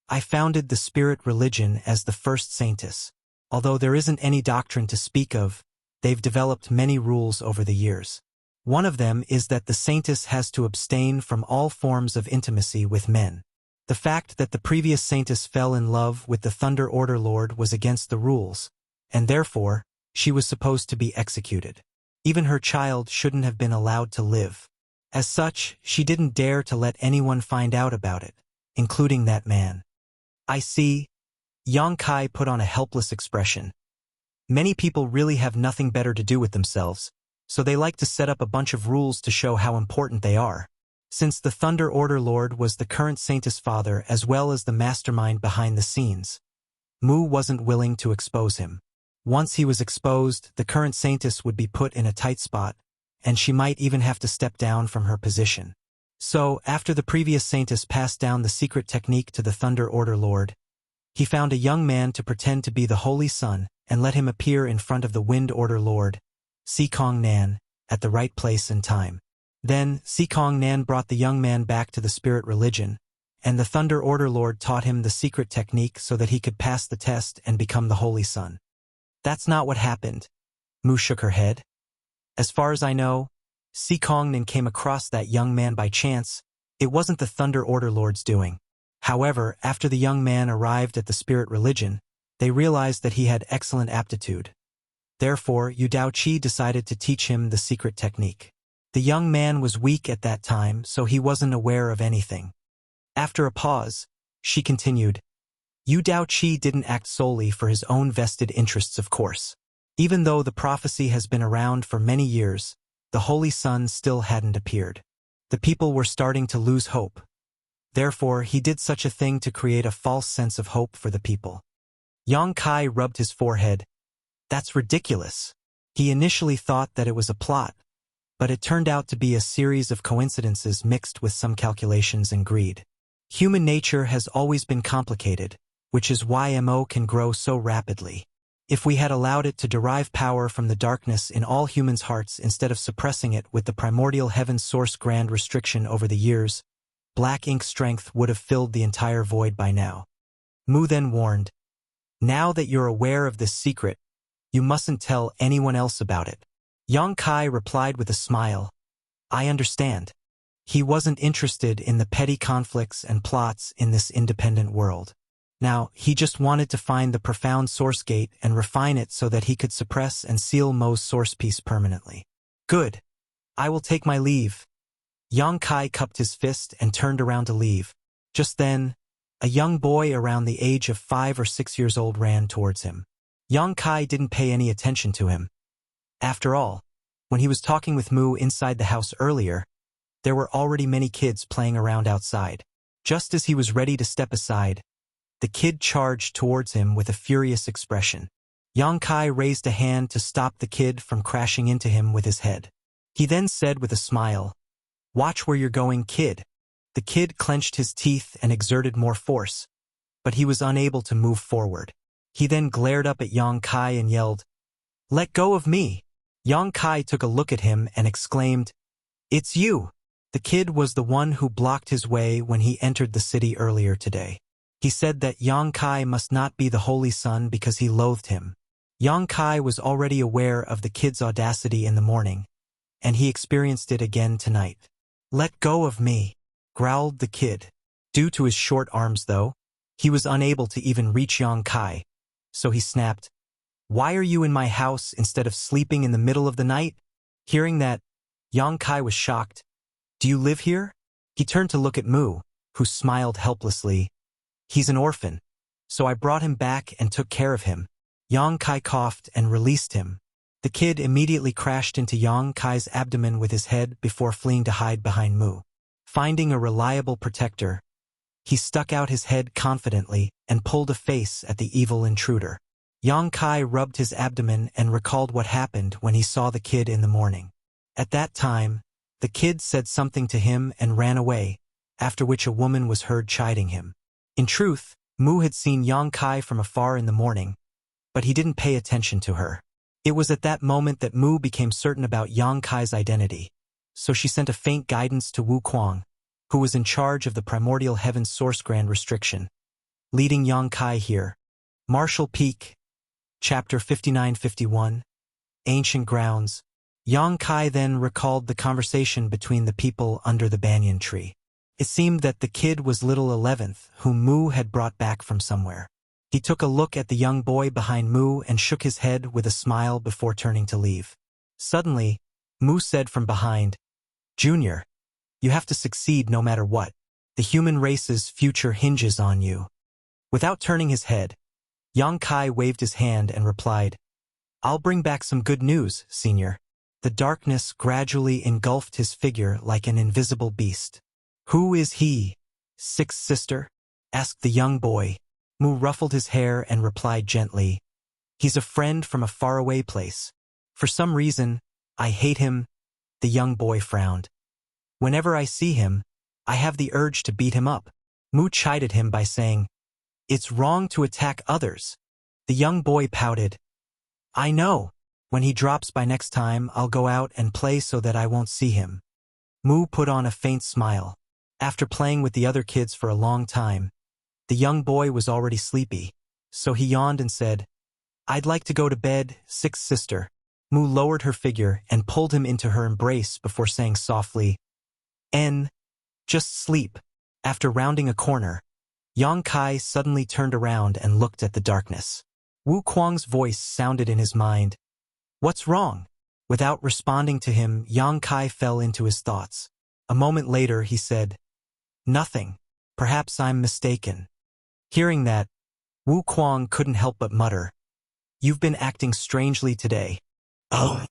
I founded the spirit religion as the first Saintess. Although there isn't any doctrine to speak of, they've developed many rules over the years. One of them is that the Saintess has to abstain from all forms of intimacy with men. The fact that the previous Saintess fell in love with the Thunder Order Lord was against the rules, and therefore, she was supposed to be executed. Even her child shouldn't have been allowed to live. As such, she didn't dare to let anyone find out about it, including that man. I see. Yang Kai put on a helpless expression. Many people really have nothing better to do with themselves, so they like to set up a bunch of rules to show how important they are. Since the Thunder Order Lord was the current Saintess' father as well as the mastermind behind the scenes, Mu wasn't willing to expose him. Once he was exposed, the current Saintess would be put in a tight spot, and she might even have to step down from her position. So, after the previous Saintess passed down the secret technique to the Thunder Order Lord, he found a young man to pretend to be the Holy Sun and let him appear in front of the Wind Order Lord, Sikong Nan, at the right place and time. Then, Sikong Nan brought the young man back to the spirit religion, and the Thunder Order Lord taught him the secret technique so that he could pass the test and become the Holy Sun. That's not what happened. Mu shook her head. As far as I know, Sikong Nan came across that young man by chance. It wasn't the Thunder Order Lord's doing. However, after the young man arrived at the spirit religion, they realized that he had excellent aptitude. Therefore, Yu Dao Qi decided to teach him the secret technique. The young man was weak at that time, so he wasn't aware of anything. After a pause, she continued, Yu Dao Qi didn't act solely for his own vested interests, of course. Even though the prophecy has been around for many years, the Holy Sun still hadn't appeared. The people were starting to lose hope. Therefore, he did such a thing to create a false sense of hope for the people. Yang Kai rubbed his forehead. That's ridiculous. He initially thought that it was a plot, but it turned out to be a series of coincidences mixed with some calculations and greed. Human nature has always been complicated, which is why MO can grow so rapidly. If we had allowed it to derive power from the darkness in all humans' hearts instead of suppressing it with the primordial heaven source grand restriction over the years, black ink strength would have filled the entire void by now. Mu then warned, now that you're aware of this secret, you mustn't tell anyone else about it. Yang Kai replied with a smile. I understand. He wasn't interested in the petty conflicts and plots in this independent world. Now, he just wanted to find the profound source gate and refine it so that he could suppress and seal Mo's source piece permanently. Good. I will take my leave. Yang Kai cupped his fist and turned around to leave. Just then, a young boy around the age of 5 or 6 years old ran towards him. Yang Kai didn't pay any attention to him. After all, when he was talking with Mu inside the house earlier, there were already many kids playing around outside. Just as he was ready to step aside, the kid charged towards him with a furious expression. Yang Kai raised a hand to stop the kid from crashing into him with his head. He then said with a smile, "Watch where you're going, kid." The kid clenched his teeth and exerted more force, but he was unable to move forward. He then glared up at Yang Kai and yelled, "Let go of me!" Yang Kai took a look at him and exclaimed, "It's you!" The kid was the one who blocked his way when he entered the city earlier today. He said that Yang Kai must not be the Holy Son because he loathed him. Yang Kai was already aware of the kid's audacity in the morning, and he experienced it again tonight. "Let go of me," growled the kid. Due to his short arms, though, he was unable to even reach Yang Kai, so he snapped, "Why are you in my house instead of sleeping in the middle of the night?" Hearing that, Yang Kai was shocked. "Do you live here?" He turned to look at Mu, who smiled helplessly. "He's an orphan, so I brought him back and took care of him." Yang Kai coughed and released him. The kid immediately crashed into Yang Kai's abdomen with his head before fleeing to hide behind Mu. Finding a reliable protector, he stuck out his head confidently and pulled a face at the evil intruder. Yang Kai rubbed his abdomen and recalled what happened when he saw the kid in the morning. At that time, the kid said something to him and ran away, after which a woman was heard chiding him. In truth, Mu had seen Yang Kai from afar in the morning, but he didn't pay attention to her. It was at that moment that Mu became certain about Yang Kai's identity, so she sent a faint guidance to Wu Kuang, who was in charge of the Primordial Heaven Source Grand Restriction, leading Yang Kai here. Martial Peak, Chapter 59-51, Ancient Grounds. Yang Kai then recalled the conversation between the people under the banyan tree. It seemed that the kid was little 11th, whom Mu had brought back from somewhere. He took a look at the young boy behind Mu and shook his head with a smile before turning to leave. Suddenly, Mu said from behind, "Junior, you have to succeed no matter what. The human race's future hinges on you." Without turning his head, Yang Kai waved his hand and replied, "I'll bring back some good news, senior." The darkness gradually engulfed his figure like an invisible beast. "Who is he, sixth sister?" asked the young boy. Mu ruffled his hair and replied gently, "He's a friend from a faraway place. For some reason, I hate him." The young boy frowned. "Whenever I see him, I have the urge to beat him up." Mu chided him by saying, "It's wrong to attack others." The young boy pouted, "I know. When he drops by next time, I'll go out and play so that I won't see him." Mu put on a faint smile. After playing with the other kids for a long time, the young boy was already sleepy, so he yawned and said, "I'd like to go to bed, sixth sister." Mu lowered her figure and pulled him into her embrace before saying softly, Just sleep." After rounding a corner, Yang Kai suddenly turned around and looked at the darkness. Wu Kuang's voice sounded in his mind, "What's wrong?" Without responding to him, Yang Kai fell into his thoughts. A moment later, he said, "Nothing. Perhaps I'm mistaken." Hearing that, Wu Kuang couldn't help but mutter, "You've been acting strangely today." Oh.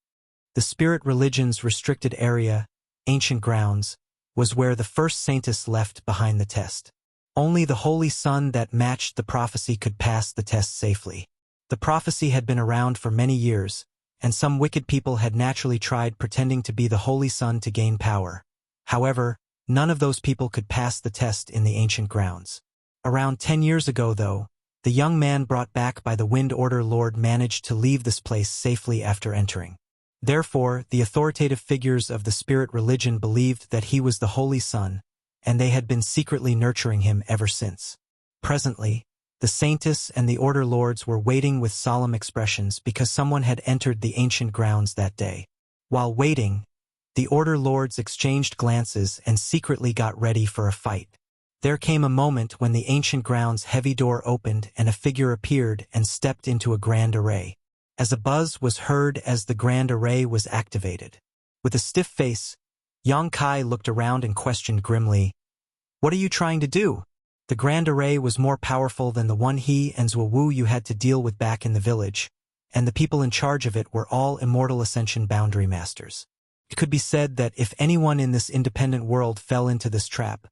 The spirit religion's restricted area, Ancient Grounds, was where the first saintess left behind the test. Only the Holy Son that matched the prophecy could pass the test safely. The prophecy had been around for many years, and some wicked people had naturally tried pretending to be the Holy Son to gain power. However, none of those people could pass the test in the Ancient Grounds. Around 10 years ago, though, the young man brought back by the Wind Order Lord managed to leave this place safely after entering. Therefore, the authoritative figures of the spirit religion believed that he was the Holy Son, and they had been secretly nurturing him ever since. Presently, the Saintess and the Order Lords were waiting with solemn expressions because someone had entered the Ancient Grounds that day. While waiting, the Order Lords exchanged glances and secretly got ready for a fight. There came a moment when the Ancient Grounds' heavy door opened and a figure appeared and stepped into a grand array. As a buzz was heard as the grand array was activated. With a stiff face, Yang Kai looked around and questioned grimly, "What are you trying to do?" The grand array was more powerful than the one he and Zhuo Wu you had to deal with back in the village, and the people in charge of it were all immortal ascension boundary masters. It could be said that if anyone in this independent world fell into this trap,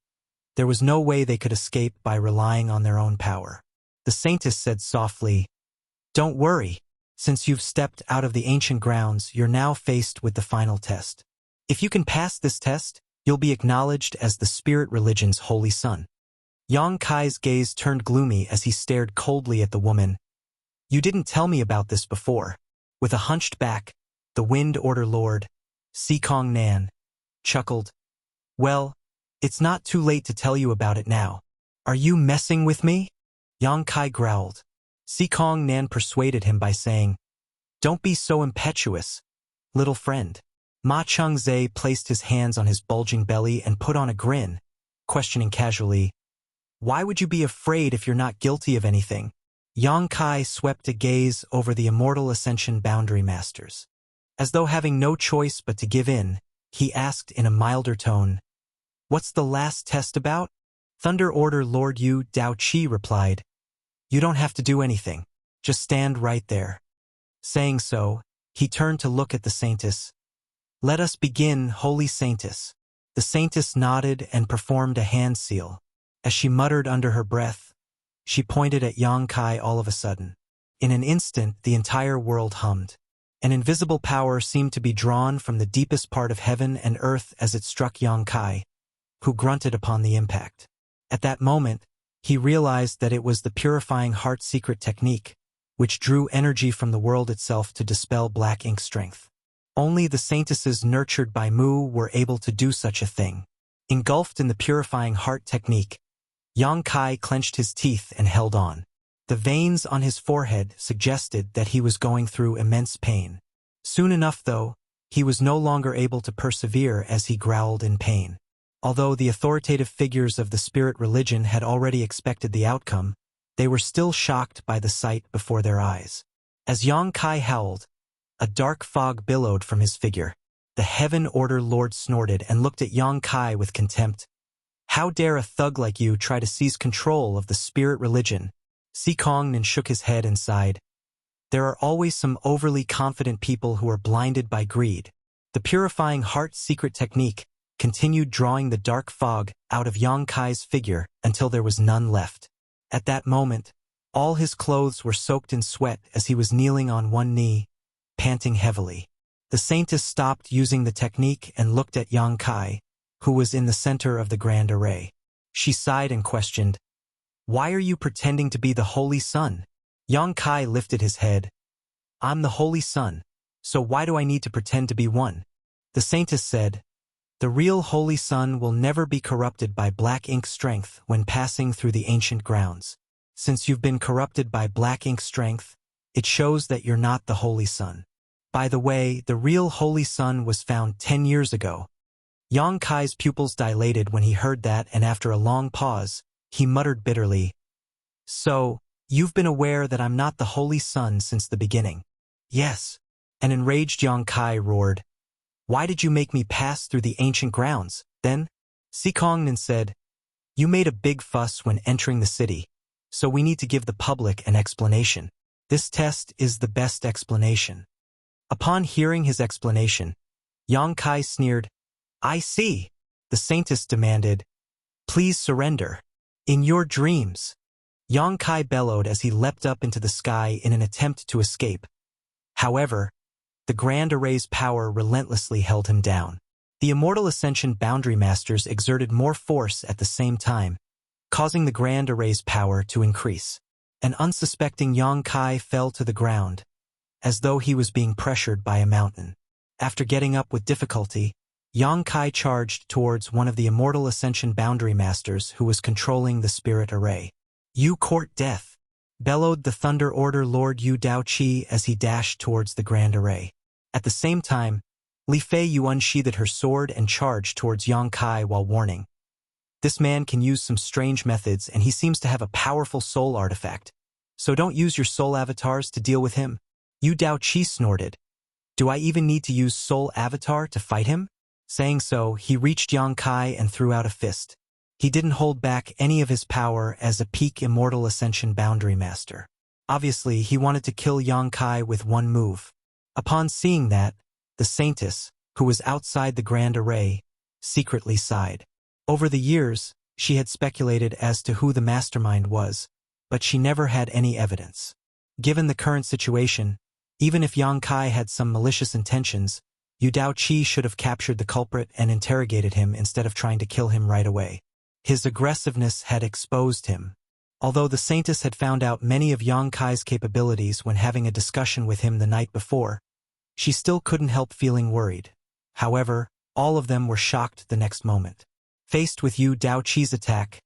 there was no way they could escape by relying on their own power. The Saintess said softly, "Don't worry. Since you've stepped out of the ancient grounds, you're now faced with the final test. If you can pass this test, you'll be acknowledged as the spirit religion's holy son." Yang Kai's gaze turned gloomy as he stared coldly at the woman. "You didn't tell me about this before." With a hunched back, the Wind Order Lord, Sikong Nan, chuckled. "Well, it's not too late to tell you about it now. Are you messing with me?" Yang Kai growled. Sikong Nan persuaded him by saying, "Don't be so impetuous, little friend." Ma Chengze placed his hands on his bulging belly and put on a grin, questioning casually, "Why would you be afraid if you're not guilty of anything?" Yang Kai swept a gaze over the Immortal Ascension Boundary Masters. As though having no choice but to give in, he asked in a milder tone, "What's the last test about?" Thunder Order Lord Yu Dao Qi replied, "You don't have to do anything. Just stand right there." Saying so, he turned to look at the Saintess. "Let us begin, Holy Saintess." The Saintess nodded and performed a hand seal. As she muttered under her breath, she pointed at Yang Kai all of a sudden. In an instant, the entire world hummed. An invisible power seemed to be drawn from the deepest part of heaven and earth as it struck Yang Kai, who grunted upon the impact. At that moment, he realized that it was the purifying heart secret technique, which drew energy from the world itself to dispel black ink strength. Only the Saintesses nurtured by Mu were able to do such a thing. Engulfed in the purifying heart technique, Yang Kai clenched his teeth and held on. The veins on his forehead suggested that he was going through immense pain. Soon enough, though, he was no longer able to persevere as he growled in pain. Although the authoritative figures of the spirit religion had already expected the outcome, they were still shocked by the sight before their eyes. As Yang Kai howled, a dark fog billowed from his figure. The Heaven Order Lord snorted and looked at Yang Kai with contempt. "How dare a thug like you try to seize control of the spirit religion?" Sikong Nan shook his head and sighed. "There are always some overly confident people who are blinded by greed." The purifying heart secret technique continued drawing the dark fog out of Yang Kai's figure until there was none left. At that moment, all his clothes were soaked in sweat as he was kneeling on one knee, panting heavily. The Saintess stopped using the technique and looked at Yang Kai, who was in the center of the grand array. She sighed and questioned, "Why are you pretending to be the Holy Sun?" Yang Kai lifted his head. "I'm the Holy Sun, so why do I need to pretend to be one?" The Saintess said, "The real Holy Sun will never be corrupted by black ink strength when passing through the ancient grounds. Since you've been corrupted by black ink strength, it shows that you're not the Holy Sun. By the way, the real Holy Sun was found 10 years ago." Yang Kai's pupils dilated when he heard that, and after a long pause, he muttered bitterly, "So, you've been aware that I'm not the Holy Sun since the beginning?" "Yes." An enraged Yang Kai roared, "Why did you make me pass through the ancient grounds, then?" Sikong Nan said, "You made a big fuss when entering the city, so we need to give the public an explanation. This test is the best explanation." Upon hearing his explanation, Yang Kai sneered, "I see." The Saintess demanded, "Please surrender." "In your dreams." Yang Kai bellowed as he leapt up into the sky in an attempt to escape. However, the Grand Array's power relentlessly held him down. The Immortal Ascension Boundary Masters exerted more force at the same time, causing the Grand Array's power to increase. An unsuspecting Yang Kai fell to the ground, as though he was being pressured by a mountain. After getting up with difficulty, Yang Kai charged towards one of the Immortal Ascension Boundary Masters who was controlling the Spirit Array. "You court death," bellowed the Thunder Order Lord Yu Dao Qi as he dashed towards the Grand Array. At the same time, Li Fei Yu unsheathed her sword and charged towards Yang Kai while warning, "This man can use some strange methods and he seems to have a powerful soul artifact. So don't use your soul avatars to deal with him." Yu Dao Qi snorted, "Do I even need to use soul avatar to fight him?" Saying so, he reached Yang Kai and threw out a fist. He didn't hold back any of his power as a peak Immortal Ascension Boundary Master. Obviously, he wanted to kill Yang Kai with one move. Upon seeing that, the Saintess, who was outside the grand array, secretly sighed. Over the years, she had speculated as to who the mastermind was, but she never had any evidence. Given the current situation, even if Yang Kai had some malicious intentions, Yu Daoqi should have captured the culprit and interrogated him instead of trying to kill him right away. His aggressiveness had exposed him. Although the Saintess had found out many of Yang Kai's capabilities when having a discussion with him the night before, she still couldn't help feeling worried. However, all of them were shocked the next moment. Faced with Yu Daoqi's attack,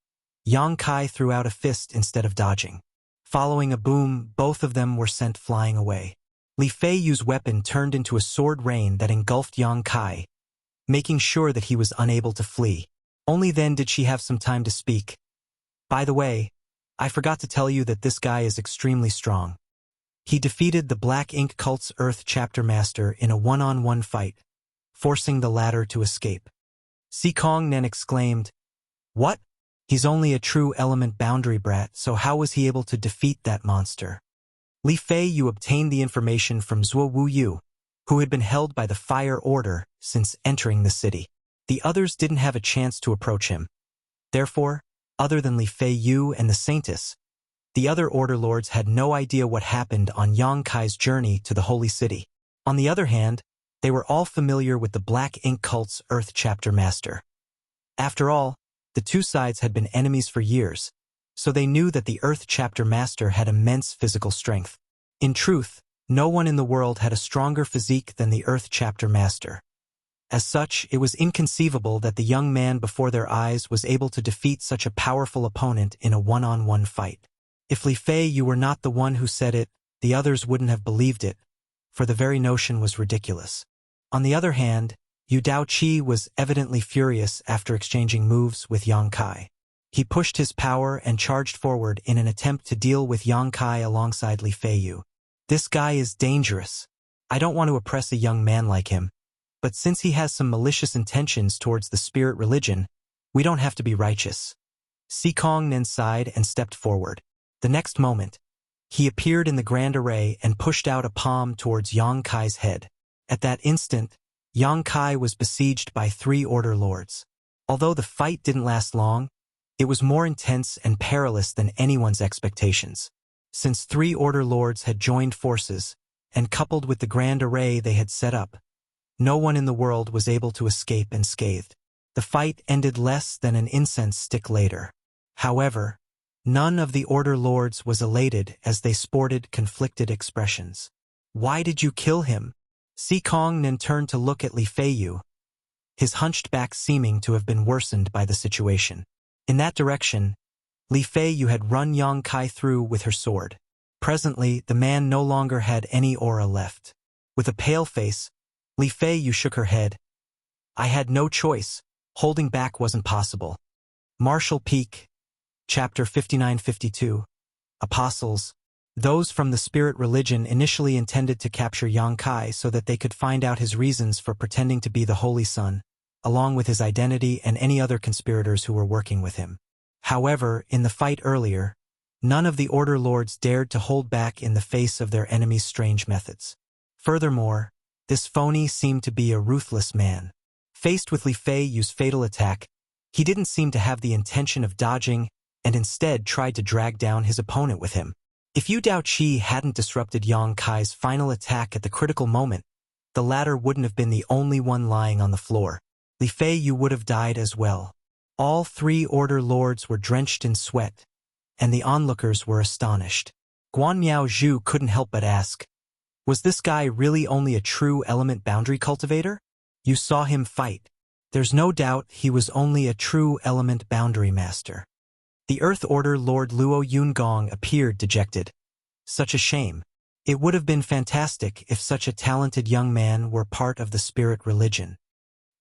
Yang Kai threw out a fist instead of dodging. Following a boom, both of them were sent flying away. Li Feiyu's weapon turned into a sword rain that engulfed Yang Kai, making sure that he was unable to flee. Only then did she have some time to speak. By the way, I forgot to tell you that this guy is extremely strong. He defeated the Black Ink Cult's Earth Chapter Master in a one-on-one fight, forcing the latter to escape. Si Kongnen exclaimed, "What? He's only a true element boundary brat, so how was he able to defeat that monster?" Li Feiyu obtained the information from Zuo Wuyu, who had been held by the Fire Order since entering the city. The others didn't have a chance to approach him. Therefore, other than Li Feiyu and the Saintess, the other Order Lords had no idea what happened on Yang Kai's journey to the Holy City. On the other hand, they were all familiar with the Black Ink Cult's Earth Chapter Master. After all, the two sides had been enemies for years, so they knew that the Earth Chapter Master had immense physical strength. In truth, no one in the world had a stronger physique than the Earth Chapter Master. As such, it was inconceivable that the young man before their eyes was able to defeat such a powerful opponent in a one-on-one fight. If Li Feiyu were not the one who said it, the others wouldn't have believed it, for the very notion was ridiculous. On the other hand, Yu Daoqi was evidently furious after exchanging moves with Yang Kai. He pushed his power and charged forward in an attempt to deal with Yang Kai alongside Li Feiyu. This guy is dangerous. I don't want to oppress a young man like him, but since he has some malicious intentions towards the spirit religion, we don't have to be righteous. Si Kongnen sighed and stepped forward. The next moment, he appeared in the grand array and pushed out a palm towards Yang Kai's head. At that instant, Yang Kai was besieged by 3 Order Lords. Although the fight didn't last long, it was more intense and perilous than anyone's expectations. Since 3 Order Lords had joined forces, and coupled with the grand array they had set up, no one in the world was able to escape unscathed. The fight ended less than an incense stick later. However, none of the Order Lords was elated as they sported conflicted expressions. "Why did you kill him?" Si Kongnen turned to look at Li Feiyu, his hunched back seeming to have been worsened by the situation. In that direction, Li Feiyu had run Yang Kai through with her sword. Presently, the man no longer had any aura left. With a pale face, Li Feiyu shook her head. "I had no choice. Holding back wasn't possible." Martial Peak, Chapter 59-52. Apostles. Those from the spirit religion initially intended to capture Yang Kai so that they could find out his reasons for pretending to be the Holy Son, along with his identity and any other conspirators who were working with him. However, in the fight earlier, none of the Order Lords dared to hold back in the face of their enemy's strange methods. Furthermore, this phony seemed to be a ruthless man. Faced with Li Feiyu's fatal attack, he didn't seem to have the intention of dodging and instead tried to drag down his opponent with him. If Yu Daoqi hadn't disrupted Yang Kai's final attack at the critical moment, the latter wouldn't have been the only one lying on the floor. Li Feiyu would have died as well. All 3 Order Lords were drenched in sweat, and the onlookers were astonished. Guan Miao Zhu couldn't help but ask, was this guy really only a true element boundary cultivator? You saw him fight. There's no doubt he was only a true element boundary master. The Earth Order Lord Luo Yungong appeared dejected. Such a shame. It would have been fantastic if such a talented young man were part of the spirit religion.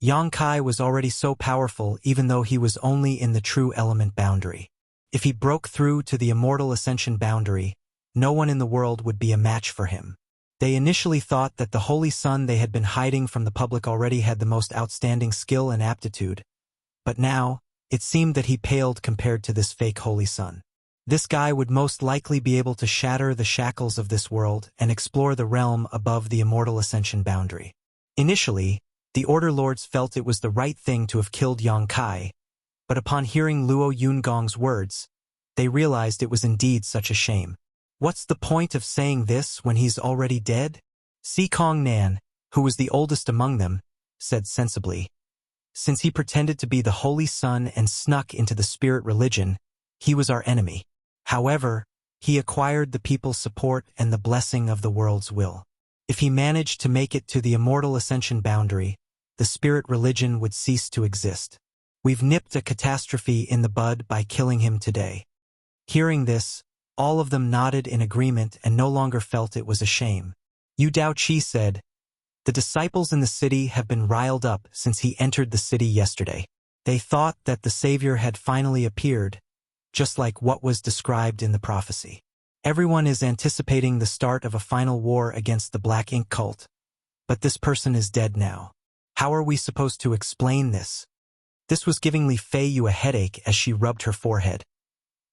Yang Kai was already so powerful even though he was only in the true element boundary. If he broke through to the immortal ascension boundary, no one in the world would be a match for him. They initially thought that the Holy Son they had been hiding from the public already had the most outstanding skill and aptitude, but now, it seemed that he paled compared to this fake Holy Son. This guy would most likely be able to shatter the shackles of this world and explore the realm above the immortal ascension boundary. Initially, The Order Lords felt it was the right thing to have killed Yang Kai, but upon hearing Luo Yungong's words, they realized it was indeed such a shame. What's the point of saying this when he's already dead? Si Kong Nan, who was the oldest among them, said sensibly. Since he pretended to be the Holy Son and snuck into the spirit religion, he was our enemy. However, he acquired the people's support and the blessing of the world's will. If he managed to make it to the immortal ascension boundary, the spirit religion would cease to exist. We've nipped a catastrophe in the bud by killing him today. Hearing this, all of them nodded in agreement and no longer felt it was a shame. Yu Daoqi said, "The disciples in the city have been riled up since he entered the city yesterday. They thought that the Savior had finally appeared, just like what was described in the prophecy. Everyone is anticipating the start of a final war against the Black Ink cult. But this person is dead now. How are we supposed to explain this?" This was giving Li Feiyu a headache as she rubbed her forehead.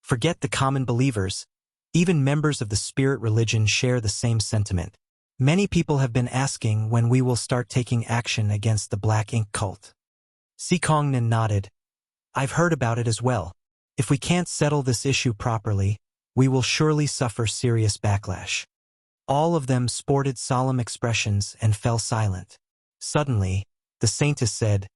Forget the common believers. Even members of the spirit religion share the same sentiment. Many people have been asking when we will start taking action against the Black Ink cult. Si Kongnan nodded. I've heard about it as well. If we can't settle this issue properly, we will surely suffer serious backlash. All of them sported solemn expressions and fell silent. Suddenly, the saintess said,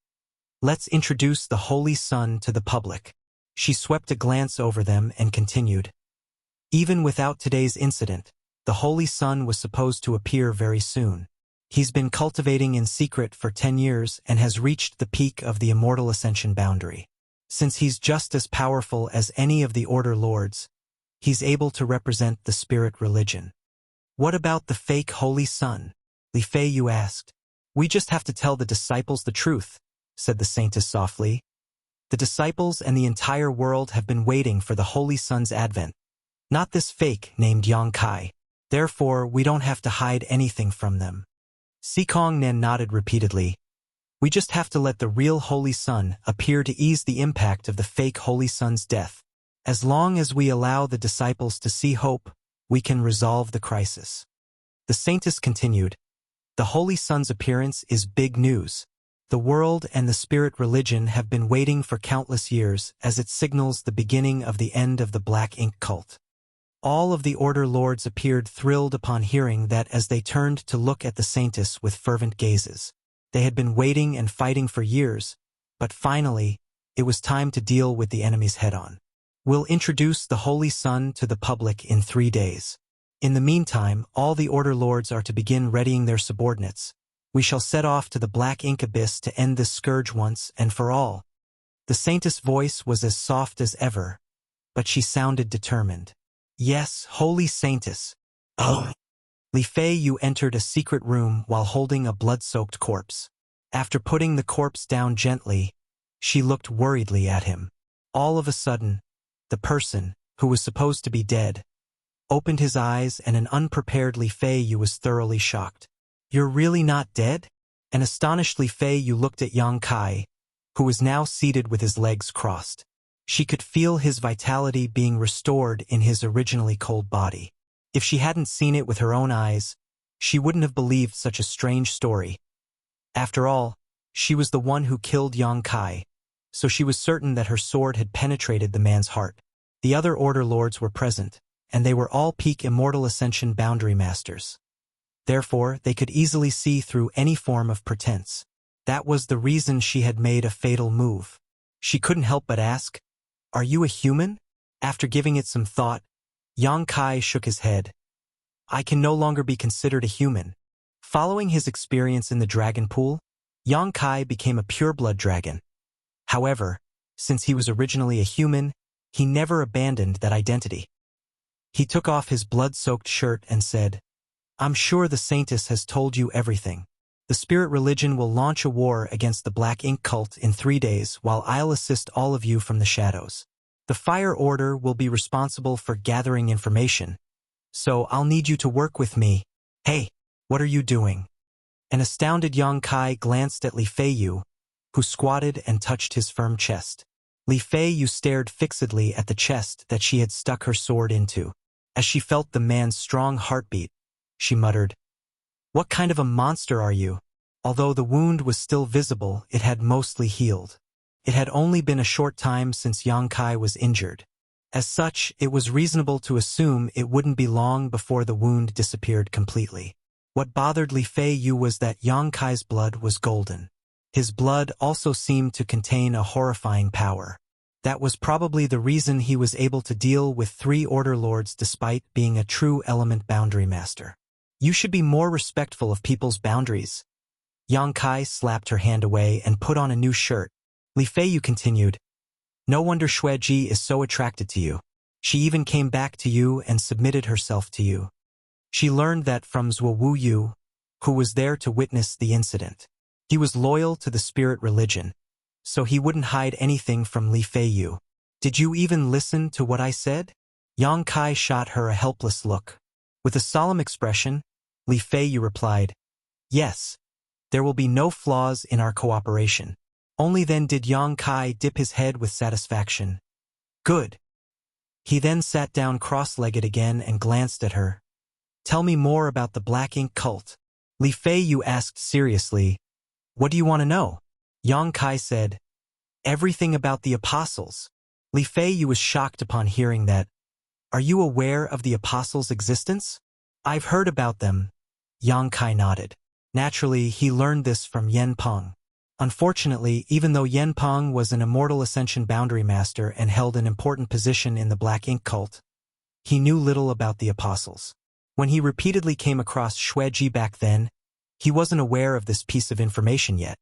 "Let's introduce the Holy Son to the public." She swept a glance over them and continued, "Even without today's incident, the Holy Son was supposed to appear very soon. He's been cultivating in secret for 10 years and has reached the peak of the immortal ascension boundary. Since he's just as powerful as any of the Order Lords, he's able to represent the spirit religion." "What about the fake Holy Son?" Li Feiyu asked. "We just have to tell the disciples the truth," said the saintess softly. "The disciples and the entire world have been waiting for the Holy Son's advent. Not this fake named Yang Kai. Therefore, we don't have to hide anything from them." Si Kongnan nodded repeatedly. "We just have to let the real Holy Son appear to ease the impact of the fake Holy Son's death. As long as we allow the disciples to see hope, we can resolve the crisis." The saintess continued, "The Holy Son's appearance is big news. The world and the spirit religion have been waiting for countless years as it signals the beginning of the end of the Black Ink cult." All of the Order Lords appeared thrilled upon hearing that as they turned to look at the saintess with fervent gazes. They had been waiting and fighting for years, but finally, it was time to deal with the enemies head-on. "We'll introduce the Holy Son to the public in 3 days. In the meantime, all the Order Lords are to begin readying their subordinates. We shall set off to the Black Ink abyss to end this scourge once and for all." The saintess' voice was as soft as ever, but she sounded determined. "Yes, Holy Saintess." "Oh." Li Feiyu entered a secret room while holding a blood-soaked corpse. After putting the corpse down gently, she looked worriedly at him. All of a sudden, the person, who was supposed to be dead, opened his eyes and an unprepared Li Feiyu was thoroughly shocked. "You're really not dead?" An astonished Li Feiyu looked at Yang Kai, who was now seated with his legs crossed. She could feel his vitality being restored in his originally cold body. If she hadn't seen it with her own eyes, she wouldn't have believed such a strange story. After all, she was the one who killed Yang Kai, so she was certain that her sword had penetrated the man's heart. The other Order Lords were present, and they were all peak immortal ascension boundary masters. Therefore, they could easily see through any form of pretense. That was the reason she had made a fatal move. She couldn't help but ask, "Are you a human?" After giving it some thought, Yang Kai shook his head. "I can no longer be considered a human." Following his experience in the dragon pool, Yang Kai became a pure-blood dragon. However, since he was originally a human, he never abandoned that identity. He took off his blood-soaked shirt and said, "I'm sure the saintess has told you everything. The spirit religion will launch a war against the Black Ink cult in 3 days while I'll assist all of you from the shadows. The Fire Order will be responsible for gathering information, so I'll need you to work with me." "Hey, what are you doing?" An astounded Yang Kai glanced at Li Feiyu, who squatted and touched his firm chest. Li Feiyu stared fixedly at the chest that she had stuck her sword into. As she felt the man's strong heartbeat, she muttered, "What kind of a monster are you?" Although the wound was still visible, it had mostly healed. It had only been a short time since Yang Kai was injured. As such, it was reasonable to assume it wouldn't be long before the wound disappeared completely. What bothered Li Feiyu was that Yang Kai's blood was golden. His blood also seemed to contain a horrifying power. That was probably the reason he was able to deal with 3 Order Lords despite being a true element boundary master. You should be more respectful of people's boundaries. Yang Kai slapped her hand away and put on a new shirt. Li Feiyu continued, "No wonder Xueji is so attracted to you. She even came back to you and submitted herself to you. She learned that from Zhuo Wuyu, who was there to witness the incident. He was loyal to the spirit religion, so he wouldn't hide anything from Li Feiyu. Did you even listen to what I said?" Yang Kai shot her a helpless look. With a solemn expression, Li Feiyu replied, "Yes, there will be no flaws in our cooperation." Only then did Yang Kai dip his head with satisfaction. "Good." He then sat down cross-legged again and glanced at her. "Tell me more about the Black Ink cult." Li Feiyu asked seriously, "What do you want to know?" Yang Kai said, "Everything about the apostles." Li Feiyu was shocked upon hearing that. "Are you aware of the apostles' existence?" "I've heard about them." Yang Kai nodded. Naturally, he learned this from Yen Peng. Unfortunately, even though Yen Peng was an Immortal Ascension boundary master and held an important position in the Black Ink cult, he knew little about the apostles. When he repeatedly came across Xueji back then, he wasn't aware of this piece of information yet,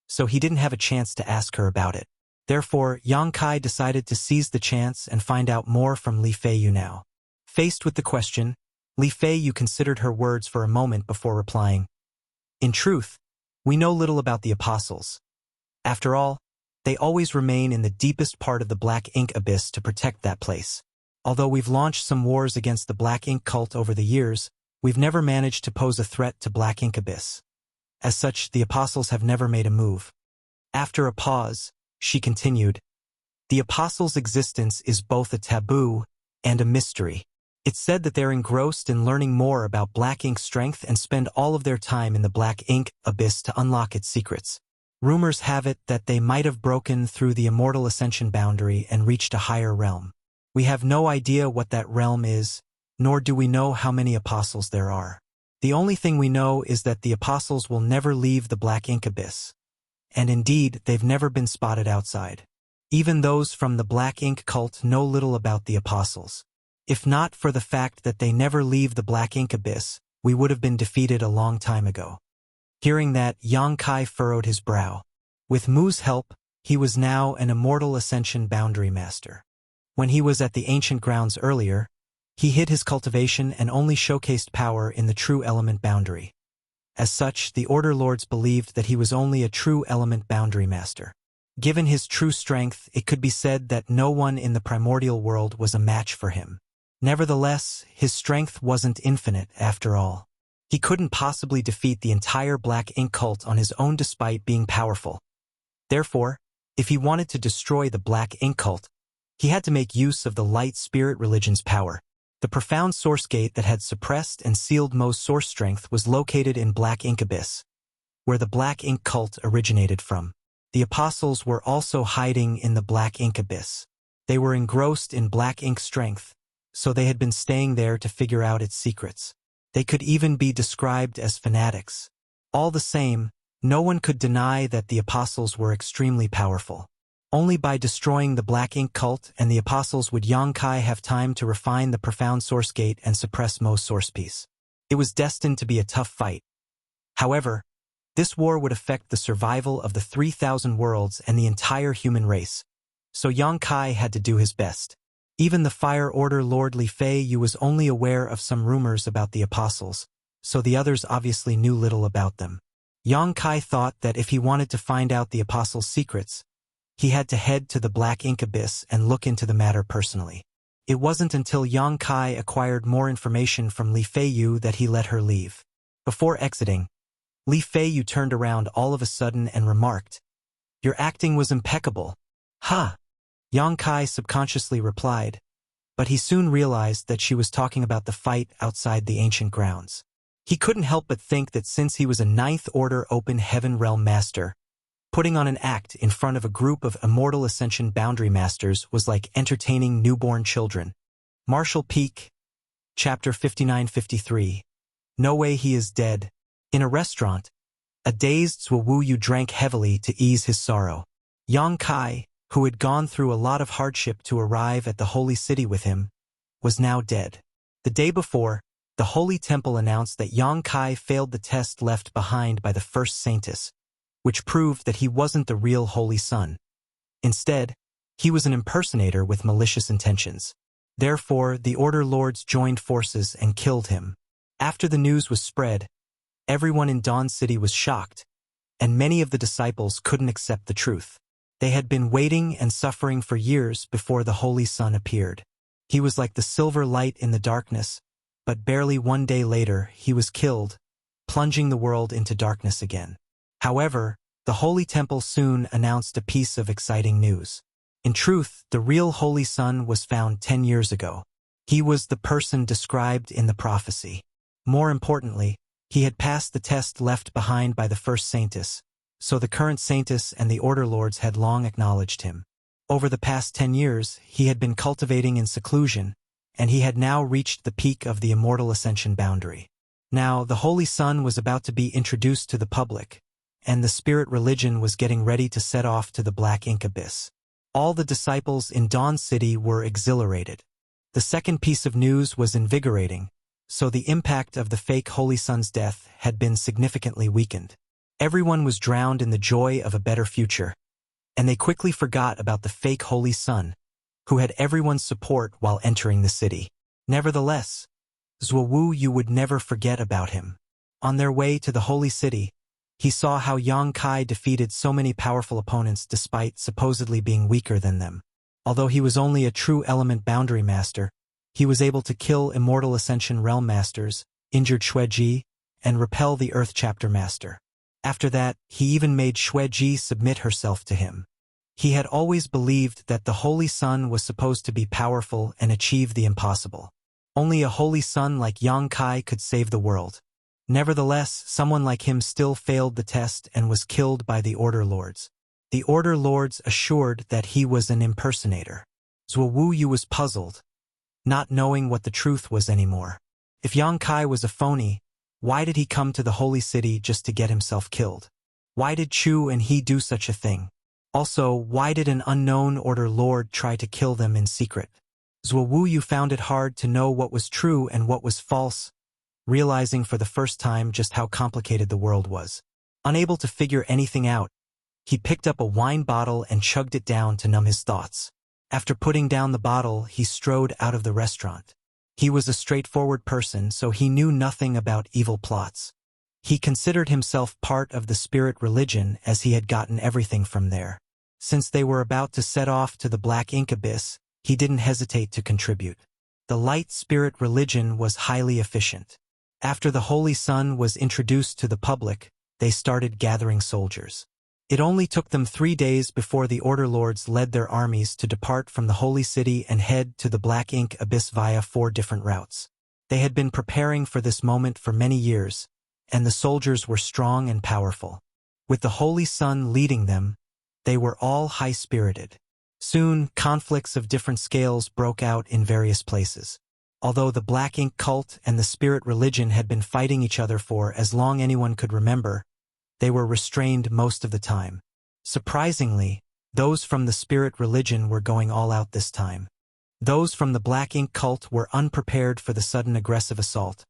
so he didn't have a chance to ask her about it. Therefore, Yang Kai decided to seize the chance and find out more from Li Feiyu now. Faced with the question, Li Feiyu considered her words for a moment before replying, "In truth, we know little about the apostles. After all, they always remain in the deepest part of the Black Ink abyss to protect that place. Although we've launched some wars against the Black Ink cult over the years, we've never managed to pose a threat to Black Ink abyss. As such, the apostles have never made a move." After a pause, she continued, "The apostles' existence is both a taboo and a mystery. It's said that they're engrossed in learning more about Black Ink's strength and spend all of their time in the Black Ink abyss to unlock its secrets. Rumors have it that they might have broken through the Immortal Ascension boundary and reached a higher realm. We have no idea what that realm is, nor do we know how many apostles there are. The only thing we know is that the apostles will never leave the Black Ink abyss. And indeed, they've never been spotted outside. Even those from the Black Ink cult know little about the apostles. If not for the fact that they never leave the Black Ink abyss, we would have been defeated a long time ago." Hearing that, Yang Kai furrowed his brow. With Mu's help, he was now an Immortal Ascension boundary master. When he was at the ancient grounds earlier, he hid his cultivation and only showcased power in the true element boundary. As such, the Order Lords believed that he was only a true element boundary master. Given his true strength, it could be said that no one in the primordial world was a match for him. Nevertheless, his strength wasn't infinite after all. He couldn't possibly defeat the entire Black Ink cult on his own despite being powerful. Therefore, if he wanted to destroy the Black Ink cult, he had to make use of the light spirit religion's power. The profound source gate that had suppressed and sealed Mo's source strength was located in Black Ink abyss, where the Black Ink cult originated from. The apostles were also hiding in the Black Ink abyss. They were engrossed in Black Ink strength, so they had been staying there to figure out its secrets. They could even be described as fanatics. All the same, no one could deny that the apostles were extremely powerful. Only by destroying the Black Ink cult and the apostles would Yang Kai have time to refine the profound source gate and suppress Mo's source piece. It was destined to be a tough fight. However, this war would affect the survival of the 3,000 worlds and the entire human race, so Yang Kai had to do his best. Even the Fire Order Lord Li Feiyu was only aware of some rumors about the apostles, so the others obviously knew little about them. Yang Kai thought that if he wanted to find out the apostles' secrets, he had to head to the Black Ink abyss and look into the matter personally. It wasn't until Yang Kai acquired more information from Li Feiyu that he let her leave. Before exiting, Li Feiyu turned around all of a sudden and remarked, "Your acting was impeccable." "Ha!" Yang Kai subconsciously replied, but he soon realized that she was talking about the fight outside the ancient grounds. He couldn't help but think that since he was a Ninth Order Open Heaven Realm Master, putting on an act in front of a group of Immortal Ascension Boundary Masters was like entertaining newborn children. Marshall Peak, Chapter 5953. No way he is dead. In a restaurant, a dazed Zhuo Yu drank heavily to ease his sorrow. Yang Kai, who had gone through a lot of hardship to arrive at the Holy City with him, was now dead. The day before, the Holy Temple announced that Yang Kai failed the test left behind by the first Saintess, which proved that he wasn't the real Holy Son. Instead, he was an impersonator with malicious intentions. Therefore, the Order Lords joined forces and killed him. After the news was spread, everyone in Dawn City was shocked, and many of the disciples couldn't accept the truth. They had been waiting and suffering for years before the Holy Son appeared. He was like the silver light in the darkness, but barely one day later he was killed, plunging the world into darkness again. However, the Holy Temple soon announced a piece of exciting news. In truth, the real Holy Son was found 10 years ago. He was the person described in the prophecy. More importantly, he had passed the test left behind by the first Saintess, so the current Saintess and the Order Lords had long acknowledged him. Over the past 10 years, he had been cultivating in seclusion, and he had now reached the peak of the Immortal Ascension boundary. Now, the Holy Son was about to be introduced to the public, and the spirit religion was getting ready to set off to the Black Ink Abyss. All the disciples in Dawn City were exhilarated. The second piece of news was invigorating, so the impact of the fake Holy Son's death had been significantly weakened. Everyone was drowned in the joy of a better future, and they quickly forgot about the fake Holy Son, who had everyone's support while entering the city. Nevertheless, Zhuo Yu would never forget about him. On their way to the Holy City, he saw how Yang Kai defeated so many powerful opponents despite supposedly being weaker than them. Although he was only a true element boundary master, he was able to kill Immortal Ascension Realm Masters, injured Xueji, and repel the Earth Chapter Master. After that, he even made Xueji submit herself to him. He had always believed that the Holy Son was supposed to be powerful and achieve the impossible. Only a Holy Son like Yang Kai could save the world. Nevertheless, someone like him still failed the test and was killed by the Order Lords. The Order Lords assured that he was an impersonator. Zhuo Yu was puzzled, not knowing what the truth was anymore. If Yang Kai was a phony, why did he come to the Holy City just to get himself killed? Why did Chu and he do such a thing? Also, why did an unknown Order Lord try to kill them in secret? Zhuo Yu found it hard to know what was true and what was false, realizing for the first time just how complicated the world was. Unable to figure anything out, he picked up a wine bottle and chugged it down to numb his thoughts. After putting down the bottle, he strode out of the restaurant. He was a straightforward person, so he knew nothing about evil plots. He considered himself part of the spirit religion as he had gotten everything from there. Since they were about to set off to the Black Ink Abyss, he didn't hesitate to contribute. The light spirit religion was highly efficient. After the Holy Son was introduced to the public, they started gathering soldiers. It only took them 3 days before the Order Lords led their armies to depart from the Holy City and head to the Black Ink Abyss via 4 different routes. They had been preparing for this moment for many years, and the soldiers were strong and powerful. With the Holy Son leading them, they were all high-spirited. Soon, conflicts of different scales broke out in various places. Although the Black Ink cult and the spirit religion had been fighting each other for as long anyone could remember, they were restrained most of the time. Surprisingly, those from the spirit religion were going all out this time. Those from the Black Ink cult were unprepared for the sudden aggressive assault,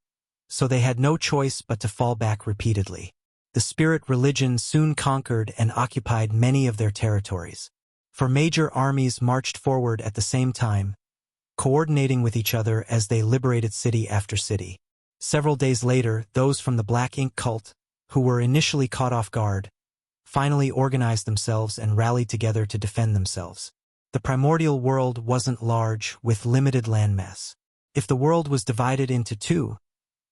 so they had no choice but to fall back repeatedly. The spirit religion soon conquered and occupied many of their territories. For major armies marched forward at the same time, coordinating with each other as they liberated city after city. Several days later, those from the Black Ink cult, who were initially caught off guard, finally organized themselves and rallied together to defend themselves. The primordial world wasn't large, with limited landmass. If the world was divided into 2,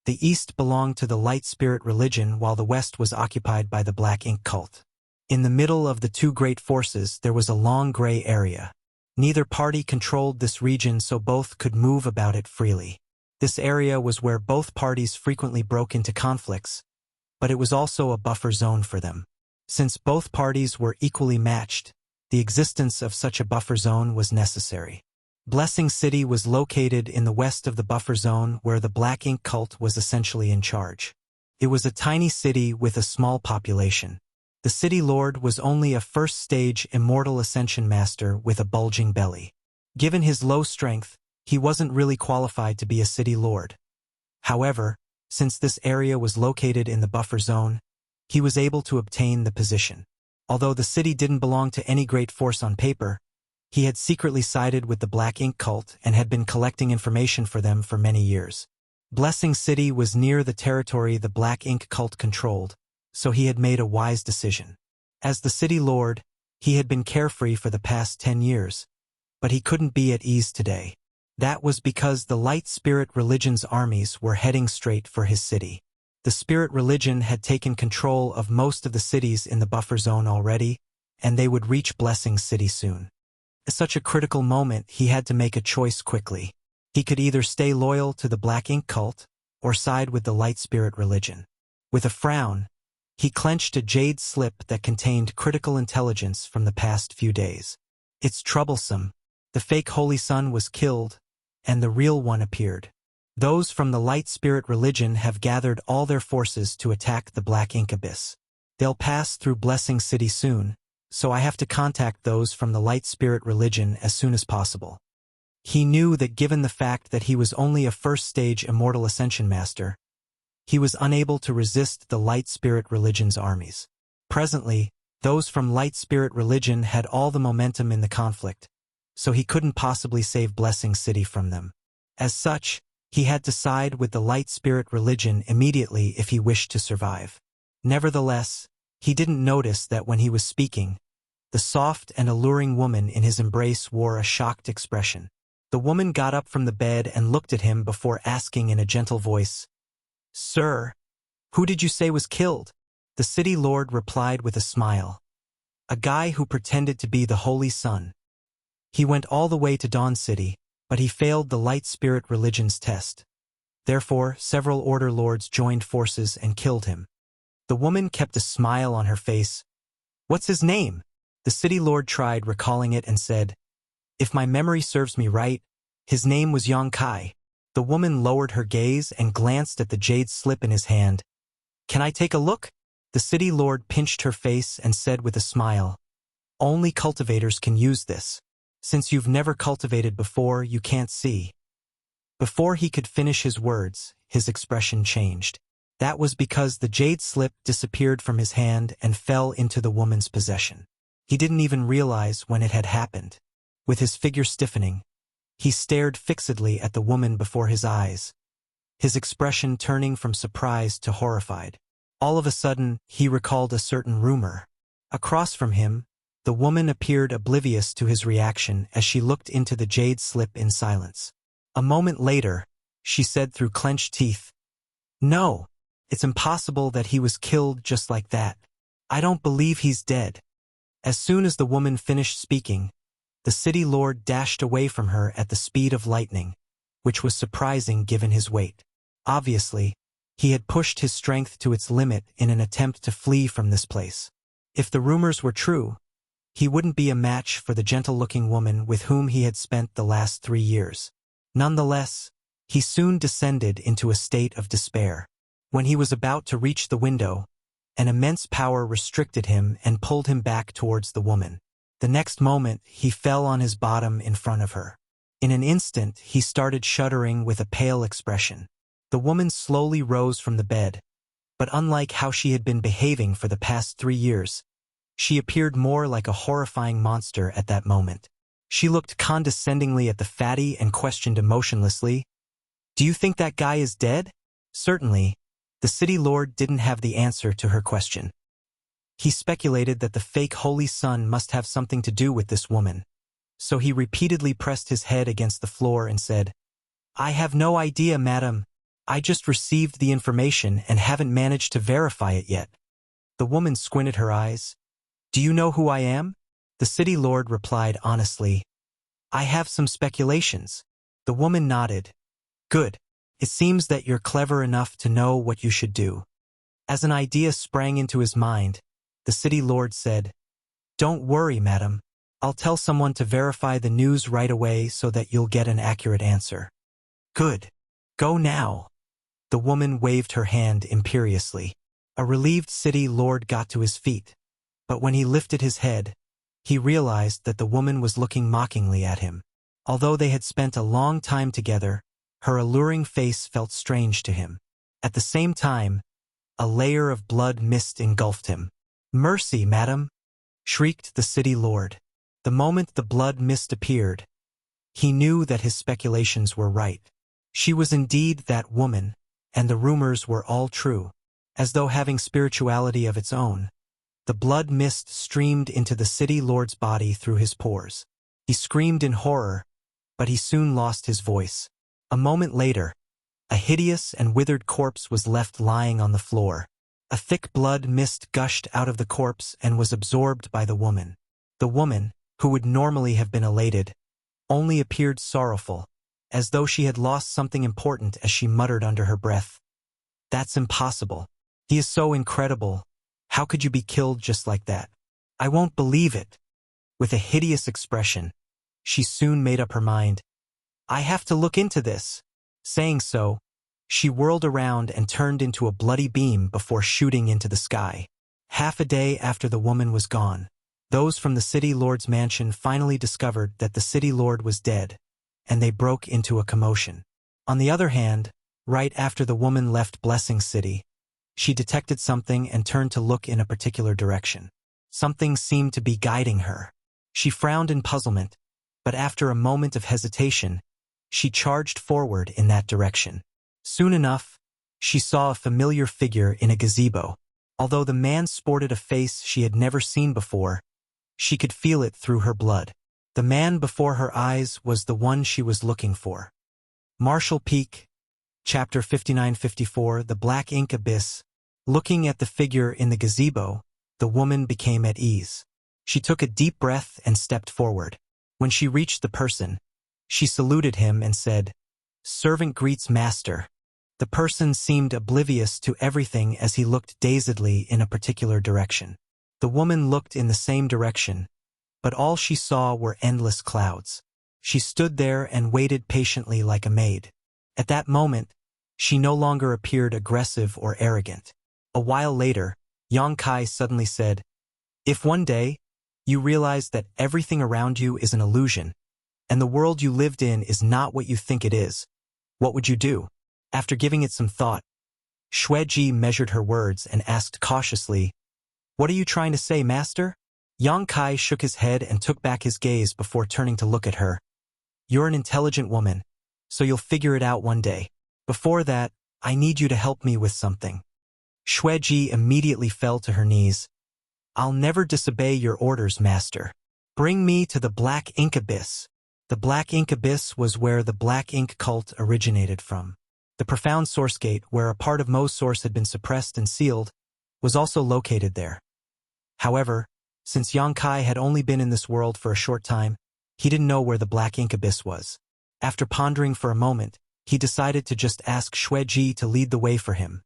the East belonged to the light spirit religion while the West was occupied by the Black Ink cult. In the middle of the 2 great forces there was a long gray area. Neither party controlled this region, so both could move about it freely. This area was where both parties frequently broke into conflicts, but it was also a buffer zone for them. Since both parties were equally matched, the existence of such a buffer zone was necessary. Blessing City was located in the west of the buffer zone where the Black Ink cult was essentially in charge. It was a tiny city with a small population. The city lord was only a first-stage immortal ascension master with a bulging belly. Given his low strength, he wasn't really qualified to be a city lord. However, since this area was located in the buffer zone, he was able to obtain the position. Although the city didn't belong to any great force on paper, he had secretly sided with the Black Ink cult and had been collecting information for them for many years. Blessing City was near the territory the Black Ink cult controlled, so he had made a wise decision. As the city lord, he had been carefree for the past 10 years, but he couldn't be at ease today. That was because the Light Spirit Religion's armies were heading straight for his city. The Spirit Religion had taken control of most of the cities in the buffer zone already, and they would reach Blessing City soon. At such a critical moment, he had to make a choice quickly. He could either stay loyal to the Black Ink cult or side with the Light Spirit Religion. With a frown, he clenched a jade slip that contained critical intelligence from the past few days. It's troublesome. The fake Holy Sun was killed, and the real one appeared. Those from the Light Spirit Religion have gathered all their forces to attack the Black Ink Abyss. They'll pass through Blessing City soon, so I have to contact those from the Light Spirit Religion as soon as possible. He knew that given the fact that he was only a first-stage Immortal Ascension Master, he was unable to resist the Light Spirit Religion's armies. Presently, those from Light Spirit Religion had all the momentum in the conflict, so he couldn't possibly save Blessing City from them. As such, he had to side with the Light Spirit Religion immediately if he wished to survive. Nevertheless, he didn't notice that when he was speaking, the soft and alluring woman in his embrace wore a shocked expression. The woman got up from the bed and looked at him before asking in a gentle voice, "Sir, who did you say was killed?" The city lord replied with a smile. "A guy who pretended to be the Holy Sun. He went all the way to Dawn City, but he failed the Light Spirit Religion's test. Therefore, several Order Lords joined forces and killed him." The woman kept a smile on her face. "What's his name?" The city lord tried recalling it and said, "If my memory serves me right, his name was Yongkai." The woman lowered her gaze and glanced at the jade slip in his hand. "Can I take a look?" The city lord pinched her face and said with a smile, "Only cultivators can use this. Since you've never cultivated before, you can't see." Before he could finish his words, his expression changed. That was because the jade slip disappeared from his hand and fell into the woman's possession. He didn't even realize when it had happened. With his figure stiffening, he stared fixedly at the woman before his eyes, his expression turning from surprised to horrified. All of a sudden, he recalled a certain rumor. Across from him, the woman appeared oblivious to his reaction as she looked into the jade slip in silence. A moment later, she said through clenched teeth, "No, it's impossible that he was killed just like that. I don't believe he's dead." As soon as the woman finished speaking, the city lord dashed away from her at the speed of lightning, which was surprising given his weight. Obviously, he had pushed his strength to its limit in an attempt to flee from this place. If the rumors were true, he wouldn't be a match for the gentle-looking woman with whom he had spent the last 3 years. Nonetheless, he soon descended into a state of despair. When he was about to reach the window, an immense power restricted him and pulled him back towards the woman. The next moment, he fell on his bottom in front of her. In an instant, he started shuddering with a pale expression. The woman slowly rose from the bed, but unlike how she had been behaving for the past 3 years, she appeared more like a horrifying monster at that moment. She looked condescendingly at the fatty and questioned emotionlessly, "Do you think that guy is dead?" Certainly, the city lord didn't have the answer to her question. He speculated that the fake Holy Sun must have something to do with this woman, so he repeatedly pressed his head against the floor and said, "I have no idea, madam. I just received the information and haven't managed to verify it yet." The woman squinted her eyes. "Do you know who I am?" The city lord replied honestly, "I have some speculations." The woman nodded. "Good. It seems that you're clever enough to know what you should do. As an idea sprang into his mind, the city lord said, "Don't worry, madam. I'll tell someone to verify the news right away so that you'll get an accurate answer." "Good. Go now." The woman waved her hand imperiously. A relieved city lord got to his feet, but when he lifted his head, he realized that the woman was looking mockingly at him. Although they had spent a long time together, her alluring face felt strange to him. At the same time, a layer of blood mist engulfed him. "Mercy, madam!" shrieked the city lord. The moment the blood mist appeared, he knew that his speculations were right. She was indeed that woman, and the rumors were all true. As though having spirituality of its own, the blood mist streamed into the city lord's body through his pores. He screamed in horror, but he soon lost his voice. A moment later, a hideous and withered corpse was left lying on the floor. A thick blood mist gushed out of the corpse and was absorbed by the woman. The woman, who would normally have been elated, only appeared sorrowful, as though she had lost something important as she muttered under her breath, "That's impossible. He is so incredible. How could you be killed just like that? I won't believe it." With a hideous expression, she soon made up her mind. "I have to look into this." Saying so, she whirled around and turned into a bloody beam before shooting into the sky. Half a day after the woman was gone, those from the city lord's mansion finally discovered that the city lord was dead, and they broke into a commotion. On the other hand, right after the woman left Blessing City, she detected something and turned to look in a particular direction. Something seemed to be guiding her. She frowned in puzzlement, but after a moment of hesitation, she charged forward in that direction. Soon enough, she saw a familiar figure in a gazebo. Although the man sported a face she had never seen before, she could feel it through her blood. The man before her eyes was the one she was looking for. Marshall Peak, Chapter 5954, The Black Ink Abyss. Looking at the figure in the gazebo, the woman became at ease. She took a deep breath and stepped forward. When she reached the person, she saluted him and said, "Servant greets master." The person seemed oblivious to everything as he looked dazedly in a particular direction. The woman looked in the same direction, but all she saw were endless clouds. She stood there and waited patiently like a maid. At that moment, she no longer appeared aggressive or arrogant. A while later, Yang Kai suddenly said, "If one day, you realize that everything around you is an illusion, and the world you lived in is not what you think it is, what would you do?" After giving it some thought, Xueji measured her words and asked cautiously, "What are you trying to say, master?" Yang Kai shook his head and took back his gaze before turning to look at her. "You're an intelligent woman, so you'll figure it out one day. Before that, I need you to help me with something." Xueji immediately fell to her knees. "I'll never disobey your orders, master. Bring me to the Black Ink Abyss." The Black Ink Abyss was where the Black Ink cult originated from. The profound source gate, where a part of Mo's source had been suppressed and sealed, was also located there. However, since Yang Kai had only been in this world for a short time, he didn't know where the Black Ink Abyss was. After pondering for a moment, he decided to just ask Xueji to lead the way for him.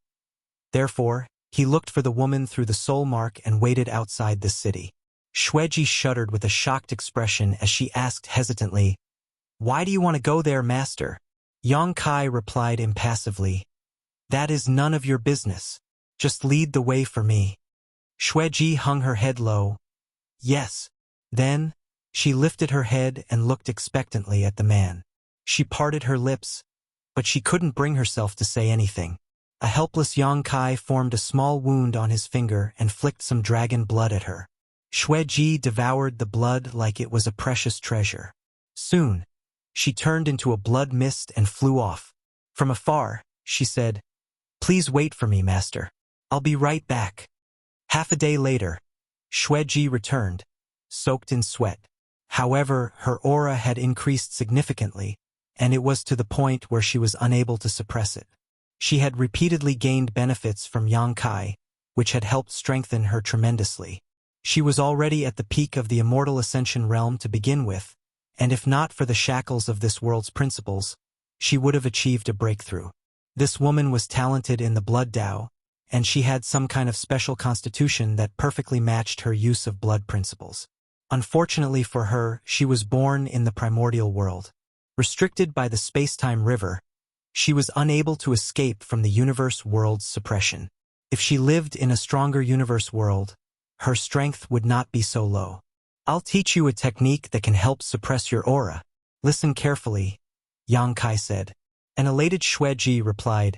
Therefore, he looked for the woman through the soul mark and waited outside the city. Xueji shuddered with a shocked expression as she asked hesitantly, "Why do you want to go there, master?" Yang Kai replied impassively, "That is none of your business. Just lead the way for me." Xueji hung her head low. "Yes." Then, she lifted her head and looked expectantly at the man. She parted her lips, but she couldn't bring herself to say anything. A helpless Yang Kai formed a small wound on his finger and flicked some dragon blood at her. Xueji devoured the blood like it was a precious treasure. Soon, she turned into a blood mist and flew off. From afar, she said, "Please wait for me, master. I'll be right back." Half a day later, Xueji returned, soaked in sweat. However, her aura had increased significantly, and it was to the point where she was unable to suppress it. She had repeatedly gained benefits from Yang Kai, which had helped strengthen her tremendously. She was already at the peak of the immortal ascension realm to begin with, and if not for the shackles of this world's principles, she would have achieved a breakthrough. This woman was talented in the blood Tao, and she had some kind of special constitution that perfectly matched her use of blood principles. Unfortunately for her, she was born in the primordial world. Restricted by the space-time river, she was unable to escape from the universe world's suppression. If she lived in a stronger universe world, her strength would not be so low. I'll teach you a technique that can help suppress your aura. Listen carefully, Yang Kai said. An elated Xueji replied,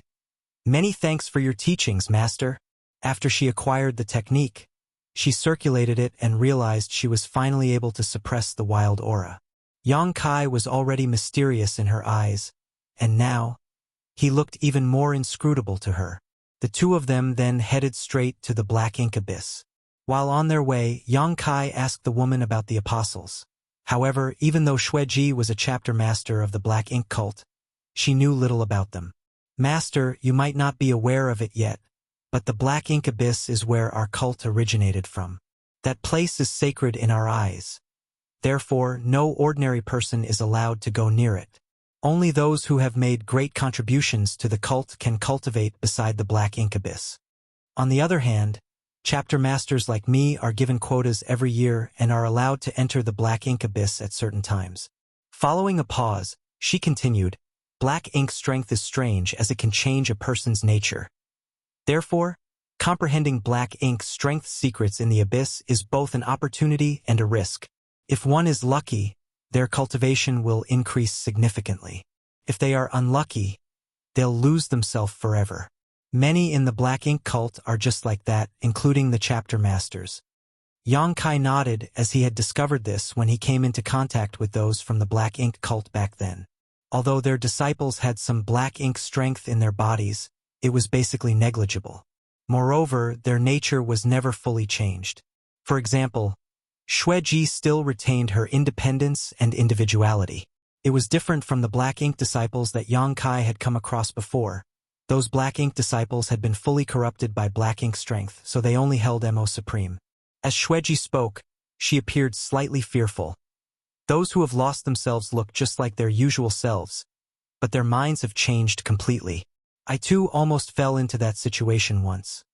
"Many thanks for your teachings, master." After she acquired the technique, she circulated it and realized she was finally able to suppress the wild aura. Yang Kai was already mysterious in her eyes, and now, he looked even more inscrutable to her. The two of them then headed straight to the black ink abyss. While on their way, Yang Kai asked the woman about the apostles. However, even though Xueji was a chapter master of the black ink cult, she knew little about them. "Master, you might not be aware of it yet, but the black ink abyss is where our cult originated from. That place is sacred in our eyes. Therefore, no ordinary person is allowed to go near it. Only those who have made great contributions to the cult can cultivate beside the black ink abyss. On the other hand, chapter masters like me are given quotas every year and are allowed to enter the black ink abyss at certain times." Following a pause, she continued, "Black ink strength is strange as it can change a person's nature. Therefore, comprehending black ink strength secrets in the abyss is both an opportunity and a risk. If one is lucky, their cultivation will increase significantly. If they are unlucky, they'll lose themselves forever. Many in the black ink cult are just like that, including the chapter masters." Yang Kai nodded as he had discovered this when he came into contact with those from the black ink cult back then. Although their disciples had some black ink strength in their bodies, it was basically negligible. Moreover, their nature was never fully changed. For example, Xueji still retained her independence and individuality. It was different from the black ink disciples that Yang Kai had come across before. Those black ink disciples had been fully corrupted by black ink strength, so they only held Mo supreme. As Xueji spoke, she appeared slightly fearful. Those who have lost themselves look just like their usual selves, but their minds have changed completely. I too almost fell into that situation once.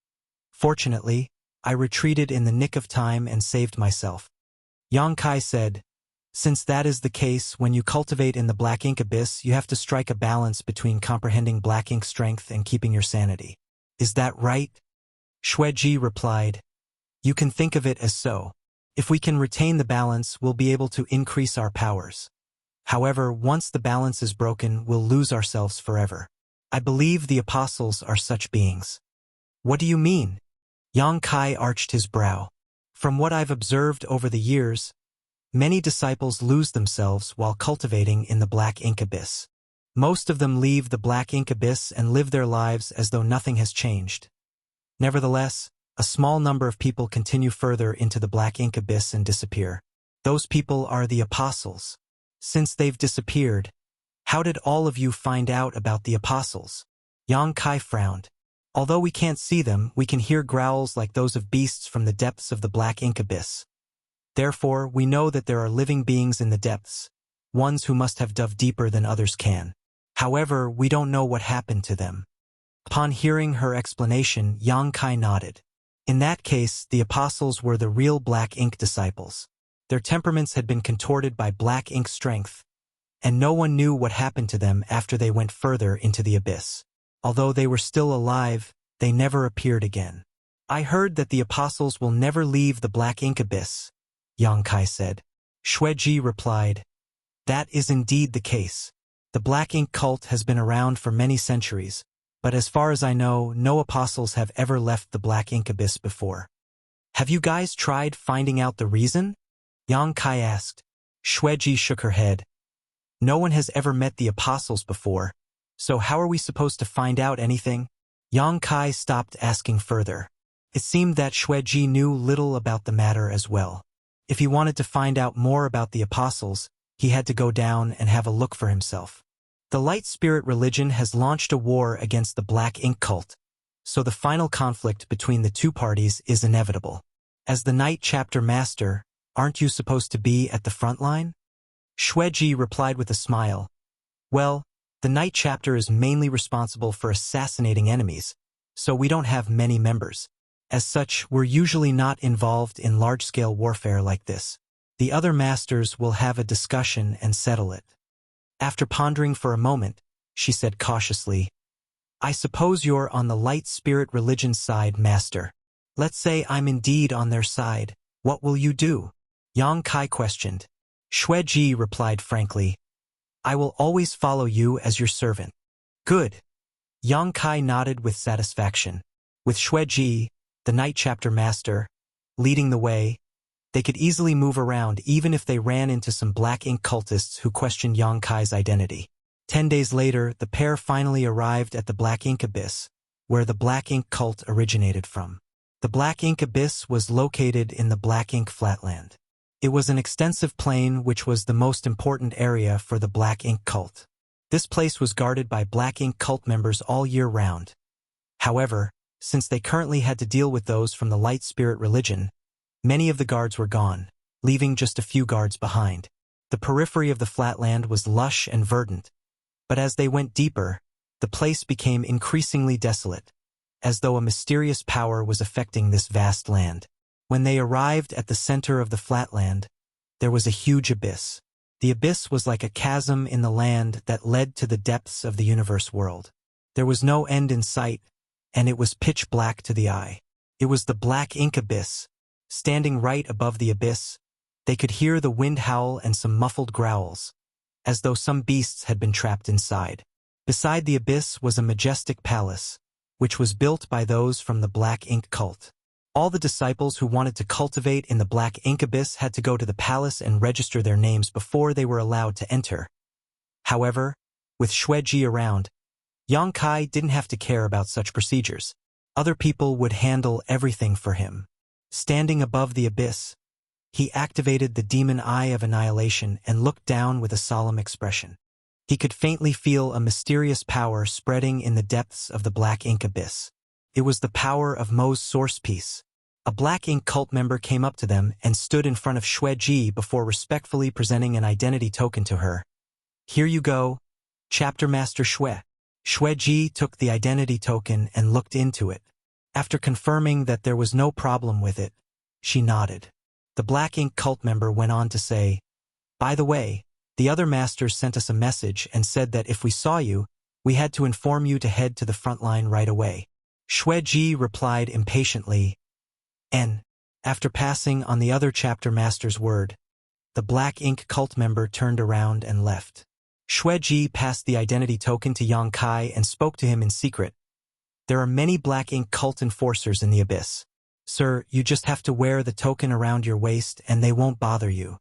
Fortunately, I retreated in the nick of time and saved myself. Yang Kai said, "Since that is the case, when you cultivate in the black ink abyss, you have to strike a balance between comprehending black ink strength and keeping your sanity. Is that right?" Xueji replied, "You can think of it as so. If we can retain the balance, we'll be able to increase our powers. However, once the balance is broken, we'll lose ourselves forever. I believe the apostles are such beings." "What do you mean?" Yang Kai arched his brow. "From what I've observed over the years, many disciples lose themselves while cultivating in the black ink abyss. Most of them leave the black ink abyss and live their lives as though nothing has changed. Nevertheless, a small number of people continue further into the black ink abyss and disappear. Those people are the apostles. Since they've disappeared, how did all of you find out about the apostles?" Yang Kai frowned. "Although we can't see them, we can hear growls like those of beasts from the depths of the black ink abyss. Therefore, we know that there are living beings in the depths, ones who must have dove deeper than others can. However, we don't know what happened to them." Upon hearing her explanation, Yang Kai nodded. In that case, the apostles were the real black ink disciples. Their temperaments had been contorted by black ink strength, and no one knew what happened to them after they went further into the abyss. Although they were still alive, they never appeared again. "I heard that the apostles will never leave the black ink abyss," Yang Kai said. Xueji replied, "That is indeed the case. The black ink cult has been around for many centuries, but as far as I know, no apostles have ever left the black ink abyss before. Have you guys tried finding out the reason?" Yang Kai asked. Xueji shook her head. "No one has ever met the apostles before, so how are we supposed to find out anything?" Yang Kai stopped asking further. It seemed that Xueji knew little about the matter as well. If he wanted to find out more about the apostles, he had to go down and have a look for himself. The Light Spirit religion has launched a war against the black ink cult, so the final conflict between the two parties is inevitable. As the Night Chapter Master, aren't you supposed to be at the front line? Xueji replied with a smile. "Well, The night chapter is mainly responsible for assassinating enemies, so we don't have many members. As such, we're usually not involved in large-scale warfare like this. The other masters will have a discussion and settle it. After pondering for a moment, she said cautiously, I suppose you're on the light spirit religion side, master. Let's say I'm indeed on their side. What will you do? Yang Kai questioned. Xue Ji replied frankly, I will always follow you as your servant. Good. Yang Kai nodded with satisfaction. With Xue Ji, the night chapter master, leading the way, they could easily move around even if they ran into some black ink cultists who questioned Yang Kai's identity. 10 days later, the pair finally arrived at the Black Ink Abyss, where the Black Ink cult originated from. The Black Ink Abyss was located in the Black Ink Flatland. It was an extensive plain which was the most important area for the Black Ink cult. This place was guarded by Black Ink cult members all year round. However, since they currently had to deal with those from the Light Spirit religion, many of the guards were gone, leaving just a few guards behind. The periphery of the flatland was lush and verdant, but as they went deeper, the place became increasingly desolate, as though a mysterious power was affecting this vast land. When they arrived at the center of the flatland, there was a huge abyss. The abyss was like a chasm in the land that led to the depths of the universe world. There was no end in sight, and it was pitch black to the eye. It was the Black Ink Abyss. Standing right above the abyss, they could hear the wind howl and some muffled growls, as though some beasts had been trapped inside. Beside the abyss was a majestic palace, which was built by those from the Black Ink cult. All the disciples who wanted to cultivate in the Black Ink Abyss had to go to the palace and register their names before they were allowed to enter. However, with Xue Ji around, Yang Kai didn't have to care about such procedures. Other people would handle everything for him. Standing above the abyss, he activated the demon eye of annihilation and looked down with a solemn expression. He could faintly feel a mysterious power spreading in the depths of the Black Ink Abyss. It was the power of Mo's source piece. A Black Ink cult member came up to them and stood in front of Xue Ji before respectfully presenting an identity token to her. Here you go, Chapter Master Xue. Xue Ji took the identity token and looked into it. After confirming that there was no problem with it, she nodded. The Black Ink cult member went on to say, By the way, the other masters sent us a message and said that if we saw you, we had to inform you to head to the front line right away. Xue Ji replied impatiently, N. After passing on the other chapter master's word, the Black Ink cult member turned around and left. Xue Ji passed the identity token to Yang Kai and spoke to him in secret. There are many Black Ink cult enforcers in the abyss. Sir, you just have to wear the token around your waist and they won't bother you.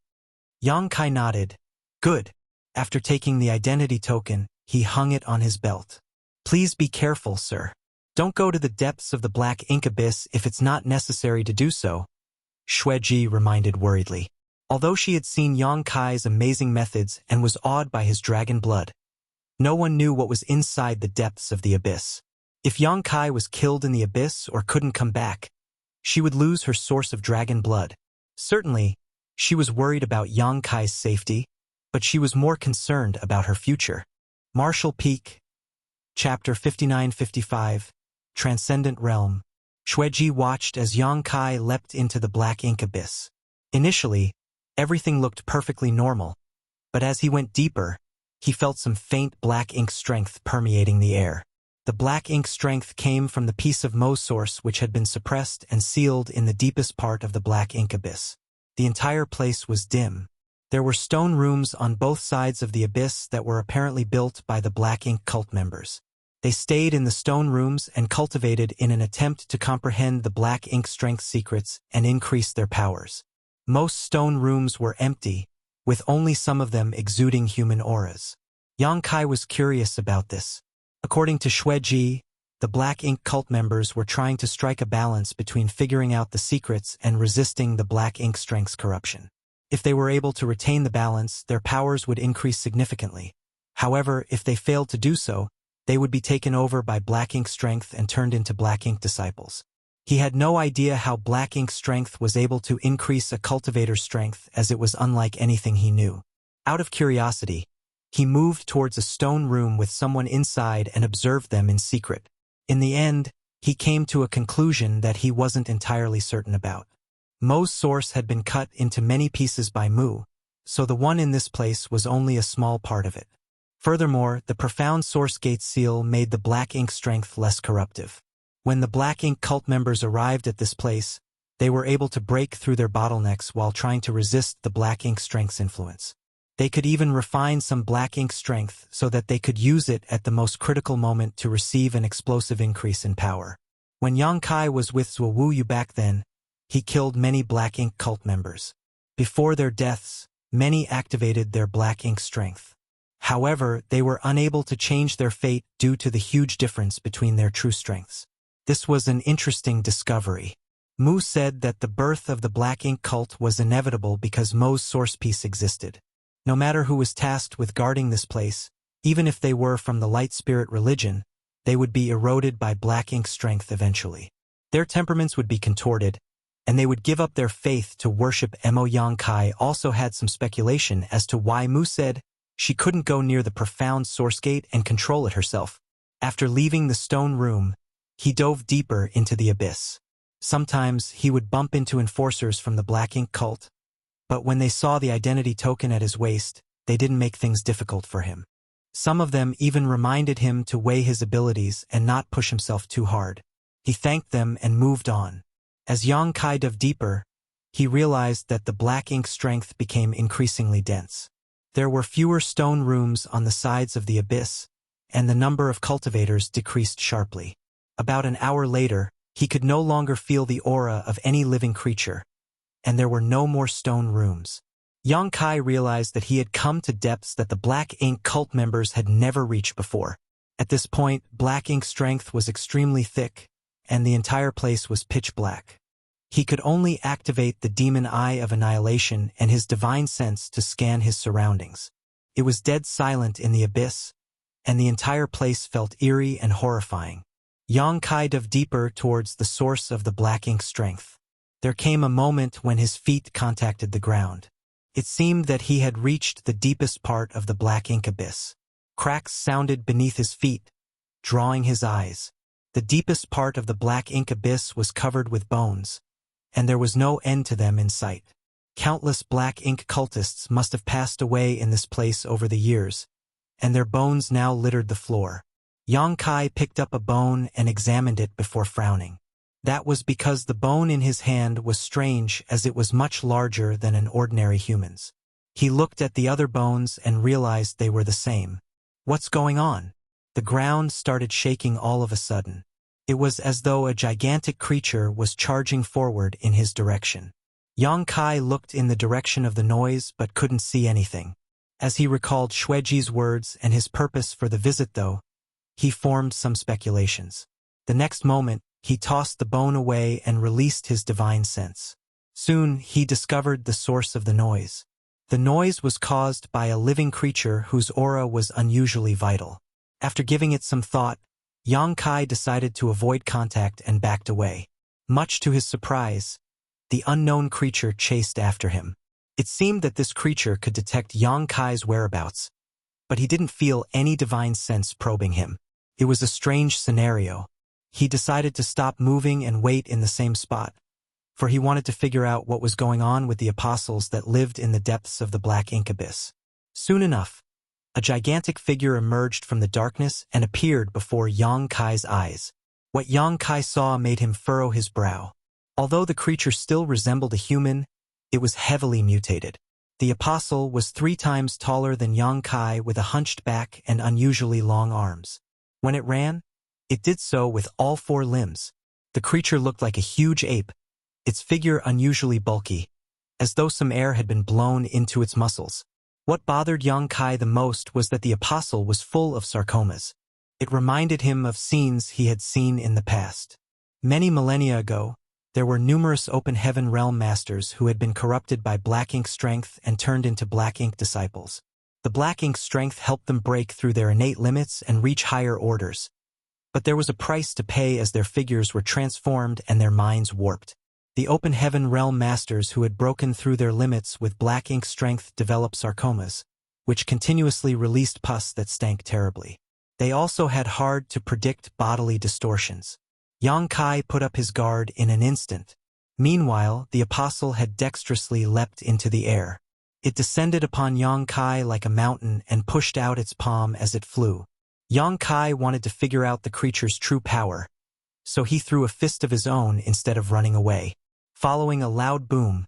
Yang Kai nodded. Good. After taking the identity token, he hung it on his belt. Please be careful, sir. Don't go to the depths of the Black Ink Abyss if it's not necessary to do so, Xue Ji reminded worriedly. Although she had seen Yang Kai's amazing methods and was awed by his dragon blood, no one knew what was inside the depths of the abyss. If Yang Kai was killed in the abyss or couldn't come back, she would lose her source of dragon blood. Certainly, she was worried about Yang Kai's safety, but she was more concerned about her future. Martial Peak, Chapter 59-55, Transcendent Realm. Xue Ji watched as Yang Kai leapt into the Black Ink Abyss. Initially, everything looked perfectly normal, but as he went deeper, he felt some faint black ink strength permeating the air. The black ink strength came from the piece of Mo source which had been suppressed and sealed in the deepest part of the Black Ink Abyss. The entire place was dim. There were stone rooms on both sides of the abyss that were apparently built by the Black Ink cult members. They stayed in the stone rooms and cultivated in an attempt to comprehend the black ink strength secrets and increase their powers. Most stone rooms were empty, with only some of them exuding human auras. Yang Kai was curious about this. According to Xue Ji, the Black Ink cult members were trying to strike a balance between figuring out the secrets and resisting the black ink strength's corruption. If they were able to retain the balance, their powers would increase significantly. However, if they failed to do so, they would be taken over by black ink strength and turned into black ink disciples. He had no idea how black ink strength was able to increase a cultivator's strength, as it was unlike anything he knew. Out of curiosity, He moved towards a stone room with someone inside and observed them in secret. In the end, he came to a conclusion that he wasn't entirely certain about. Mo's source had been cut into many pieces by Mu, so the one in this place was only a small part of it. Furthermore, the profound source gate seal made the black ink strength less corruptive. When the black ink cult members arrived at this place, they were able to break through their bottlenecks while trying to resist the black ink strength's influence. They could even refine some black ink strength so that they could use it at the most critical moment to receive an explosive increase in power. When Yang Kai was with Zhuo Wuyu back then, he killed many black ink cult members. Before their deaths, many activated their black ink strength. However, they were unable to change their fate due to the huge difference between their true strengths. This was an interesting discovery. Mu said that the birth of the black ink cult was inevitable because Mo's source piece existed. No matter who was tasked with guarding this place, even if they were from the light spirit religion, they would be eroded by black ink strength eventually. Their temperaments would be contorted, and they would give up their faith to worship Mo. Yang Kai also had some speculation as to why Mu said she couldn't go near the profound source gate and control it herself. After leaving the stone room, he dove deeper into the abyss. Sometimes he would bump into enforcers from the black ink cult, but when they saw the identity token at his waist, they didn't make things difficult for him. Some of them even reminded him to weigh his abilities and not push himself too hard. He thanked them and moved on. As Yang Kai dove deeper, he realized that the black ink strength became increasingly dense. There were fewer stone rooms on the sides of the abyss, and the number of cultivators decreased sharply. About an hour later, he could no longer feel the aura of any living creature, and there were no more stone rooms. Yang Kai realized that he had come to depths that the black ink cult members had never reached before. At this point, black ink strength was extremely thick, and the entire place was pitch black. He could only activate the demon eye of annihilation and his divine sense to scan his surroundings. It was dead silent in the abyss, and the entire place felt eerie and horrifying. Yang Kai dove deeper towards the source of the black ink strength. There came a moment when his feet contacted the ground. It seemed that he had reached the deepest part of the black ink abyss. Cracks sounded beneath his feet, drawing his eyes. The deepest part of the black ink abyss was covered with bones, and there was no end to them in sight. Countless black ink cultists must have passed away in this place over the years, and their bones now littered the floor. Yang Kai picked up a bone and examined it before frowning. That was because the bone in his hand was strange, as it was much larger than an ordinary human's. He looked at the other bones and realized they were the same. What's going on? The ground started shaking all of a sudden. It was as though a gigantic creature was charging forward in his direction. Yang Kai looked in the direction of the noise but couldn't see anything. As he recalled Xueji's words and his purpose for the visit though, he formed some speculations. The next moment, he tossed the bone away and released his divine sense. Soon, he discovered the source of the noise. The noise was caused by a living creature whose aura was unusually vital. After giving it some thought, Yang Kai decided to avoid contact and backed away. Much to his surprise, the unknown creature chased after him. It seemed that this creature could detect Yang Kai's whereabouts, but he didn't feel any divine sense probing him. It was a strange scenario. He decided to stop moving and wait in the same spot, for he wanted to figure out what was going on with the apostles that lived in the depths of the black ink abyss. Soon enough, a gigantic figure emerged from the darkness and appeared before Yang Kai's eyes. What Yang Kai saw made him furrow his brow. Although the creature still resembled a human, it was heavily mutated. The apostle was 3 times taller than Yang Kai with a hunched back and unusually long arms. When it ran, it did so with all 4 limbs. The creature looked like a huge ape, its figure unusually bulky, as though some air had been blown into its muscles. What bothered Yang Kai the most was that the apostle was full of sarcomas. It reminded him of scenes he had seen in the past. Many millennia ago, there were numerous open heaven realm masters who had been corrupted by black ink strength and turned into black ink disciples. The black ink strength helped them break through their innate limits and reach higher orders. But there was a price to pay as their figures were transformed and their minds warped. The open heaven realm masters who had broken through their limits with black ink strength developed sarcomas, which continuously released pus that stank terribly. They also had hard-to-predict bodily distortions. Yang Kai put up his guard in an instant. Meanwhile, the apostle had dexterously leapt into the air. It descended upon Yang Kai like a mountain and pushed out its palm as it flew. Yang Kai wanted to figure out the creature's true power, so he threw a fist of his own instead of running away. Following a loud boom,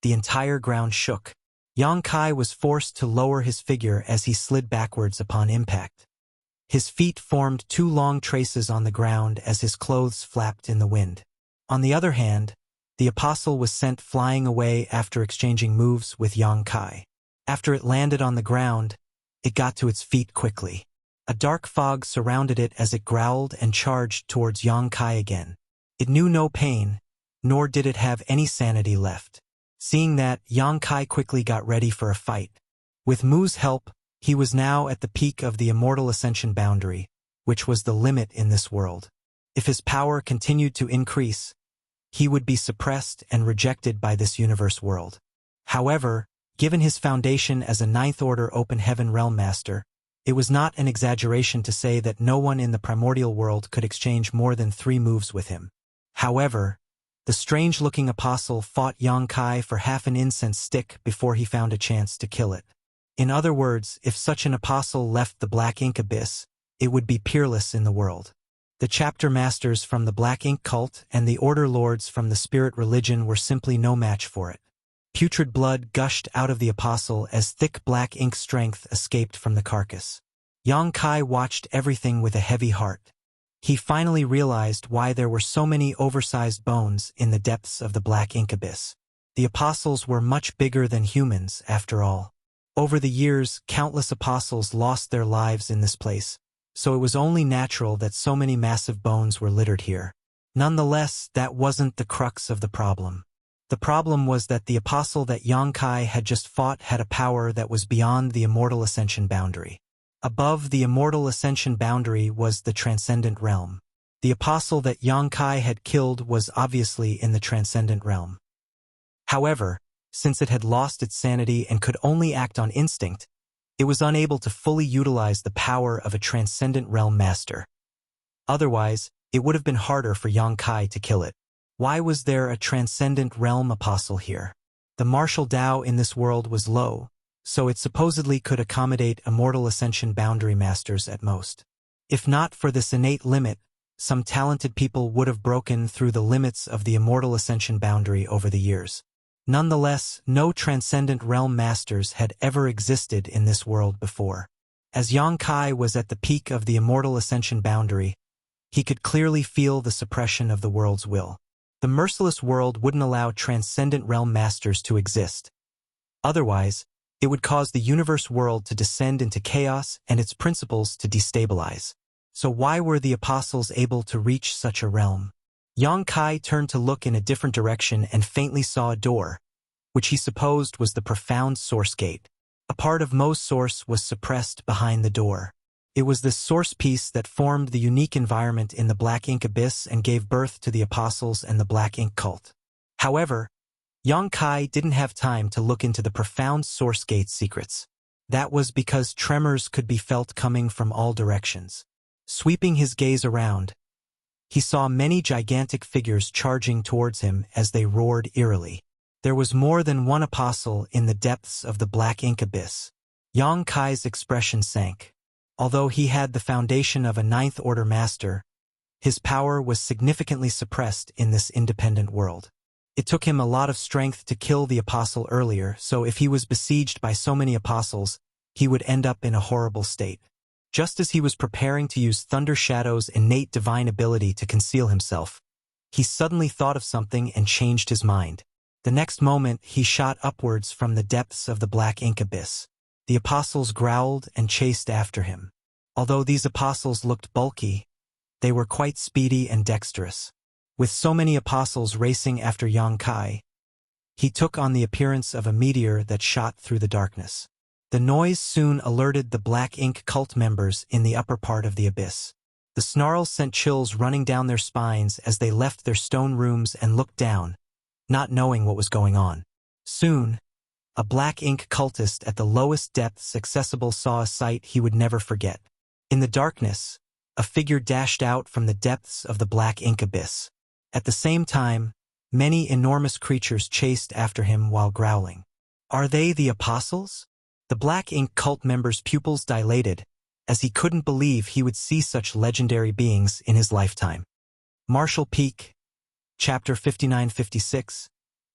the entire ground shook. Yang Kai was forced to lower his figure as he slid backwards upon impact. His feet formed two long traces on the ground as his clothes flapped in the wind. On the other hand, the apostle was sent flying away after exchanging moves with Yang Kai. After it landed on the ground, it got to its feet quickly. A dark fog surrounded it as it growled and charged towards Yang Kai again. It knew no pain, nor did it have any sanity left. Seeing that, Yang Kai quickly got ready for a fight. With Mu's help, he was now at the peak of the immortal ascension boundary, which was the limit in this world. If his power continued to increase, he would be suppressed and rejected by this universe world. However, given his foundation as a ninth-order open heaven realm master, it was not an exaggeration to say that no one in the primordial world could exchange more than 3 moves with him. However, the strange-looking apostle fought Yang Kai for half an incense stick before he found a chance to kill it. In other words, if such an apostle left the Black Ink Abyss, it would be peerless in the world. The chapter masters from the Black Ink cult and the order lords from the spirit religion were simply no match for it. Putrid blood gushed out of the apostle as thick black ink strength escaped from the carcass. Yang Kai watched everything with a heavy heart. He finally realized why there were so many oversized bones in the depths of the Black Ink Abyss. The apostles were much bigger than humans, after all. Over the years, countless apostles lost their lives in this place, so it was only natural that so many massive bones were littered here. Nonetheless, that wasn't the crux of the problem. The problem was that the apostle that Yang Kai had just fought had a power that was beyond the immortal ascension boundary. Above the immortal ascension boundary was the Transcendent realm. The apostle that Yang Kai had killed was obviously in the Transcendent realm. However, since it had lost its sanity and could only act on instinct, it was unable to fully utilize the power of a Transcendent realm master. Otherwise, it would have been harder for Yang Kai to kill it. Why was there a Transcendent realm apostle here? The martial Tao in this world was low, so it supposedly could accommodate immortal ascension boundary masters at most. If not for this innate limit, some talented people would have broken through the limits of the immortal ascension boundary over the years. Nonetheless, no Transcendent realm masters had ever existed in this world before. As Yang Kai was at the peak of the immortal ascension boundary, he could clearly feel the suppression of the world's will. The merciless world wouldn't allow Transcendent realm masters to exist. Otherwise, it would cause the universe world to descend into chaos and its principles to destabilize. So why were the apostles able to reach such a realm? Yang Kai turned to look in a different direction and faintly saw a door, which he supposed was the profound source gate. A part of Mo's source was suppressed behind the door. It was this source piece that formed the unique environment in the Black Ink Abyss and gave birth to the apostles and the Black Ink cult. However, Yang Kai didn't have time to look into the profound source gate's secrets. That was because tremors could be felt coming from all directions. Sweeping his gaze around, he saw many gigantic figures charging towards him as they roared eerily. There was more than one apostle in the depths of the Black Ink Abyss. Yang Kai's expression sank. Although he had the foundation of a ninth-order master, his power was significantly suppressed in this independent world. It took him a lot of strength to kill the apostle earlier, so if he was besieged by so many apostles, he would end up in a horrible state. Just as he was preparing to use Thunder Shadow's innate divine ability to conceal himself, he suddenly thought of something and changed his mind. The next moment, he shot upwards from the depths of the Black Ink Abyss. The apostles growled and chased after him. Although these apostles looked bulky, they were quite speedy and dexterous. With so many apostles racing after Yang Kai, he took on the appearance of a meteor that shot through the darkness. The noise soon alerted the Black Ink cult members in the upper part of the abyss. The snarls sent chills running down their spines as they left their stone rooms and looked down, not knowing what was going on. Soon, a black ink cultist at the lowest depths accessible saw a sight he would never forget. In the darkness, a figure dashed out from the depths of the black ink abyss. At the same time, many enormous creatures chased after him while growling. Are they the apostles? The black ink cult member's pupils dilated, as he couldn't believe he would see such legendary beings in his lifetime. Marshall Peak, Chapter 5956,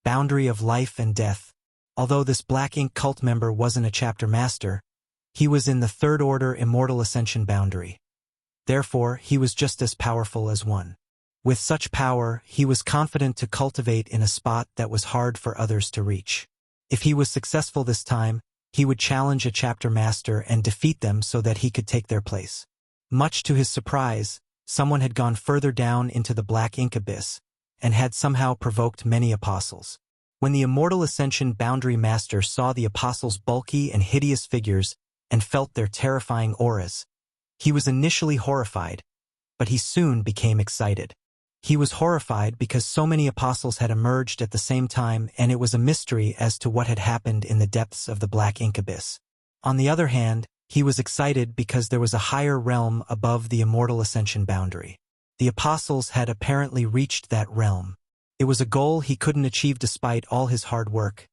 Boundary of Life and Death. Although this black ink cult member wasn't a chapter master, he was in the Third Order Immortal Ascension boundary. Therefore, he was just as powerful as one. With such power, he was confident to cultivate in a spot that was hard for others to reach. If he was successful this time, he would challenge a chapter master and defeat them so that he could take their place. Much to his surprise, someone had gone further down into the black ink abyss and had somehow provoked many apostles. When the Immortal Ascension Boundary Master saw the apostles' bulky and hideous figures and felt their terrifying auras, he was initially horrified, but he soon became excited. He was horrified because so many apostles had emerged at the same time, and it was a mystery as to what had happened in the depths of the black ink abyss. On the other hand, he was excited because there was a higher realm above the Immortal Ascension boundary. The apostles had apparently reached that realm. It was a goal he couldn't achieve despite all his hard work,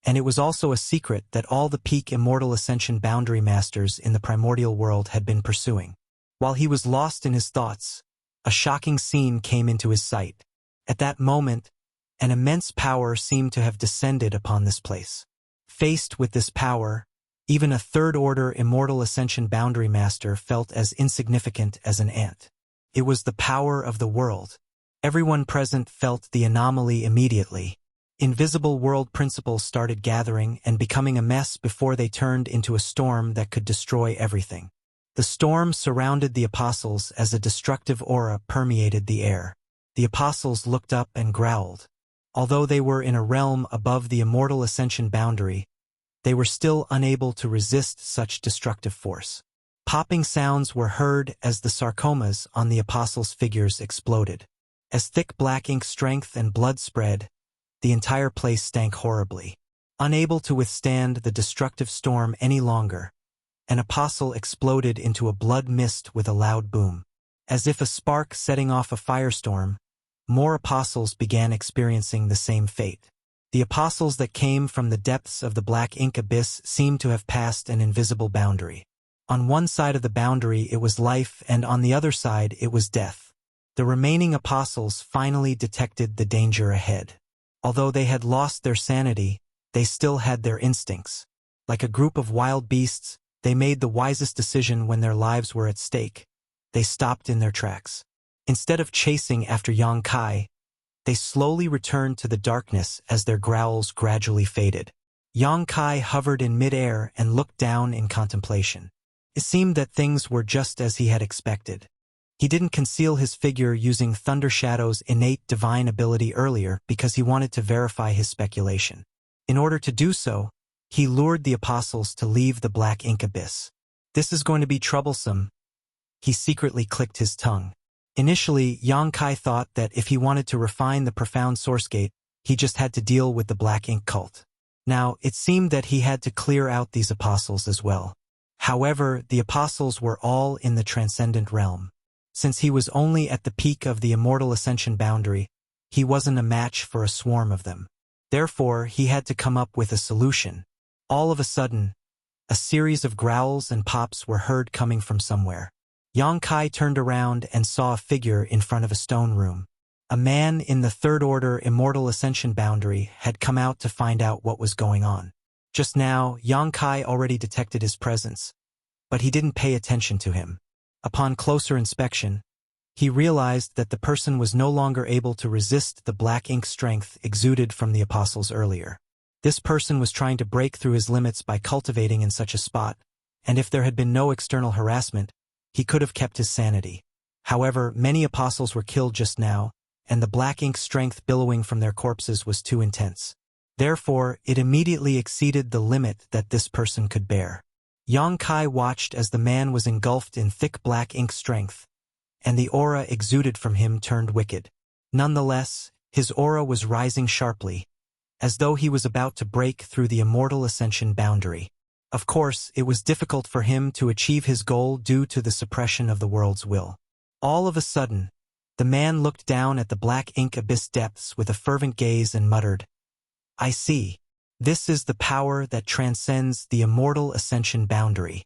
and it was also a secret that all the peak Immortal Ascension boundary masters in the primordial world had been pursuing. While he was lost in his thoughts, a shocking scene came into his sight. At that moment, an immense power seemed to have descended upon this place. Faced with this power, even a Third Order Immortal Ascension boundary master felt as insignificant as an ant. It was the power of the world. Everyone present felt the anomaly immediately. Invisible world principles started gathering and becoming a mess before they turned into a storm that could destroy everything. The storm surrounded the apostles as a destructive aura permeated the air. The apostles looked up and growled. Although they were in a realm above the Immortal Ascension boundary, they were still unable to resist such destructive force. Popping sounds were heard as the sarcomas on the apostles' figures exploded. As thick black ink strength and blood spread, the entire place stank horribly. Unable to withstand the destructive storm any longer, an apostle exploded into a blood mist with a loud boom. As if a spark setting off a firestorm, more apostles began experiencing the same fate. The apostles that came from the depths of the black ink abyss seemed to have passed an invisible boundary. On one side of the boundary it was life, and on the other side it was death. The remaining apostles finally detected the danger ahead. Although they had lost their sanity, they still had their instincts. Like a group of wild beasts, they made the wisest decision when their lives were at stake. They stopped in their tracks. Instead of chasing after Yang Kai, they slowly returned to the darkness as their growls gradually faded. Yang Kai hovered in midair and looked down in contemplation. It seemed that things were just as he had expected. He didn't conceal his figure using Thunder Shadow's innate divine ability earlier because he wanted to verify his speculation. In order to do so, he lured the apostles to leave the black ink abyss. This is going to be troublesome. He secretly clicked his tongue. Initially, Yang Kai thought that if he wanted to refine the profound source gate, he just had to deal with the black ink cult. Now, it seemed that he had to clear out these apostles as well. However, the apostles were all in the Transcendent realm. Since he was only at the peak of the Immortal Ascension boundary, he wasn't a match for a swarm of them. Therefore, he had to come up with a solution. All of a sudden, a series of growls and pops were heard coming from somewhere. Yang Kai turned around and saw a figure in front of a stone room. A man in the Third Order Immortal Ascension boundary had come out to find out what was going on. Just now, Yang Kai already detected his presence, but he didn't pay attention to him. Upon closer inspection, he realized that the person was no longer able to resist the black ink strength exuded from the apostles earlier. This person was trying to break through his limits by cultivating in such a spot, and if there had been no external harassment, he could have kept his sanity. However, many apostles were killed just now, and the black ink strength billowing from their corpses was too intense. Therefore, it immediately exceeded the limit that this person could bear. Yang Kai watched as the man was engulfed in thick black ink strength, and the aura exuded from him turned wicked. Nonetheless, his aura was rising sharply, as though he was about to break through the immortal ascension boundary. Of course, it was difficult for him to achieve his goal due to the suppression of the world's will. All of a sudden, the man looked down at the black ink abyss depths with a fervent gaze and muttered, "I see. This is the power that transcends the immortal ascension boundary."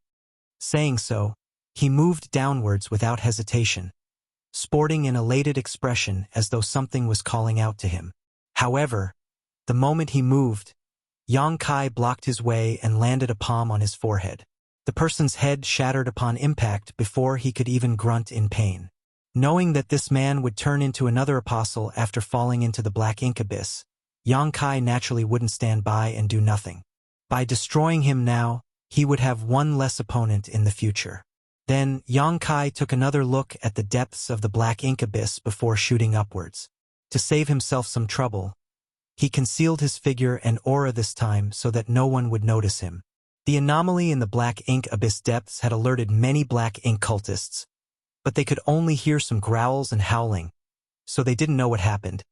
Saying so, he moved downwards without hesitation, sporting an elated expression as though something was calling out to him. However, the moment he moved, Yang Kai blocked his way and landed a palm on his forehead. The person's head shattered upon impact before he could even grunt in pain. Knowing that this man would turn into another apostle after falling into the black ink abyss, Yang Kai naturally wouldn't stand by and do nothing. By destroying him now, he would have one less opponent in the future. Then, Yang Kai took another look at the depths of the black ink abyss before shooting upwards. To save himself some trouble, he concealed his figure and aura this time so that no one would notice him. The anomaly in the black ink abyss depths had alerted many black ink cultists, but they could only hear some growls and howling, so they didn't know what happened.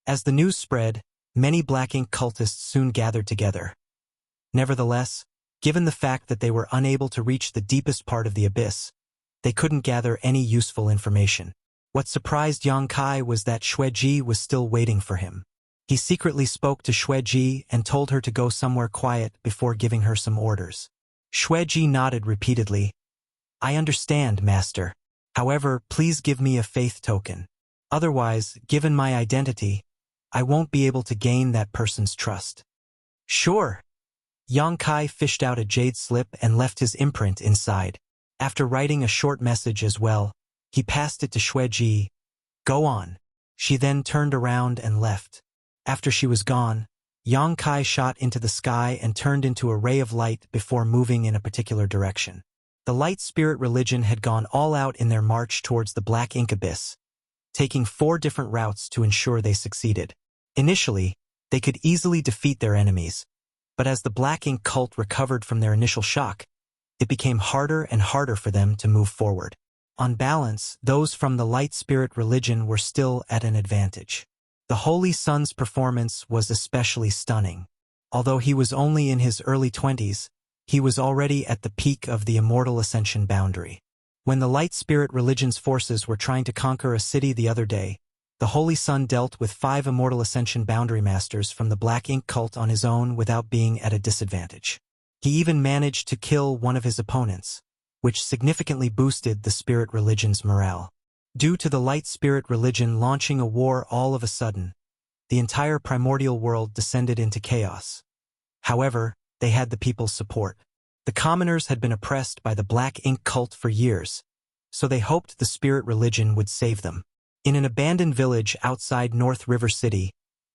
As the news spread, many black ink cultists soon gathered together. Nevertheless, given the fact that they were unable to reach the deepest part of the abyss, they couldn't gather any useful information. What surprised Yang Kai was that Xueji was still waiting for him. He secretly spoke to Xueji and told her to go somewhere quiet before giving her some orders. Xueji nodded repeatedly. "I understand, Master. However, please give me a faith token. Otherwise, given my identity, I won't be able to gain that person's trust." "Sure." Yang Kai fished out a jade slip and left his imprint inside. After writing a short message as well, he passed it to Xueji. "Go on." She then turned around and left. After she was gone, Yang Kai shot into the sky and turned into a ray of light before moving in a particular direction. The light spirit religion had gone all out in their march towards the black ink abyss, taking 4 different routes to ensure they succeeded. Initially, they could easily defeat their enemies, but as the black ink cult recovered from their initial shock, it became harder and harder for them to move forward. On balance, those from the light spirit religion were still at an advantage. The Holy Son's performance was especially stunning. Although he was only in his early 20s, he was already at the peak of the immortal ascension boundary. When the light spirit religion's forces were trying to conquer a city the other day, the Holy Son dealt with 5 immortal ascension boundary masters from the black ink cult on his own without being at a disadvantage. He even managed to kill one of his opponents, which significantly boosted the spirit religion's morale. Due to the light spirit religion launching a war all of a sudden, the entire primordial world descended into chaos. However, they had the people's support. The commoners had been oppressed by the black ink cult for years, so they hoped the spirit religion would save them. In an abandoned village outside North River City,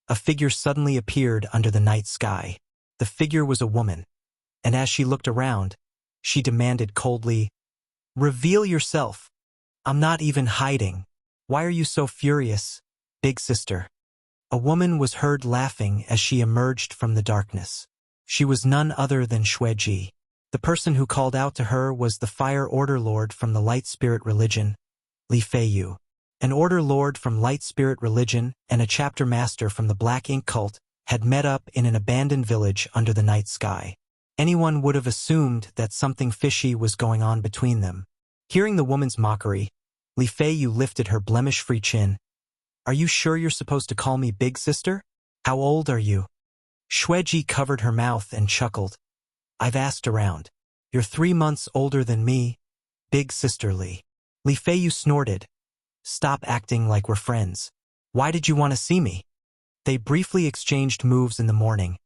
a figure suddenly appeared under the night sky. The figure was a woman, and as she looked around, she demanded coldly, "Reveal yourself. I'm not even hiding. Why are you so furious, big sister?" A woman was heard laughing as she emerged from the darkness. She was none other than Xueji. The person who called out to her was the Fire Order Lord from the Light Spirit Religion, Li Feiyu. An Order Lord from Light Spirit Religion and a Chapter Master from the Black Ink Cult had met up in an abandoned village under the night sky. Anyone would have assumed that something fishy was going on between them. Hearing the woman's mockery, Li Feiyu lifted her blemish-free chin. "Are you sure you're supposed to call me big sister? How old are you?" Xueji covered her mouth and chuckled. "I've asked around. You're 3 months older than me, big sister Li." Li Feiyu snorted. "Stop acting like we're friends. Why did you want to see me?" They briefly exchanged moves in the morning,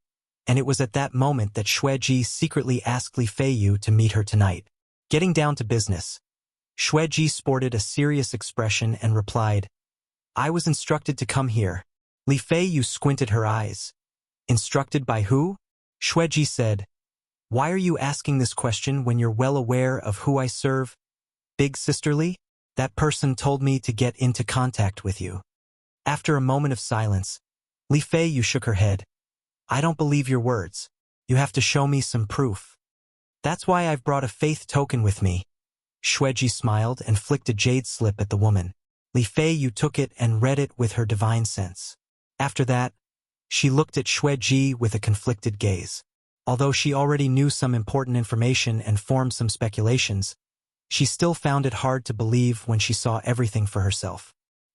and it was at that moment that Xueji secretly asked Li Feiyu to meet her tonight. Getting down to business, Xueji sported a serious expression and replied, "I was instructed to come here." Li Feiyu squinted her eyes. "Instructed by who?" Xueji said, "Why are you asking this question when you're well aware of who I serve, big sister Li? That person told me to get into contact with you." After a moment of silence, Li Feiyu shook her head. "I don't believe your words. You have to show me some proof." "That's why I've brought a faith token with me." Xueji smiled and flicked a jade slip at the woman. Li Feiyu took it and read it with her divine sense. After that, She looked at Xueji with a conflicted gaze. Although she already knew some important information and formed some speculations, she still found it hard to believe when she saw everything for herself.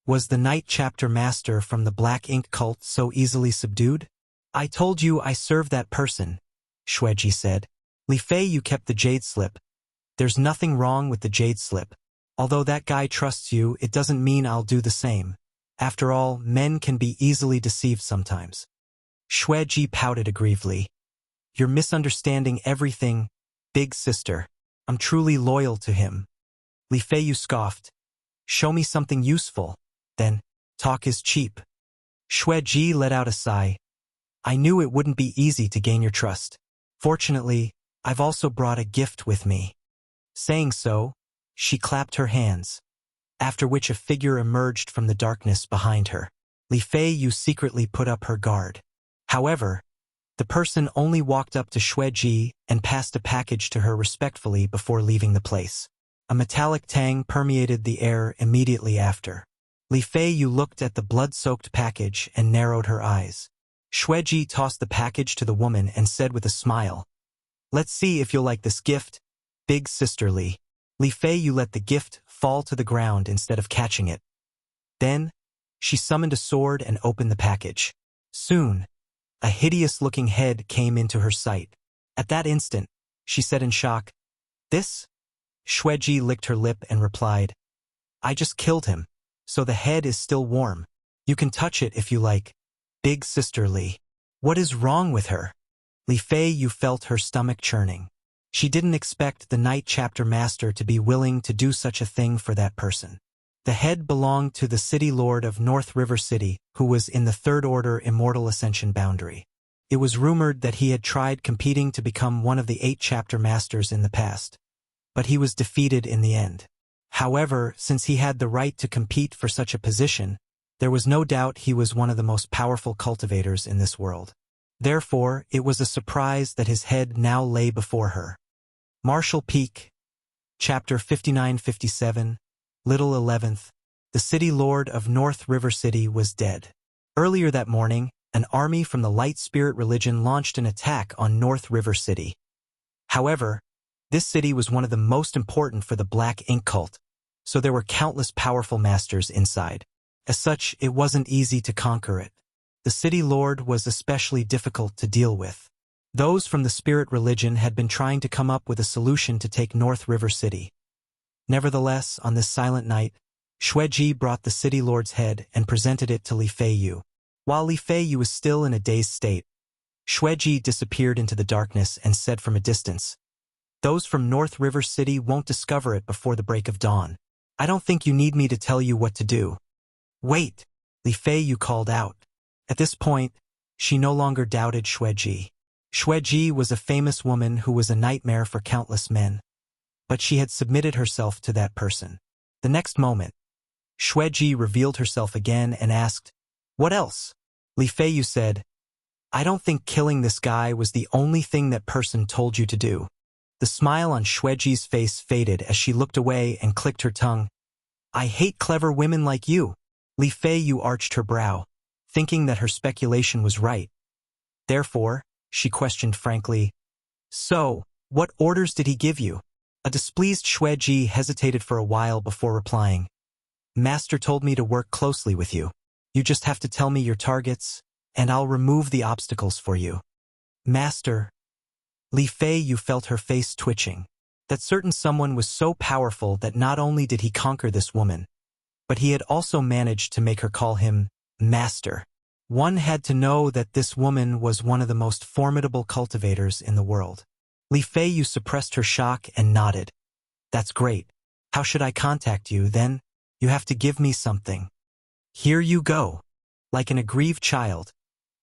Was the Night Chapter Master from the Black Ink cult so easily subdued? I told you I served that person, Xueji said. Li Fei, you kept the jade slip. There's nothing wrong with the jade slip. Although that guy trusts you, it doesn't mean I'll do the same. After all, men can be easily deceived sometimes. Xueji pouted aggrievedly. You're misunderstanding everything, big sister. I'm truly loyal to him. Li Fei scoffed. Show me something useful. Then, talk is cheap. Xueji let out a sigh. I knew it wouldn't be easy to gain your trust. Fortunately, I've also brought a gift with me. Saying so, she clapped her hands, after which a figure emerged from the darkness behind her. Li Fei secretly put up her guard. However, the person only walked up to Xueji and passed a package to her respectfully before leaving the place. A metallic tang permeated the air immediately after. Li Fei looked at the blood-soaked package and narrowed her eyes. Xueji tossed the package to the woman and said with a smile, Let's see if you'll like this gift, big sister Li. Li Fei let the gift fall to the ground instead of catching it. Then, she summoned a sword and opened the package. Soon, a hideous-looking head came into her sight. At that instant, she said in shock, This? Xueji licked her lip and replied, I just killed him, so the head is still warm. You can touch it if you like. Big sister Li. What is wrong with her? Li Fei felt her stomach churning. She didn't expect the Night Chapter Master to be willing to do such a thing for that person. The head belonged to the City Lord of North River City, who was in the Third Order Immortal Ascension boundary. It was rumored that he had tried competing to become one of the 8 Chapter Masters in the past, but he was defeated in the end. However, since he had the right to compete for such a position, there was no doubt he was one of the most powerful cultivators in this world. Therefore, it was a surprise that his head now lay before her. Marshall Peak, Chapter 5957, Little 11th, the City Lord of North River City was dead. Earlier that morning, an army from the Light Spirit religion launched an attack on North River City. However, this city was one of the most important for the Black Ink cult, so there were countless powerful masters inside. As such, it wasn't easy to conquer it. The City Lord was especially difficult to deal with. Those from the Spirit religion had been trying to come up with a solution to take North River City. Nevertheless, on this silent night, Xueji brought the City Lord's head and presented it to Li Fei. While Li Fei was still in a dazed state, Xueji disappeared into the darkness and said from a distance, Those from North River City won't discover it before the break of dawn. I don't think you need me to tell you what to do. Wait, Li Fei called out. At this point, she no longer doubted Xueji. Xueji was a famous woman who was a nightmare for countless men, but she had submitted herself to that person. The next moment, Xueji revealed herself again and asked, What else? Li Fei said, I don't think killing this guy was the only thing that person told you to do. The smile on Xueji's face faded as she looked away and clicked her tongue. I hate clever women like you. Li Fei arched her brow, thinking that her speculation was right. Therefore, she questioned frankly, So, what orders did he give you? A displeased Xueji hesitated for a while before replying, Master told me to work closely with you. You just have to tell me your targets, and I'll remove the obstacles for you. Master. Li Fei felt her face twitching. That certain someone was so powerful that not only did he conquer this woman, but he had also managed to make her call him Master. One had to know that this woman was one of the most formidable cultivators in the world. Li Fei suppressed her shock and nodded. That's great. How should I contact you, then? You have to give me something. Here you go. Like an aggrieved child,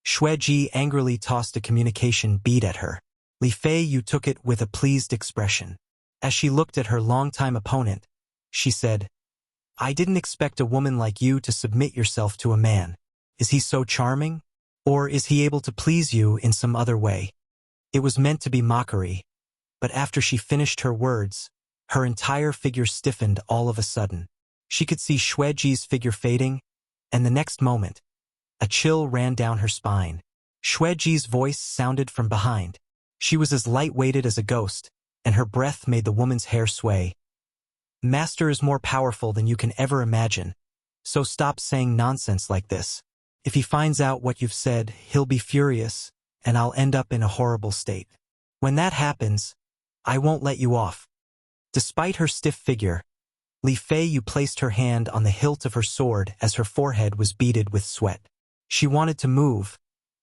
Xueji angrily tossed a communication bead at her. Li Fei took it with a pleased expression. As she looked at her longtime opponent, she said, I didn't expect a woman like you to submit yourself to a man. Is he so charming? Or is he able to please you in some other way? It was meant to be mockery, but after she finished her words, her entire figure stiffened all of a sudden. She could see Xueji's figure fading, and the next moment, A chill ran down her spine. Xueji's voice sounded from behind. She was as light-weighted as a ghost, and her breath made the woman's hair sway. Master is more powerful than you can ever imagine, so stop saying nonsense like this. If he finds out what you've said, he'll be furious, and I'll end up in a horrible state. When that happens, I won't let you off. Despite her stiff figure, Li Feiyu placed her hand on the hilt of her sword as her forehead was beaded with sweat. She wanted to move,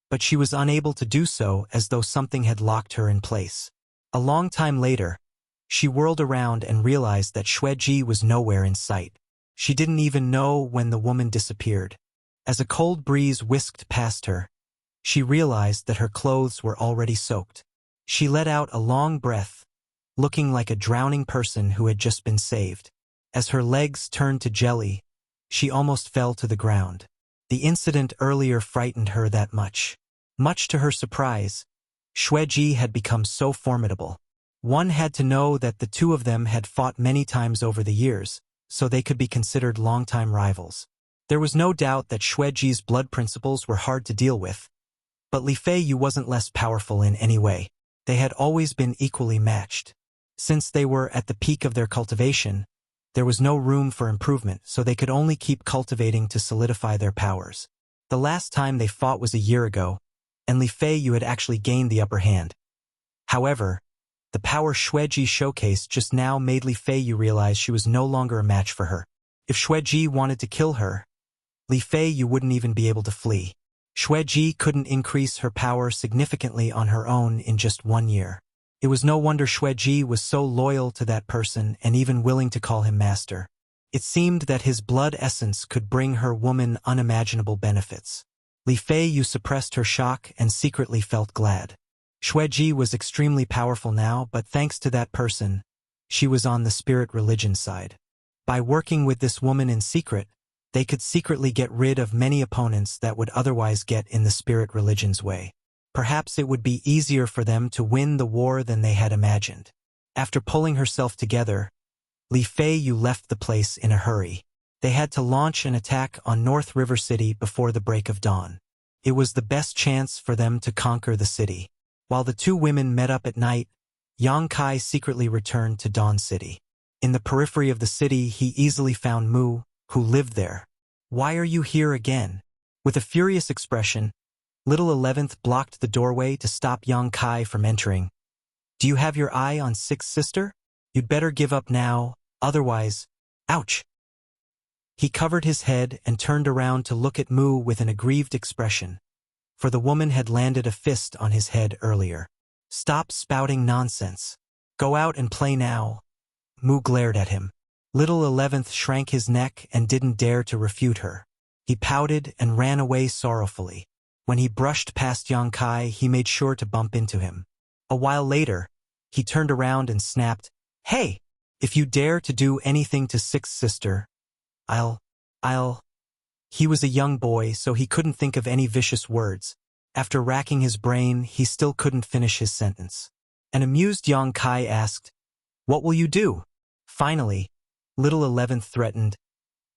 but she was unable to do so as though something had locked her in place. A long time later, she whirled around and realized that Xueji was nowhere in sight. She didn't even know when the woman disappeared. As a cold breeze whisked past her, she realized that her clothes were already soaked. She let out a long breath, looking like a drowning person who had just been saved. As her legs turned to jelly, she almost fell to the ground. The incident earlier frightened her that much. Much to her surprise, Xueji had become so formidable. One had to know that the two of them had fought many times over the years, so they could be considered longtime rivals. There was no doubt that Xueji's blood principles were hard to deal with, but Li Feiyu wasn't less powerful in any way. They had always been equally matched. Since they were at the peak of their cultivation, there was no room for improvement, so they could only keep cultivating to solidify their powers. The last time they fought was a year ago, and Li Feiyu had actually gained the upper hand. However, the power Xueji showcased just now made Li Feiyu realize she was no longer a match for her. If Xueji wanted to kill her, Li Feiyu wouldn't even be able to flee. Xueji couldn't increase her power significantly on her own in just 1 year. It was no wonder Xueji was so loyal to that person and even willing to call him master. It seemed that his blood essence could bring her woman unimaginable benefits. Li Feiyu suppressed her shock and secretly felt glad. Xueji was extremely powerful now, but thanks to that person, she was on the spirit religion side. By working with this woman in secret, they could secretly get rid of many opponents that would otherwise get in the spirit religion's way. Perhaps it would be easier for them to win the war than they had imagined. After pulling herself together, Li Feiyu left the place in a hurry. They had to launch an attack on North River City before the break of dawn. It was the best chance for them to conquer the city. While the two women met up at night, Yang Kai secretly returned to Dawn City. In the periphery of the city, he easily found Mu, who lived there. "Why are you here again?" With a furious expression, Little 11th blocked the doorway to stop Yang Kai from entering. "Do you have your eye on Sixth Sister? You'd better give up now, otherwise—" Ouch! He covered his head and turned around to look at Mu with an aggrieved expression, for the woman had landed a fist on his head earlier. "Stop spouting nonsense. Go out and play now." Mu glared at him. Little 11th shrank his neck and didn't dare to refute her. He pouted and ran away sorrowfully. When he brushed past Yang Kai, he made sure to bump into him. A while later, he turned around and snapped, "Hey! If you dare to do anything to Sixth Sister, I'll... He was a young boy, so he couldn't think of any vicious words. After racking his brain, he still couldn't finish his sentence. An amused Yang Kai asked, "What will you do?" Finally, Little 11th threatened,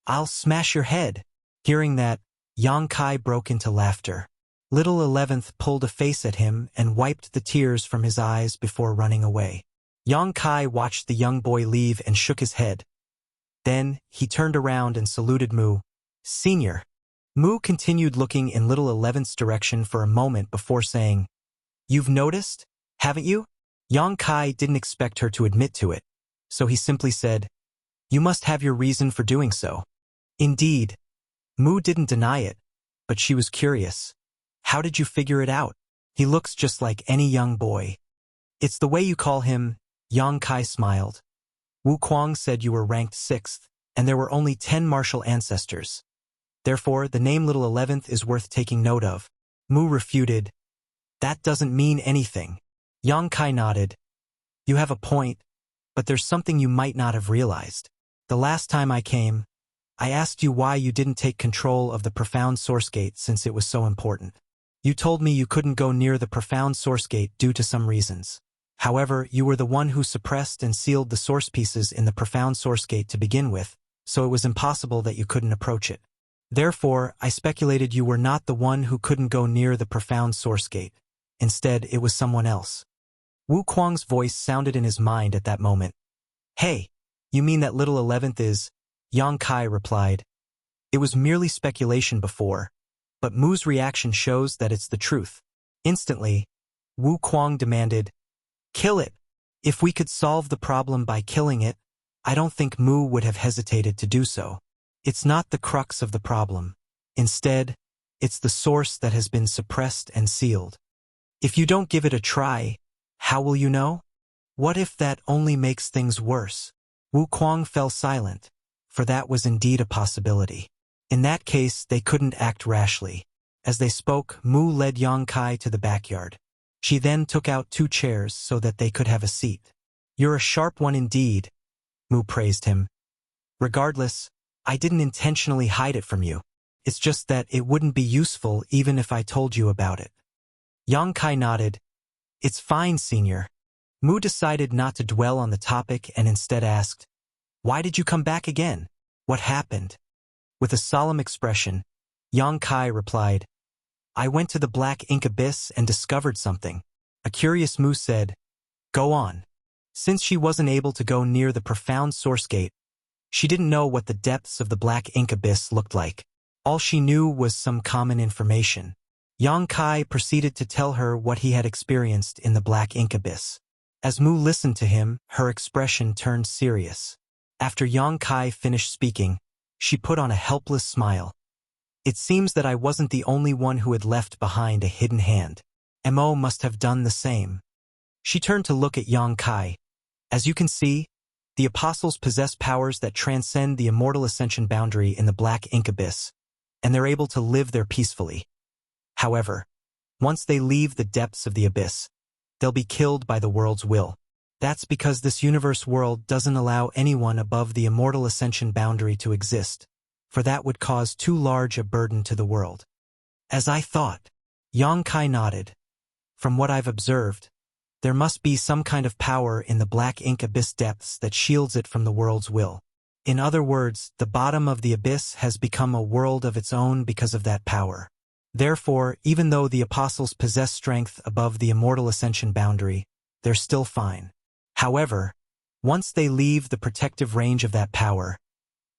"I'll smash your head." Hearing that, Yang Kai broke into laughter. Little 11th pulled a face at him and wiped the tears from his eyes before running away. Yang Kai watched the young boy leave and shook his head. Then, he turned around and saluted Mu. "Senior." Mu continued looking in Little 11th's direction for a moment before saying, "You've noticed, haven't you?" Yang Kai didn't expect her to admit to it, so he simply said, "You must have your reason for doing so." Indeed, Mu didn't deny it, but she was curious. "How did you figure it out? He looks just like any young boy." "It's the way you call him," Yang Kai smiled. "Wu Kuang said you were ranked 6th, and there were only 10 martial ancestors. Therefore, the name Little 11th is worth taking note of." Mu refuted, "That doesn't mean anything." Yang Kai nodded. "You have a point, but there's something you might not have realized. The last time I came, I asked you why you didn't take control of the Profound Source Gate since it was so important. You told me you couldn't go near the Profound Source Gate due to some reasons. However, you were the one who suppressed and sealed the source pieces in the Profound Source Gate to begin with, so it was impossible that you couldn't approach it. Therefore, I speculated you were not the one who couldn't go near the profound source gate. Instead, it was someone else. Wu Kuang's voice sounded in his mind at that moment. Hey, you mean that little 11th is? Yang Kai replied. It was merely speculation before, but Mu's reaction shows that it's the truth. Instantly, Wu Kuang demanded, kill it. If we could solve the problem by killing it, I don't think Mu would have hesitated to do so. It's not the crux of the problem. Instead, it's the source that has been suppressed and sealed. If you don't give it a try, how will you know? What if that only makes things worse? Wu Kuang fell silent, for that was indeed a possibility. In that case, they couldn't act rashly. As they spoke, Mu led Yang Kai to the backyard. She then took out 2 chairs so that they could have a seat. You're a sharp one indeed, Mu praised him. Regardless, I didn't intentionally hide it from you. It's just that it wouldn't be useful even if I told you about it. Yang Kai nodded. It's fine, senior. Mu decided not to dwell on the topic and instead asked, why did you come back again? What happened? With a solemn expression, Yang Kai replied, I went to the black ink abyss and discovered something. A curious Mu said, go on. Since she wasn't able to go near the profound source gate, she didn't know what the depths of the black ink abyss looked like. All she knew was some common information. Yang Kai proceeded to tell her what he had experienced in the black ink abyss. As Mu listened to him, her expression turned serious. After Yang Kai finished speaking, she put on a helpless smile. It seems that I wasn't the only one who had left behind a hidden hand. Mo must have done the same. She turned to look at Yang Kai. As you can see, the apostles possess powers that transcend the immortal ascension boundary in the black ink abyss, and they're able to live there peacefully. However, once they leave the depths of the abyss, they'll be killed by the world's will. That's because this universe world doesn't allow anyone above the immortal ascension boundary to exist, for that would cause too large a burden to the world. As I thought, Yang Kai nodded. From what I've observed, there must be some kind of power in the black ink abyss depths that shields it from the world's will. In other words, the bottom of the abyss has become a world of its own because of that power. Therefore, even though the apostles possess strength above the immortal ascension boundary, they're still fine. However, once they leave the protective range of that power,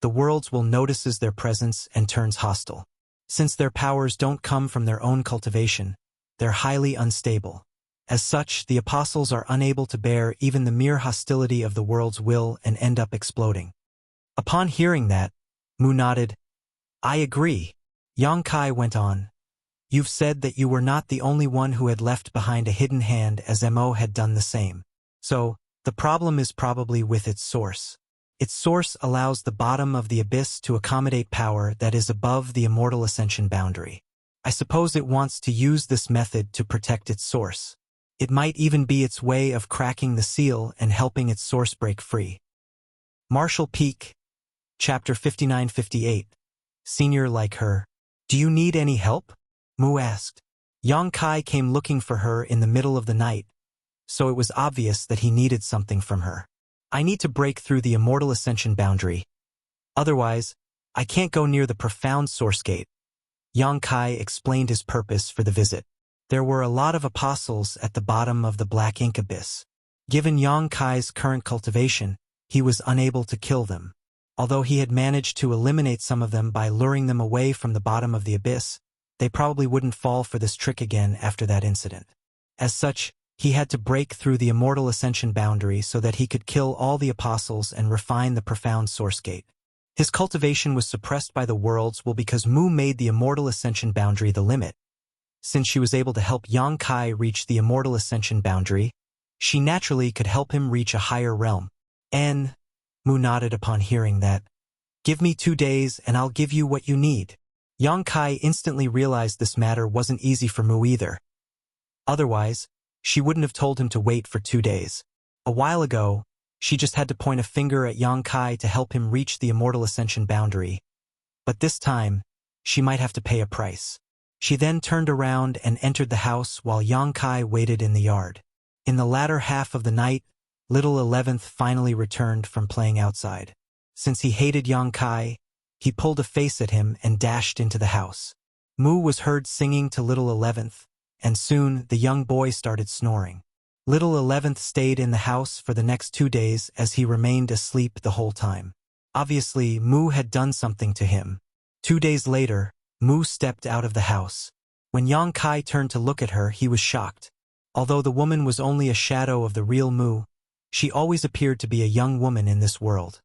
the worlds will notices their presence and turns hostile. Since their powers don't come from their own cultivation, they're highly unstable. As such, the apostles are unable to bear even the mere hostility of the world's will and end up exploding. Upon hearing that, Mu nodded. I agree. Yang Kai went on. You've said that you were not the only one who had left behind a hidden hand, as Mo had done the same. So, the problem is probably with its source. Its source allows the bottom of the abyss to accommodate power that is above the immortal ascension boundary. I suppose it wants to use this method to protect its source. It might even be its way of cracking the seal and helping its source break free. Marshall Peak, Chapter 59-58. Senior like her. Do you need any help? Mu asked. Yang Kai came looking for her in the middle of the night, so it was obvious that he needed something from her. I need to break through the immortal ascension boundary. Otherwise, I can't go near the profound source gate. Yang Kai explained his purpose for the visit. There were a lot of apostles at the bottom of the black ink abyss. Given Yang Kai's current cultivation, he was unable to kill them. Although he had managed to eliminate some of them by luring them away from the bottom of the abyss, they probably wouldn't fall for this trick again after that incident. As such, he had to break through the immortal ascension boundary so that he could kill all the apostles and refine the profound source gate. His cultivation was suppressed by the world's will because Mu made the immortal ascension boundary the limit. Since she was able to help Yang Kai reach the immortal ascension boundary, she naturally could help him reach a higher realm. Mu nodded upon hearing that. Give me 2 days and I'll give you what you need. Yang Kai instantly realized this matter wasn't easy for Mu either. Otherwise, she wouldn't have told him to wait for 2 days. A while ago, she just had to point a finger at Yang Kai to help him reach the immortal ascension boundary. But this time, she might have to pay a price. She then turned around and entered the house while Yang Kai waited in the yard. In the latter half of the night, little 11th finally returned from playing outside. Since he hated Yang Kai, He pulled a face at him and dashed into the house. Mu was heard singing to little 11th, and soon the young boy started snoring. Little 11th stayed in the house for the next 2 days as he remained asleep the whole time. Obviously, Mu had done something to him. 2 days later, Mu stepped out of the house. When Yang Kai turned to look at her, he was shocked. Although the woman was only a shadow of the real Mu, she always appeared to be a young woman in this world.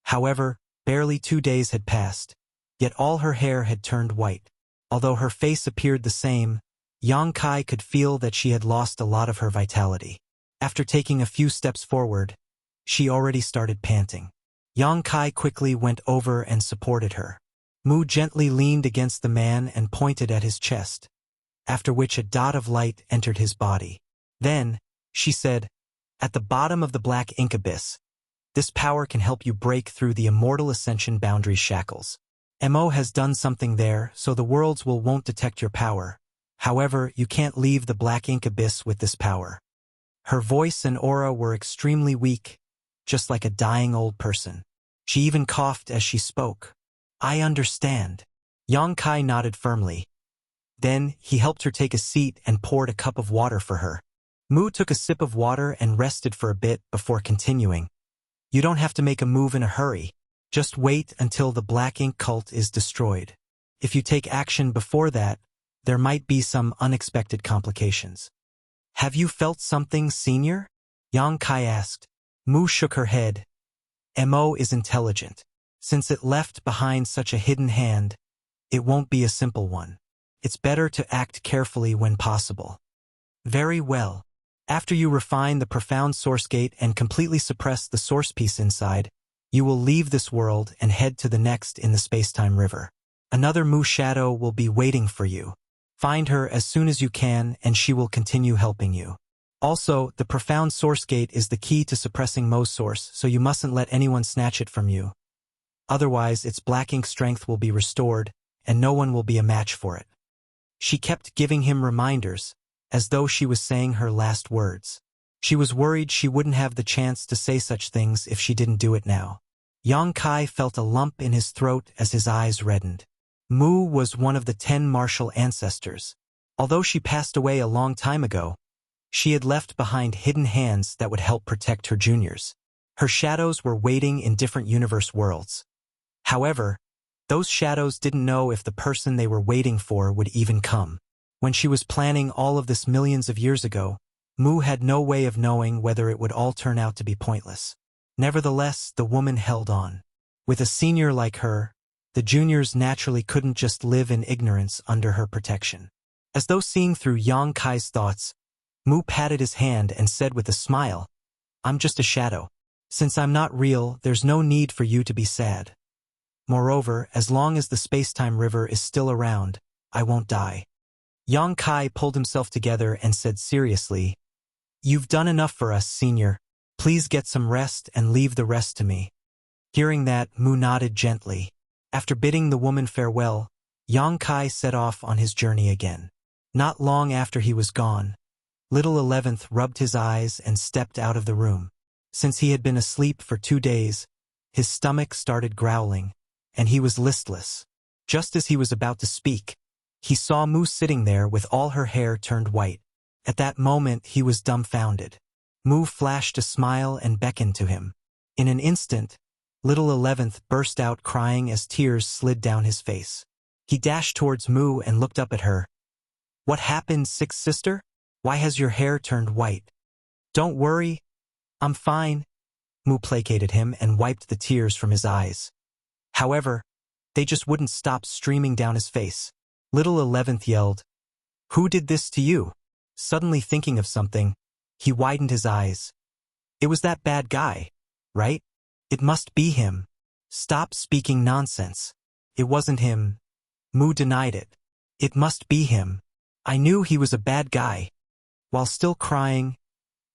However, barely 2 days had passed, yet all her hair had turned white. Although her face appeared the same, Yang Kai could feel that she had lost a lot of her vitality. After taking a few steps forward, she already started panting. Yang Kai quickly went over and supported her. Mu gently leaned against the man and pointed at his chest, after which a dot of light entered his body. Then, she said, "At the bottom of the black ink abyss, this power can help you break through the immortal ascension boundary shackles. Mo has done something there, so the worlds won't detect your power. However, you can't leave the black ink abyss with this power." Her voice and aura were extremely weak, just like a dying old person. She even coughed as she spoke. "I understand." Yang Kai nodded firmly. Then, he helped her take a seat and poured a cup of water for her. Mu took a sip of water and rested for a bit before continuing. "You don't have to make a move in a hurry. Just wait until the black ink cult is destroyed. If you take action before that, there might be some unexpected complications." "Have you felt something, Senior?" Yang Kai asked. Mu shook her head. "Mo is intelligent. Since it left behind such a hidden hand, it won't be a simple one. It's better to act carefully when possible." "Very well. After you refine the profound source gate and completely suppress the source piece inside, you will leave this world and head to the next in the space-time river. Another Mu shadow will be waiting for you. Find her as soon as you can and she will continue helping you. Also, the profound source gate is the key to suppressing Mo's source, so you mustn't let anyone snatch it from you. Otherwise, its black ink strength will be restored, and no one will be a match for it." She kept giving him reminders, as though she was saying her last words. She was worried she wouldn't have the chance to say such things if she didn't do it now. Yang Kai felt a lump in his throat as his eyes reddened. Mu was one of the 10 martial ancestors. Although she passed away a long time ago, she had left behind hidden hands that would help protect her juniors. Her shadows were waiting in different universe worlds. However, those shadows didn't know if the person they were waiting for would even come. When she was planning all of this millions of years ago, Mu had no way of knowing whether it would all turn out to be pointless. Nevertheless, the woman held on. With a senior like her, the juniors naturally couldn't just live in ignorance under her protection. As though seeing through Yang Kai's thoughts, Mu patted his hand and said with a smile, "I'm just a shadow. Since I'm not real, there's no need for you to be sad. Moreover, as long as the space-time river is still around, I won't die." Yang Kai pulled himself together and said seriously, "You've done enough for us, Senior. Please get some rest and leave the rest to me." Hearing that, Mu nodded gently. After bidding the woman farewell, Yang Kai set off on his journey again. Not long after he was gone, little 11th rubbed his eyes and stepped out of the room. Since he had been asleep for 2 days, his stomach started growling, and he was listless. Just as he was about to speak, he saw Mu sitting there with all her hair turned white. At that moment, he was dumbfounded. Mu flashed a smile and beckoned to him. In an instant, little 11th burst out crying as tears slid down his face. He dashed towards Mu and looked up at her. "What happened, sixth sister? Why has your hair turned white?" "Don't worry. I'm fine." Mu placated him and wiped the tears from his eyes. However, they just wouldn't stop streaming down his face. Little 11th yelled, "Who did this to you?" Suddenly thinking of something, he widened his eyes. "It was that bad guy, right? It must be him." "Stop speaking nonsense. It wasn't him." Mu denied it. "It must be him. I knew he was a bad guy." While still crying,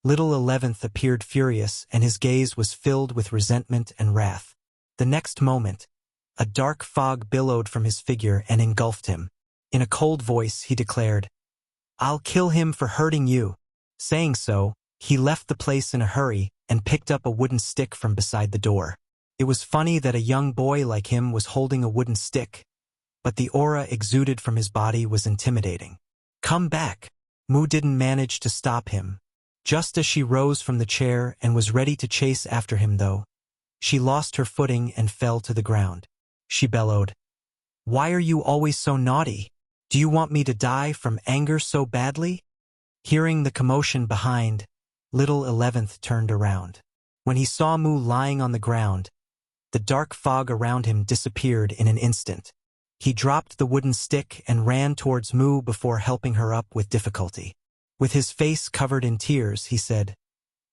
little 11th appeared furious and his gaze was filled with resentment and wrath. The next moment, a dark fog billowed from his figure and engulfed him. In a cold voice, he declared, "I'll kill him for hurting you." Saying so, he left the place in a hurry and picked up a wooden stick from beside the door. It was funny that a young boy like him was holding a wooden stick, but the aura exuded from his body was intimidating. "Come back." Mu didn't manage to stop him. Just as she rose from the chair and was ready to chase after him though, she lost her footing and fell to the ground. She bellowed, "Why are you always so naughty? Do you want me to die from anger so badly?" Hearing the commotion behind, little 11th turned around. When he saw Mu lying on the ground, the dark fog around him disappeared in an instant. He dropped the wooden stick and ran towards Mu before helping her up with difficulty. With his face covered in tears, he said,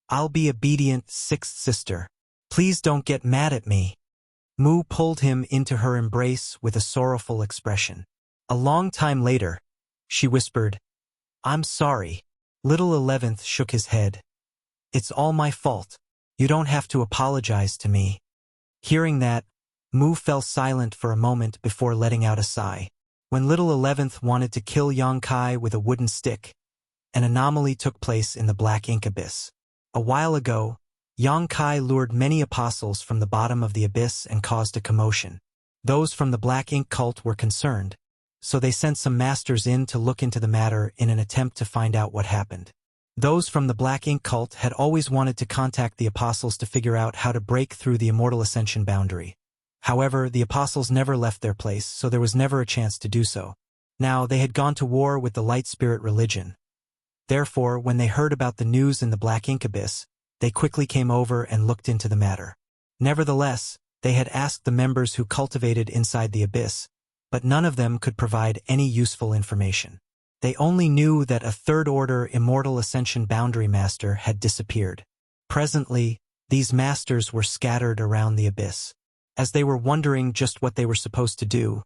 "I'll be obedient, sixth sister. Please don't get mad at me." Mu pulled him into her embrace with a sorrowful expression. A long time later, she whispered, "I'm sorry." Little 11th shook his head. "It's all my fault. You don't have to apologize to me." Hearing that, Mu fell silent for a moment before letting out a sigh. When little 11th wanted to kill Yongkai with a wooden stick, an anomaly took place in the black ink abyss. A while ago, Yongkai lured many apostles from the bottom of the abyss and caused a commotion. Those from the black ink cult were concerned, so they sent some masters in to look into the matter in an attempt to find out what happened. Those from the black ink cult had always wanted to contact the apostles to figure out how to break through the immortal ascension boundary. However, the apostles never left their place, so there was never a chance to do so. Now, they had gone to war with the light spirit religion. Therefore, when they heard about the news in the black ink abyss, they quickly came over and looked into the matter. Nevertheless, they had asked the members who cultivated inside the abyss, but none of them could provide any useful information. They only knew that a third-order immortal ascension boundary master had disappeared. Presently, these masters were scattered around the abyss. As they were wondering just what they were supposed to do,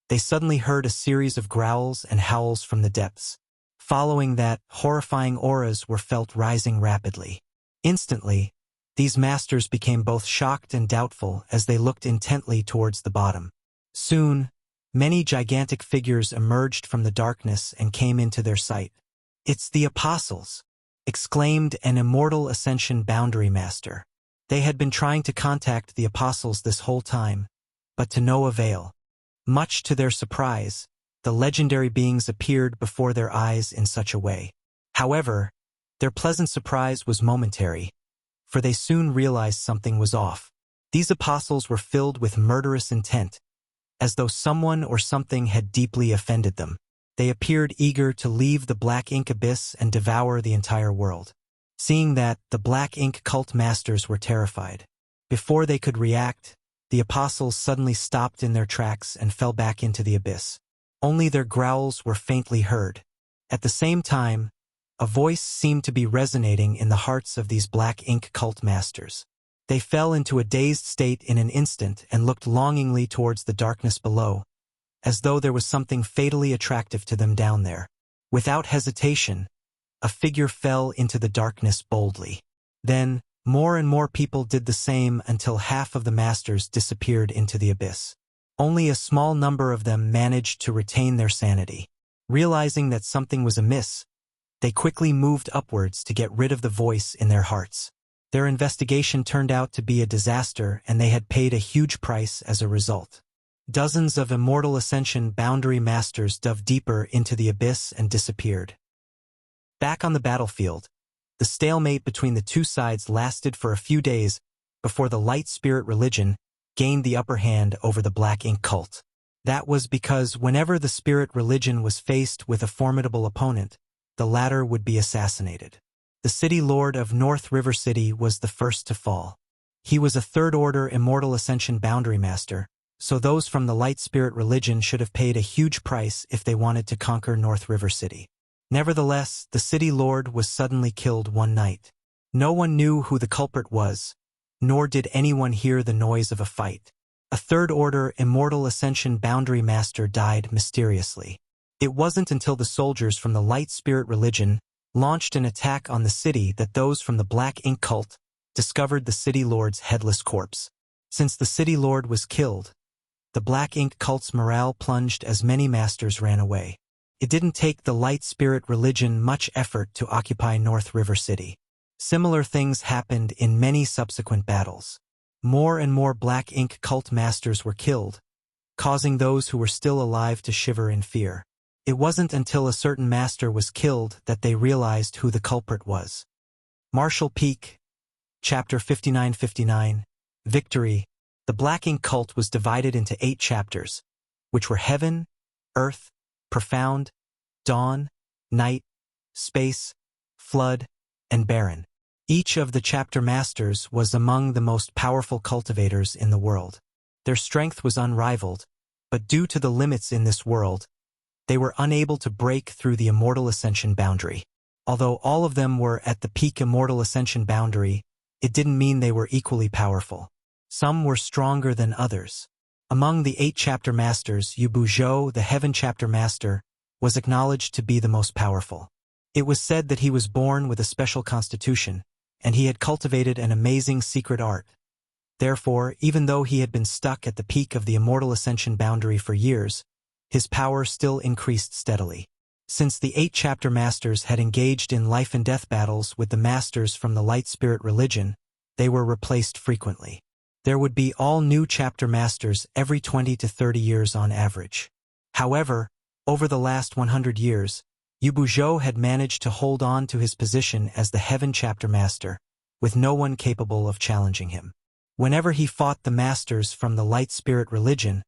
they suddenly heard a series of growls and howls from the depths. Following that, horrifying auras were felt rising rapidly. Instantly, these masters became both shocked and doubtful as they looked intently towards the bottom. Soon, many gigantic figures emerged from the darkness and came into their sight. "It's the apostles!" exclaimed an immortal ascension boundary master. They had been trying to contact the apostles this whole time, but to no avail. Much to their surprise, the legendary beings appeared before their eyes in such a way. However, their pleasant surprise was momentary, for they soon realized something was off. These apostles were filled with murderous intent, as though someone or something had deeply offended them. They appeared eager to leave the black ink abyss and devour the entire world. Seeing that, the black ink cult masters were terrified. Before they could react, the apostles suddenly stopped in their tracks and fell back into the abyss. Only their growls were faintly heard. At the same time, a voice seemed to be resonating in the hearts of these black ink cult masters. They fell into a dazed state in an instant and looked longingly towards the darkness below, as though there was something fatally attractive to them down there. Without hesitation, a figure fell into the darkness boldly. Then, more and more people did the same until half of the masters disappeared into the abyss. Only a small number of them managed to retain their sanity. Realizing that something was amiss, they quickly moved upwards to get rid of the voice in their hearts. Their investigation turned out to be a disaster, and they had paid a huge price as a result. Dozens of immortal ascension boundary masters dove deeper into the abyss and disappeared. Back on the battlefield, the stalemate between the two sides lasted for a few days before the light spirit religion gained the upper hand over the black ink cult. That was because whenever the spirit religion was faced with a formidable opponent, the latter would be assassinated. The city lord of North River City was the first to fall. He was a third-order immortal ascension boundary master, so those from the light spirit religion should have paid a huge price if they wanted to conquer North River City. Nevertheless, the city lord was suddenly killed one night. No one knew who the culprit was, nor did anyone hear the noise of a fight. A third-order immortal ascension boundary master died mysteriously. It wasn't until the soldiers from the light spirit religion launched an attack on the city that those from the black ink cult discovered the city lord's headless corpse. Since the city lord was killed, the black ink cult's morale plunged as many masters ran away. It didn't take the light spirit religion much effort to occupy North River City. Similar things happened in many subsequent battles. more and more black ink cult masters were killed, causing those who were still alive to shiver in fear. It wasn't until a certain master was killed that they realized who the culprit was. Marshall Peak, Chapter 5959, Victory. The Black Ink Cult was divided into 8 chapters, which were Heaven, Earth, Profound, Dawn, Night, Space, Flood, and Barren. Each of the chapter masters was among the most powerful cultivators in the world. Their strength was unrivaled, but due to the limits in this world, they were unable to break through the Immortal Ascension boundary. Although all of them were at the peak Immortal Ascension boundary, it didn't mean they were equally powerful. Some were stronger than others. Among the 8 chapter masters, Yu Buzhou, the Heaven chapter master, was acknowledged to be the most powerful. It was said that he was born with a special constitution, and he had cultivated an amazing secret art. Therefore, even though he had been stuck at the peak of the Immortal Ascension boundary for years, his power still increased steadily. Since the 8 chapter masters had engaged in life and death battles with the masters from the Light Spirit religion, they were replaced frequently. There would be all new chapter masters every 20 to 30 years on average. However, over the last 100 years, Yu Buzhou had managed to hold on to his position as the Heaven chapter master, with no one capable of challenging him. Whenever he fought the masters from the Light Spirit religion,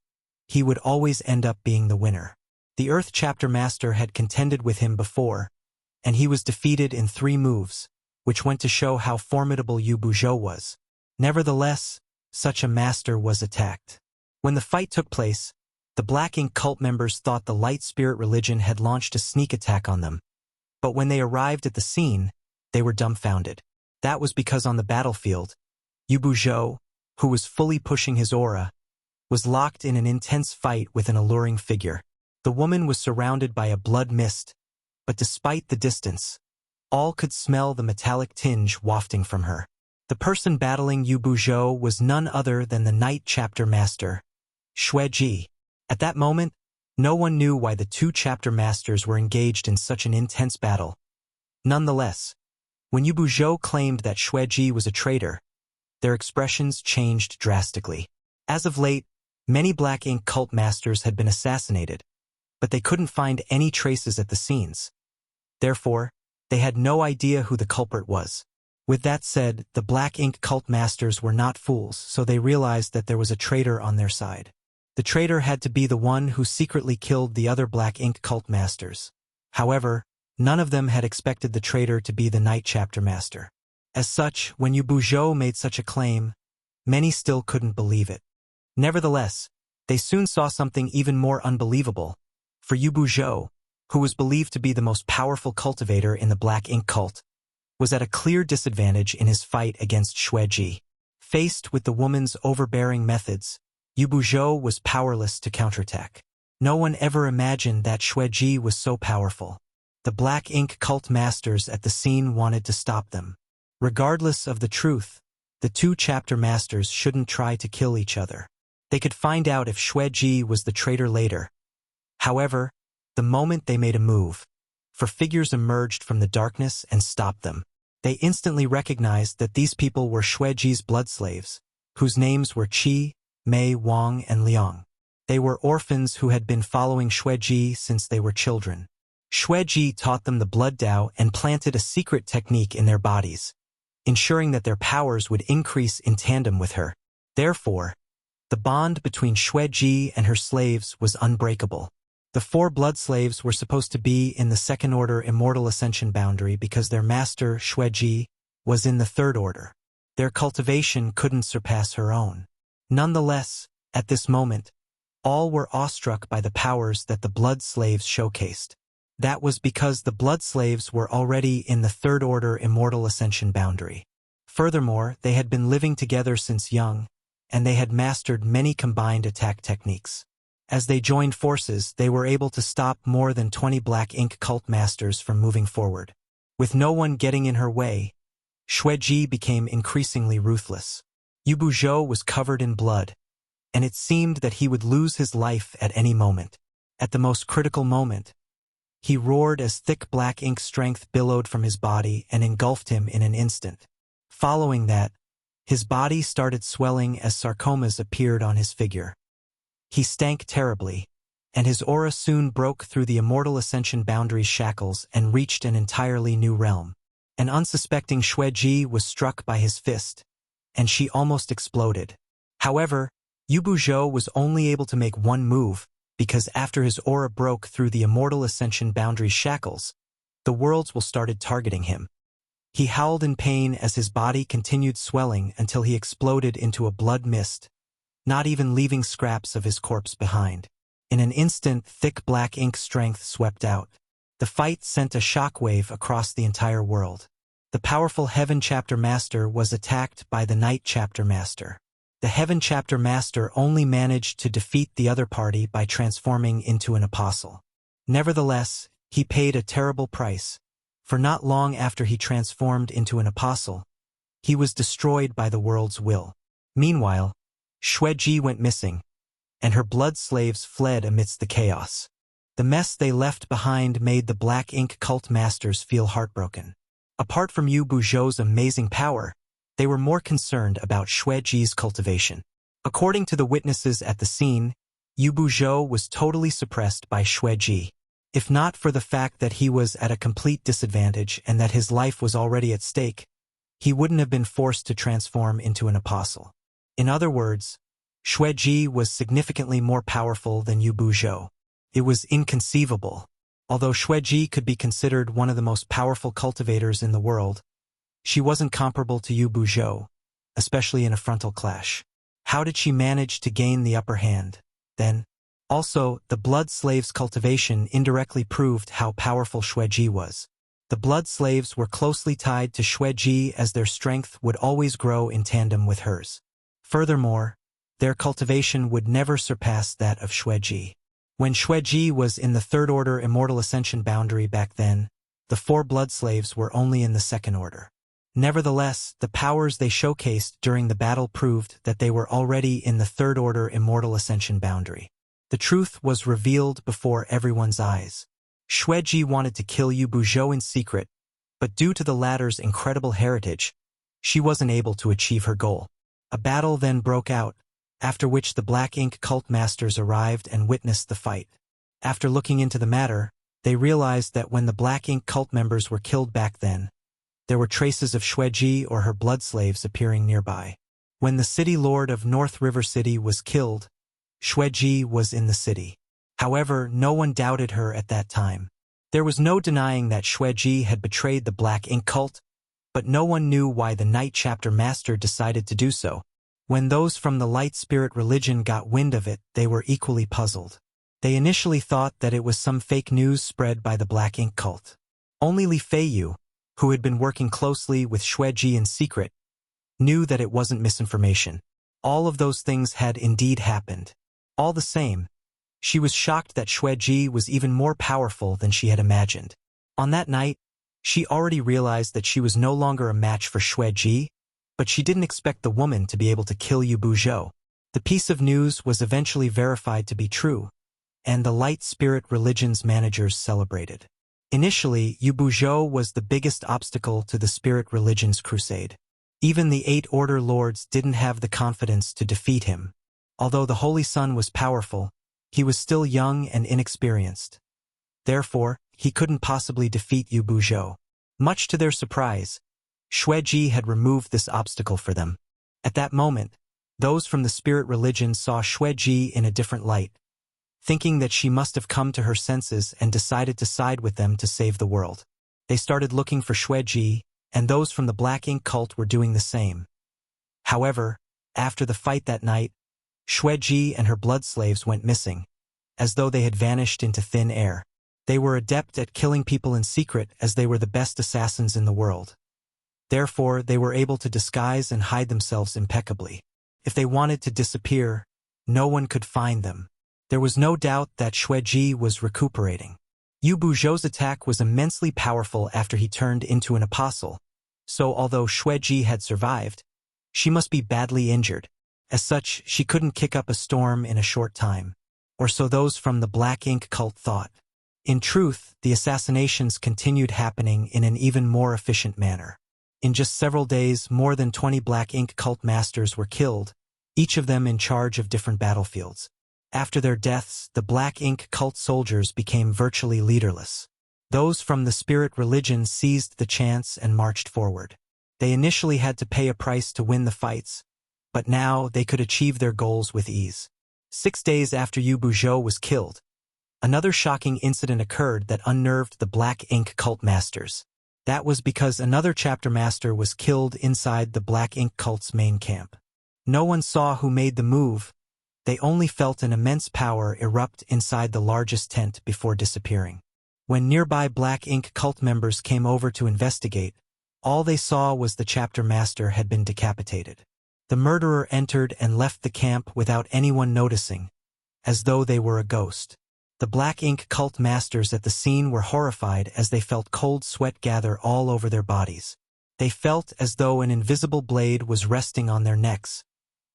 he would always end up being the winner. The Earth chapter master had contended with him before, and he was defeated in 3 moves, which went to show how formidable Yu Buzhou was. Nevertheless, such a master was attacked. When the fight took place, the Black Ink cult members thought the Light Spirit religion had launched a sneak attack on them. But when they arrived at the scene, they were dumbfounded. That was because on the battlefield, Yu Buzhou, who was fully pushing his aura, was locked in an intense fight with an alluring figure. The woman was surrounded by a blood mist, but despite the distance, all could smell the metallic tinge wafting from her. The person battling Yu Buzhou was none other than the Night chapter master, Xueji. At that moment, no one knew why the 2 chapter masters were engaged in such an intense battle. Nonetheless, when Yu Buzhou claimed that Xueji was a traitor, their expressions changed drastically. As of late, many Black Ink cult masters had been assassinated, but they couldn't find any traces at the scenes. Therefore, they had no idea who the culprit was. With that said, the Black Ink cult masters were not fools, so they realized that there was a traitor on their side. The traitor had to be the one who secretly killed the other Black Ink cult masters. However, none of them had expected the traitor to be the Night chapter master. As such, when Yu Buzhou made such a claim, many still couldn't believe it. Nevertheless, they soon saw something even more unbelievable. For Yu Buzhou, who was believed to be the most powerful cultivator in the Black Ink cult, was at a clear disadvantage in his fight against Xueji. Faced with the woman's overbearing methods, Yu Buzhou was powerless to counterattack. No one ever imagined that Xueji was so powerful. The Black Ink cult masters at the scene wanted to stop them. Regardless of the truth, the 2 chapter masters shouldn't try to kill each other. They could find out if Xueji was the traitor later. However, the moment they made a move, 4 figures emerged from the darkness and stopped them. They instantly recognized that these people were Xueji's blood slaves, whose names were Qi, Mei, Wang, and Liang. They were orphans who had been following Xueji since they were children. Xueji taught them the blood Dao and planted a secret technique in their bodies, ensuring that their powers would increase in tandem with her. Therefore, the bond between Xueji and her slaves was unbreakable. The 4 blood slaves were supposed to be in the 2nd order Immortal Ascension boundary because their master, Xueji, was in the 3rd order. Their cultivation couldn't surpass her own. Nonetheless, at this moment, all were awestruck by the powers that the blood slaves showcased. That was because the blood slaves were already in the 3rd order Immortal Ascension boundary. Furthermore, they had been living together since young, and they had mastered many combined attack techniques. As they joined forces, they were able to stop more than 20 Black Ink cult masters from moving forward. With no one getting in her way, Xueji became increasingly ruthless. Yu Buzhou was covered in blood, and it seemed that he would lose his life at any moment. At the most critical moment, he roared as thick black ink strength billowed from his body and engulfed him in an instant. Following that, His body started swelling as sarcomas appeared on his figure. He stank terribly, and his aura soon broke through the immortal ascension boundary's shackles and reached an entirely new realm. An unsuspecting Xueji was struck by his fist, and she almost exploded. However, Yu Buzhou was only able to make one move, because after his aura broke through the immortal ascension boundary's shackles, the worlds will started targeting him. He howled in pain as his body continued swelling until he exploded into a blood mist, not even leaving scraps of his corpse behind. In an instant, thick black ink strength swept out. The fight sent a shockwave across the entire world. The powerful Heaven Chapter Master was attacked by the Night Chapter Master. The Heaven Chapter Master only managed to defeat the other party by transforming into an apostle. Nevertheless, he paid a terrible price, for not long after he transformed into an apostle, he was destroyed by the world's will. Meanwhile, Xueji went missing, and her blood slaves fled amidst the chaos. The mess they left behind made the Black Ink cult masters feel heartbroken. Apart from Yu Buzhou's amazing power, they were more concerned about Xueji's cultivation. According to the witnesses at the scene, Yu Buzhou was totally suppressed by Xueji. If not for the fact that he was at a complete disadvantage and that his life was already at stake, he wouldn't have been forced to transform into an apostle. In other words, Xueji was significantly more powerful than Yu Buzhou. It was inconceivable. Although Xueji could be considered one of the most powerful cultivators in the world, she wasn't comparable to Yu Buzhou, especially in a frontal clash. How did she manage to gain the upper hand, then? Also, the blood slaves' cultivation indirectly proved how powerful Xueji was. The blood slaves were closely tied to Xueji as their strength would always grow in tandem with hers. Furthermore, their cultivation would never surpass that of Xueji. When Xueji was in the Third Order Immortal Ascension boundary back then, the 4 blood slaves were only in the Second Order. Nevertheless, the powers they showcased during the battle proved that they were already in the Third Order Immortal Ascension boundary. The truth was revealed before everyone's eyes. Xueji wanted to kill Yu Buzhou in secret, but due to the latter's incredible heritage, she wasn't able to achieve her goal. A battle then broke out, after which the Black Ink cult masters arrived and witnessed the fight. After looking into the matter, they realized that when the Black Ink cult members were killed back then, there were traces of Xueji or her blood slaves appearing nearby. When the city lord of North River City was killed, Xueji was in the city. However, no one doubted her at that time. There was no denying that Xueji had betrayed the Black Ink cult, but no one knew why the Night Chapter Master decided to do so. When those from the Light Spirit religion got wind of it, they were equally puzzled. They initially thought that it was some fake news spread by the Black Ink cult. Only Li Feiyu, who had been working closely with Xueji in secret, knew that it wasn't misinformation. All of those things had indeed happened. All the same, she was shocked that Xueji was even more powerful than she had imagined. On that night, she already realized that she was no longer a match for Xueji, but she didn't expect the woman to be able to kill Yu Buzhou. The piece of news was eventually verified to be true, and the Light Spirit religion's managers celebrated. Initially, Yu Buzhou was the biggest obstacle to the Spirit religion's crusade. Even the 8 Order Lords didn't have the confidence to defeat him. Although the Holy Sun was powerful, he was still young and inexperienced. Therefore, he couldn't possibly defeat Yu Buzhou. Much to their surprise, Xueji had removed this obstacle for them. At that moment, those from the Spirit religion saw Xueji in a different light, thinking that she must have come to her senses and decided to side with them to save the world. They started looking for Xueji, and those from the Black Ink cult were doing the same. However, after the fight that night, Xueji and her blood slaves went missing, as though they had vanished into thin air. They were adept at killing people in secret as they were the best assassins in the world. Therefore, they were able to disguise and hide themselves impeccably. If they wanted to disappear, no one could find them. There was no doubt that Xueji was recuperating. Yu Buzhou's attack was immensely powerful after he turned into an apostle, so although Xueji had survived, she must be badly injured. As such, she couldn't kick up a storm in a short time. Or so those from the Black Ink cult thought. In truth, the assassinations continued happening in an even more efficient manner. In just several days, more than 20 Black Ink cult masters were killed, each of them in charge of different battlefields. After their deaths, the Black Ink cult soldiers became virtually leaderless. Those from the spirit religion seized the chance and marched forward. They initially had to pay a price to win the fights, but now they could achieve their goals with ease. 6 days after Yu Buzhou was killed, another shocking incident occurred that unnerved the Black Ink cult masters. That was because another chapter master was killed inside the Black Ink cult's main camp. No one saw who made the move. They only felt an immense power erupt inside the largest tent before disappearing. When nearby Black Ink cult members came over to investigate, all they saw was the chapter master had been decapitated. The murderer entered and left the camp without anyone noticing, as though they were a ghost. The Black Ink cult masters at the scene were horrified as they felt cold sweat gather all over their bodies. They felt as though an invisible blade was resting on their necks,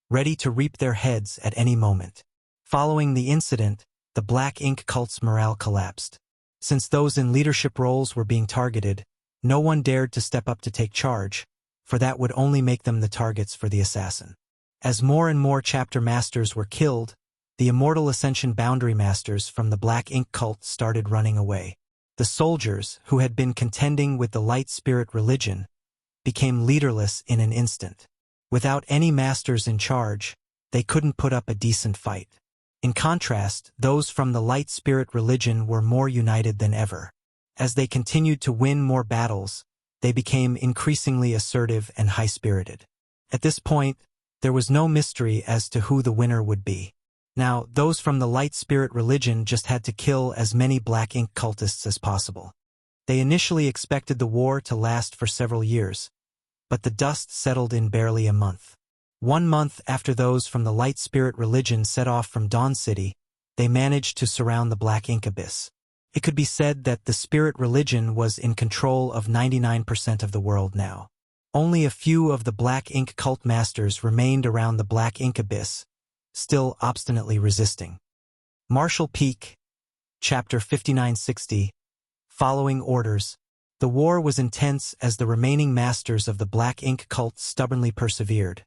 ready to reap their heads at any moment. Following the incident, the Black Ink cult's morale collapsed. Since those in leadership roles were being targeted, no one dared to step up to take charge, for that would only make them the targets for the assassin. As more and more chapter masters were killed, the Immortal Ascension Boundary Masters from the Black Ink cult started running away. The soldiers, who had been contending with the Light Spirit religion, became leaderless in an instant. Without any masters in charge, they couldn't put up a decent fight. In contrast, those from the Light Spirit religion were more united than ever. As they continued to win more battles, they became increasingly assertive and high-spirited. At this point, there was no mystery as to who the winner would be. Now, those from the Light Spirit religion just had to kill as many Black Ink cultists as possible. They initially expected the war to last for several years, but the dust settled in barely a month. 1 month after those from the Light Spirit religion set off from Dawn City, they managed to surround the Black Ink abyss. It could be said that the spirit religion was in control of 99% of the world now. Only a few of the Black Ink cult masters remained around the Black Ink abyss, still obstinately resisting. Marshall Peak, Chapter 5960, Following Orders. The war was intense as the remaining masters of the Black Ink cult stubbornly persevered.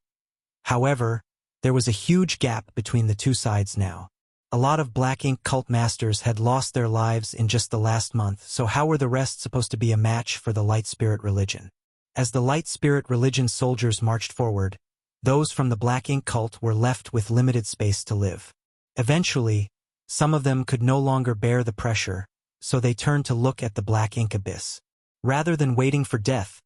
However, there was a huge gap between the two sides now. A lot of Black Ink cult masters had lost their lives in just the last month, so how were the rest supposed to be a match for the Light Spirit religion? As the Light Spirit religion soldiers marched forward, those from the Black Ink cult were left with limited space to live. Eventually, some of them could no longer bear the pressure, so they turned to look at the Black Ink abyss. Rather than waiting for death,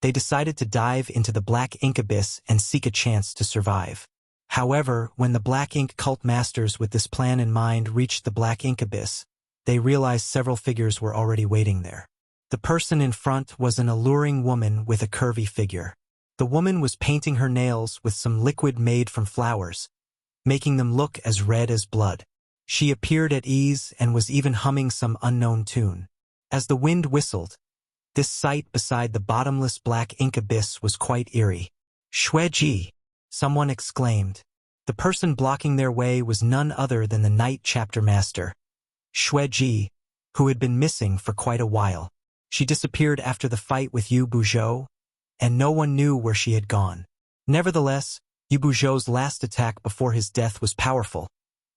they decided to dive into the Black Ink abyss and seek a chance to survive. However, when the Black Ink cult masters with this plan in mind reached the Black Ink abyss, they realized several figures were already waiting there. The person in front was an alluring woman with a curvy figure. The woman was painting her nails with some liquid made from flowers, making them look as red as blood. She appeared at ease and was even humming some unknown tune. As the wind whistled, this sight beside the bottomless Black Ink abyss was quite eerie. "Xueji!" someone exclaimed. The person blocking their way was none other than the Night Chapter Master, Xueji, who had been missing for quite a while. She disappeared after the fight with Yu Buzhou, and no one knew where she had gone. Nevertheless, Yu Buzhou's last attack before his death was powerful,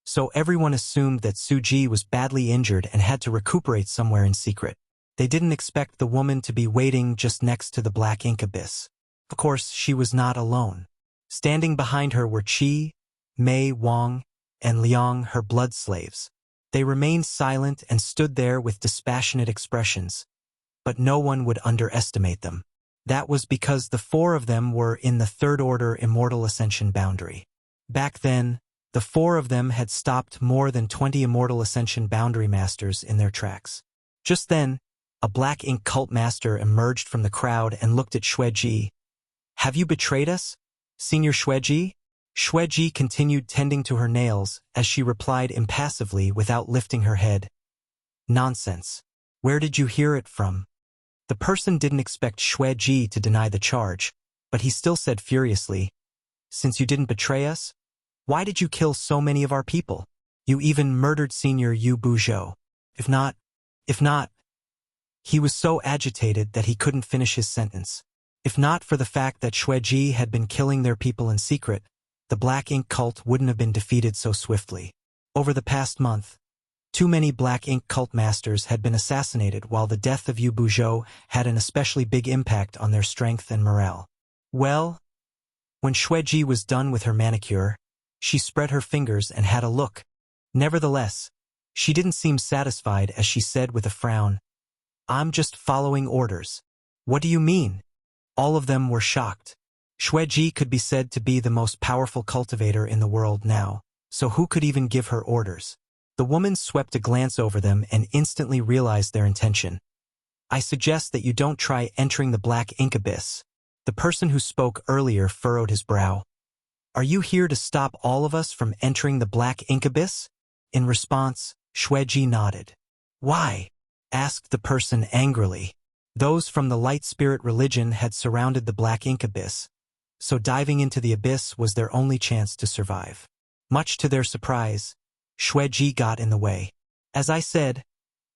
so everyone assumed that Suji was badly injured and had to recuperate somewhere in secret. They didn't expect the woman to be waiting just next to the Black Ink abyss. Of course, she was not alone. Standing behind her were Qi, Mei Wang, and Liang, her blood slaves. They remained silent and stood there with dispassionate expressions, but no one would underestimate them. That was because the 4 of them were in the Third Order Immortal Ascension Boundary. Back then, the 4 of them had stopped more than 20 Immortal Ascension Boundary Masters in their tracks. Just then, a Black Ink cult master emerged from the crowd and looked at Xueji. "Have you betrayed us, Senior Xueji?" Xueji continued tending to her nails as she replied impassively without lifting her head. "Nonsense. Where did you hear it from?" The person didn't expect Xueji to deny the charge, but he still said furiously, "Since you didn't betray us, why did you kill so many of our people? You even murdered Senior Yu Buzhou. If not... He was so agitated that he couldn't finish his sentence. If not for the fact that Xueji had been killing their people in secret, the Black Ink cult wouldn't have been defeated so swiftly. Over the past month, too many Black Ink cult masters had been assassinated, while the death of Yu Buzhou had an especially big impact on their strength and morale. Well, when Xueji was done with her manicure, she spread her fingers and had a look. Nevertheless, she didn't seem satisfied as she said with a frown, "I'm just following orders." "What do you mean?" All of them were shocked. Xueji could be said to be the most powerful cultivator in the world now, so who could even give her orders? The woman swept a glance over them and instantly realized their intention. "I suggest that you don't try entering the Black Ink abyss." The person who spoke earlier furrowed his brow. "Are you here to stop all of us from entering the Black Ink abyss?" In response, Xueji nodded. "Why?" asked the person angrily. Those from the Light Spirit religion had surrounded the Black Ink abyss, so diving into the abyss was their only chance to survive. Much to their surprise, Xueji got in the way. "As I said,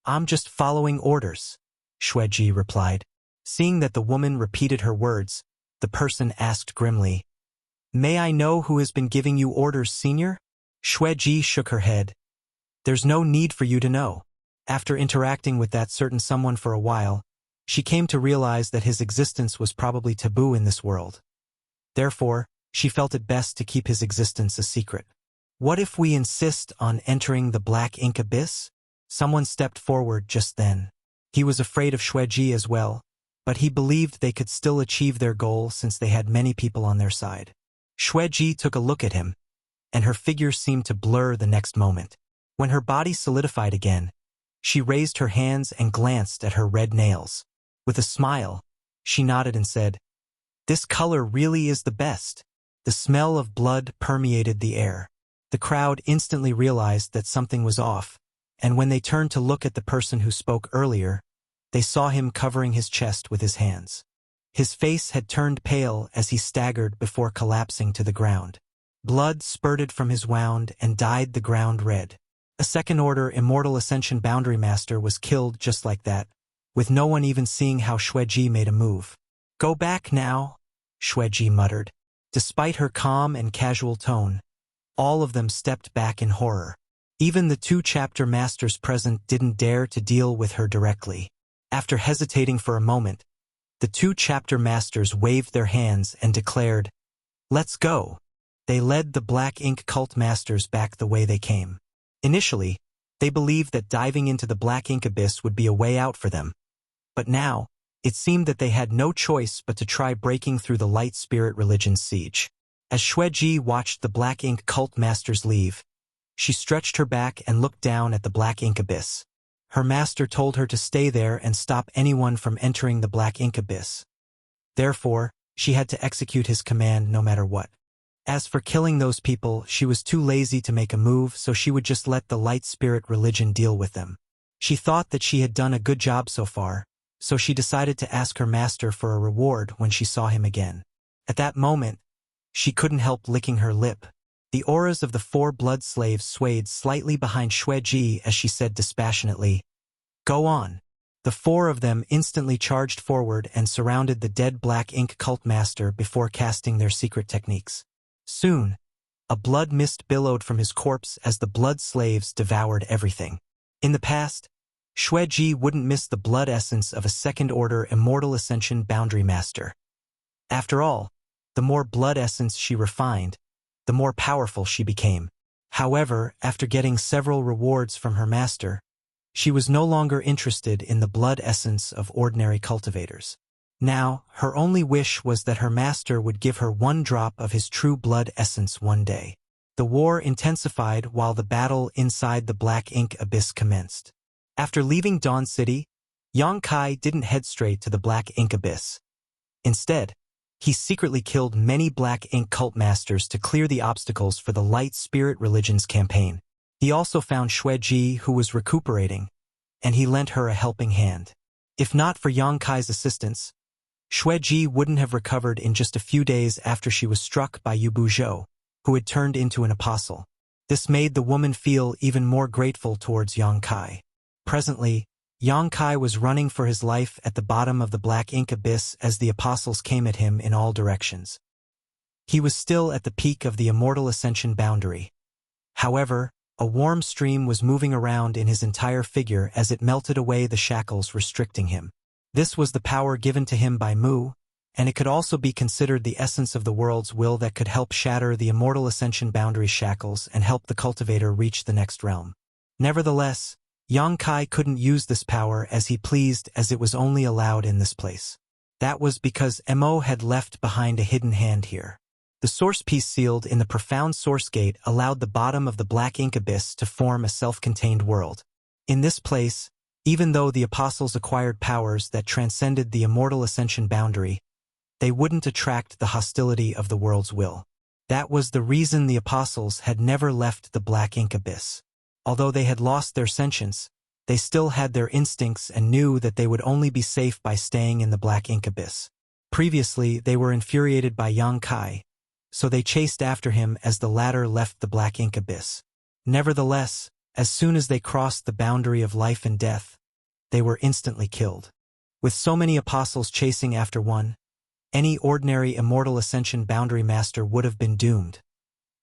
I'm just following orders," Xueji replied. Seeing that the woman repeated her words, the person asked grimly, "May I know who has been giving you orders, senior?" Xueji shook her head. "There's no need for you to know." After interacting with that certain someone for a while, she came to realize that his existence was probably taboo in this world. Therefore, she felt it best to keep his existence a secret. "What if we insist on entering the Black Ink abyss?" Someone stepped forward just then. He was afraid of Xueji as well, but he believed they could still achieve their goal since they had many people on their side. Xueji took a look at him, and her figure seemed to blur the next moment. When her body solidified again, she raised her hands and glanced at her red nails. With a smile, she nodded and said, "This color really is the best." The smell of blood permeated the air. The crowd instantly realized that something was off, and when they turned to look at the person who spoke earlier, they saw him covering his chest with his hands. His face had turned pale as he staggered before collapsing to the ground. Blood spurted from his wound and dyed the ground red. A second-order Immortal Ascension Boundary Master was killed just like that, with no one even seeing how Xueji made a move. "Go back now," Xueji muttered. Despite her calm and casual tone, all of them stepped back in horror. Even the 2 chapter masters present didn't dare to deal with her directly. After hesitating for a moment, the 2 chapter masters waved their hands and declared, "Let's go." They led the Black Ink cult masters back the way they came. Initially, they believed that diving into the Black Ink abyss would be a way out for them. But now, it seemed that they had no choice but to try breaking through the Light Spirit religion's siege. As Xueji watched the Black Ink cult masters leave, she stretched her back and looked down at the Black Ink abyss. Her master told her to stay there and stop anyone from entering the Black Ink abyss. Therefore, she had to execute his command no matter what. As for killing those people, she was too lazy to make a move, so she would just let the Light Spirit religion deal with them. She thought that she had done a good job so far, so she decided to ask her master for a reward when she saw him again. At that moment, she couldn't help licking her lip. The auras of the 4 blood slaves swayed slightly behind Xueji as she said dispassionately, "Go on." The 4 of them instantly charged forward and surrounded the dead Black Ink cult master before casting their secret techniques. Soon, a blood mist billowed from his corpse as the blood slaves devoured everything. In the past, Xueji wouldn't miss the blood essence of a second-order Immortal Ascension Boundary Master. After all, the more blood essence she refined, the more powerful she became. However, after getting several rewards from her master, she was no longer interested in the blood essence of ordinary cultivators. Now, her only wish was that her master would give her 1 drop of his true blood essence one day. The war intensified while the battle inside the Black Ink abyss commenced. After leaving Dawn City, Yang Kai didn't head straight to the Black Ink abyss. Instead, he secretly killed many Black Ink cult masters to clear the obstacles for the Light Spirit religion's campaign. He also found Xueji, who was recuperating, and he lent her a helping hand. If not for Yang Kai's assistance, Xueji wouldn't have recovered in just a few days after she was struck by Yu Buzhou, who had turned into an apostle. This made the woman feel even more grateful towards Yang Kai. Presently, Yongkai was running for his life at the bottom of the black ink abyss as the apostles came at him in all directions. He was still at the peak of the immortal ascension boundary. However, a warm stream was moving around in his entire figure as it melted away the shackles restricting him. This was the power given to him by Mu, and it could also be considered the essence of the world's will that could help shatter the immortal ascension boundary shackles and help the cultivator reach the next realm. Nevertheless, Yongkai couldn't use this power as he pleased, as it was only allowed in this place. That was because Mo had left behind a hidden hand here. The source piece sealed in the profound source gate allowed the bottom of the black ink abyss to form a self-contained world. In this place, even though the apostles acquired powers that transcended the immortal ascension boundary, they wouldn't attract the hostility of the world's will. That was the reason the apostles had never left the black ink abyss. Although they had lost their sentience, they still had their instincts and knew that they would only be safe by staying in the black ink abyss. Previously, they were infuriated by Yongkai, so they chased after him as the latter left the black ink abyss. Nevertheless, as soon as they crossed the boundary of life and death, they were instantly killed. With so many apostles chasing after one, any ordinary immortal ascension boundary master would have been doomed.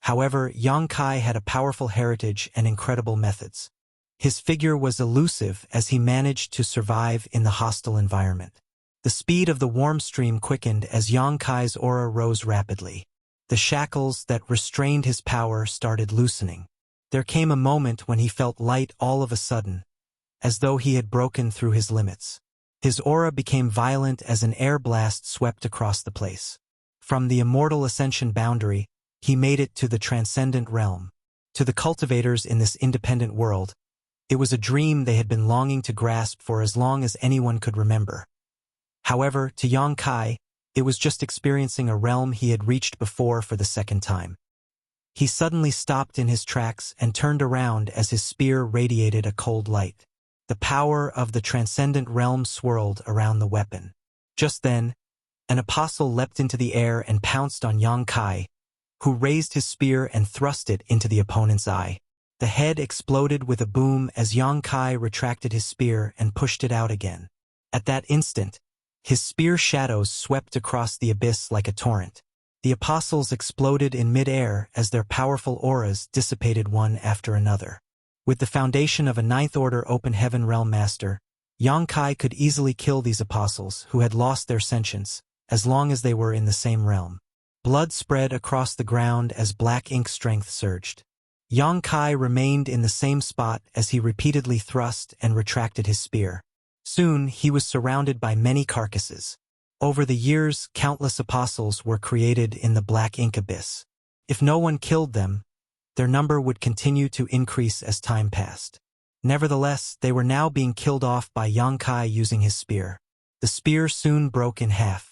However, Yongkai had a powerful heritage and incredible methods. His figure was elusive as he managed to survive in the hostile environment. The speed of the warm stream quickened as Yongkai's aura rose rapidly. The shackles that restrained his power started loosening. There came a moment when he felt light all of a sudden, as though he had broken through his limits. His aura became violent as an air blast swept across the place. From the immortal ascension boundary, he made it to the transcendent realm. To the cultivators in this independent world, it was a dream they had been longing to grasp for as long as anyone could remember. However, to Yongkai, it was just experiencing a realm he had reached before for the second time. He suddenly stopped in his tracks and turned around as his spear radiated a cold light. The power of the transcendent realm swirled around the weapon. Just then, an apostle leapt into the air and pounced on Yongkai, who raised his spear and thrust it into the opponent's eye. The head exploded with a boom as Yongkai retracted his spear and pushed it out again. At that instant, his spear shadows swept across the abyss like a torrent. The apostles exploded in mid-air as their powerful auras dissipated one after another. With the foundation of a ninth-order open heaven realm master, Yongkai could easily kill these apostles who had lost their sentience, as long as they were in the same realm. Blood spread across the ground as black ink strength surged. Yongkai remained in the same spot as he repeatedly thrust and retracted his spear. Soon, he was surrounded by many carcasses. Over the years, countless apostles were created in the black ink abyss. If no one killed them, their number would continue to increase as time passed. Nevertheless, they were now being killed off by Yongkai using his spear. The spear soon broke in half.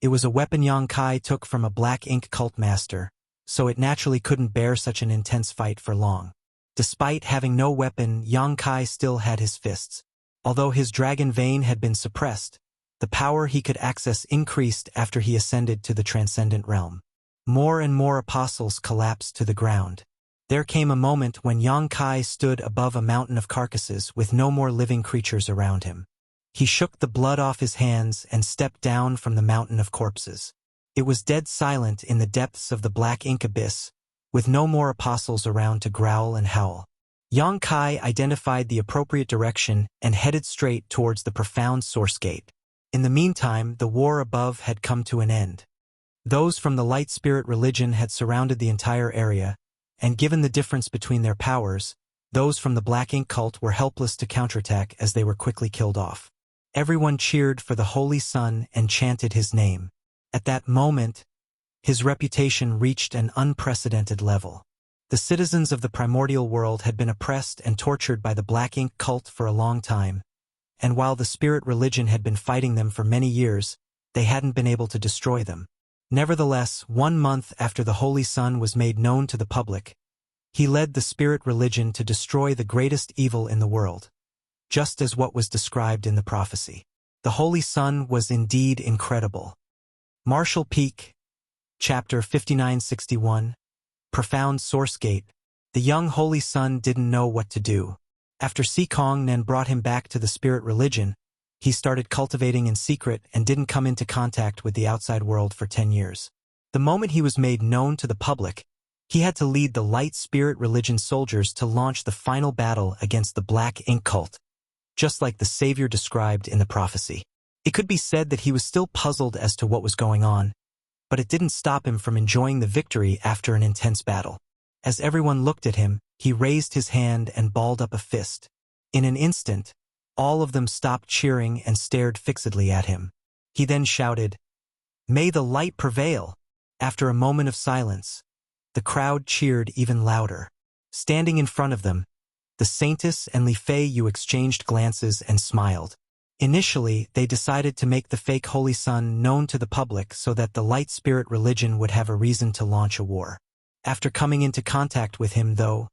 It was a weapon Yongkai took from a black ink cult master, so it naturally couldn't bear such an intense fight for long. Despite having no weapon, Yongkai still had his fists. Although his dragon vein had been suppressed, the power he could access increased after he ascended to the transcendent realm. More and more apostles collapsed to the ground. There came a moment when Yongkai stood above a mountain of carcasses with no more living creatures around him. He shook the blood off his hands and stepped down from the mountain of corpses. It was dead silent in the depths of the black ink abyss, with no more apostles around to growl and howl. Yongkai identified the appropriate direction and headed straight towards the profound source gate. In the meantime, the war above had come to an end. Those from the light spirit religion had surrounded the entire area, and given the difference between their powers, those from the black ink cult were helpless to counterattack as they were quickly killed off. Everyone cheered for the Holy Sun and chanted his name. At that moment, his reputation reached an unprecedented level. The citizens of the primordial world had been oppressed and tortured by the black ink cult for a long time, and while the spirit religion had been fighting them for many years, they hadn't been able to destroy them. Nevertheless, 1 month after the Holy Sun was made known to the public, he led the spirit religion to destroy the greatest evil in the world, just as what was described in the prophecy. The Holy Sun was indeed incredible. Marshall Peak, Chapter 5961, Profound Source Gate. The young Holy Sun didn't know what to do. After Kong Nen brought him back to the spirit religion, he started cultivating in secret and didn't come into contact with the outside world for 10 years. The moment he was made known to the public, he had to lead the light spirit religion soldiers to launch the final battle against the Black Ink cult, just like the Savior described in the prophecy. It could be said that he was still puzzled as to what was going on, but it didn't stop him from enjoying the victory after an intense battle. As everyone looked at him, he raised his hand and balled up a fist. In an instant, all of them stopped cheering and stared fixedly at him. He then shouted, "May the light prevail!" After a moment of silence, the crowd cheered even louder. Standing in front of them, the Saintess and Li Fei Yu exchanged glances and smiled. Initially, they decided to make the fake Holy Sun known to the public so that the light spirit religion would have a reason to launch a war. After coming into contact with him, though,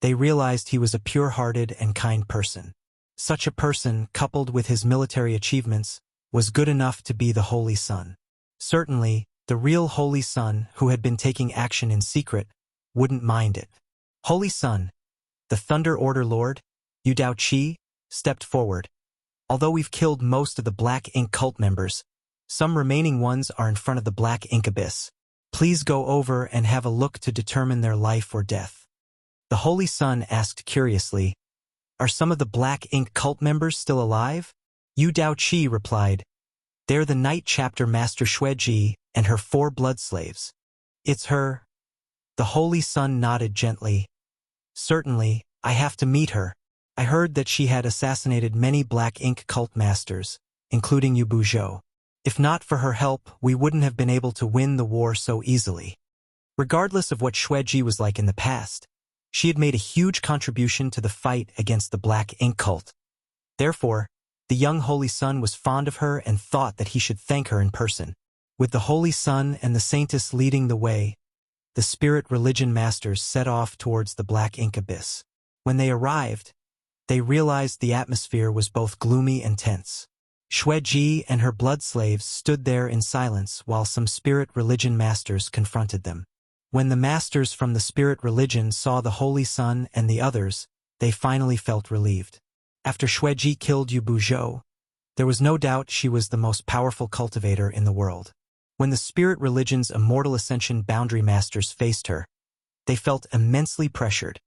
they realized he was a pure-hearted and kind person. Such a person, coupled with his military achievements, was good enough to be the Holy Sun. Certainly, the real Holy Sun, who had been taking action in secret, wouldn't mind it. Holy Sun, the Thunder Order Lord, Yu Dao Qi, stepped forward. Although we've killed most of the Black Ink cult members, some remaining ones are in front of the Black Ink abyss. Please go over and have a look to determine their life or death. The Holy Sun asked curiously, "Are some of the Black Ink cult members still alive?" Yu Dao Qi replied, "They're the Night Chapter Master Xueji and her 4 blood slaves." "It's her." The Holy Sun nodded gently. "Certainly, I have to meet her. I heard that she had assassinated many Black Ink cult masters, including Yu Buzhou. If not for her help, we wouldn't have been able to win the war so easily." Regardless of what Xueji was like in the past, she had made a huge contribution to the fight against the Black Ink cult. Therefore, the young Holy Sun was fond of her and thought that he should thank her in person. With the Holy Sun and the Saintess leading the way, the spirit religion masters set off towards the Black Ink abyss. When they arrived, they realized the atmosphere was both gloomy and tense. Xueji and her blood slaves stood there in silence while some spirit religion masters confronted them. When the masters from the spirit religion saw the Holy Sun and the others, they finally felt relieved. After Xueji killed Yu Buzhou, there was no doubt she was the most powerful cultivator in the world. When the spirit religion's immortal ascension boundary masters faced her, they felt immensely pressured.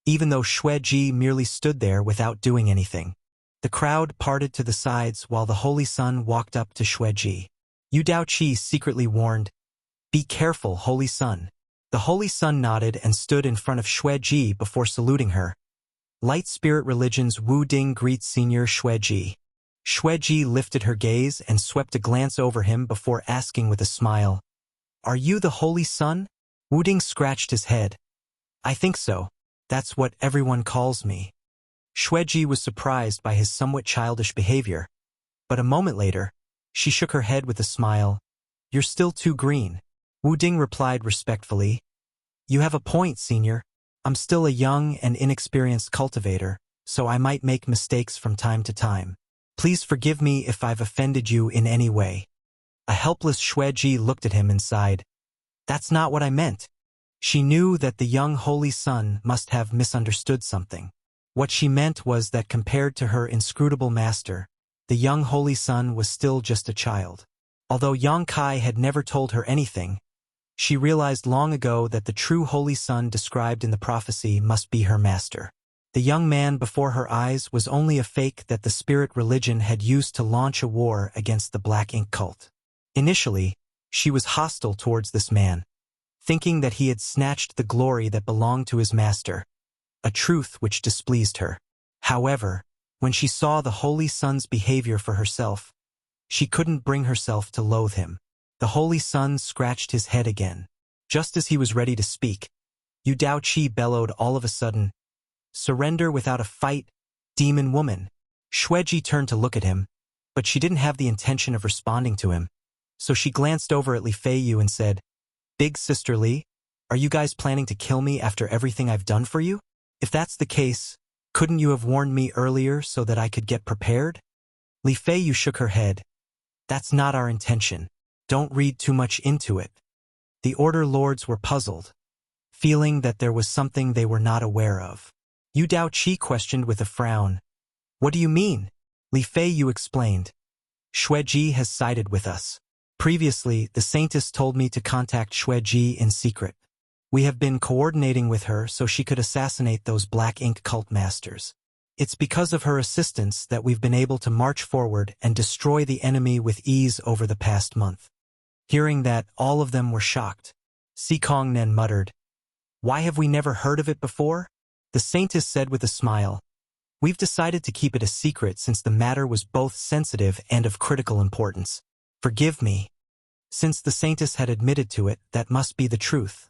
Even though Xueji merely stood there without doing anything, the crowd parted to the sides while the Holy Sun walked up to Xueji. Yu Dao Qi secretly warned, "Be careful, Holy Sun." The Holy Sun nodded and stood in front of Xueji before saluting her. Light Spirit Religion's Wu Ding greets Senior Xueji. Xueji lifted her gaze and swept a glance over him before asking with a smile, "Are you the Holy Sun?" Wu Ding scratched his head. "I think so. That's what everyone calls me." Xueji was surprised by his somewhat childish behavior, but a moment later, she shook her head with a smile. "You're still too green." Wu Ding replied respectfully, "You have a point, Senior. I'm still a young and inexperienced cultivator, so I might make mistakes from time to time. Please forgive me if I've offended you in any way." A helpless Xueji looked at him and sighed, "That's not what I meant." She knew that the young Holy Sun must have misunderstood something. What she meant was that compared to her inscrutable master, the young Holy Sun was still just a child. Although Yang Kai had never told her anything, she realized long ago that the true Holy Sun described in the prophecy must be her master. The young man before her eyes was only a fake that the spirit religion had used to launch a war against the Black Ink cult. Initially, she was hostile towards this man, thinking that he had snatched the glory that belonged to his master, a truth which displeased her. However, when she saw the Holy Sun's behavior for herself, she couldn't bring herself to loathe him. The Holy Sun scratched his head again. Just as he was ready to speak, Yu Dao Qi bellowed all of a sudden, "Surrender without a fight, demon woman." Xueji turned to look at him, but she didn't have the intention of responding to him, so she glanced over at Li Fei Yu and said, "Big Sister Li, are you guys planning to kill me after everything I've done for you? If that's the case, couldn't you have warned me earlier so that I could get prepared?" Li Fei Yu shook her head. "That's not our intention. Don't read too much into it." The Order Lords were puzzled, feeling that there was something they were not aware of. Yu Daoqi questioned with a frown. What do you mean? Li Fei Yu explained. Xueji has sided with us. Previously, the Saintess told me to contact Xueji in secret. We have been coordinating with her so she could assassinate those black ink cult masters. It's because of her assistance that we've been able to march forward and destroy the enemy with ease over the past month. Hearing that, all of them were shocked. Si Kongnen muttered, Why have we never heard of it before? The Saintess said with a smile, We've decided to keep it a secret since the matter was both sensitive and of critical importance. Forgive me. Since the Saintess had admitted to it, that must be the truth.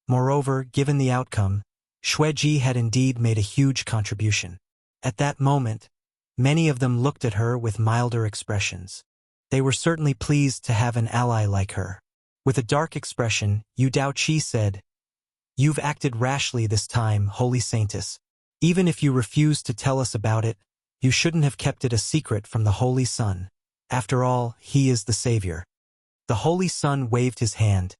Moreover, given the outcome, Xueji had indeed made a huge contribution. At that moment, many of them looked at her with milder expressions. They were certainly pleased to have an ally like her. With a dark expression, Yu Daoqi said, You've acted rashly this time, Holy Saintess. Even if you refuse to tell us about it, you shouldn't have kept it a secret from the Holy Sun. After all, he is the Savior. The Holy Sun waved his hand.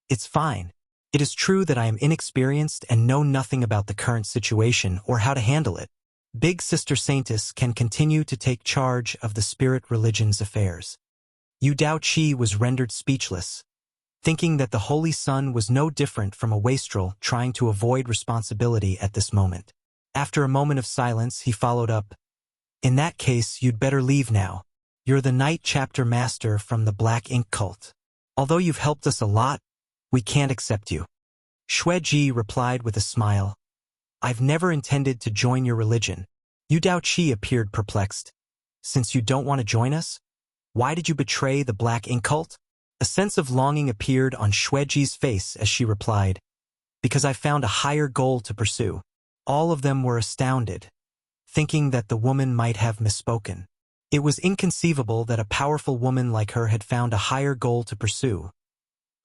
It's fine. It is true that I am inexperienced and know nothing about the current situation or how to handle it. Big Sister Saintess can continue to take charge of the spirit religion's affairs. Yu Daoqi was rendered speechless, thinking that the Holy Sun was no different from a wastrel trying to avoid responsibility at this moment. After a moment of silence, he followed up, In that case, you'd better leave now. You're the Knight Chapter Master from the Black Ink Cult. Although you've helped us a lot, we can't accept you. Xueji replied with a smile, I've never intended to join your religion. Yu Daoqi appeared perplexed. Since you don't want to join us, why did you betray the Black Ink Cult? A sense of longing appeared on Xueji's face as she replied, Because I found a higher goal to pursue. All of them were astounded, thinking that the woman might have misspoken. It was inconceivable that a powerful woman like her had found a higher goal to pursue.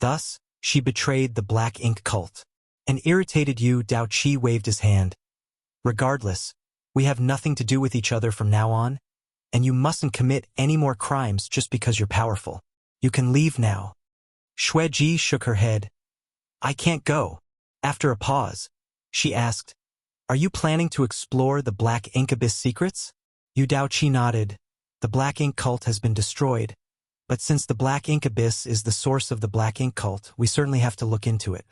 Thus, she betrayed the Black Ink Cult. An irritated Yu Daoqi waved his hand. Regardless, we have nothing to do with each other from now on, and you mustn't commit any more crimes just because you're powerful. You can leave now. Xueji shook her head. I can't go. After a pause, she asked, Are you planning to explore the Black Ink Abyss secrets? Yu Daoqi nodded. The Black Ink Cult has been destroyed, but since the Black Ink Abyss is the source of the Black Ink Cult, we certainly have to look into it.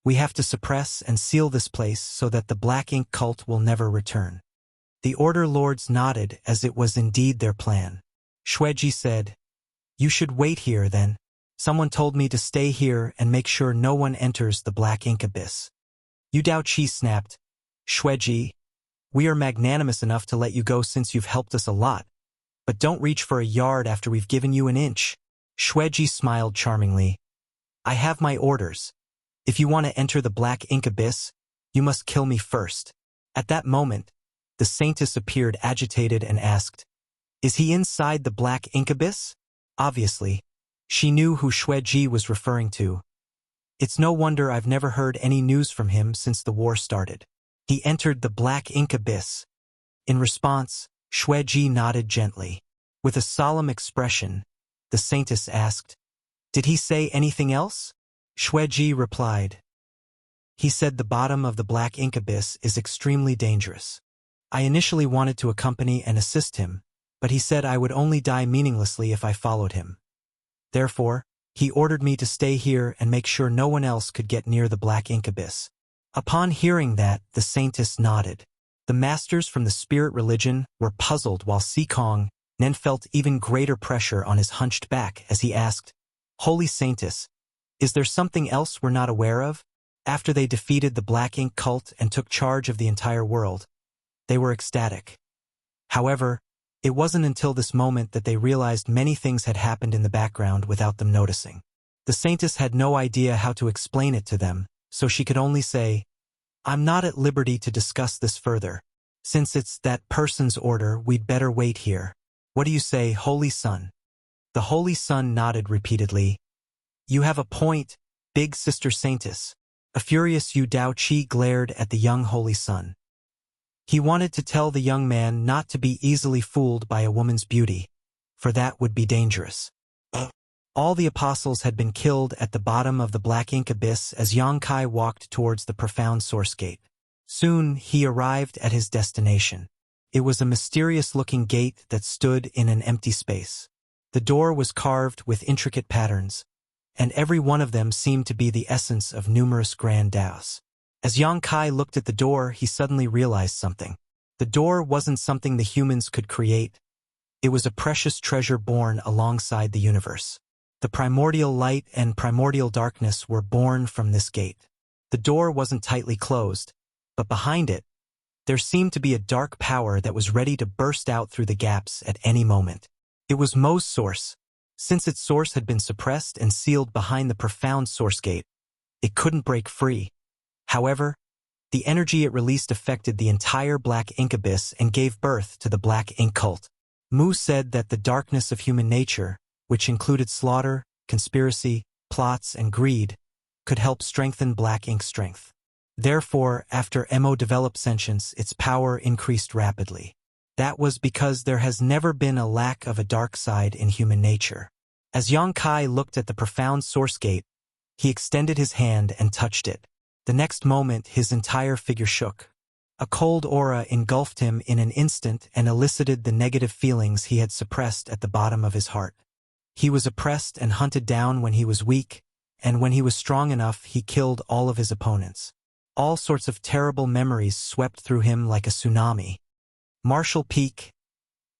We have to suppress and seal this place so that the Black Ink Cult will never return. The Order Lords nodded as it was indeed their plan. Xueji said, You should wait here then. Someone told me to stay here and make sure no one enters the Black Ink Abyss. Yu Daoqi snapped, Xueji, we are magnanimous enough to let you go since you've helped us a lot, but don't reach for a yard after we've given you an inch. Xueji smiled charmingly. I have my orders. If you want to enter the Black Ink Abyss, you must kill me first. At that moment, the Saintess appeared agitated and asked, Is he inside the Black Ink Abyss? Obviously, she knew who Xueji was referring to. It's no wonder I've never heard any news from him since the war started. He entered the Black Ink Abyss. In response, Xueji nodded gently. With a solemn expression, the Saintess asked, Did he say anything else? Xueji replied, He said the bottom of the Black Ink Abyss is extremely dangerous. I initially wanted to accompany and assist him, but he said I would only die meaninglessly if I followed him. Therefore, he ordered me to stay here and make sure no one else could get near the Black Ink Abyss. Upon hearing that, the Saintess nodded. The masters from the spirit religion were puzzled while Si Kongnen felt even greater pressure on his hunched back as he asked, Holy Saintess, is there something else we're not aware of? After they defeated the Black Ink Cult and took charge of the entire world, they were ecstatic. However, it wasn't until this moment that they realized many things had happened in the background without them noticing. The Saintess had no idea how to explain it to them, so she could only say, I'm not at liberty to discuss this further. Since it's that person's order, we'd better wait here. What do you say, Holy Sun? The Holy Sun nodded repeatedly. You have a point, Big Sister Saintess. A furious Yu Daoqi glared at the young Holy Sun. He wanted to tell the young man not to be easily fooled by a woman's beauty, for that would be dangerous. All the apostles had been killed at the bottom of the Black Ink Abyss as Yangkai walked towards the profound source gate. Soon, he arrived at his destination. It was a mysterious-looking gate that stood in an empty space. The door was carved with intricate patterns, and every one of them seemed to be the essence of numerous grand Daos. As Yang Kai looked at the door, he suddenly realized something. The door wasn't something the humans could create. It was a precious treasure born alongside the universe. The primordial light and primordial darkness were born from this gate. The door wasn't tightly closed, but behind it, there seemed to be a dark power that was ready to burst out through the gaps at any moment. It was Mo's source. Since its source had been suppressed and sealed behind the profound source gate, it couldn't break free. However, the energy it released affected the entire black ink abyss and gave birth to the black ink cult. Mu said that the darkness of human nature, which included slaughter, conspiracy, plots, and greed, could help strengthen black ink's strength. Therefore, after Mo developed sentience, its power increased rapidly. That was because there has never been a lack of a dark side in human nature. As Yang Kai looked at the profound source gate, he extended his hand and touched it. The next moment, his entire figure shook. A cold aura engulfed him in an instant and elicited the negative feelings he had suppressed at the bottom of his heart. He was oppressed and hunted down when he was weak, and when he was strong enough, he killed all of his opponents. All sorts of terrible memories swept through him like a tsunami. Marshall Peak,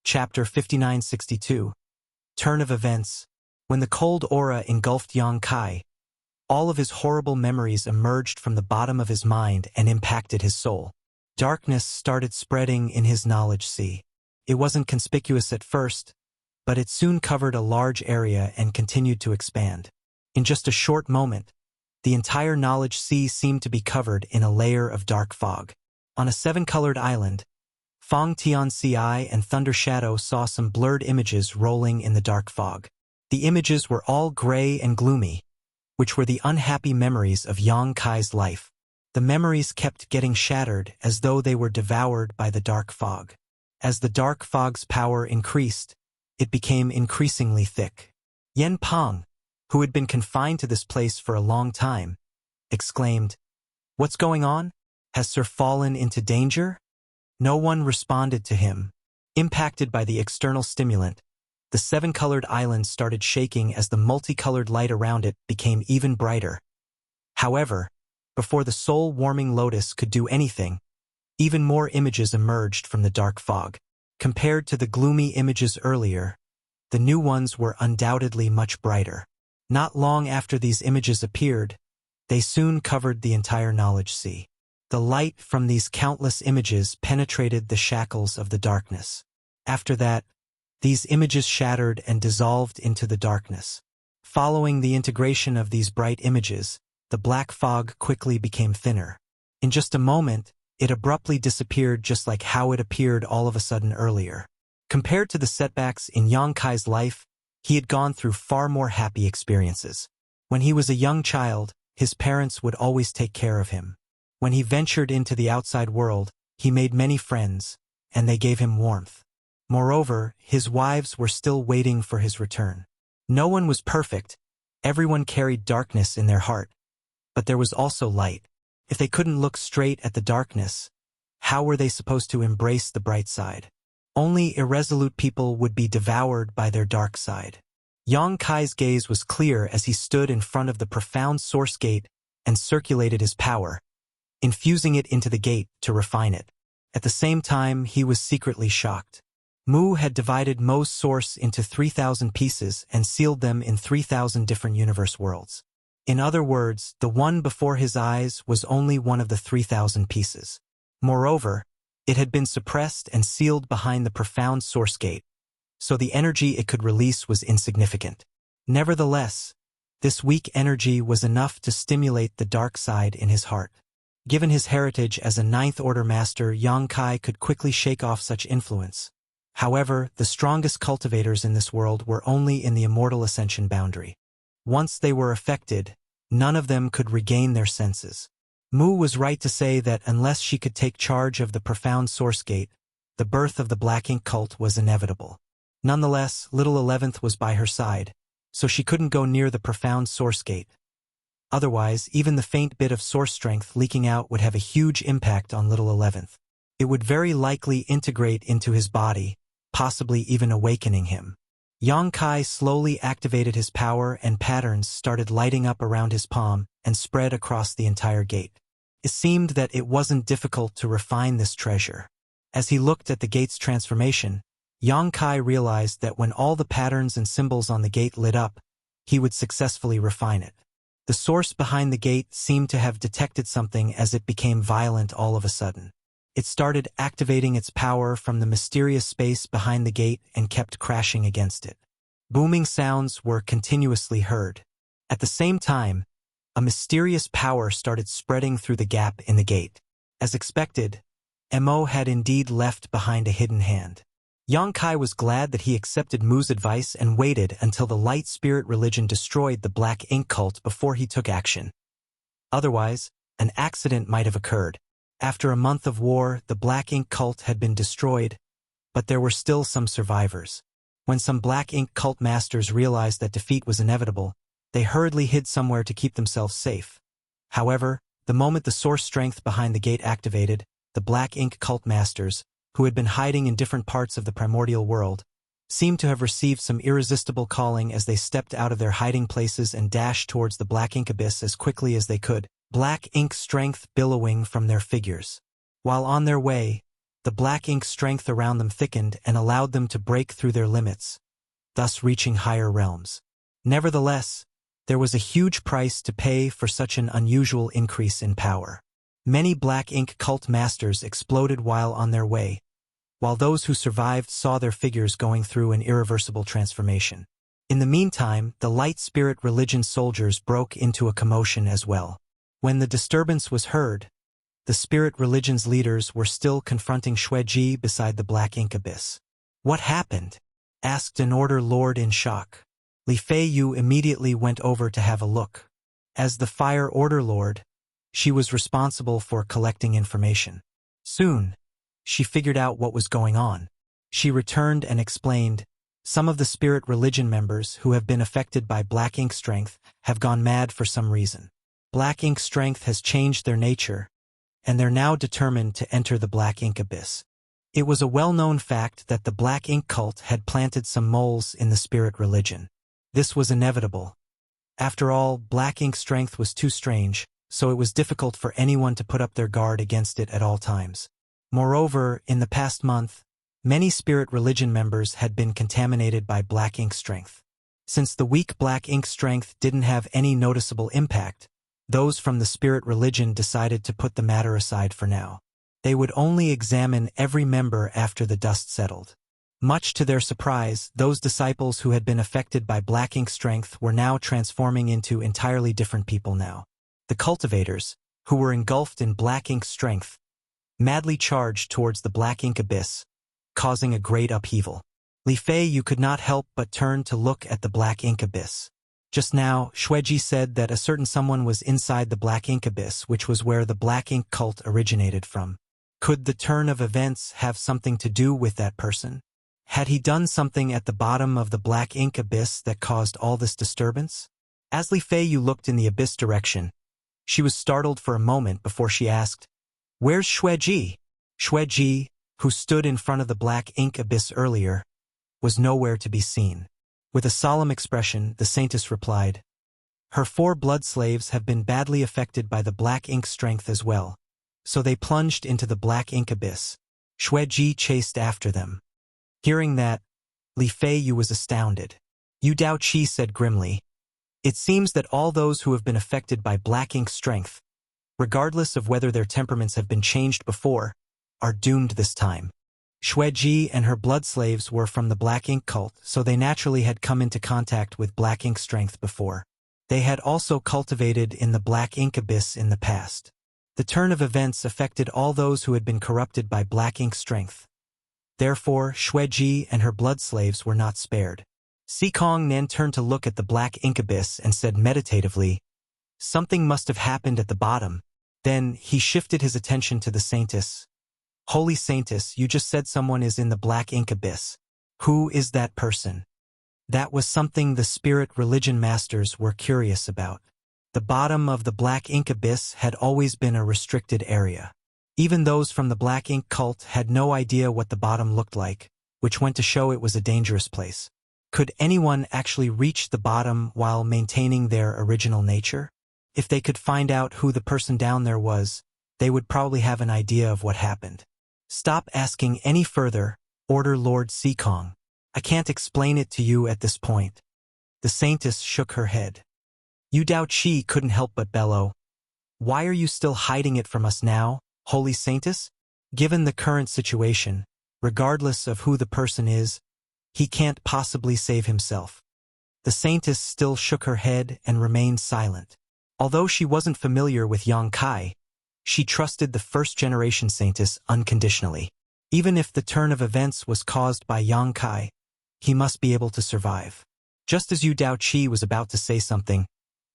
Chapter 5962. Turn of Events. When the cold aura engulfed Yang Kai, all of his horrible memories emerged from the bottom of his mind and impacted his soul. Darkness started spreading in his knowledge sea. It wasn't conspicuous at first, but it soon covered a large area and continued to expand. In just a short moment, the entire knowledge sea seemed to be covered in a layer of dark fog. On a seven-colored island, Fong Tianci and Thunder Shadow saw some blurred images rolling in the dark fog. The images were all gray and gloomy, which were the unhappy memories of Yang Kai's life. The memories kept getting shattered as though they were devoured by the dark fog. As the dark fog's power increased, it became increasingly thick. Yen Peng, who had been confined to this place for a long time, exclaimed, "What's going on? Has Sir fallen into danger?" No one responded to him. Impacted by the external stimulant, the seven-colored island started shaking as the multicolored light around it became even brighter. However, before the soul-warming lotus could do anything, even more images emerged from the dark fog. Compared to the gloomy images earlier, the new ones were undoubtedly much brighter. Not long after these images appeared, they soon covered the entire knowledge sea. The light from these countless images penetrated the shackles of the darkness. After that, these images shattered and dissolved into the darkness. Following the integration of these bright images, the black fog quickly became thinner. In just a moment, it abruptly disappeared just like how it appeared all of a sudden earlier. Compared to the setbacks in Yang Kai's life, he had gone through far more happy experiences. When he was a young child, his parents would always take care of him. When he ventured into the outside world, he made many friends, and they gave him warmth. Moreover, his wives were still waiting for his return. No one was perfect. Everyone carried darkness in their heart. But there was also light. If they couldn't look straight at the darkness, how were they supposed to embrace the bright side? Only irresolute people would be devoured by their dark side. Yang Kai's gaze was clear as he stood in front of the profound source gate and circulated his power, infusing it into the gate to refine it. At the same time, he was secretly shocked. Mu had divided Mo's source into 3,000 pieces and sealed them in 3,000 different universe worlds. In other words, the one before his eyes was only one of the 3,000 pieces. Moreover, it had been suppressed and sealed behind the profound source gate, so the energy it could release was insignificant. Nevertheless, this weak energy was enough to stimulate the dark side in his heart. Given his heritage as a ninth-order master, Yang Kai could quickly shake off such influence. However, the strongest cultivators in this world were only in the immortal ascension boundary. Once they were affected, none of them could regain their senses. Mu was right to say that unless she could take charge of the profound source gate, the birth of the black ink cult was inevitable. Nonetheless, little 11th was by her side, so she couldn't go near the profound source gate. Otherwise, even the faint bit of source strength leaking out would have a huge impact on little 11th. It would very likely integrate into his body, possibly even awakening him. Yongkai slowly activated his power and patterns started lighting up around his palm and spread across the entire gate. It seemed that it wasn't difficult to refine this treasure. As he looked at the gate's transformation, Yongkai realized that when all the patterns and symbols on the gate lit up, he would successfully refine it. The source behind the gate seemed to have detected something as it became violent all of a sudden. It started activating its power from the mysterious space behind the gate and kept crashing against it. Booming sounds were continuously heard. At the same time, a mysterious power started spreading through the gap in the gate. As expected, Mo had indeed left behind a hidden hand. Yongkai was glad that he accepted Mu's advice and waited until the light spirit religion destroyed the black ink cult before he took action. Otherwise, an accident might have occurred. After a month of war, the black ink cult had been destroyed, but there were still some survivors. When some black ink cult masters realized that defeat was inevitable, they hurriedly hid somewhere to keep themselves safe. However, the moment the source strength behind the gate activated, the black ink cult masters, who had been hiding in different parts of the primordial world, seemed to have received some irresistible calling as they stepped out of their hiding places and dashed towards the black ink abyss as quickly as they could, black ink strength billowing from their figures. While on their way, the black ink strength around them thickened and allowed them to break through their limits, thus reaching higher realms. Nevertheless, there was a huge price to pay for such an unusual increase in power. Many black ink cult masters exploded while on their way, while those who survived saw their figures going through an irreversible transformation. In the meantime, the light spirit religion soldiers broke into a commotion as well. When the disturbance was heard, the spirit religion's leaders were still confronting Xueji beside the black ink abyss. "What happened?" asked an order lord in shock. Li Feiyu immediately went over to have a look. As the fire order lord, she was responsible for collecting information. Soon, she figured out what was going on. She returned and explained, "Some of the spirit religion members who have been affected by black ink strength have gone mad for some reason. Black ink strength has changed their nature, and they're now determined to enter the black ink abyss." It was a well-known fact that the black ink cult had planted some moles in the spirit religion. This was inevitable. After all, black ink strength was too strange, so it was difficult for anyone to put up their guard against it at all times. Moreover, in the past month, many spirit religion members had been contaminated by black ink strength. Since the weak black ink strength didn't have any noticeable impact, those from the spirit religion decided to put the matter aside for now. They would only examine every member after the dust settled. Much to their surprise, those disciples who had been affected by black ink strength were now transforming into entirely different people now. The cultivators, who were engulfed in black ink strength, madly charged towards the black ink abyss, causing a great upheaval. Li Feiyu could not help but turn to look at the black ink abyss. Just now, Xueji said that a certain someone was inside the black ink abyss, which was where the black ink cult originated from. Could the turn of events have something to do with that person? Had he done something at the bottom of the black ink abyss that caused all this disturbance? As Li Feiyu looked in the abyss direction, she was startled for a moment before she asked, "Where's Xueji?" Xueji, who stood in front of the black ink abyss earlier, was nowhere to be seen. With a solemn expression, the saintess replied, "Her 4 blood slaves have been badly affected by the black ink strength as well, so they plunged into the black ink abyss. Xueji chased after them." Hearing that, Li Feiyu was astounded. Yu Daoqi said grimly, "It seems that all those who have been affected by black ink strength, regardless of whether their temperaments have been changed before, are doomed this time." Xueji and her blood slaves were from the black ink cult, so they naturally had come into contact with black ink strength before. They had also cultivated in the black ink abyss in the past. The turn of events affected all those who had been corrupted by black ink strength. Therefore, Xueji and her blood slaves were not spared. Sikong then turned to look at the black ink abyss and said meditatively, "Something must have happened at the bottom." Then he shifted his attention to the saintess. "Holy saintess, you just said someone is in the black ink abyss. Who is that person?" That was something the spirit religion masters were curious about. The bottom of the black ink abyss had always been a restricted area. Even those from the black ink cult had no idea what the bottom looked like, which went to show it was a dangerous place. Could anyone actually reach the bottom while maintaining their original nature? If they could find out who the person down there was, they would probably have an idea of what happened. Stop asking any further, order Lord Seekong. I can't explain it to you at this point. The Saintess shook her head. Yu Daoqi couldn't help but bellow. Why are you still hiding it from us now, Holy Saintess? Given the current situation, regardless of who the person is, he can't possibly save himself. The Saintess still shook her head and remained silent. Although she wasn't familiar with Yang Kai, she trusted the first-generation Saintess unconditionally. Even if the turn of events was caused by Yang Kai, he must be able to survive. Just as Yu Daoqi was about to say something,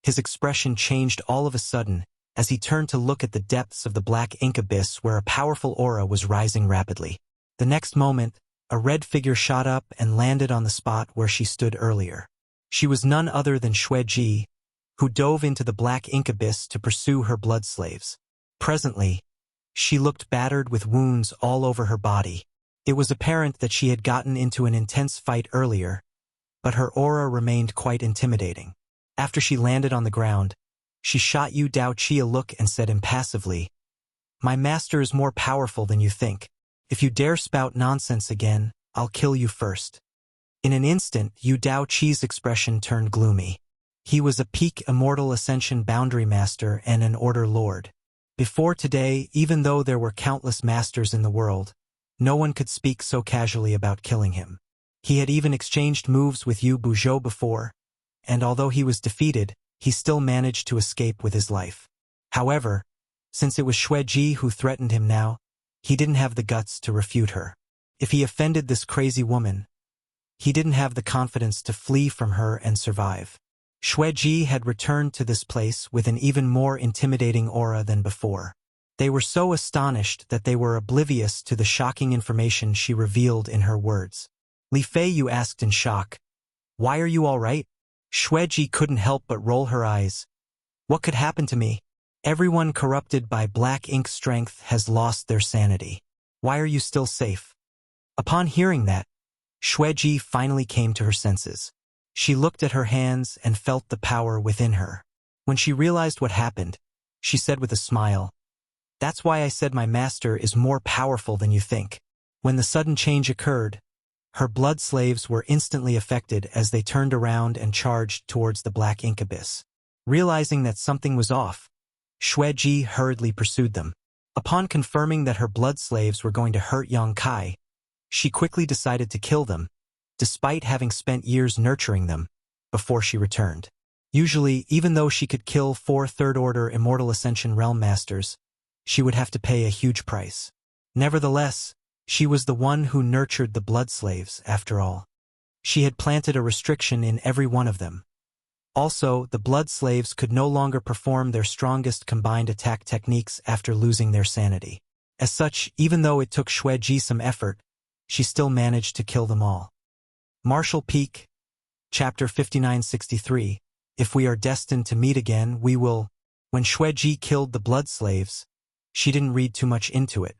his expression changed all of a sudden as he turned to look at the depths of the black ink abyss where a powerful aura was rising rapidly. The next moment, a red figure shot up and landed on the spot where she stood earlier. She was none other than Xue Ji, who dove into the black ink abyss to pursue her blood slaves. Presently, she looked battered with wounds all over her body. It was apparent that she had gotten into an intense fight earlier, but her aura remained quite intimidating. After she landed on the ground, she shot Yu Daoqi a look and said impassively, "My master is more powerful than you think. If you dare spout nonsense again, I'll kill you first." In an instant, Yu Daoqi's expression turned gloomy. He was a peak Immortal Ascension Boundary Master and an Order Lord. Before today, even though there were countless masters in the world, no one could speak so casually about killing him. He had even exchanged moves with Yu Buzhou before, and although he was defeated, he still managed to escape with his life. However, since it was Xue Ji who threatened him now, he didn't have the guts to refute her. If he offended this crazy woman, he didn't have the confidence to flee from her and survive. Xue Ji had returned to this place with an even more intimidating aura than before. They were so astonished that they were oblivious to the shocking information she revealed in her words. Li Fei Yu asked in shock, "Why are you all right?" Xue Ji couldn't help but roll her eyes. "What could happen to me? Everyone corrupted by black ink strength has lost their sanity. Why are you still safe?" Upon hearing that, Xue Ji finally came to her senses. She looked at her hands and felt the power within her. When she realized what happened, she said with a smile, "That's why I said my master is more powerful than you think." When the sudden change occurred, her blood slaves were instantly affected as they turned around and charged towards the black ink abyss. Realizing that something was off, Xue Ji hurriedly pursued them. Upon confirming that her blood slaves were going to hurt Yang Kai, she quickly decided to kill them, despite having spent years nurturing them, before she returned. Usually, even though she could kill 4 third-order Immortal Ascension Realm Masters, she would have to pay a huge price. Nevertheless, she was the one who nurtured the blood slaves, after all. She had planted a restriction in every one of them. Also, the blood slaves could no longer perform their strongest combined attack techniques after losing their sanity. As such, even though it took Xue Ji some effort, she still managed to kill them all. Martial Peak, Chapter 5963, If we are destined to meet again, we will. When Xue Ji killed the blood slaves, she didn't read too much into it.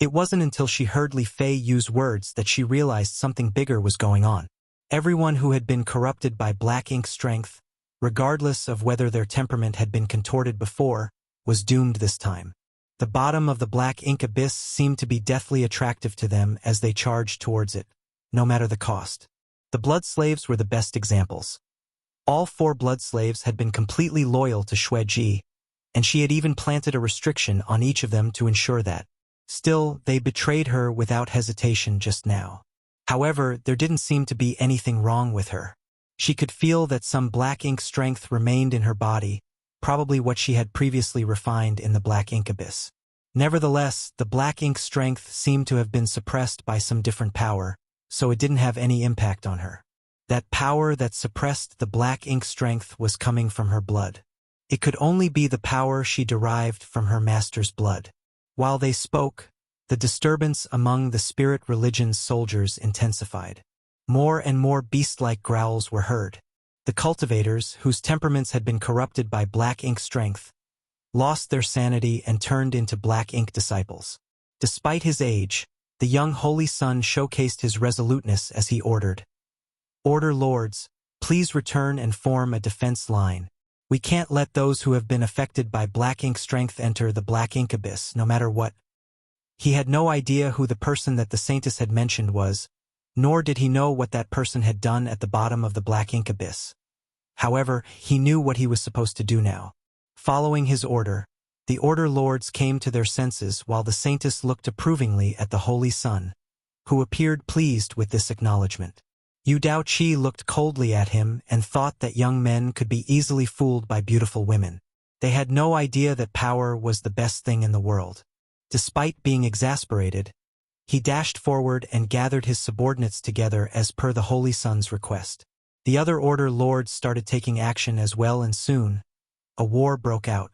It wasn't until she heard Li Fei use words that she realized something bigger was going on. Everyone who had been corrupted by black ink strength, regardless of whether their temperament had been contorted before, was doomed this time. The bottom of the black ink abyss seemed to be deathly attractive to them as they charged towards it, no matter the cost. The blood slaves were the best examples. All 4 blood slaves had been completely loyal to Xue Ji, and she had even planted a restriction on each of them to ensure that. Still, they betrayed her without hesitation just now. However, there didn't seem to be anything wrong with her. She could feel that some black ink strength remained in her body, probably what she had previously refined in the black ink abyss. Nevertheless, the black ink strength seemed to have been suppressed by some different power, so it didn't have any impact on her. That power that suppressed the black ink strength was coming from her blood. It could only be the power she derived from her master's blood. While they spoke, the disturbance among the spirit religion's soldiers intensified. More and more beast-like growls were heard. The cultivators, whose temperaments had been corrupted by black ink strength, lost their sanity and turned into black ink disciples. Despite his age, the young Holy Son showcased his resoluteness as he ordered, "Order lords, please return and form a defense line. We can't let those who have been affected by black ink strength enter the black ink abyss, no matter what." He had no idea who the person that the Saintess had mentioned was, nor did he know what that person had done at the bottom of the black ink abyss. However, he knew what he was supposed to do now. Following his order, the Order Lords came to their senses while the Saintess looked approvingly at the Holy Son, who appeared pleased with this acknowledgement. Yu Daoqi looked coldly at him and thought that young men could be easily fooled by beautiful women. They had no idea that power was the best thing in the world. Despite being exasperated, he dashed forward and gathered his subordinates together as per the Holy Son's request. The other Order Lords started taking action as well, and soon, a war broke out.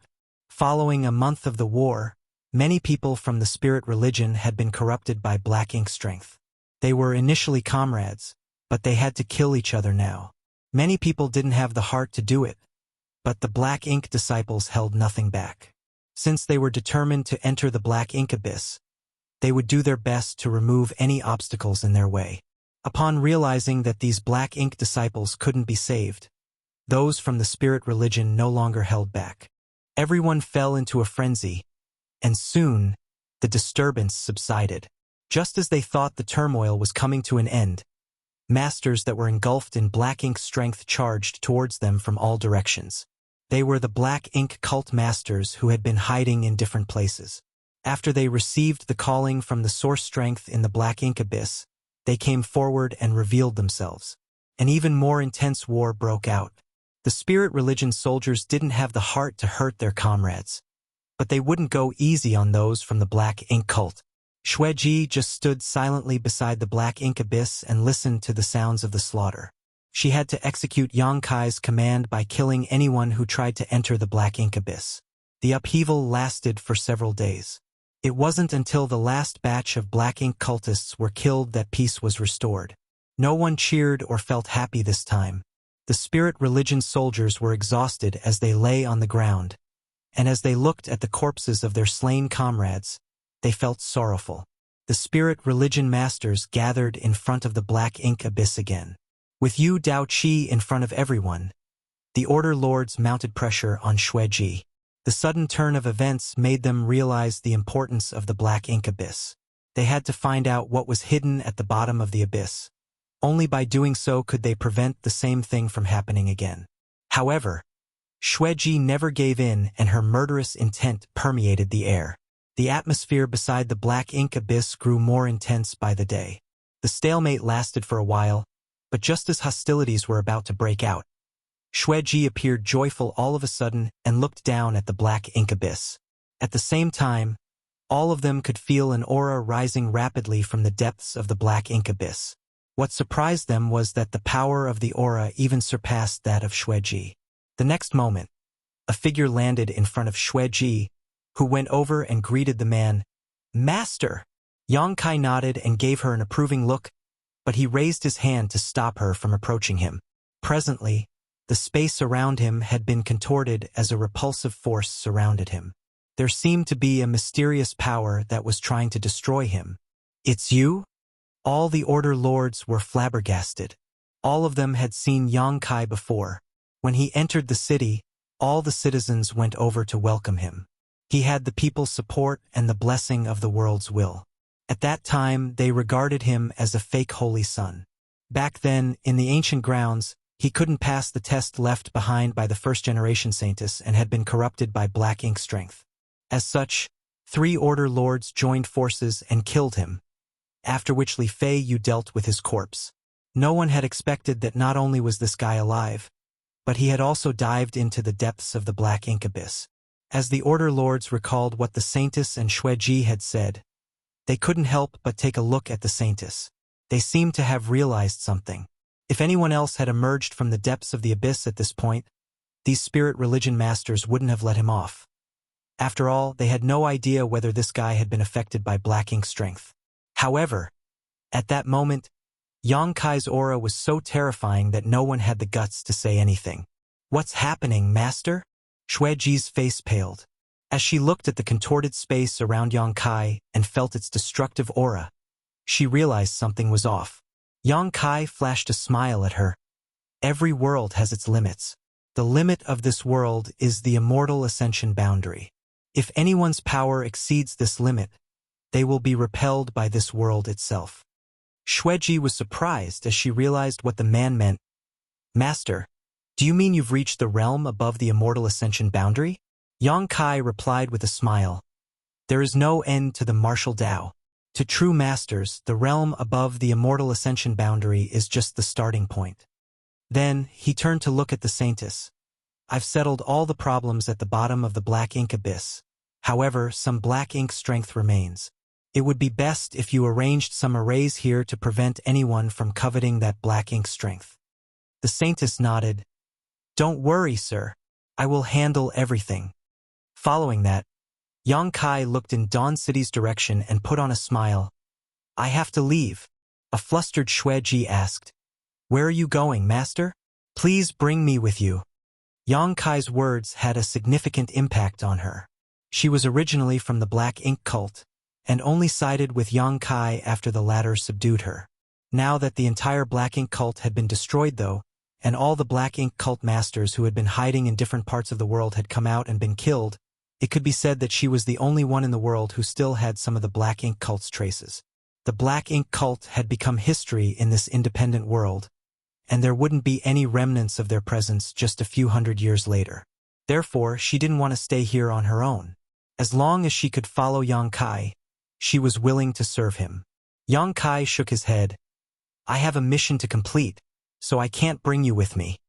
Following a month of the war, many people from the spirit religion had been corrupted by black ink strength. They were initially comrades, but they had to kill each other now. Many people didn't have the heart to do it, but the black ink disciples held nothing back. Since they were determined to enter the black ink abyss, they would do their best to remove any obstacles in their way. Upon realizing that these black ink disciples couldn't be saved, those from the spirit religion no longer held back. Everyone fell into a frenzy, and soon, the disturbance subsided. Just as they thought the turmoil was coming to an end, masters that were engulfed in black ink strength charged towards them from all directions. They were the black ink cult masters who had been hiding in different places. After they received the calling from the source strength in the black ink abyss, they came forward and revealed themselves. An even more intense war broke out. The spirit religion soldiers didn't have the heart to hurt their comrades, but they wouldn't go easy on those from the black ink cult. Xueji just stood silently beside the black ink abyss and listened to the sounds of the slaughter. She had to execute Yang Kai's command by killing anyone who tried to enter the black ink abyss. The upheaval lasted for several days. It wasn't until the last batch of black ink cultists were killed that peace was restored. No one cheered or felt happy this time. The spirit religion soldiers were exhausted as they lay on the ground, and as they looked at the corpses of their slain comrades, they felt sorrowful. The spirit religion masters gathered in front of the black ink abyss again. With Yu Daoqi in front of everyone, the Order Lords mounted pressure on Xueji. The sudden turn of events made them realize the importance of the black ink abyss. They had to find out what was hidden at the bottom of the abyss. Only by doing so could they prevent the same thing from happening again. However, Xueji never gave in, and her murderous intent permeated the air. The atmosphere beside the black ink abyss grew more intense by the day. The stalemate lasted for a while, but just as hostilities were about to break out, Xueji appeared joyful all of a sudden and looked down at the black ink abyss. At the same time, all of them could feel an aura rising rapidly from the depths of the black ink abyss. What surprised them was that the power of the aura even surpassed that of Xueji. The next moment, a figure landed in front of Xueji, who went over and greeted the man. "Master!" Yang Kai nodded and gave her an approving look, but he raised his hand to stop her from approaching him. Presently, the space around him had been contorted as a repulsive force surrounded him. There seemed to be a mysterious power that was trying to destroy him. "It's you?" All the Order Lords were flabbergasted. All of them had seen Yang Kai before. When he entered the city, all the citizens went over to welcome him. He had the people's support and the blessing of the world's will. At that time, they regarded him as a fake Holy Son. Back then, in the ancient grounds, he couldn't pass the test left behind by the first-generation Saintess and had been corrupted by black ink strength. As such, 3 Order Lords joined forces and killed him, after which Li Fei Yu dealt with his corpse. No one had expected that not only was this guy alive, but he had also dived into the depths of the black ink abyss. As the Order Lords recalled what the Saintess and Xueji had said, they couldn't help but take a look at the Saintess. They seemed to have realized something. If anyone else had emerged from the depths of the abyss at this point, these spirit religion masters wouldn't have let him off. After all, they had no idea whether this guy had been affected by black ink strength. However, at that moment, Yang Kai's aura was so terrifying that no one had the guts to say anything. "What's happening, master?" Xueji's face paled. As she looked at the contorted space around Yang Kai and felt its destructive aura, she realized something was off. Yang Kai flashed a smile at her. "Every world has its limits. The limit of this world is the immortal ascension boundary. If anyone's power exceeds this limit, they will be repelled by this world itself." Xueji was surprised as she realized what the man meant. "Master, do you mean you've reached the realm above the immortal ascension boundary?" Yang Kai replied with a smile. "There is no end to the martial Tao. To true masters, the realm above the immortal ascension boundary is just the starting point." Then he turned to look at the saintess. "I've settled all the problems at the bottom of the black ink abyss. However, some black ink strength remains. It would be best if you arranged some arrays here to prevent anyone from coveting that black ink strength." The saintess nodded. "Don't worry, sir. I will handle everything." Following that, Yang Kai looked in Dawn City's direction and put on a smile. "I have to leave." A flustered Xueji asked, "Where are you going, master? Please bring me with you." Yang Kai's words had a significant impact on her. She was originally from the Black Ink cult, and only sided with Yang Kai after the latter subdued her. Now that the entire Black Ink cult had been destroyed though, and all the Black Ink cult masters who had been hiding in different parts of the world had come out and been killed, it could be said that she was the only one in the world who still had some of the Black Ink cult's traces. The Black Ink cult had become history in this independent world, and there wouldn't be any remnants of their presence just a few hundred years later. Therefore, she didn't want to stay here on her own. As long as she could follow Yang Kai, she was willing to serve him. Yang Kai shook his head. "I have a mission to complete, so I can't bring you with me."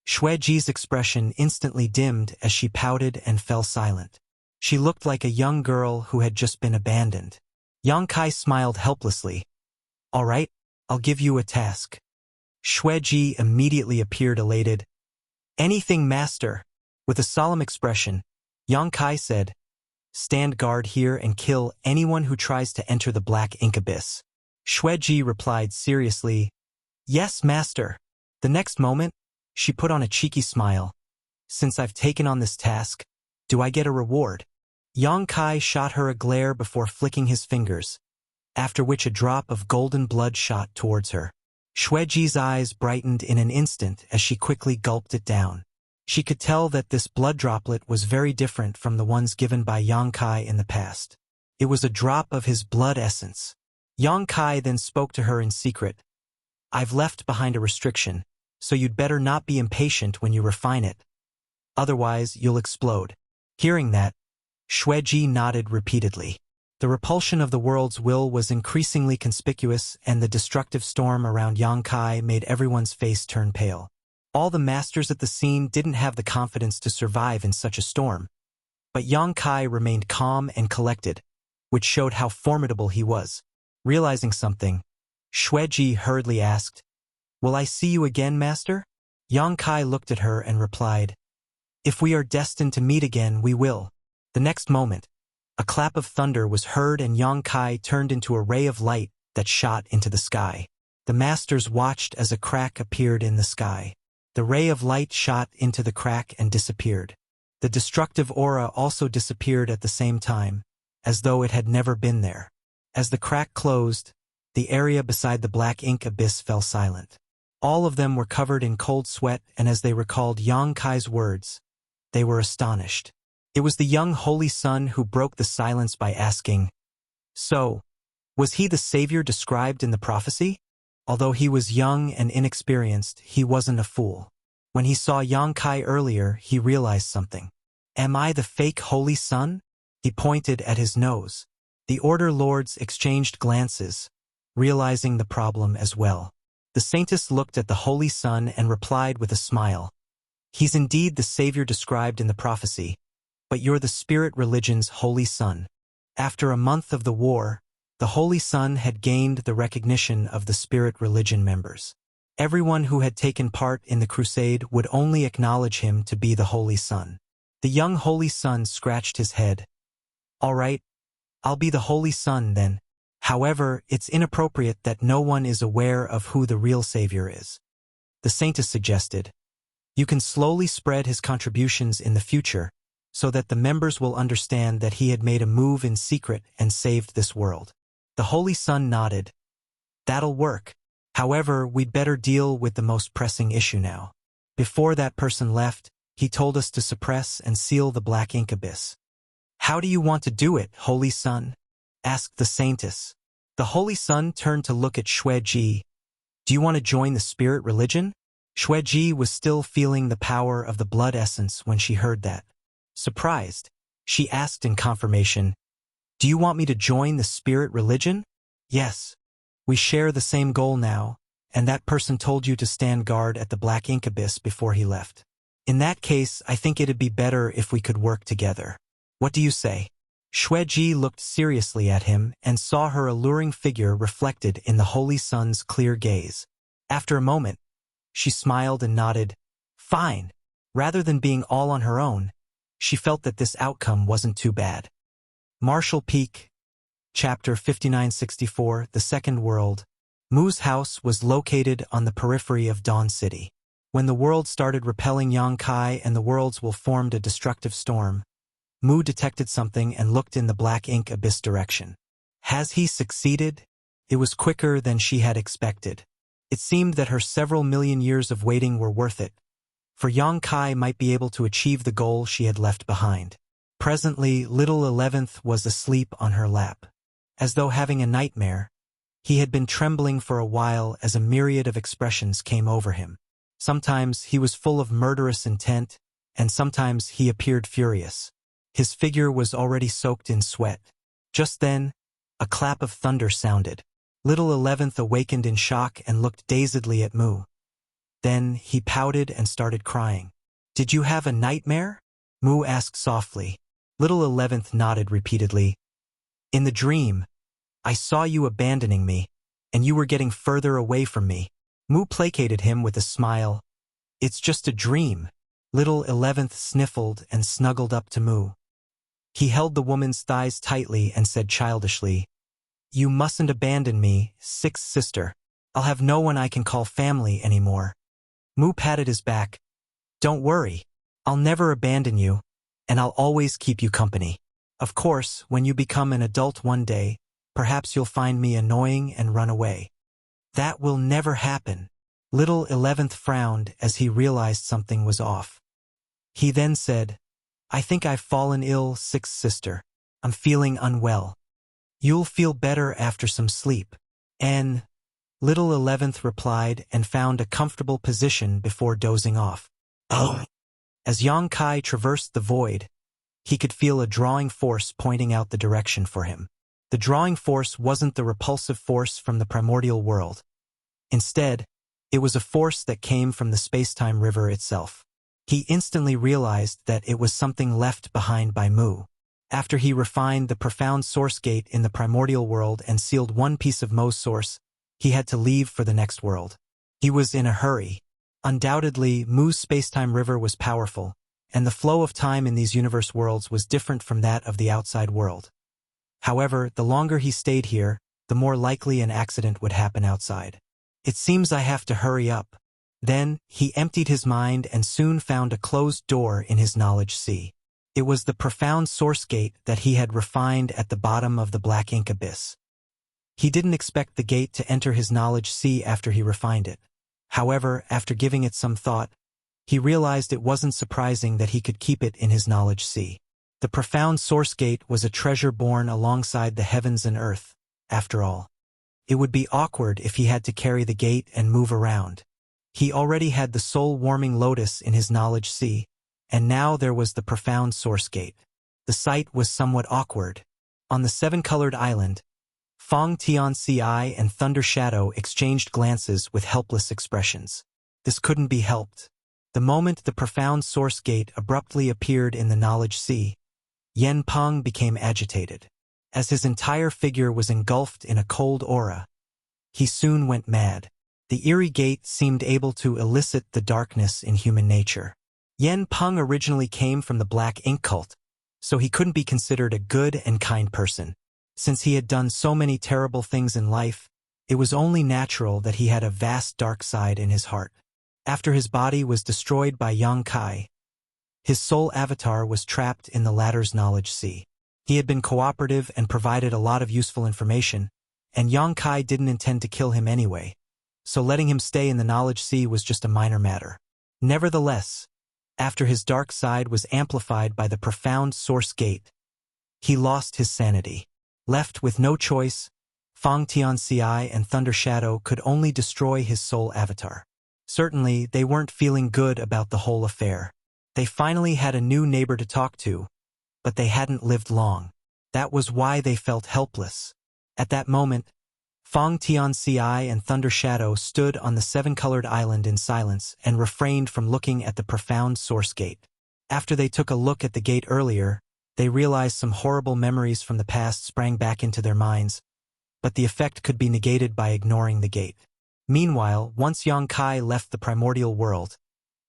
Xueji's expression instantly dimmed as she pouted and fell silent. She looked like a young girl who had just been abandoned. Yang Kai smiled helplessly. "All right, I'll give you a task." Xueji immediately appeared elated. "Anything, master." With a solemn expression, Yang Kai said, "Stand guard here and kill anyone who tries to enter the Black Ink abyss." Xueji replied seriously, "Yes, master." The next moment, she put on a cheeky smile. "Since I've taken on this task, do I get a reward?" Yang Kai shot her a glare before flicking his fingers, after which a drop of golden blood shot towards her. Xueji's eyes brightened in an instant as she quickly gulped it down. She could tell that this blood droplet was very different from the ones given by Yang Kai in the past. It was a drop of his blood essence. Yang Kai then spoke to her in secret. "I've left behind a restriction, so you'd better not be impatient when you refine it. Otherwise, you'll explode." Hearing that, Xueji nodded repeatedly. The repulsion of the world's will was increasingly conspicuous, and the destructive storm around Yang Kai made everyone's face turn pale. All the masters at the scene didn't have the confidence to survive in such a storm. But Yang Kai remained calm and collected, which showed how formidable he was. Realizing something, Xueji hurriedly asked, "Will I see you again, master?" Yang Kai looked at her and replied, "If we are destined to meet again, we will." The next moment, a clap of thunder was heard and Yang Kai turned into a ray of light that shot into the sky. The masters watched as a crack appeared in the sky. The ray of light shot into the crack and disappeared. The destructive aura also disappeared at the same time, as though it had never been there. As the crack closed, the area beside the Black Ink abyss fell silent. All of them were covered in cold sweat, and as they recalled Yang Kai's words, they were astonished. It was the young Holy Son who broke the silence by asking, "So, was he the savior described in the prophecy?" Although he was young and inexperienced, he wasn't a fool. When he saw Yang Kai earlier, he realized something. "Am I the fake Holy Son?" He pointed at his nose. The Order Lords exchanged glances, realizing the problem as well. The Saintess looked at the Holy Son and replied with a smile. "He's indeed the savior described in the prophecy, but you're the spirit religion's Holy Son." After a month of the war, the Holy Son had gained the recognition of the spirit religion members. Everyone who had taken part in the crusade would only acknowledge him to be the Holy Son. The young Holy Son scratched his head. "All right, I'll be the Holy Son then. However, it's inappropriate that no one is aware of who the real savior is. The saintess suggested, you can slowly spread his contributions in the future, so that the members will understand that he had made a move in secret and saved this world. The Holy Son nodded. That'll work. However, we'd better deal with the most pressing issue now. Before that person left, he told us to suppress and seal the black ink abyss. How do you want to do it, Holy Son? Asked the saintess. The Holy Son turned to look at Xueji. Do you want to join the spirit religion? Xueji was still feeling the power of the blood essence when she heard that. Surprised, she asked in confirmation, do you want me to join the spirit religion? Yes. We share the same goal now, and that person told you to stand guard at the black ink abyss before he left. In that case, I think it'd be better if we could work together. What do you say? Xueji looked seriously at him and saw her alluring figure reflected in the Holy Son's clear gaze. After a moment, she smiled and nodded. Fine. Rather than being all on her own, she felt that this outcome wasn't too bad. Marshall Peak, Chapter 5964, The Second World. Mu's house was located on the periphery of Dawn City. When the world started repelling Yongkai and the worlds will formed a destructive storm, Mu detected something and looked in the black ink abyss direction. Has he succeeded? It was quicker than she had expected. It seemed that her several million years of waiting were worth it, for Yongkai might be able to achieve the goal she had left behind. Presently, little 11th was asleep on her lap. As though having a nightmare, he had been trembling for a while as a myriad of expressions came over him. Sometimes he was full of murderous intent, and sometimes he appeared furious. His figure was already soaked in sweat. Just then, a clap of thunder sounded. Little 11th awakened in shock and looked dazedly at Mu. Then he pouted and started crying. Did you have a nightmare? Mu asked softly. Little 11th nodded repeatedly. In the dream, I saw you abandoning me, and you were getting further away from me. Mu placated him with a smile. It's just a dream. Little 11th sniffled and snuggled up to Mu. He held the woman's thighs tightly and said childishly, You mustn't abandon me, sixth sister. I'll have no one I can call family anymore. Mu patted his back. Don't worry. I'll never abandon you, and I'll always keep you company. Of course, when you become an adult one day, perhaps you'll find me annoying and run away. That will never happen. Little 11th frowned as he realized something was off. He then said, I think I've fallen ill, sixth sister. I'm feeling unwell. You'll feel better after some sleep. And little 11th replied and found a comfortable position before dozing off. Oh. As Yongkai traversed the void, he could feel a drawing force pointing out the direction for him. The drawing force wasn't the repulsive force from the primordial world. Instead, it was a force that came from the space-time river itself. He instantly realized that it was something left behind by Mu. After he refined the profound source gate in the primordial world and sealed one piece of Mu's source, he had to leave for the next world. He was in a hurry. Undoubtedly, Mu's space-time river was powerful, and the flow of time in these universe worlds was different from that of the outside world. However, the longer he stayed here, the more likely an accident would happen outside. It seems I have to hurry up. Then, he emptied his mind and soon found a closed door in his knowledge sea. It was the profound source gate that he had refined at the bottom of the black ink abyss. He didn't expect the gate to enter his knowledge sea after he refined it. However, after giving it some thought, he realized it wasn't surprising that he could keep it in his knowledge sea. The profound source gate was a treasure born alongside the heavens and earth, after all. It would be awkward if he had to carry the gate and move around. He already had the soul-warming lotus in his knowledge sea, and now there was the profound source gate. The sight was somewhat awkward. On the seven-colored island, Fong Tianci and Thunder Shadow exchanged glances with helpless expressions. This couldn't be helped. The moment the profound source gate abruptly appeared in the knowledge sea, Yen Peng became agitated. As his entire figure was engulfed in a cold aura, he soon went mad. The eerie gate seemed able to elicit the darkness in human nature. Yen Peng originally came from the Black Ink cult, so he couldn't be considered a good and kind person. Since he had done so many terrible things in life, it was only natural that he had a vast dark side in his heart. After his body was destroyed by Yang Kai, his soul avatar was trapped in the latter's knowledge sea. He had been cooperative and provided a lot of useful information, and Yang Kai didn't intend to kill him anyway, so letting him stay in the knowledge sea was just a minor matter. Nevertheless, after his dark side was amplified by the profound source gate, he lost his sanity. Left with no choice, Fang Tianxi and Thunder Shadow could only destroy his soul avatar. Certainly, they weren't feeling good about the whole affair. They finally had a new neighbor to talk to, but they hadn't lived long. That was why they felt helpless. At that moment, Fang Tianxi and Thunder Shadow stood on the seven-colored island in silence and refrained from looking at the profound source gate. After they took a look at the gate earlier, they realized some horrible memories from the past sprang back into their minds, but the effect could be negated by ignoring the gate. Meanwhile, once Yang Kai left the primordial world,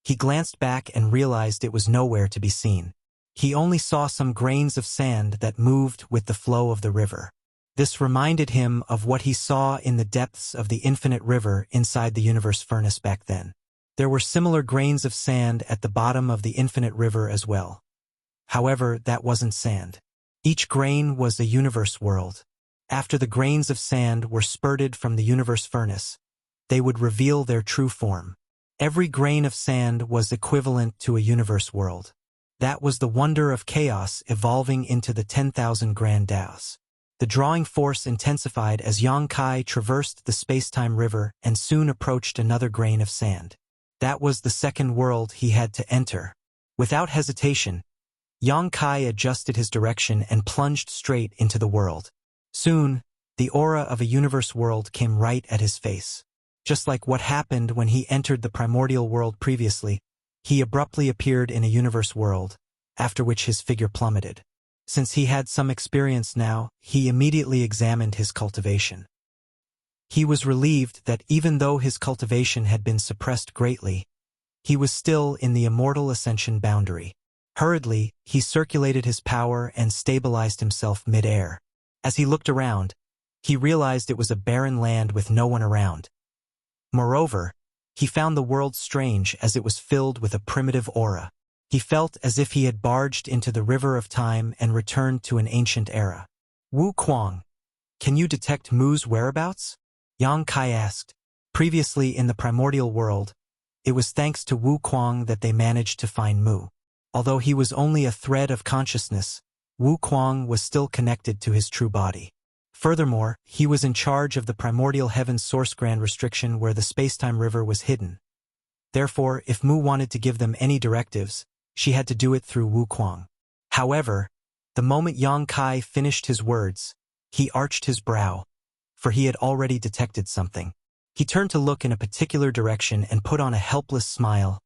he glanced back and realized it was nowhere to be seen. He only saw some grains of sand that moved with the flow of the river. This reminded him of what he saw in the depths of the infinite river inside the universe furnace back then. There were similar grains of sand at the bottom of the infinite river as well. However, that wasn't sand. Each grain was a universe world. After the grains of sand were spurted from the universe furnace, they would reveal their true form. Every grain of sand was equivalent to a universe world. That was the wonder of chaos evolving into the 10,000 grand Daos. The drawing force intensified as Yang Kai traversed the space-time river and soon approached another grain of sand. That was the second world he had to enter. Without hesitation, Yang Kai adjusted his direction and plunged straight into the world. Soon, the aura of a universe world came right at his face. Just like what happened when he entered the primordial world previously, he abruptly appeared in a universe world, after which his figure plummeted. Since he had some experience now, he immediately examined his cultivation. He was relieved that even though his cultivation had been suppressed greatly, he was still in the immortal ascension boundary. Hurriedly, he circulated his power and stabilized himself mid-air. As he looked around, he realized it was a barren land with no one around. Moreover, he found the world strange as it was filled with a primitive aura. He felt as if he had barged into the river of time and returned to an ancient era. Wu Kuang, can you detect Mu's whereabouts? Yang Kai asked. Previously in the primordial world, it was thanks to Wu Kuang that they managed to find Mu. Although he was only a thread of consciousness, Wu Kuang was still connected to his true body. Furthermore, he was in charge of the primordial heaven's source grand restriction where the space-time river was hidden. Therefore, if Mu wanted to give them any directives, she had to do it through Wu Kuang. However, the moment Yang Kai finished his words, he arched his brow, for he had already detected something. He turned to look in a particular direction and put on a helpless smile.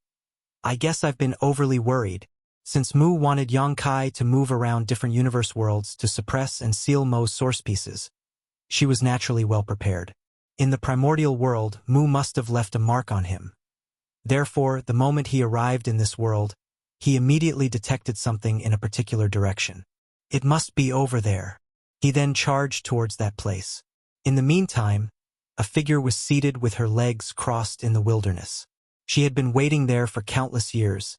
I guess I've been overly worried. Since Mu wanted Yang Kai to move around different universe worlds to suppress and seal Mo's source pieces, she was naturally well prepared. In the primordial world, Mu must have left a mark on him. Therefore, the moment he arrived in this world, he immediately detected something in a particular direction. It must be over there. He then charged towards that place. In the meantime, a figure was seated with her legs crossed in the wilderness. She had been waiting there for countless years,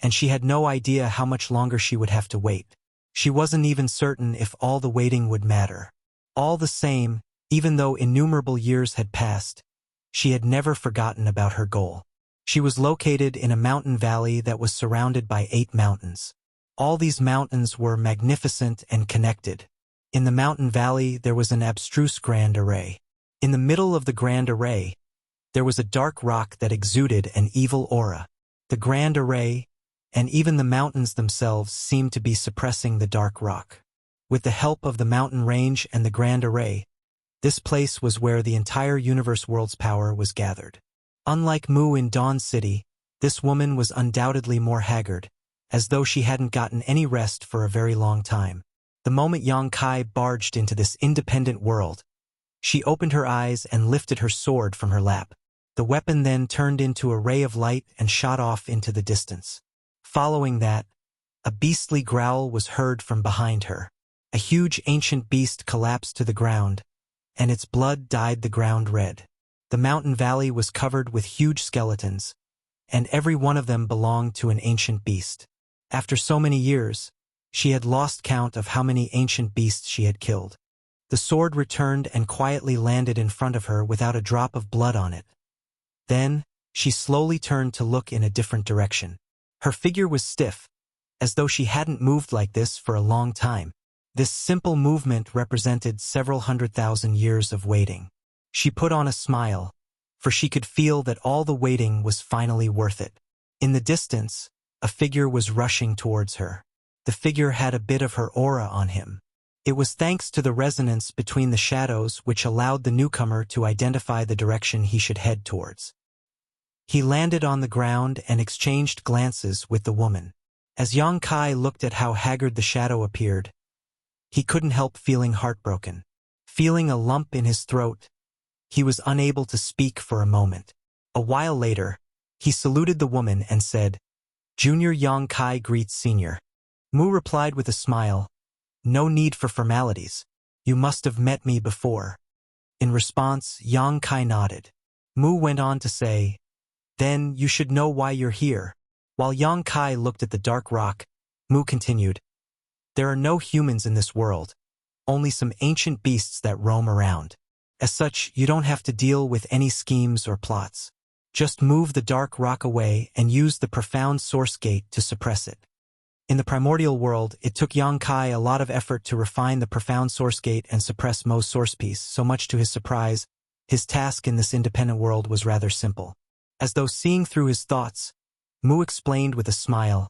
and she had no idea how much longer she would have to wait. She wasn't even certain if all the waiting would matter. All the same, even though innumerable years had passed, she had never forgotten about her goal. She was located in a mountain valley that was surrounded by 8 mountains. All these mountains were magnificent and connected. In the mountain valley there was an abstruse grand array. In the middle of the grand array, there was a dark rock that exuded an evil aura. The grand array, and even the mountains themselves, seemed to be suppressing the dark rock. With the help of the mountain range and the grand array, this place was where the entire universe world's power was gathered. Unlike Mu in Dawn City, this woman was undoubtedly more haggard, as though she hadn't gotten any rest for a very long time. The moment Yang Kai barged into this independent world, she opened her eyes and lifted her sword from her lap. The weapon then turned into a ray of light and shot off into the distance. Following that, a beastly growl was heard from behind her. A huge ancient beast collapsed to the ground, and its blood dyed the ground red. The mountain valley was covered with huge skeletons, and every one of them belonged to an ancient beast. After so many years, she had lost count of how many ancient beasts she had killed. The sword returned and quietly landed in front of her without a drop of blood on it. Then, she slowly turned to look in a different direction. Her figure was stiff, as though she hadn't moved like this for a long time. This simple movement represented several 100,000 years of waiting. She put on a smile, for she could feel that all the waiting was finally worth it. In the distance, a figure was rushing towards her. The figure had a bit of her aura on him. It was thanks to the resonance between the shadows which allowed the newcomer to identify the direction he should head towards. He landed on the ground and exchanged glances with the woman. As Yang Kai looked at how haggard the shadow appeared, he couldn't help feeling heartbroken. Feeling a lump in his throat, he was unable to speak for a moment. A while later, he saluted the woman and said, "Junior Yang Kai greets Senior." Mu replied with a smile, "No need for formalities. You must have met me before." In response, Yang Kai nodded. Mu went on to say, "Then you should know why you're here." While Yang Kai looked at the dark rock, Mu continued, "There are no humans in this world, only some ancient beasts that roam around. As such, you don't have to deal with any schemes or plots. Just move the dark rock away and use the profound source gate to suppress it." In the primordial world, it took Yang Kai a lot of effort to refine the profound source gate and suppress Mo's source piece. So much to his surprise, his task in this independent world was rather simple. As though seeing through his thoughts, Mu explained with a smile,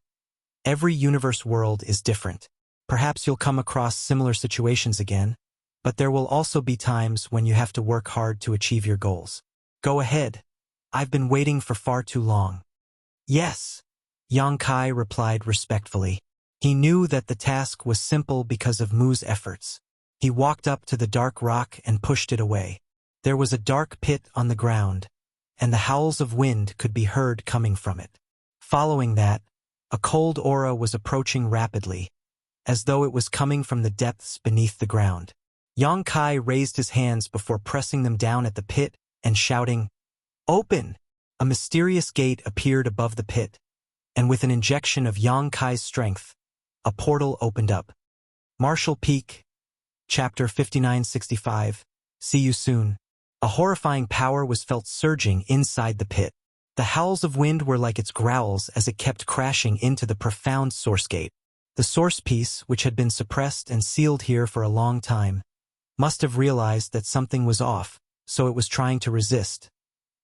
"Every universe world is different. Perhaps you'll come across similar situations again, but there will also be times when you have to work hard to achieve your goals. Go ahead. I've been waiting for far too long." "Yes," Yang Kai replied respectfully. He knew that the task was simple because of Mu's efforts. He walked up to the dark rock and pushed it away. There was a dark pit on the ground, and the howls of wind could be heard coming from it. Following that, a cold aura was approaching rapidly, as though it was coming from the depths beneath the ground. Yang Kai raised his hands before pressing them down at the pit and shouting, "Open!" A mysterious gate appeared above the pit, and with an injection of Yang Kai's strength, a portal opened up. Marshall Peak, Chapter 5965. See you soon. A horrifying power was felt surging inside the pit. The howls of wind were like its growls as it kept crashing into the profound source gate. The source piece, which had been suppressed and sealed here for a long time, must have realized that something was off, so it was trying to resist.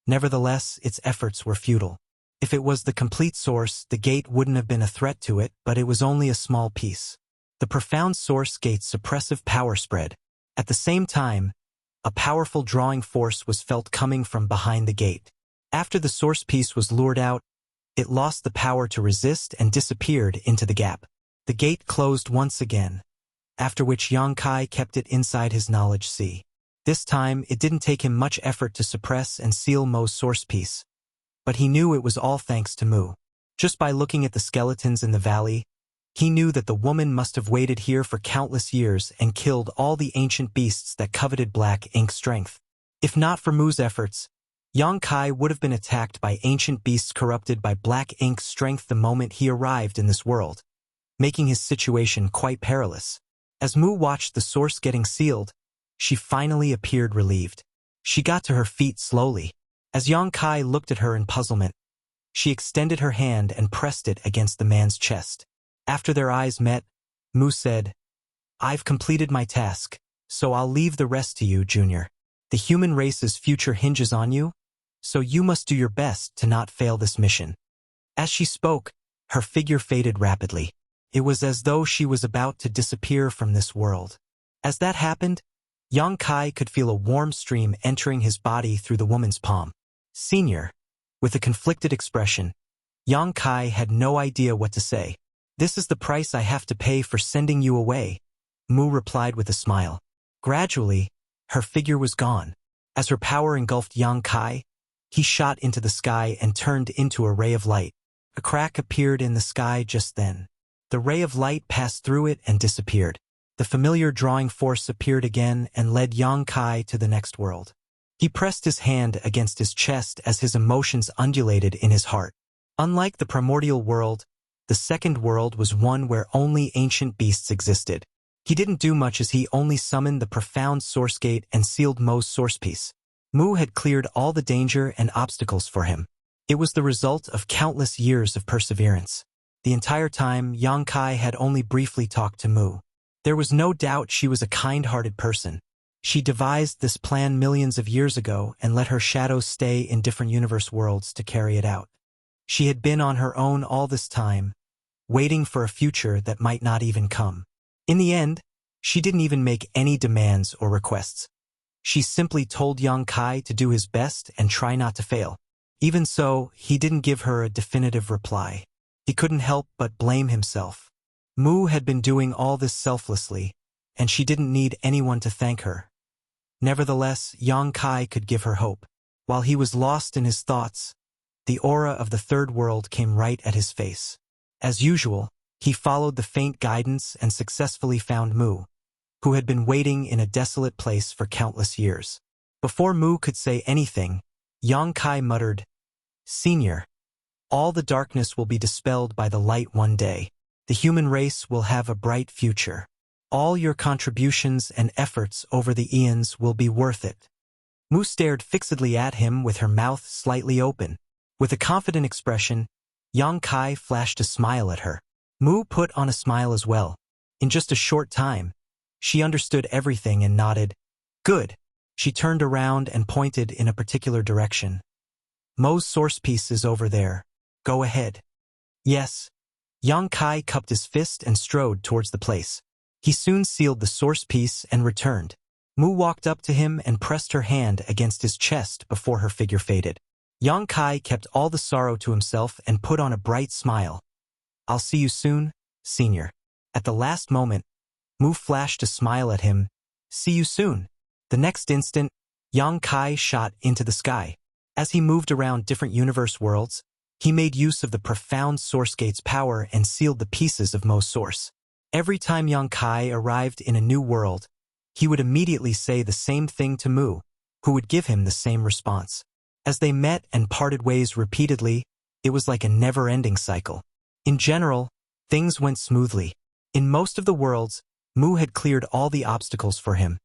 Nevertheless, its efforts were futile. If it was the complete source, the gate wouldn't have been a threat to it, but it was only a small piece. The profound source gate's suppressive power spread. At the same time, a powerful drawing force was felt coming from behind the gate. After the source piece was lured out, it lost the power to resist and disappeared into the gap. The gate closed once again, after which Yang Kai kept it inside his knowledge sea. This time, it didn't take him much effort to suppress and seal Mo's source piece, but he knew it was all thanks to Mu. Just by looking at the skeletons in the valley, he knew that the woman must have waited here for countless years and killed all the ancient beasts that coveted black ink strength. If not for Mu's efforts, Yang Kai would have been attacked by ancient beasts corrupted by black ink strength the moment he arrived in this world, making his situation quite perilous. As Mu watched the source getting sealed, she finally appeared relieved. She got to her feet slowly. As Yang Kai looked at her in puzzlement, she extended her hand and pressed it against the man's chest. After their eyes met, Mu said, "I've completed my task, so I'll leave the rest to you, Junior. The human race's future hinges on you, so you must do your best to not fail this mission." As she spoke, her figure faded rapidly. It was as though she was about to disappear from this world. As that happened, Yang Kai could feel a warm stream entering his body through the woman's palm. "Senior," with a conflicted expression, Yang Kai had no idea what to say. "This is the price I have to pay for sending you away," Mu replied with a smile. Gradually, her figure was gone. As her power engulfed Yang Kai, he shot into the sky and turned into a ray of light. A crack appeared in the sky just then. The ray of light passed through it and disappeared. the familiar drawing force appeared again and led Yang Kai to the next world. He pressed his hand against his chest as his emotions undulated in his heart. Unlike the primordial world, the second world was one where only ancient beasts existed. He didn't do much as he only summoned the profound source gate and sealed Mo's source piece. Mu had cleared all the danger and obstacles for him. It was the result of countless years of perseverance. The entire time, Yang Kai had only briefly talked to Mu. There was no doubt she was a kind-hearted person. She devised this plan millions of years ago and let her shadows stay in different universe worlds to carry it out. She had been on her own all this time, waiting for a future that might not even come. In the end, she didn't even make any demands or requests. She simply told Yang Kai to do his best and try not to fail. Even so, he didn't give her a definitive reply. He couldn't help but blame himself. Mu had been doing all this selflessly, and she didn't need anyone to thank her. Nevertheless, Yang Kai could give her hope. While he was lost in his thoughts, the aura of the third world came right at his face. As usual, he followed the faint guidance and successfully found Mu, who had been waiting in a desolate place for countless years. Before Mu could say anything, Yang Kai muttered, "Senior, all the darkness will be dispelled by the light one day. The human race will have a bright future. All your contributions and efforts over the eons will be worth it." Mu stared fixedly at him with her mouth slightly open. With a confident expression, Yang Kai flashed a smile at her. Mu put on a smile as well. In just a short time, she understood everything and nodded. "Good." She turned around and pointed in a particular direction. "Mo's source piece is over there. Go ahead." "Yes." Yang Kai cupped his fist and strode towards the place. He soon sealed the source piece and returned. Mu walked up to him and pressed her hand against his chest before her figure faded. Yang Kai kept all the sorrow to himself and put on a bright smile. "I'll see you soon, senior." At the last moment, Mu flashed a smile at him. "See you soon." The next instant, Yang Kai shot into the sky. As he moved around different universe worlds, he made use of the profound source gate's power and sealed the pieces of Mo's source. Every time Yang Kai arrived in a new world, he would immediately say the same thing to Mu, who would give him the same response. As they met and parted ways repeatedly, it was like a never-ending cycle. In general, things went smoothly. In most of the worlds, Mu had cleared all the obstacles for him,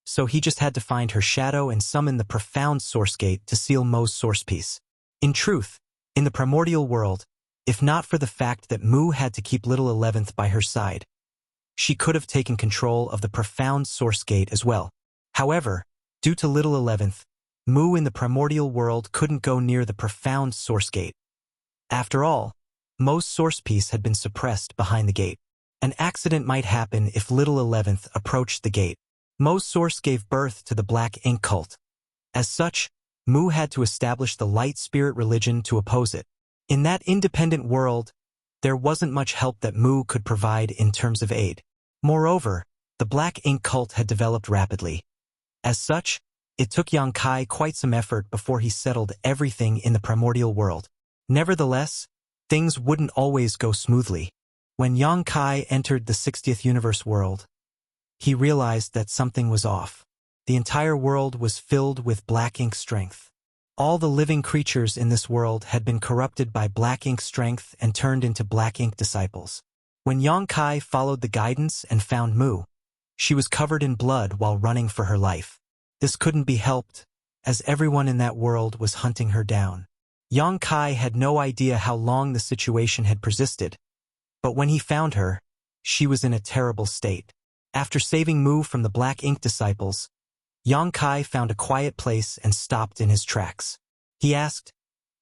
so he just had to find her shadow and summon the profound source gate to seal Mo's source piece. In truth, in the primordial world, if not for the fact that Mu had to keep little 11th by her side, she could have taken control of the profound source gate as well. However, due to little 11th, Mu in the primordial world couldn't go near the profound source gate. After all, Mo's source piece had been suppressed behind the gate. An accident might happen if little 11th approached the gate. Mo's source gave birth to the Black Ink cult. As such, Mu had to establish the light spirit religion to oppose it. In that independent world, there wasn't much help that Mu could provide in terms of aid. Moreover, the Black Ink cult had developed rapidly. As such, it took Yang Kai quite some effort before he settled everything in the primordial world. Nevertheless, things wouldn't always go smoothly. When Yang Kai entered the 60th universe world, he realized that something was off. The entire world was filled with black ink strength. All the living creatures in this world had been corrupted by black ink strength and turned into black ink disciples. When Yang Kai followed the guidance and found Mu, she was covered in blood while running for her life. This couldn't be helped, as everyone in that world was hunting her down. Yang Kai had no idea how long the situation had persisted, but when he found her, she was in a terrible state. After saving Mu from the black ink disciples, Yang Kai found a quiet place and stopped in his tracks. He asked,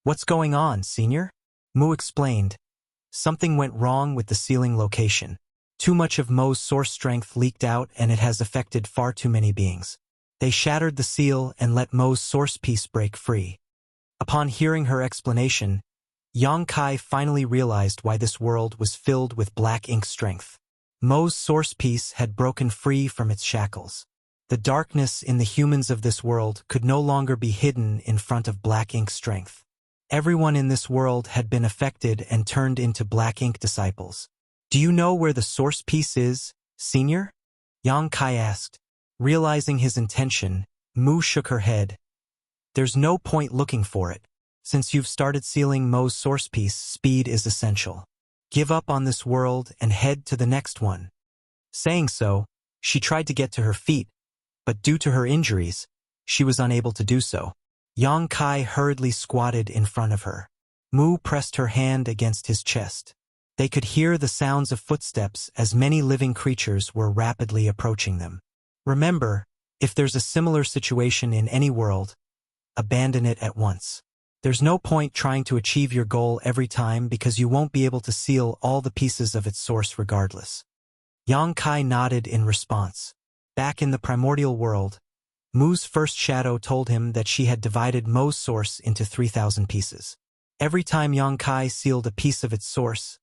"What's going on, senior?" Mu explained, "Something went wrong with the sealing location. Too much of Mo's source strength leaked out and it has affected far too many beings. They shattered the seal and let Mo's source piece break free." Upon hearing her explanation, Yang Kai finally realized why this world was filled with black ink strength. Mo's source piece had broken free from its shackles. The darkness in the humans of this world could no longer be hidden in front of black ink strength. Everyone in this world had been affected and turned into black ink disciples. "Do you know where the source piece is, senior?" Yang Kai asked. Realizing his intention, Mu shook her head. There's no point looking for it. Since you've started sealing Mo's source piece, speed is essential. Give up on this world and head to the next one. Saying so, she tried to get to her feet, but due to her injuries, she was unable to do so. Yang Kai hurriedly squatted in front of her. Mu pressed her hand against his chest. They could hear the sounds of footsteps as many living creatures were rapidly approaching them. Remember, if there's a similar situation in any world, abandon it at once. There's no point trying to achieve your goal every time because you won't be able to seal all the pieces of its source regardless. Yang Kai nodded in response. Back in the primordial world, Mu's first shadow told him that she had divided Mo's source into 3,000 pieces. Every time Yang Kai sealed a piece of its source,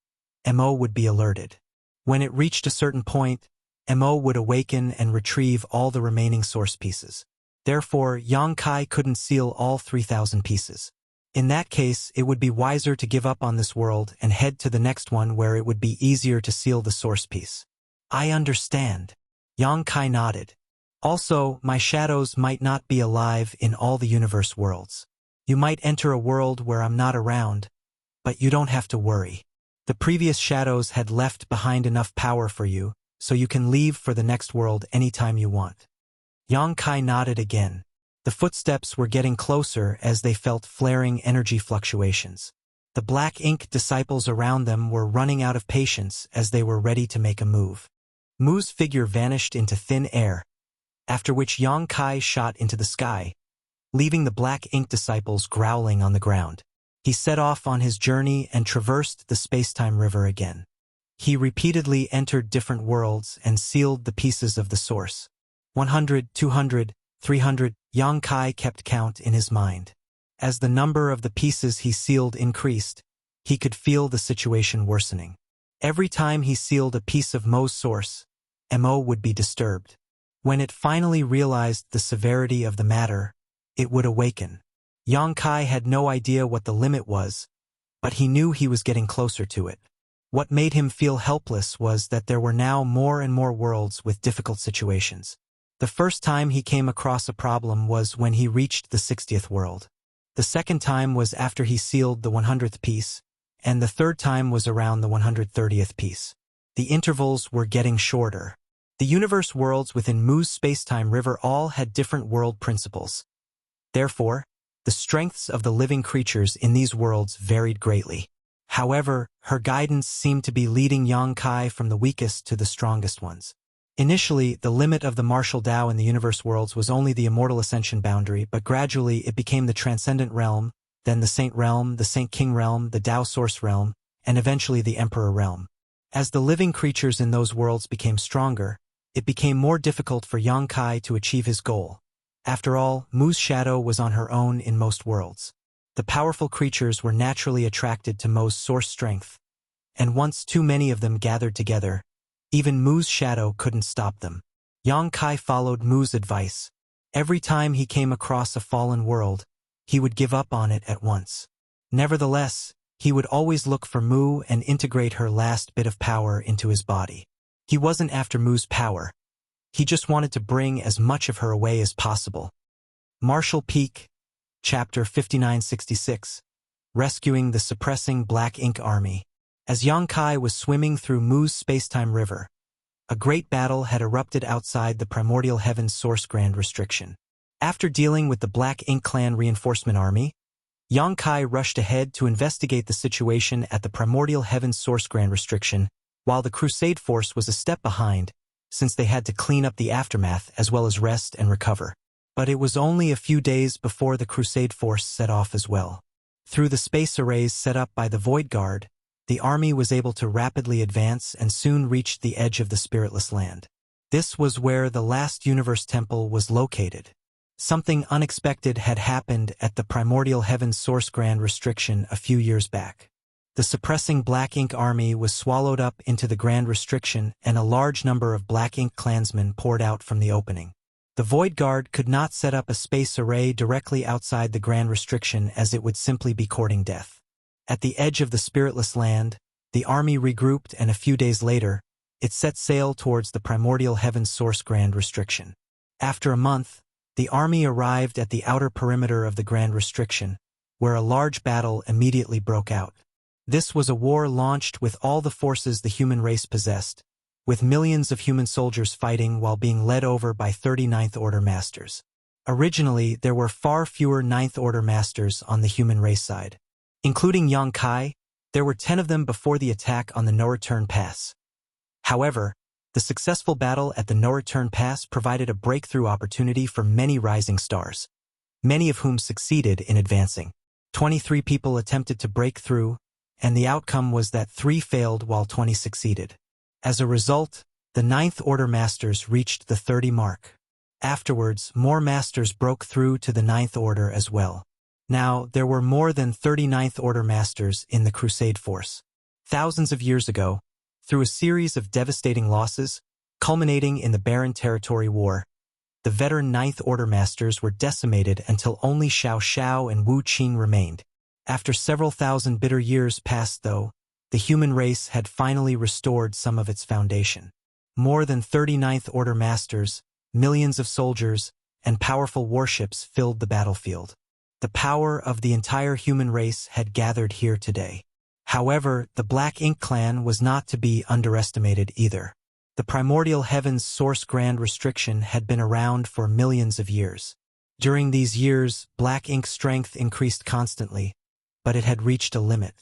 Mo would be alerted. When it reached a certain point, Mo would awaken and retrieve all the remaining source pieces. Therefore, Yang Kai couldn't seal all 3,000 pieces. In that case, it would be wiser to give up on this world and head to the next one where it would be easier to seal the source piece. I understand. Yang Kai nodded. Also, my shadows might not be alive in all the universe worlds. You might enter a world where I'm not around, but you don't have to worry. The previous shadows had left behind enough power for you, so you can leave for the next world anytime you want. Yang Kai nodded again. The footsteps were getting closer as they felt flaring energy fluctuations. The black ink disciples around them were running out of patience as they were ready to make a move. Mu's figure vanished into thin air, after which Yang Kai shot into the sky, leaving the black ink disciples growling on the ground. He set off on his journey and traversed the space-time river again. He repeatedly entered different worlds and sealed the pieces of the source. 100, 200, 300, Yang Kai kept count in his mind. As the number of the pieces he sealed increased, he could feel the situation worsening. Every time he sealed a piece of Mo's source, Mo would be disturbed. When it finally realized the severity of the matter, it would awaken. Yang Kai had no idea what the limit was, but he knew he was getting closer to it. What made him feel helpless was that there were now more and more worlds with difficult situations. The first time he came across a problem was when he reached the 60th world. The second time was after he sealed the 100th piece, and the third time was around the 130th piece. The intervals were getting shorter. The universe worlds within Mu's space-time river all had different world principles. Therefore, the strengths of the living creatures in these worlds varied greatly. However, her guidance seemed to be leading Yang Kai from the weakest to the strongest ones. Initially, the limit of the martial Tao in the universe worlds was only the immortal ascension boundary, but gradually it became the Transcendent realm, then the Saint realm, the Saint King realm, the Tao Source realm, and eventually the Emperor realm. As the living creatures in those worlds became stronger, it became more difficult for Yang Kai to achieve his goal. After all, Mu's shadow was on her own in most worlds. The powerful creatures were naturally attracted to Mo's source strength, and once too many of them gathered together, even Mu's shadow couldn't stop them. Yang Kai followed Mu's advice. Every time he came across a fallen world, he would give up on it at once. Nevertheless, he would always look for Mu and integrate her last bit of power into his body. He wasn't after Mu's power. He just wanted to bring as much of her away as possible. Marshall Peak, Chapter 5966, Rescuing the Suppressing Black Ink Army. As Yang Kai was swimming through Mu's space-time river, a great battle had erupted outside the Primordial Heaven's Source Grand Restriction. After dealing with the Black Ink Clan Reinforcement Army, Yang Kai rushed ahead to investigate the situation at the Primordial Heaven's Source Grand Restriction, while the Crusade Force was a step behind, since they had to clean up the aftermath as well as rest and recover. But it was only a few days before the Crusade Force set off as well. Through the space arrays set up by the Void Guard, the army was able to rapidly advance and soon reached the edge of the Spiritless Land. This was where the last Universe Temple was located. Something unexpected had happened at the Primordial Heaven's Source Grand Restriction a few years back. The suppressing Black Ink Army was swallowed up into the Grand Restriction, and a large number of Black Ink clansmen poured out from the opening. The Void Guard could not set up a space array directly outside the Grand Restriction as it would simply be courting death. At the edge of the Spiritless Land, the army regrouped, and a few days later, it set sail towards the primordial heaven's source Grand Restriction. After a month, the army arrived at the outer perimeter of the Grand Restriction, where a large battle immediately broke out. This was a war launched with all the forces the human race possessed, with millions of human soldiers fighting while being led over by 39th Order Masters. Originally, there were far fewer 9th Order Masters on the human race side. Including Yang Kai, there were 10 of them before the attack on the No-Return Pass. However, the successful battle at the No-Return Pass provided a breakthrough opportunity for many rising stars, many of whom succeeded in advancing. 23 people attempted to break through, and the outcome was that 3 failed while 20 succeeded. As a result, the 9th Order Masters reached the 30 mark. Afterwards, more Masters broke through to the 9th Order as well. Now, there were more than 39th Order Masters in the Crusade force. Thousands of years ago, through a series of devastating losses, culminating in the Barren Territory War, the veteran 9th Order Masters were decimated until only Xiao Xiao and Wu Qing remained. After several thousand bitter years passed, though, the human race had finally restored some of its foundation. More than 39th Order Masters, millions of soldiers, and powerful warships filled the battlefield. The power of the entire human race had gathered here today. However, the Black Ink clan was not to be underestimated either. The primordial heaven's source Grand Restriction had been around for millions of years. During these years, Black Ink's strength increased constantly, but it had reached a limit.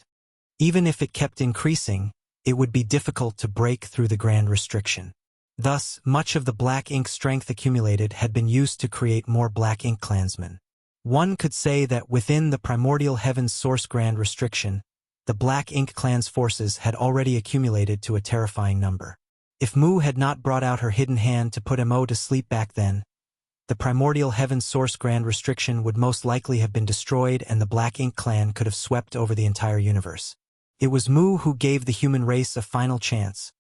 Even if it kept increasing, it would be difficult to break through the Grand Restriction. Thus, much of the Black Ink strength accumulated had been used to create more Black Ink clansmen. One could say that within the primordial heaven's source Grand Restriction, the Black Ink clan's forces had already accumulated to a terrifying number. If Mu had not brought out her hidden hand to put Mo to sleep back then, the primordial heaven's source Grand Restriction would most likely have been destroyed and the Black Ink clan could have swept over the entire universe. It was Mu who gave the human race a final chance,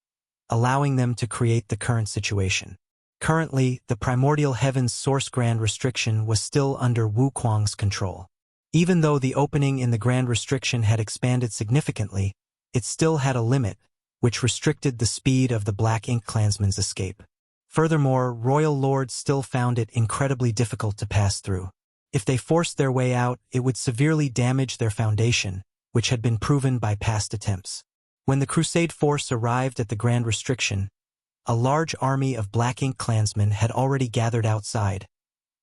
allowing them to create the current situation. Currently, the primordial heaven's source Grand Restriction was still under Wu Kuang's control. Even though the opening in the Grand Restriction had expanded significantly, it still had a limit, which restricted the speed of the Black Ink clansmen's escape. Furthermore, royal lords still found it incredibly difficult to pass through. If they forced their way out, it would severely damage their foundation, which had been proven by past attempts. When the Crusade force arrived at the Grand Restriction, a large army of Black Ink clansmen had already gathered outside,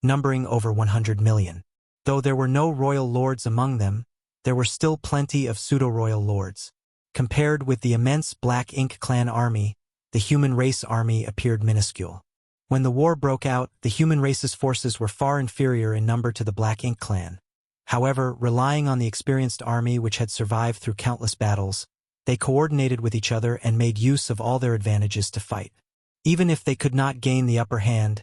numbering over 100 million. Though there were no royal lords among them, there were still plenty of pseudo-royal lords. Compared with the immense Black Ink clan army, the human race army appeared minuscule. When the war broke out, the human race's forces were far inferior in number to the Black Ink clan. However, relying on the experienced army which had survived through countless battles, they coordinated with each other and made use of all their advantages to fight. Even if they could not gain the upper hand,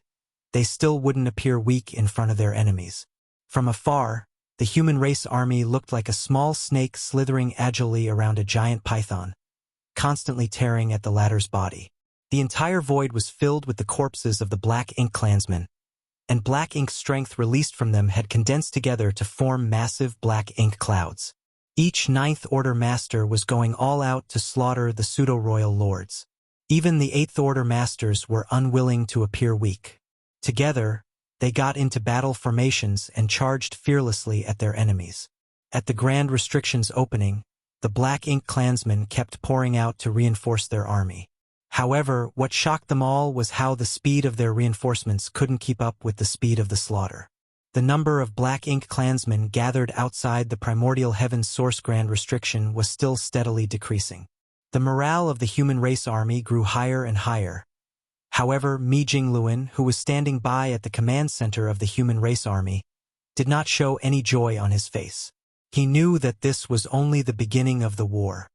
they still wouldn't appear weak in front of their enemies. From afar, the human race army looked like a small snake slithering agilely around a giant python, constantly tearing at the latter's body. The entire void was filled with the corpses of the Black Ink clansmen, and Black Ink's strength released from them had condensed together to form massive Black Ink clouds. Each 9th Order Master was going all out to slaughter the pseudo-royal lords. Even the 8th Order Masters were unwilling to appear weak. Together, they got into battle formations and charged fearlessly at their enemies. At the Grand Restriction's opening, the Black Ink clansmen kept pouring out to reinforce their army. However, what shocked them all was how the speed of their reinforcements couldn't keep up with the speed of the slaughter. The number of Black Ink clansmen gathered outside the primordial heaven's source Grand Restriction was still steadily decreasing. The morale of the human race army grew higher and higher. However, Mi Jingluan, who was standing by at the command center of the human race army, did not show any joy on his face. He knew that this was only the beginning of the war.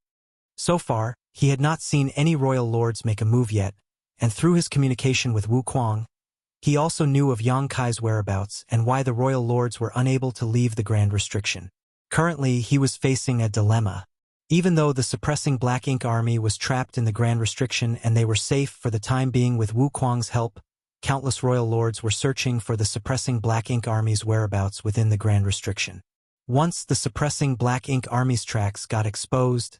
So far, he had not seen any royal lords make a move yet, and through his communication with Wu Kuang, he also knew of Yang Kai's whereabouts and why the royal lords were unable to leave the Grand Restriction. Currently, he was facing a dilemma. Even though the suppressing Black Ink army was trapped in the Grand Restriction and they were safe for the time being with Wu Kuang's help, countless royal lords were searching for the suppressing Black Ink army's whereabouts within the Grand Restriction. Once the suppressing Black Ink army's tracks got exposed,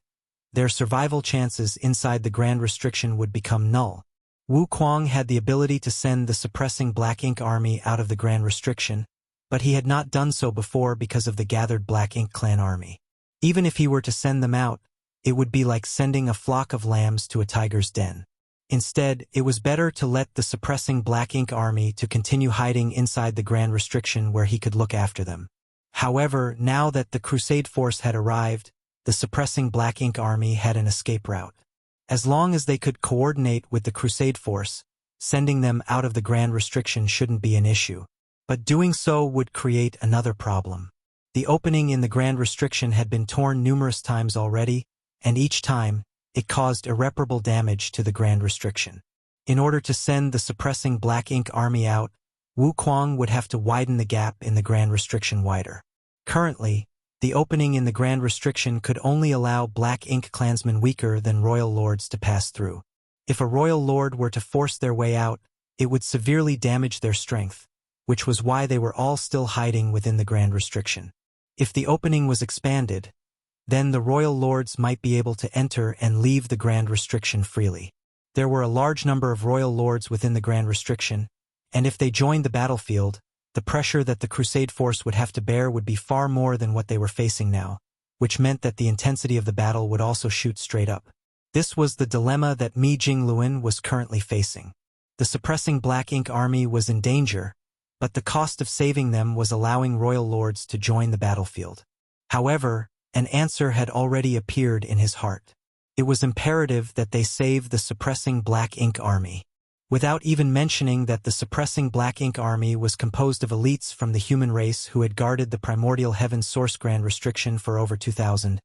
their survival chances inside the Grand Restriction would become null. Wu Kuang had the ability to send the suppressing Black Ink Army out of the Grand Restriction, but he had not done so before because of the gathered Black Ink Clan army. Even if he were to send them out, it would be like sending a flock of lambs to a tiger's den. Instead, it was better to let the suppressing Black Ink Army to continue hiding inside the Grand Restriction where he could look after them. However, now that the Crusade force had arrived, the suppressing Black Ink Army had an escape route. As long as they could coordinate with the Crusade force, sending them out of the Grand Restriction shouldn't be an issue. But doing so would create another problem. The opening in the Grand Restriction had been torn numerous times already, and each time, it caused irreparable damage to the Grand Restriction. In order to send the suppressing Black Ink Army out, Wu Kuang would have to widen the gap in the Grand Restriction wider. Currently, the opening in the Grand Restriction could only allow Black Ink clansmen weaker than royal lords to pass through. If a royal lord were to force their way out, it would severely damage their strength, which was why they were all still hiding within the Grand Restriction. If the opening was expanded, then the royal lords might be able to enter and leave the Grand Restriction freely. There were a large number of royal lords within the Grand Restriction, and if they joined the battlefield, the pressure that the Crusade force would have to bear would be far more than what they were facing now, which meant that the intensity of the battle would also shoot straight up. This was the dilemma that Mi Jingluan was currently facing. The suppressing Black Ink Army was in danger, but the cost of saving them was allowing royal lords to join the battlefield. However, an answer had already appeared in his heart. It was imperative that they save the suppressing Black Ink Army. Without even mentioning that the suppressing Black Ink Army was composed of elites from the human race who had guarded the primordial heaven source Grand Restriction for over 2,000,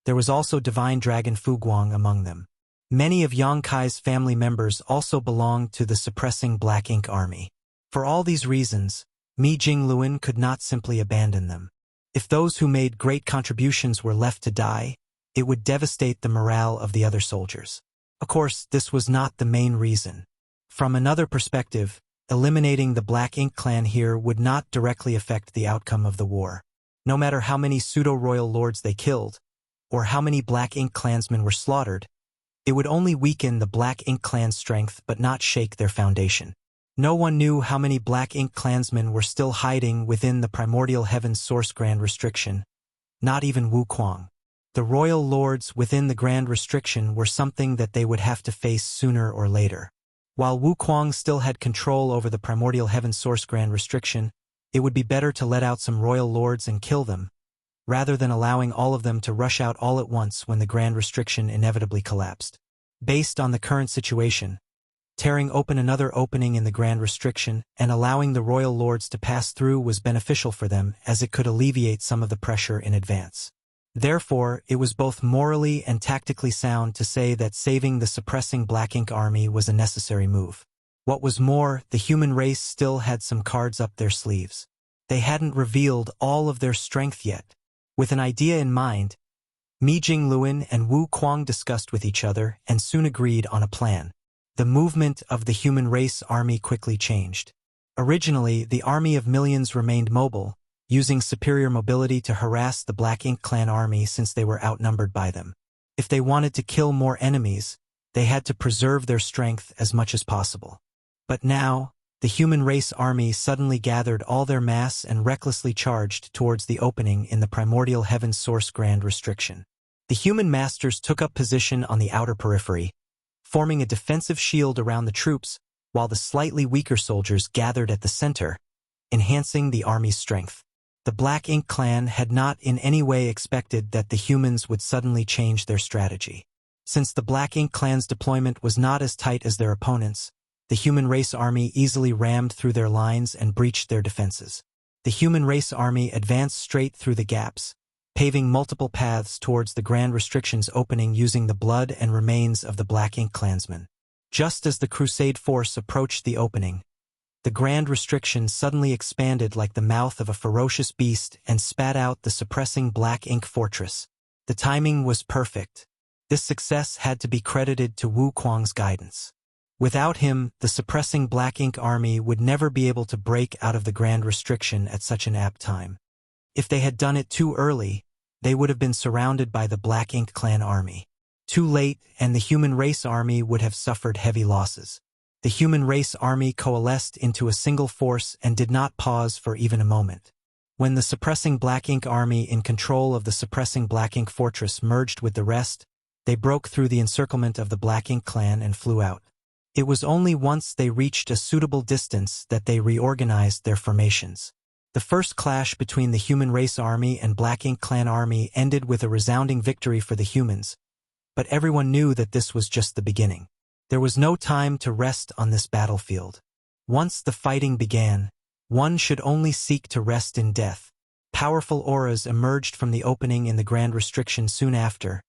there was also Divine Dragon Fuguang among them. Many of Yang Kai's family members also belonged to the suppressing Black Ink Army. For all these reasons, Mi Jingluan could not simply abandon them. If those who made great contributions were left to die, it would devastate the morale of the other soldiers. Of course, this was not the main reason. From another perspective, eliminating the Black Ink clan here would not directly affect the outcome of the war. No matter how many pseudo-royal lords they killed, or how many Black Ink clansmen were slaughtered, it would only weaken the Black Ink clan's strength but not shake their foundation. No one knew how many Black Ink clansmen were still hiding within the primordial heaven's source Grand Restriction, not even Wu Kuang. The royal lords within the Grand Restriction were something that they would have to face sooner or later. While Wu Kuang still had control over the primordial heaven source Grand Restriction, it would be better to let out some royal lords and kill them, rather than allowing all of them to rush out all at once when the Grand Restriction inevitably collapsed. Based on the current situation, tearing open another opening in the Grand Restriction and allowing the royal lords to pass through was beneficial for them as it could alleviate some of the pressure in advance. Therefore, it was both morally and tactically sound to say that saving the suppressing Black Ink Army was a necessary move. What was more, the human race still had some cards up their sleeves. They hadn't revealed all of their strength yet. With an idea in mind, Mi Jingluan and Wu Kuang discussed with each other and soon agreed on a plan. The movement of the human race army quickly changed. Originally, the army of millions remained mobile, using superior mobility to harass the Black Ink clan army since they were outnumbered by them. If they wanted to kill more enemies, they had to preserve their strength as much as possible. But now, the human race army suddenly gathered all their mass and recklessly charged towards the opening in the primordial heaven source Grand Restriction. The human masters took up position on the outer periphery, forming a defensive shield around the troops, while the slightly weaker soldiers gathered at the center, enhancing the army's strength. The Black Ink clan had not in any way expected that the humans would suddenly change their strategy. Since the Black Ink clan's deployment was not as tight as their opponents, the human race army easily rammed through their lines and breached their defenses. The human race army advanced straight through the gaps, paving multiple paths towards the Grand Restriction's opening using the blood and remains of the Black Ink clansmen. Just as the Crusade force approached the opening, the Grand Restriction suddenly expanded like the mouth of a ferocious beast and spat out the suppressing Black Ink fortress. The timing was perfect. This success had to be credited to Wu Kuang's guidance. Without him, the suppressing Black Ink army would never be able to break out of the Grand Restriction at such an apt time. If they had done it too early, they would have been surrounded by the Black Ink clan army. Too late, and the human race army would have suffered heavy losses. The human race army coalesced into a single force and did not pause for even a moment. When the suppressing Black Ink army in control of the suppressing Black Ink fortress merged with the rest, they broke through the encirclement of the Black Ink clan and flew out. It was only once they reached a suitable distance that they reorganized their formations. The first clash between the human race army and Black Ink clan army ended with a resounding victory for the humans, but everyone knew that this was just the beginning. There was no time to rest on this battlefield. Once the fighting began, one should only seek to rest in death. Powerful auras emerged from the opening in the Grand Restriction soon after,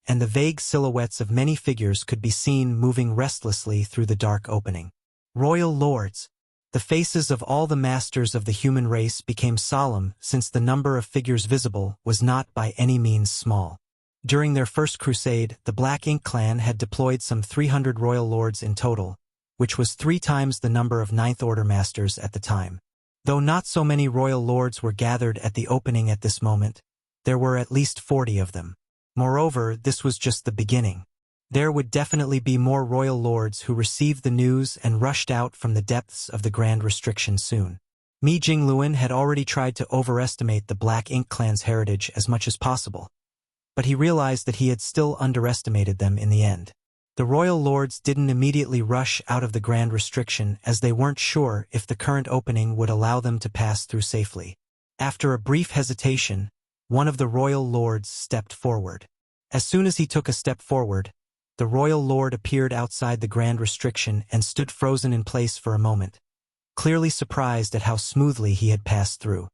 and the vague silhouettes of many figures could be seen moving restlessly through the dark opening. Royal lords. The faces of all the masters of the human race became solemn since the number of figures visible was not by any means small. During their first crusade, the Black Ink clan had deployed some 300 royal lords in total, which was 3 times the number of Ninth Order masters at the time. Though not so many royal lords were gathered at the opening at this moment, there were at least 40 of them. Moreover, this was just the beginning. There would definitely be more royal lords who received the news and rushed out from the depths of the Grand Restriction soon. Mi Jingluan had already tried to overestimate the Black Ink clan's heritage as much as possible, but he realized that he had still underestimated them in the end. The royal lords didn't immediately rush out of the Grand Restriction as they weren't sure if the current opening would allow them to pass through safely. After a brief hesitation, one of the royal lords stepped forward. As soon as he took a step forward, the royal lord appeared outside the Grand Restriction and stood frozen in place for a moment, clearly surprised at how smoothly he had passed through.